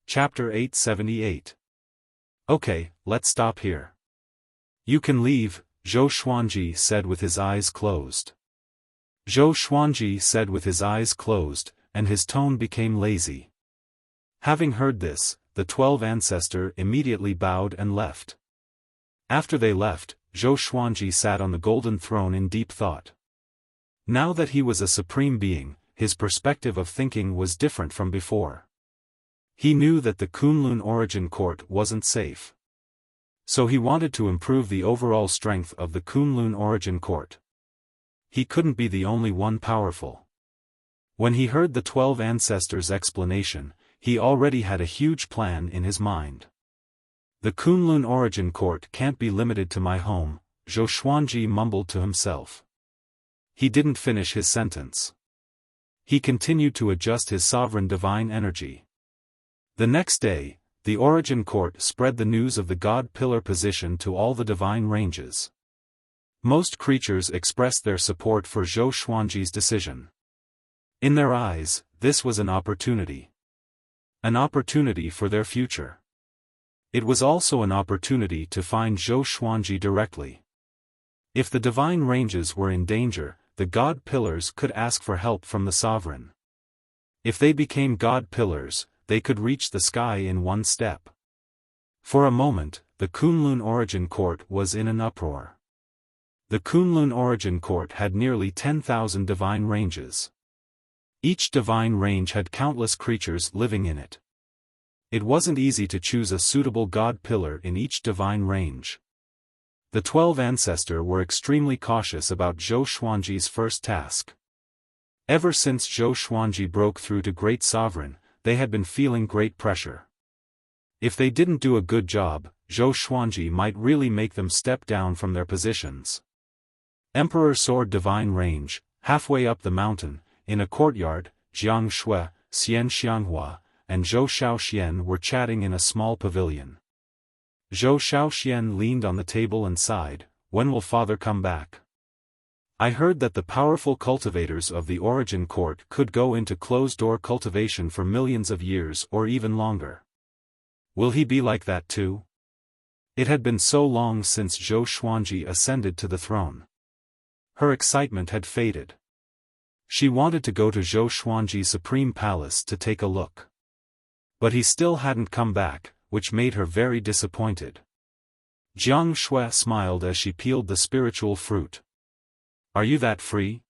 Chapter 878. Okay, let's stop here. You can leave, Zhou Xuanji said with his eyes closed. Zhou Xuanji said with his eyes closed, and his tone became lazy. Having heard this, the 12 ancestors immediately bowed and left. After they left, Zhou Xuanji sat on the golden throne in deep thought. Now that he was a supreme being, his perspective of thinking was different from before. He knew that the Kunlun origin court wasn't safe. So he wanted to improve the overall strength of the Kunlun origin court. He couldn't be the only one powerful. When he heard the 12 ancestors' explanation, he already had a huge plan in his mind. The Kunlun origin court can't be limited to my home, Zhou Xuanji mumbled to himself. He didn't finish his sentence. He continued to adjust his sovereign divine energy. The next day, the origin court spread the news of the god pillar position to all the divine ranges. Most creatures expressed their support for Zhou Xuanji's decision. In their eyes, this was an opportunity. An opportunity for their future. It was also an opportunity to find Zhou Xuanji directly. If the divine ranges were in danger, the god pillars could ask for help from the sovereign. If they became god pillars, they could reach the sky in one step. For a moment, the Kunlun Origin Court was in an uproar. The Kunlun Origin Court had nearly 10,000 divine ranges. Each divine range had countless creatures living in it. It wasn't easy to choose a suitable god pillar in each divine range. The 12 ancestors were extremely cautious about Zhou Xuanji's first task. Ever since Zhou Xuanji broke through to Great Sovereign, they had been feeling great pressure. If they didn't do a good job, Zhou Xuanji might really make them step down from their positions. Emperor Sword Divine Range, halfway up the mountain, in a courtyard, Jiang Shui, Xian Xianghua, and Zhou Shaoxian were chatting in a small pavilion. Zhou Shaoxian leaned on the table and sighed, "When will father come back? I heard that the powerful cultivators of the Origin Court could go into closed-door cultivation for millions of years or even longer. Will he be like that too?" It had been so long since Zhou Xuanji ascended to the throne. Her excitement had faded. She wanted to go to Zhou Xuanji's supreme palace to take a look. But he still hadn't come back, which made her very disappointed. Jiang Shui smiled as she peeled the spiritual fruit. "Are you that free?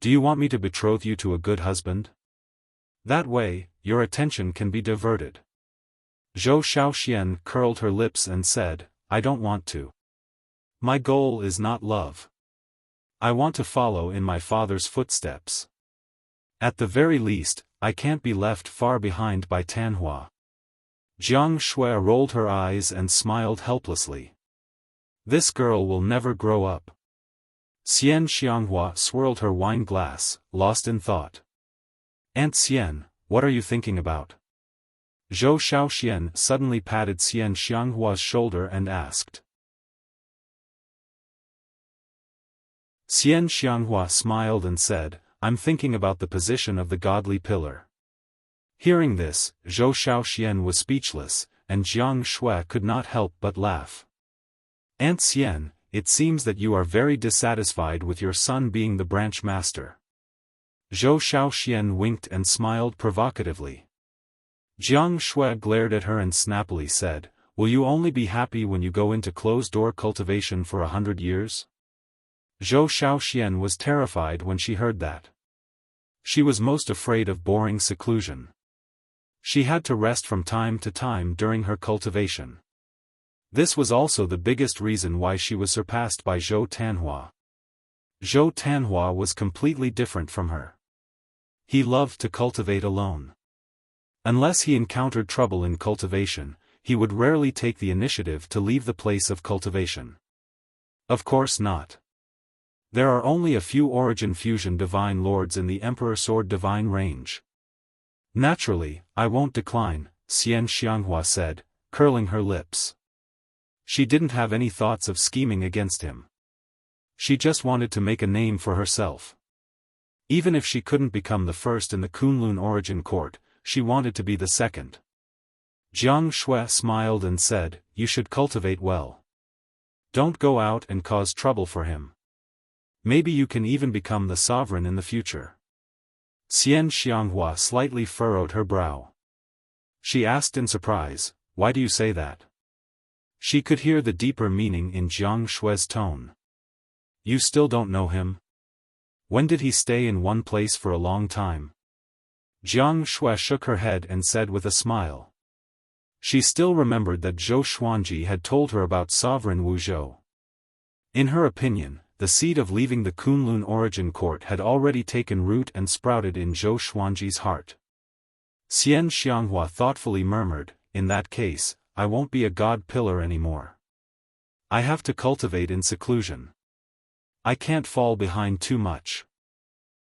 Do you want me to betroth you to a good husband? That way, your attention can be diverted." Zhou Shaoxian curled her lips and said, "I don't want to. My goal is not love. I want to follow in my father's footsteps. At the very least, I can't be left far behind by Tanhua." Jiang Shui rolled her eyes and smiled helplessly. "This girl will never grow up." Xian Xianghua swirled her wine glass, lost in thought. "Aunt Xian, what are you thinking about?" Zhou Shaoxian suddenly patted Xian Xianghua's shoulder and asked. Xian Xianghua smiled and said, "I'm thinking about the position of the godly pillar." Hearing this, Zhou Shaoxian was speechless, and Jiang Shui could not help but laugh. "Aunt Xian, it seems that you are very dissatisfied with your son being the branch master." Zhou Shaoxian winked and smiled provocatively. Jiang Shui glared at her and snappily said, "Will you only be happy when you go into closed-door cultivation for 100 years? Zhou Shaoxian was terrified when she heard that. She was most afraid of boring seclusion. She had to rest from time to time during her cultivation. This was also the biggest reason why she was surpassed by Zhou Tanhua. Zhou Tanhua was completely different from her. He loved to cultivate alone. Unless he encountered trouble in cultivation, he would rarely take the initiative to leave the place of cultivation. Of course not. There are only a few Origin Fusion Divine Lords in the Emperor Sword Divine Range. "Naturally, I won't decline," Xian Xianghua said, curling her lips. She didn't have any thoughts of scheming against him. She just wanted to make a name for herself. Even if she couldn't become the first in the Kunlun Origin Court, she wanted to be the second. Jiang Shui smiled and said, "You should cultivate well. Don't go out and cause trouble for him. Maybe you can even become the sovereign in the future." Xian Xianghua slightly furrowed her brow. She asked in surprise, "Why do you say that?" She could hear the deeper meaning in Jiang Shui's tone. "You still don't know him? When did he stay in one place for a long time?" Jiang Shui shook her head and said with a smile. She still remembered that Zhou Xuanji had told her about Sovereign Wu Zhou. In her opinion, the seed of leaving the Kunlun Origin Court had already taken root and sprouted in Zhou Xuanji's heart. Xian Xianghua thoughtfully murmured, "In that case, I won't be a god pillar anymore. I have to cultivate in seclusion. I can't fall behind too much."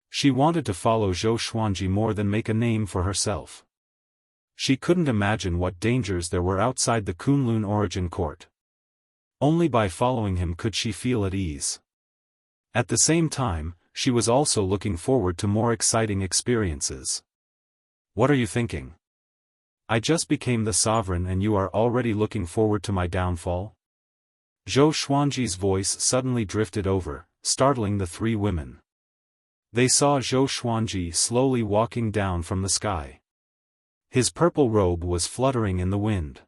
She wanted to follow Zhou Xuanji more than make a name for herself. She couldn't imagine what dangers there were outside the Kunlun Origin Court. Only by following him could she feel at ease. At the same time, she was also looking forward to more exciting experiences. "What are you thinking? I just became the sovereign and you are already looking forward to my downfall?" Zhou Xuanji's voice suddenly drifted over, startling the three women. They saw Zhou Xuanji slowly walking down from the sky. His purple robe was fluttering in the wind.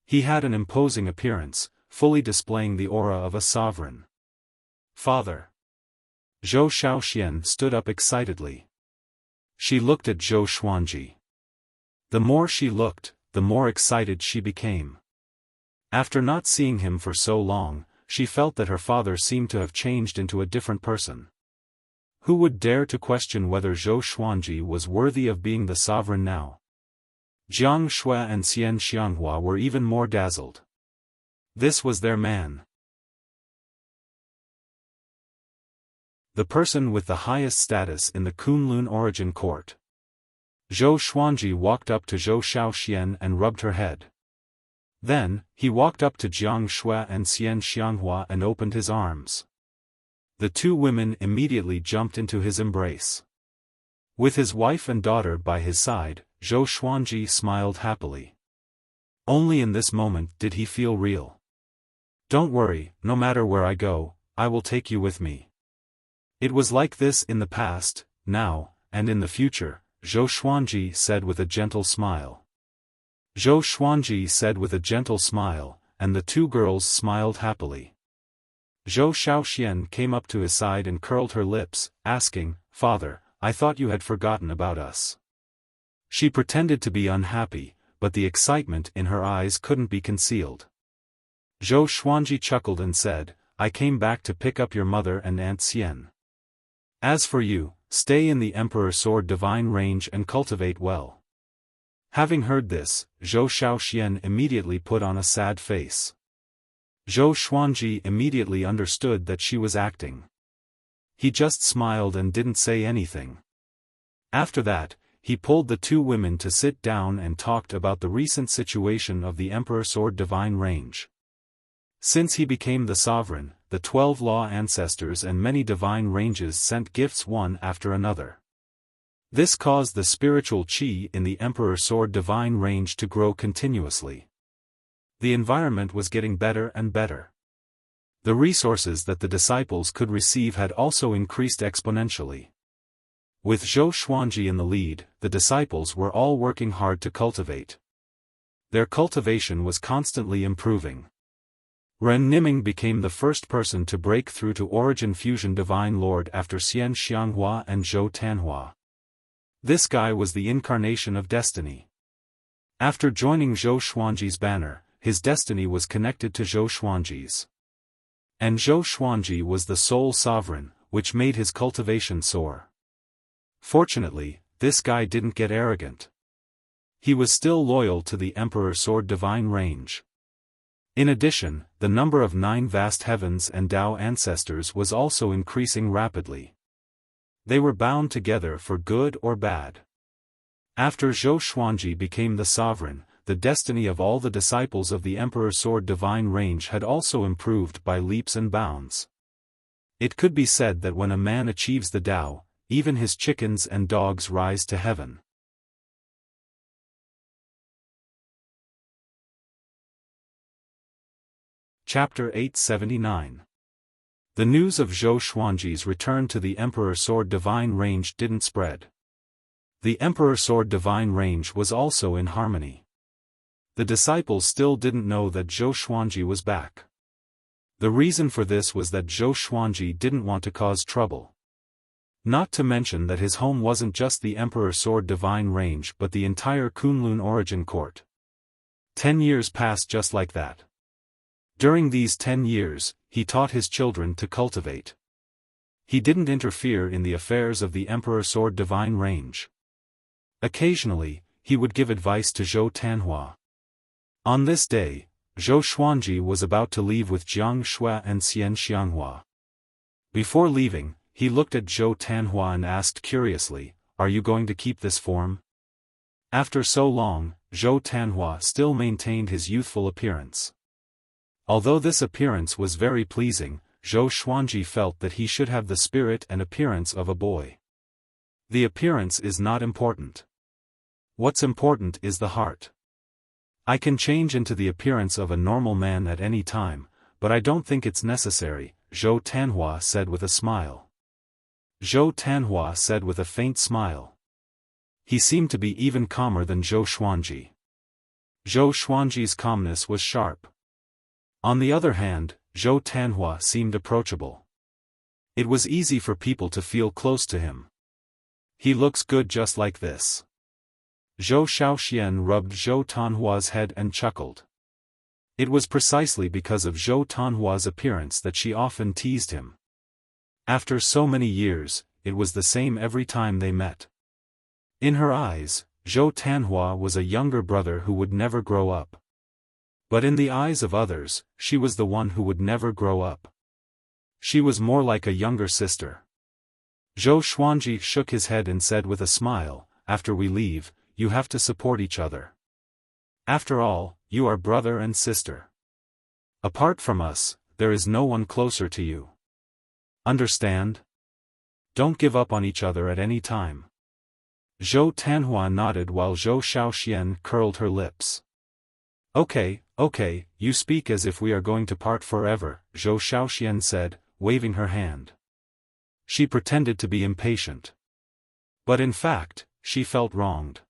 He had an imposing appearance, fully displaying the aura of a sovereign. "Father!" Zhou Xiaoxian stood up excitedly. She looked at Zhou Xuanji. The more she looked, the more excited she became. After not seeing him for so long, she felt that her father seemed to have changed into a different person. Who would dare to question whether Zhou Xuanji was worthy of being the sovereign now? Jiang Shui and Xian Xianghua were even more dazzled. This was their man. The person with the highest status in the Kunlun origin court. Zhou Xuanji walked up to Zhou Xiaoxian and rubbed her head. Then, he walked up to Jiang Shui and Xian Xianghua and opened his arms. The two women immediately jumped into his embrace. With his wife and daughter by his side, Zhou Xuanji smiled happily. Only in this moment did he feel real. "Don't worry, no matter where I go, I will take you with me." It was like this in the past, now, and in the future, Zhou Xuanji said with a gentle smile. Zhou Xuanji said with a gentle smile, and the two girls smiled happily. Zhou Xiaoxian came up to his side and curled her lips, asking, "Father, I thought you had forgotten about us." She pretended to be unhappy, but the excitement in her eyes couldn't be concealed. Zhou Xuanji chuckled and said, "I came back to pick up your mother and Aunt Xian. As for you, stay in the Emperor Sword Divine Range and cultivate well." Having heard this, Zhou Xiaoxian immediately put on a sad face. Zhou Xuanji immediately understood that she was acting. He just smiled and didn't say anything. After that, he pulled the two women to sit down and talked about the recent situation of the Emperor Sword Divine Range. Since he became the sovereign, the 12 law ancestors and many divine ranges sent gifts one after another. This caused the spiritual qi in the Emperor Sword Divine Range to grow continuously. The environment was getting better and better. The resources that the disciples could receive had also increased exponentially. With Zhou Xuanji in the lead, the disciples were all working hard to cultivate. Their cultivation was constantly improving. Ren Niming became the first person to break through to Origin Fusion Divine Lord after Xian Xianghua and Zhou Tanhua. This guy was the incarnation of destiny. After joining Zhou Xuanji's banner, his destiny was connected to Zhou Xuanji's. And Zhou Xuanji was the sole sovereign, which made his cultivation soar. Fortunately, this guy didn't get arrogant. He was still loyal to the Emperor Sword Divine Range. In addition, the number of 9 vast heavens and Tao ancestors was also increasing rapidly. They were bound together for good or bad. After Zhou Xuanji became the sovereign, the destiny of all the disciples of the Emperor Sword Divine Range had also improved by leaps and bounds. It could be said that when a man achieves the Tao, even his chickens and dogs rise to heaven. Chapter 879. The news of Zhou Xuanji's return to the Emperor Sword Divine Range didn't spread. The Emperor Sword Divine Range was also in harmony. The disciples still didn't know that Zhou Xuanji was back. The reason for this was that Zhou Xuanji didn't want to cause trouble. Not to mention that his home wasn't just the Emperor Sword Divine Range but the entire Kunlun Origin Court. 10 years passed just like that. During these 10 years, he taught his children to cultivate. He didn't interfere in the affairs of the Emperor Sword Divine Range. Occasionally, he would give advice to Zhou Tanhua. On this day, Zhou Xuanji was about to leave with Jiang Shui and Xian Xianghua. Before leaving, he looked at Zhou Tanhua and asked curiously, "Are you going to keep this form?" After so long, Zhou Tanhua still maintained his youthful appearance. Although this appearance was very pleasing, Zhou Xuanji felt that he should have the spirit and appearance of a boy. The appearance is not important. What's important is the heart. I can change into the appearance of a normal man at any time, but I don't think it's necessary, Zhou Tanhua said with a smile. Zhou Tanhua said with a faint smile. He seemed to be even calmer than Zhou Xuanji. Zhou Xuanji's calmness was sharp. On the other hand, Zhou Tanhua seemed approachable. It was easy for people to feel close to him. He looks good just like this. Zhou Xiaoxian rubbed Zhou Tanhua's head and chuckled. It was precisely because of Zhou Tanhua's appearance that she often teased him. After so many years, it was the same every time they met. In her eyes, Zhou Tanhua was a younger brother who would never grow up. But in the eyes of others, she was the one who would never grow up. She was more like a younger sister. Zhou Xuanji shook his head and said with a smile, "After we leave, you have to support each other. After all, you are brother and sister. Apart from us, there is no one closer to you. Understand? Don't give up on each other at any time." Zhou Tanhua nodded while Zhou Xiaoxian curled her lips. Okay, you speak as if we are going to part forever," Zhou Xiaoxian said, waving her hand. She pretended to be impatient. But in fact, she felt wronged.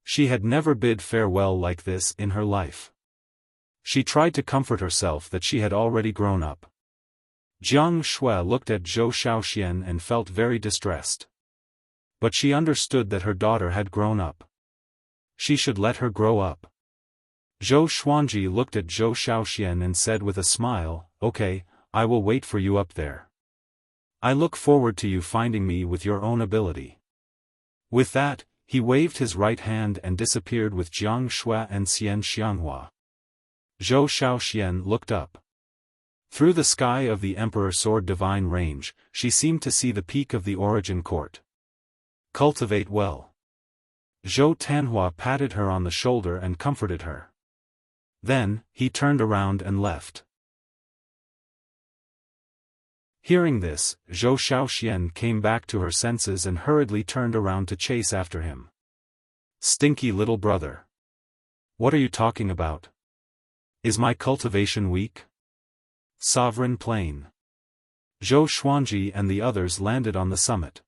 She had never bid farewell like this in her life. She tried to comfort herself that she had already grown up. Jiang Shui looked at Zhou Xiaoxian and felt very distressed. But she understood that her daughter had grown up. She should let her grow up. Zhou Xuanji looked at Zhou Xiaoxian and said with a smile, "Okay, I will wait for you up there. I look forward to you finding me with your own ability." With that, he waved his right hand and disappeared with Jiang Shui and Xian Xianghua. Zhou Xiaoxian looked up. Through the sky of the Emperor Sword Divine Range, she seemed to see the peak of the Origin Court. Cultivate well. Zhou Tanhua patted her on the shoulder and comforted her. Then, he turned around and left. Hearing this, Zhou Xiaoxian came back to her senses and hurriedly turned around to chase after him. "Stinky little brother. What are you talking about? Is my cultivation weak?" Sovereign Plain. Zhou Xuanji and the others landed on the summit.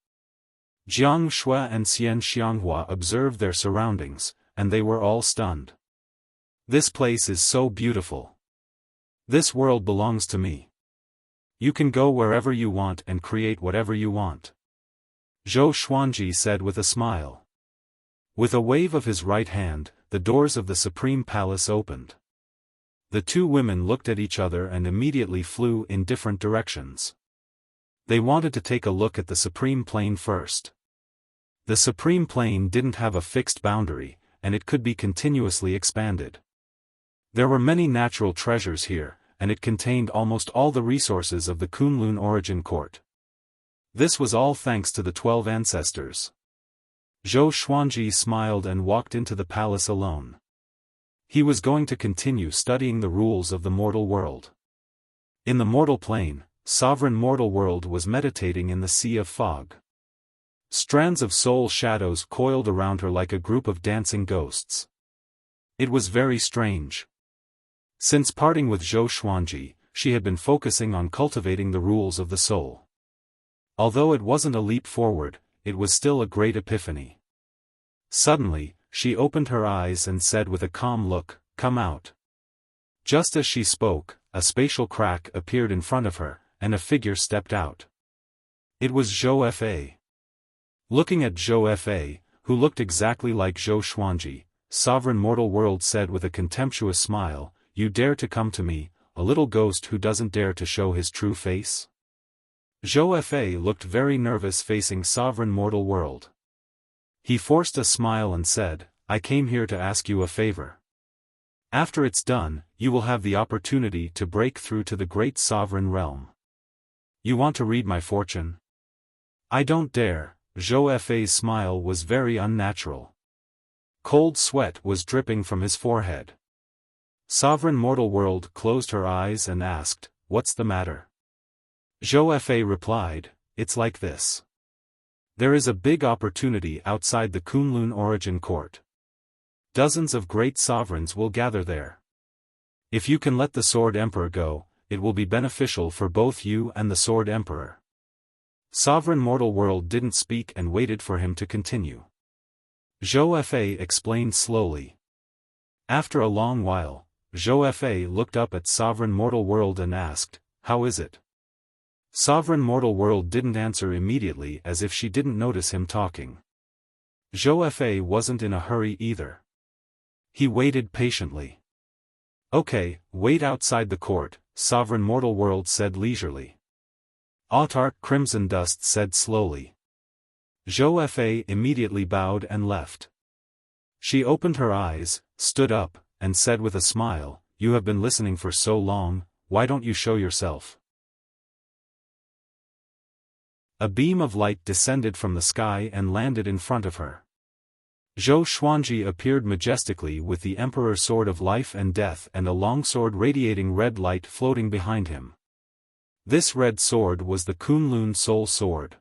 Jiang Shui and Xian Xianghua observed their surroundings, and they were all stunned. "This place is so beautiful. This world belongs to me. You can go wherever you want and create whatever you want," Zhou Xuanji said with a smile. With a wave of his right hand, the doors of the Supreme Palace opened. The two women looked at each other and immediately flew in different directions. They wanted to take a look at the Supreme Plane first. The Supreme Plane didn't have a fixed boundary, and it could be continuously expanded. There were many natural treasures here, and it contained almost all the resources of the Kunlun Origin Court. This was all thanks to the 12 ancestors. Zhou Xuanji smiled and walked into the palace alone. He was going to continue studying the rules of the mortal world. In the mortal plane, Sovereign Mortal World was meditating in the sea of fog. Strands of soul shadows coiled around her like a group of dancing ghosts. It was very strange. Since parting with Zhou Xuanji, she had been focusing on cultivating the rules of the soul. Although it wasn't a leap forward, it was still a great epiphany. Suddenly, she opened her eyes and said with a calm look, "Come out." Just as she spoke, a spatial crack appeared in front of her, and a figure stepped out. It was Zhou Fa. Looking at Zhou Fa, who looked exactly like Zhou Xuanji, Sovereign Mortal World said with a contemptuous smile, "You dare to come to me, a little ghost who doesn't dare to show his true face?" Zhou Fa looked very nervous facing Sovereign Mortal World. He forced a smile and said, "I came here to ask you a favor. After it's done, you will have the opportunity to break through to the great sovereign realm. You want to read my fortune?" "I don't dare." Zhou Fa's smile was very unnatural. Cold sweat was dripping from his forehead. Sovereign Mortal World closed her eyes and asked, "What's the matter?" Zhou Fa replied, "It's like this. There is a big opportunity outside the Kunlun Origin Court. Dozens of great sovereigns will gather there. If you can let the Sword Emperor go, it will be beneficial for both you and the Sword Emperor." Sovereign Mortal World didn't speak and waited for him to continue. Xiaofan explained slowly. After a long while, Xiaofan looked up at Sovereign Mortal World and asked, "How is it?" Sovereign Mortal World didn't answer immediately as if she didn't notice him talking. Xiaofan wasn't in a hurry either. He waited patiently. "Okay, wait outside the court," Sovereign Mortal World said leisurely. Autarch Crimson Dust said slowly. Xiaofan immediately bowed and left. She opened her eyes, stood up, and said with a smile, "You have been listening for so long, why don't you show yourself?" A beam of light descended from the sky and landed in front of her. Zhou Xuanji appeared majestically with the Emperor Sword of Life and Death and a longsword radiating red light floating behind him. This red sword was the Kunlun Soul Sword.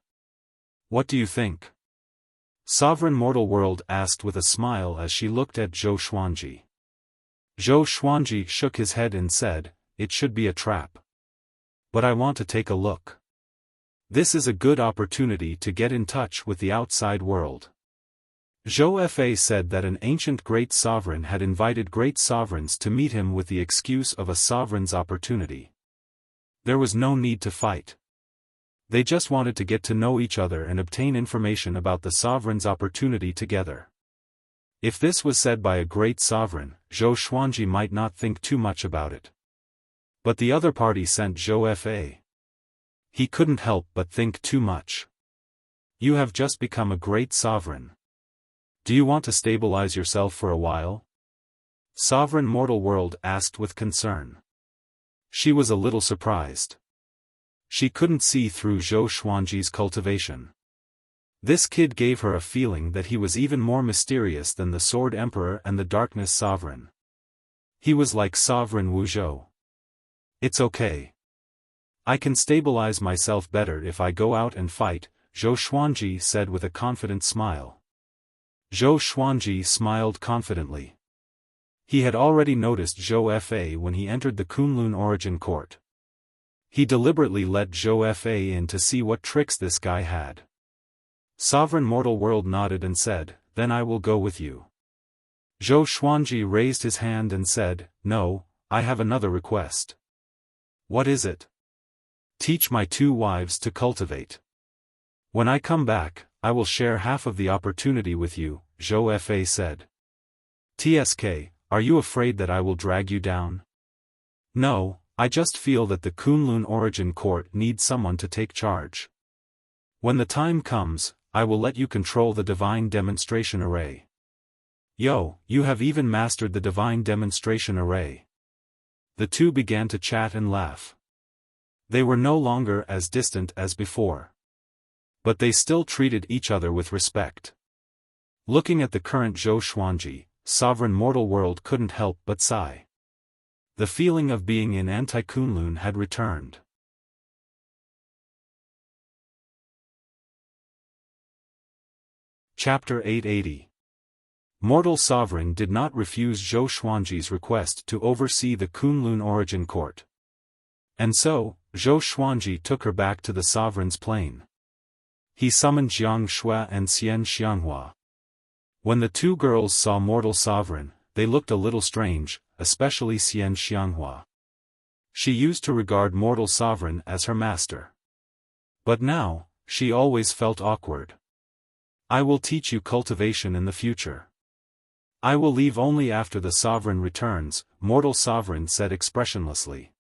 "What do you think?" Sovereign Mortal World asked with a smile as she looked at Zhou Xuanji. Zhou Xuanji shook his head and said, "It should be a trap. But I want to take a look. This is a good opportunity to get in touch with the outside world." Xiaofan said that an ancient great sovereign had invited great sovereigns to meet him with the excuse of a sovereign's opportunity. There was no need to fight. They just wanted to get to know each other and obtain information about the sovereign's opportunity together. If this was said by a great sovereign, Zhou Xuanji might not think too much about it. But the other party sent Xiaofan. He couldn't help but think too much. "You have just become a great sovereign. Do you want to stabilize yourself for a while?" Sovereign Mortal World asked with concern. She was a little surprised. She couldn't see through Zhou Xuanji's cultivation. This kid gave her a feeling that he was even more mysterious than the Sword Emperor and the Darkness Sovereign. He was like Sovereign Wu Zhou. "It's okay. I can stabilize myself better if I go out and fight," Zhou Xuanji said with a confident smile. Zhou Xuanji smiled confidently. He had already noticed Xiaofan when he entered the Kunlun Origin Court. He deliberately let Xiaofan in to see what tricks this guy had. Sovereign Mortal World nodded and said, "Then I will go with you." Zhou Xuanji raised his hand and said, "No, I have another request." "What is it?" "Teach my 2 wives to cultivate. When I come back, I will share half of the opportunity with you," Xiaofan said. "TSK, are you afraid that I will drag you down?" "No, I just feel that the Kunlun Origin Court needs someone to take charge. When the time comes, I will let you control the Divine Demonstration Array." "Yo, you have even mastered the Divine Demonstration Array." The two began to chat and laugh. They were no longer as distant as before. But they still treated each other with respect. Looking at the current Zhou Xuanji, Sovereign Mortal World couldn't help but sigh. The feeling of being in Anti-Kunlun had returned. Chapter 880. Mortal Sovereign did not refuse Zhou Xuanji's request to oversee the Kunlun Origin Court. And so, Zhou Xuanji took her back to the Sovereign's plane. He summoned Jiang Shui and Xian Xianghua. When the 2 girls saw Mortal Sovereign, they looked a little strange, especially Xian Xianghua. She used to regard Mortal Sovereign as her master. But now, she always felt awkward. "I will teach you cultivation in the future. I will leave only after the Sovereign returns," Mortal Sovereign said expressionlessly.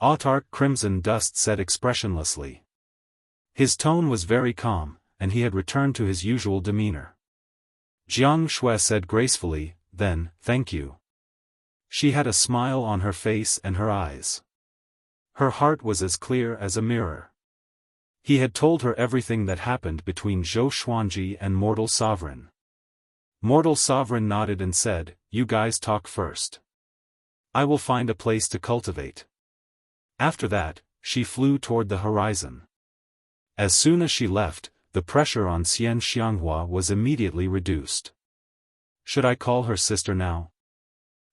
Autarch Crimson Dust said expressionlessly. His tone was very calm, and he had returned to his usual demeanor. Jiang Shui said gracefully, "Then, thank you." She had a smile on her face and her eyes. Her heart was as clear as a mirror. He had told her everything that happened between Zhou Xuanji and Mortal Sovereign. Mortal Sovereign nodded and said, "You guys talk first. I will find a place to cultivate." After that, she flew toward the horizon. As soon as she left, the pressure on Xian Xianghua was immediately reduced. "Should I call her sister now?"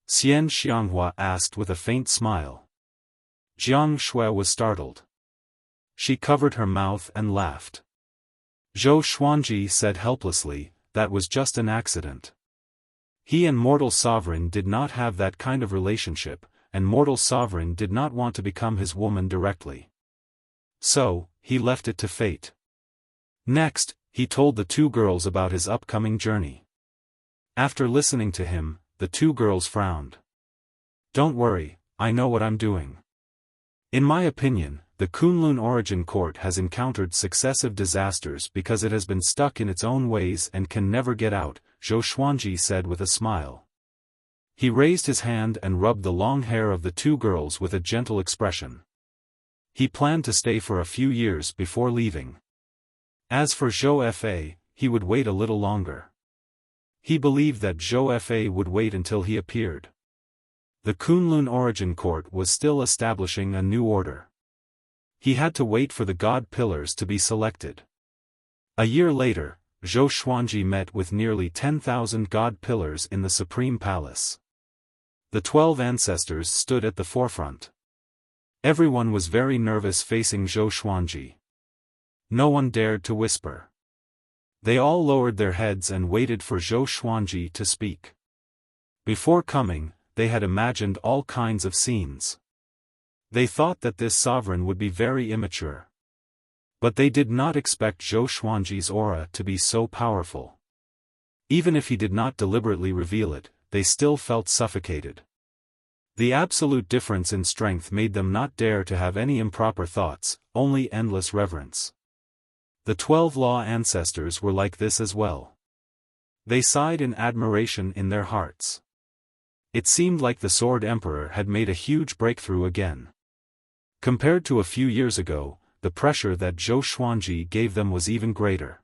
Xian Xianghua asked with a faint smile. Jiang Shui was startled. She covered her mouth and laughed. Zhou Xuanji said helplessly, that was just an accident. He and Mortal Sovereign did not have that kind of relationship, and Mortal Sovereign did not want to become his woman directly. So, he left it to fate. Next, he told the two girls about his upcoming journey. After listening to him, the two girls frowned. Don't worry, I know what I'm doing. In my opinion, the Kunlun Origin Court has encountered successive disasters because it has been stuck in its own ways and can never get out, Zhou Xuanji said with a smile. He raised his hand and rubbed the long hair of the two girls with a gentle expression. He planned to stay for a few years before leaving. As for Zhou Fa, he would wait a little longer. He believed that Zhou Fa would wait until he appeared. The Kunlun Origin Court was still establishing a new order. He had to wait for the God Pillars to be selected. A year later, Zhou Xuanji met with nearly 10,000 God Pillars in the Supreme Palace. The 12 ancestors stood at the forefront. Everyone was very nervous facing Zhou Xuanji. No one dared to whisper. They all lowered their heads and waited for Zhou Xuanji to speak. Before coming, they had imagined all kinds of scenes. They thought that this sovereign would be very immature. But they did not expect Zhou Xuanji's aura to be so powerful. Even if he did not deliberately reveal it, they still felt suffocated. The absolute difference in strength made them not dare to have any improper thoughts, only endless reverence. The 12 Law ancestors were like this as well. They sighed in admiration in their hearts. It seemed like the Sword Emperor had made a huge breakthrough again. Compared to a few years ago, the pressure that Zhou Xuanji gave them was even greater.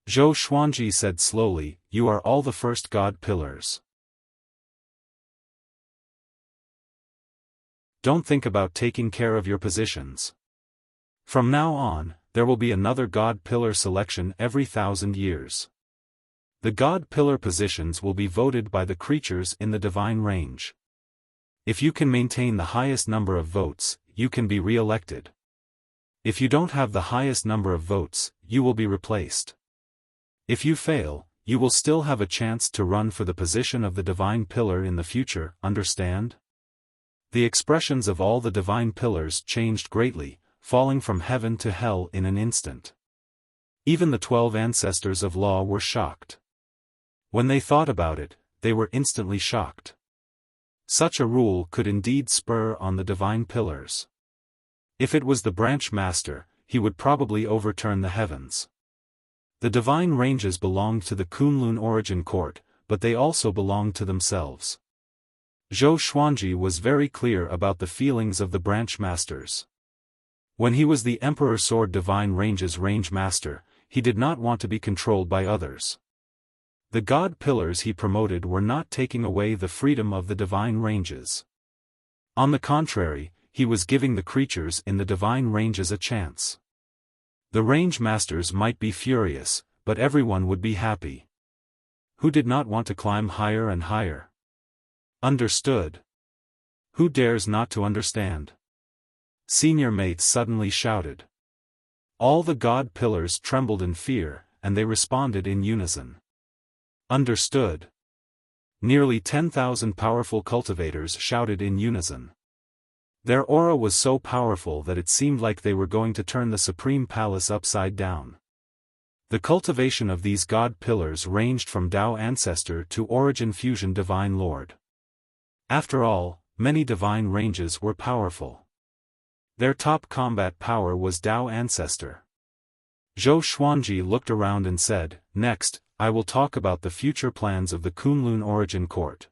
Zhou Xuanji said slowly, "You are all the first God Pillars. Don't think about taking care of your positions. From now on, there will be another God Pillar selection every 1,000 years. The God Pillar positions will be voted by the creatures in the divine range. If you can maintain the highest number of votes, you can be re-elected. If you don't have the highest number of votes, you will be replaced. If you fail, you will still have a chance to run for the position of the divine pillar in the future, understand?" The expressions of all the divine pillars changed greatly, falling from heaven to hell in an instant. Even the 12 ancestors of law were shocked. When they thought about it, they were instantly shocked. Such a rule could indeed spur on the divine pillars. If it was the branch master, he would probably overturn the heavens. The divine ranges belonged to the Kunlun Origin Court, but they also belonged to themselves. Zhou Xuanji was very clear about the feelings of the branch masters. When he was the Emperor Sword Divine Ranges Range Master, he did not want to be controlled by others. The God Pillars he promoted were not taking away the freedom of the divine ranges. On the contrary, he was giving the creatures in the divine ranges a chance. The range masters might be furious, but everyone would be happy. Who did not want to climb higher and higher? Understood? Who dares not to understand? Senior Mate suddenly shouted. All the God Pillars trembled in fear, and they responded in unison. Understood. Nearly 10,000 powerful cultivators shouted in unison. Their aura was so powerful that it seemed like they were going to turn the Supreme Palace upside down. The cultivation of these God Pillars ranged from Tao Ancestor to Origin Fusion Divine Lord. After all, many divine ranges were powerful. Their top combat power was Tao Ancestor. Zhou Xuanji looked around and said, "Next, I will talk about the future plans of the Kunlun Origin Court.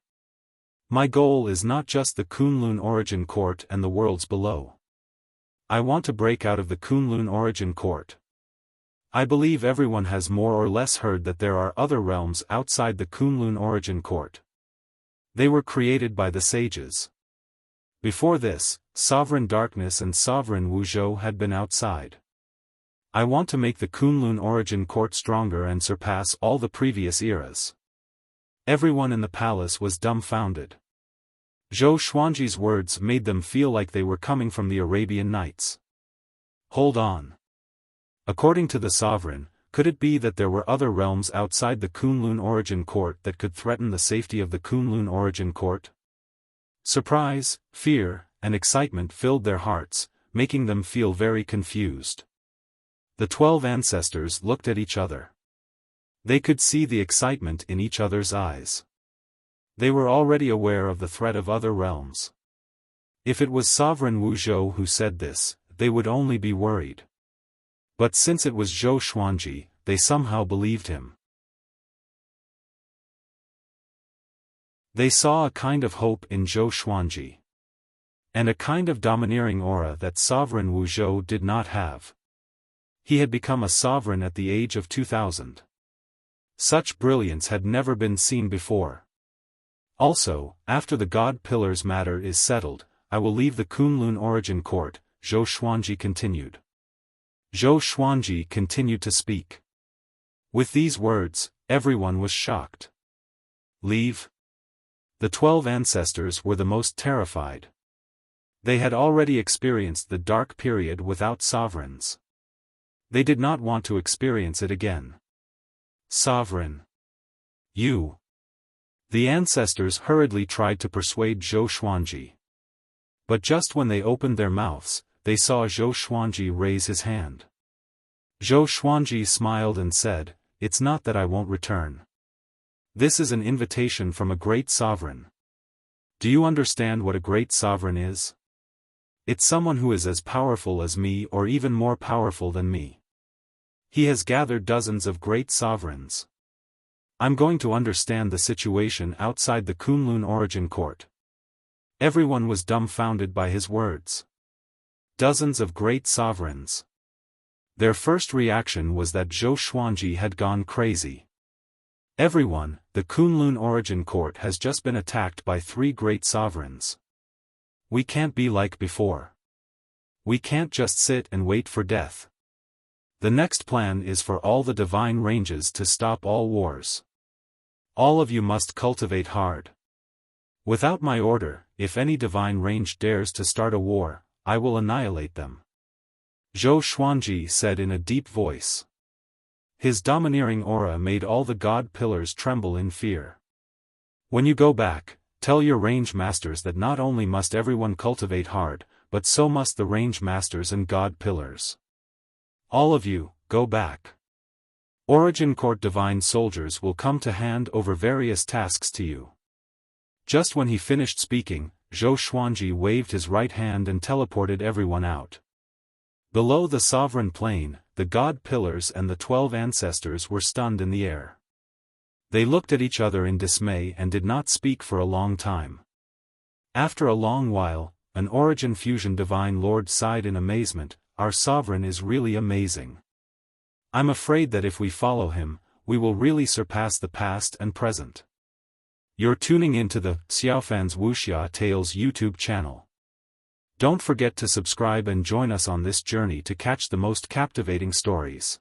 My goal is not just the Kunlun Origin Court and the worlds below. I want to break out of the Kunlun Origin Court. I believe everyone has more or less heard that there are other realms outside the Kunlun Origin Court. They were created by the sages. Before this, Sovereign Darkness and Sovereign Wuzhou had been outside. I want to make the Kunlun Origin Court stronger and surpass all the previous eras." Everyone in the palace was dumbfounded. Zhou Xuanji's words made them feel like they were coming from the Arabian Nights. Hold on. According to the sovereign, could it be that there were other realms outside the Kunlun Origin Court that could threaten the safety of the Kunlun Origin Court? Surprise, fear, and excitement filled their hearts, making them feel very confused. The 12 ancestors looked at each other. They could see the excitement in each other's eyes. They were already aware of the threat of other realms. If it was Sovereign Wu Zhou who said this, they would only be worried. But since it was Zhou Xuanji, they somehow believed him. They saw a kind of hope in Zhou Xuanji. And a kind of domineering aura that Sovereign Wu Zhou did not have. He had become a sovereign at the age of 2000. Such brilliance had never been seen before. Also, after the God Pillars matter is settled, I will leave the Kunlun Origin Court, Zhou Xuanji continued. Zhou Xuanji continued to speak. With these words, everyone was shocked. Leave? The 12 ancestors were the most terrified. They had already experienced the dark period without sovereigns. They did not want to experience it again. Sovereign. You. The ancestors hurriedly tried to persuade Zhou Xuanji. But just when they opened their mouths, they saw Zhou Xuanji raise his hand. Zhou Xuanji smiled and said, "It's not that I won't return. This is an invitation from a great sovereign. Do you understand what a great sovereign is? It's someone who is as powerful as me or even more powerful than me. He has gathered dozens of great sovereigns. I'm going to understand the situation outside the Kunlun Origin Court." Everyone was dumbfounded by his words. Dozens of great sovereigns. Their first reaction was that Zhou Xuanji had gone crazy. Everyone, the Kunlun Origin Court has just been attacked by 3 great sovereigns. We can't be like before. We can't just sit and wait for death. The next plan is for all the divine ranges to stop all wars. All of you must cultivate hard. Without my order, if any divine range dares to start a war, I will annihilate them. Zhou Xuanji said in a deep voice. His domineering aura made all the God Pillars tremble in fear. When you go back, tell your range masters that not only must everyone cultivate hard, but so must the range masters and God Pillars. All of you, go back. Origin Court divine soldiers will come to hand over various tasks to you. Just when he finished speaking, Zhou Xuanji waved his right hand and teleported everyone out. Below the sovereign plane, the God Pillars and the 12 ancestors were stunned in the air. They looked at each other in dismay and did not speak for a long time. After a long while, an Origin Fusion Divine Lord sighed in amazement, "Our sovereign is really amazing. I'm afraid that if we follow him, we will really surpass the past and present." You're tuning into the Xiaofan's Wuxia Tales YouTube channel. Don't forget to subscribe and join us on this journey to catch the most captivating stories.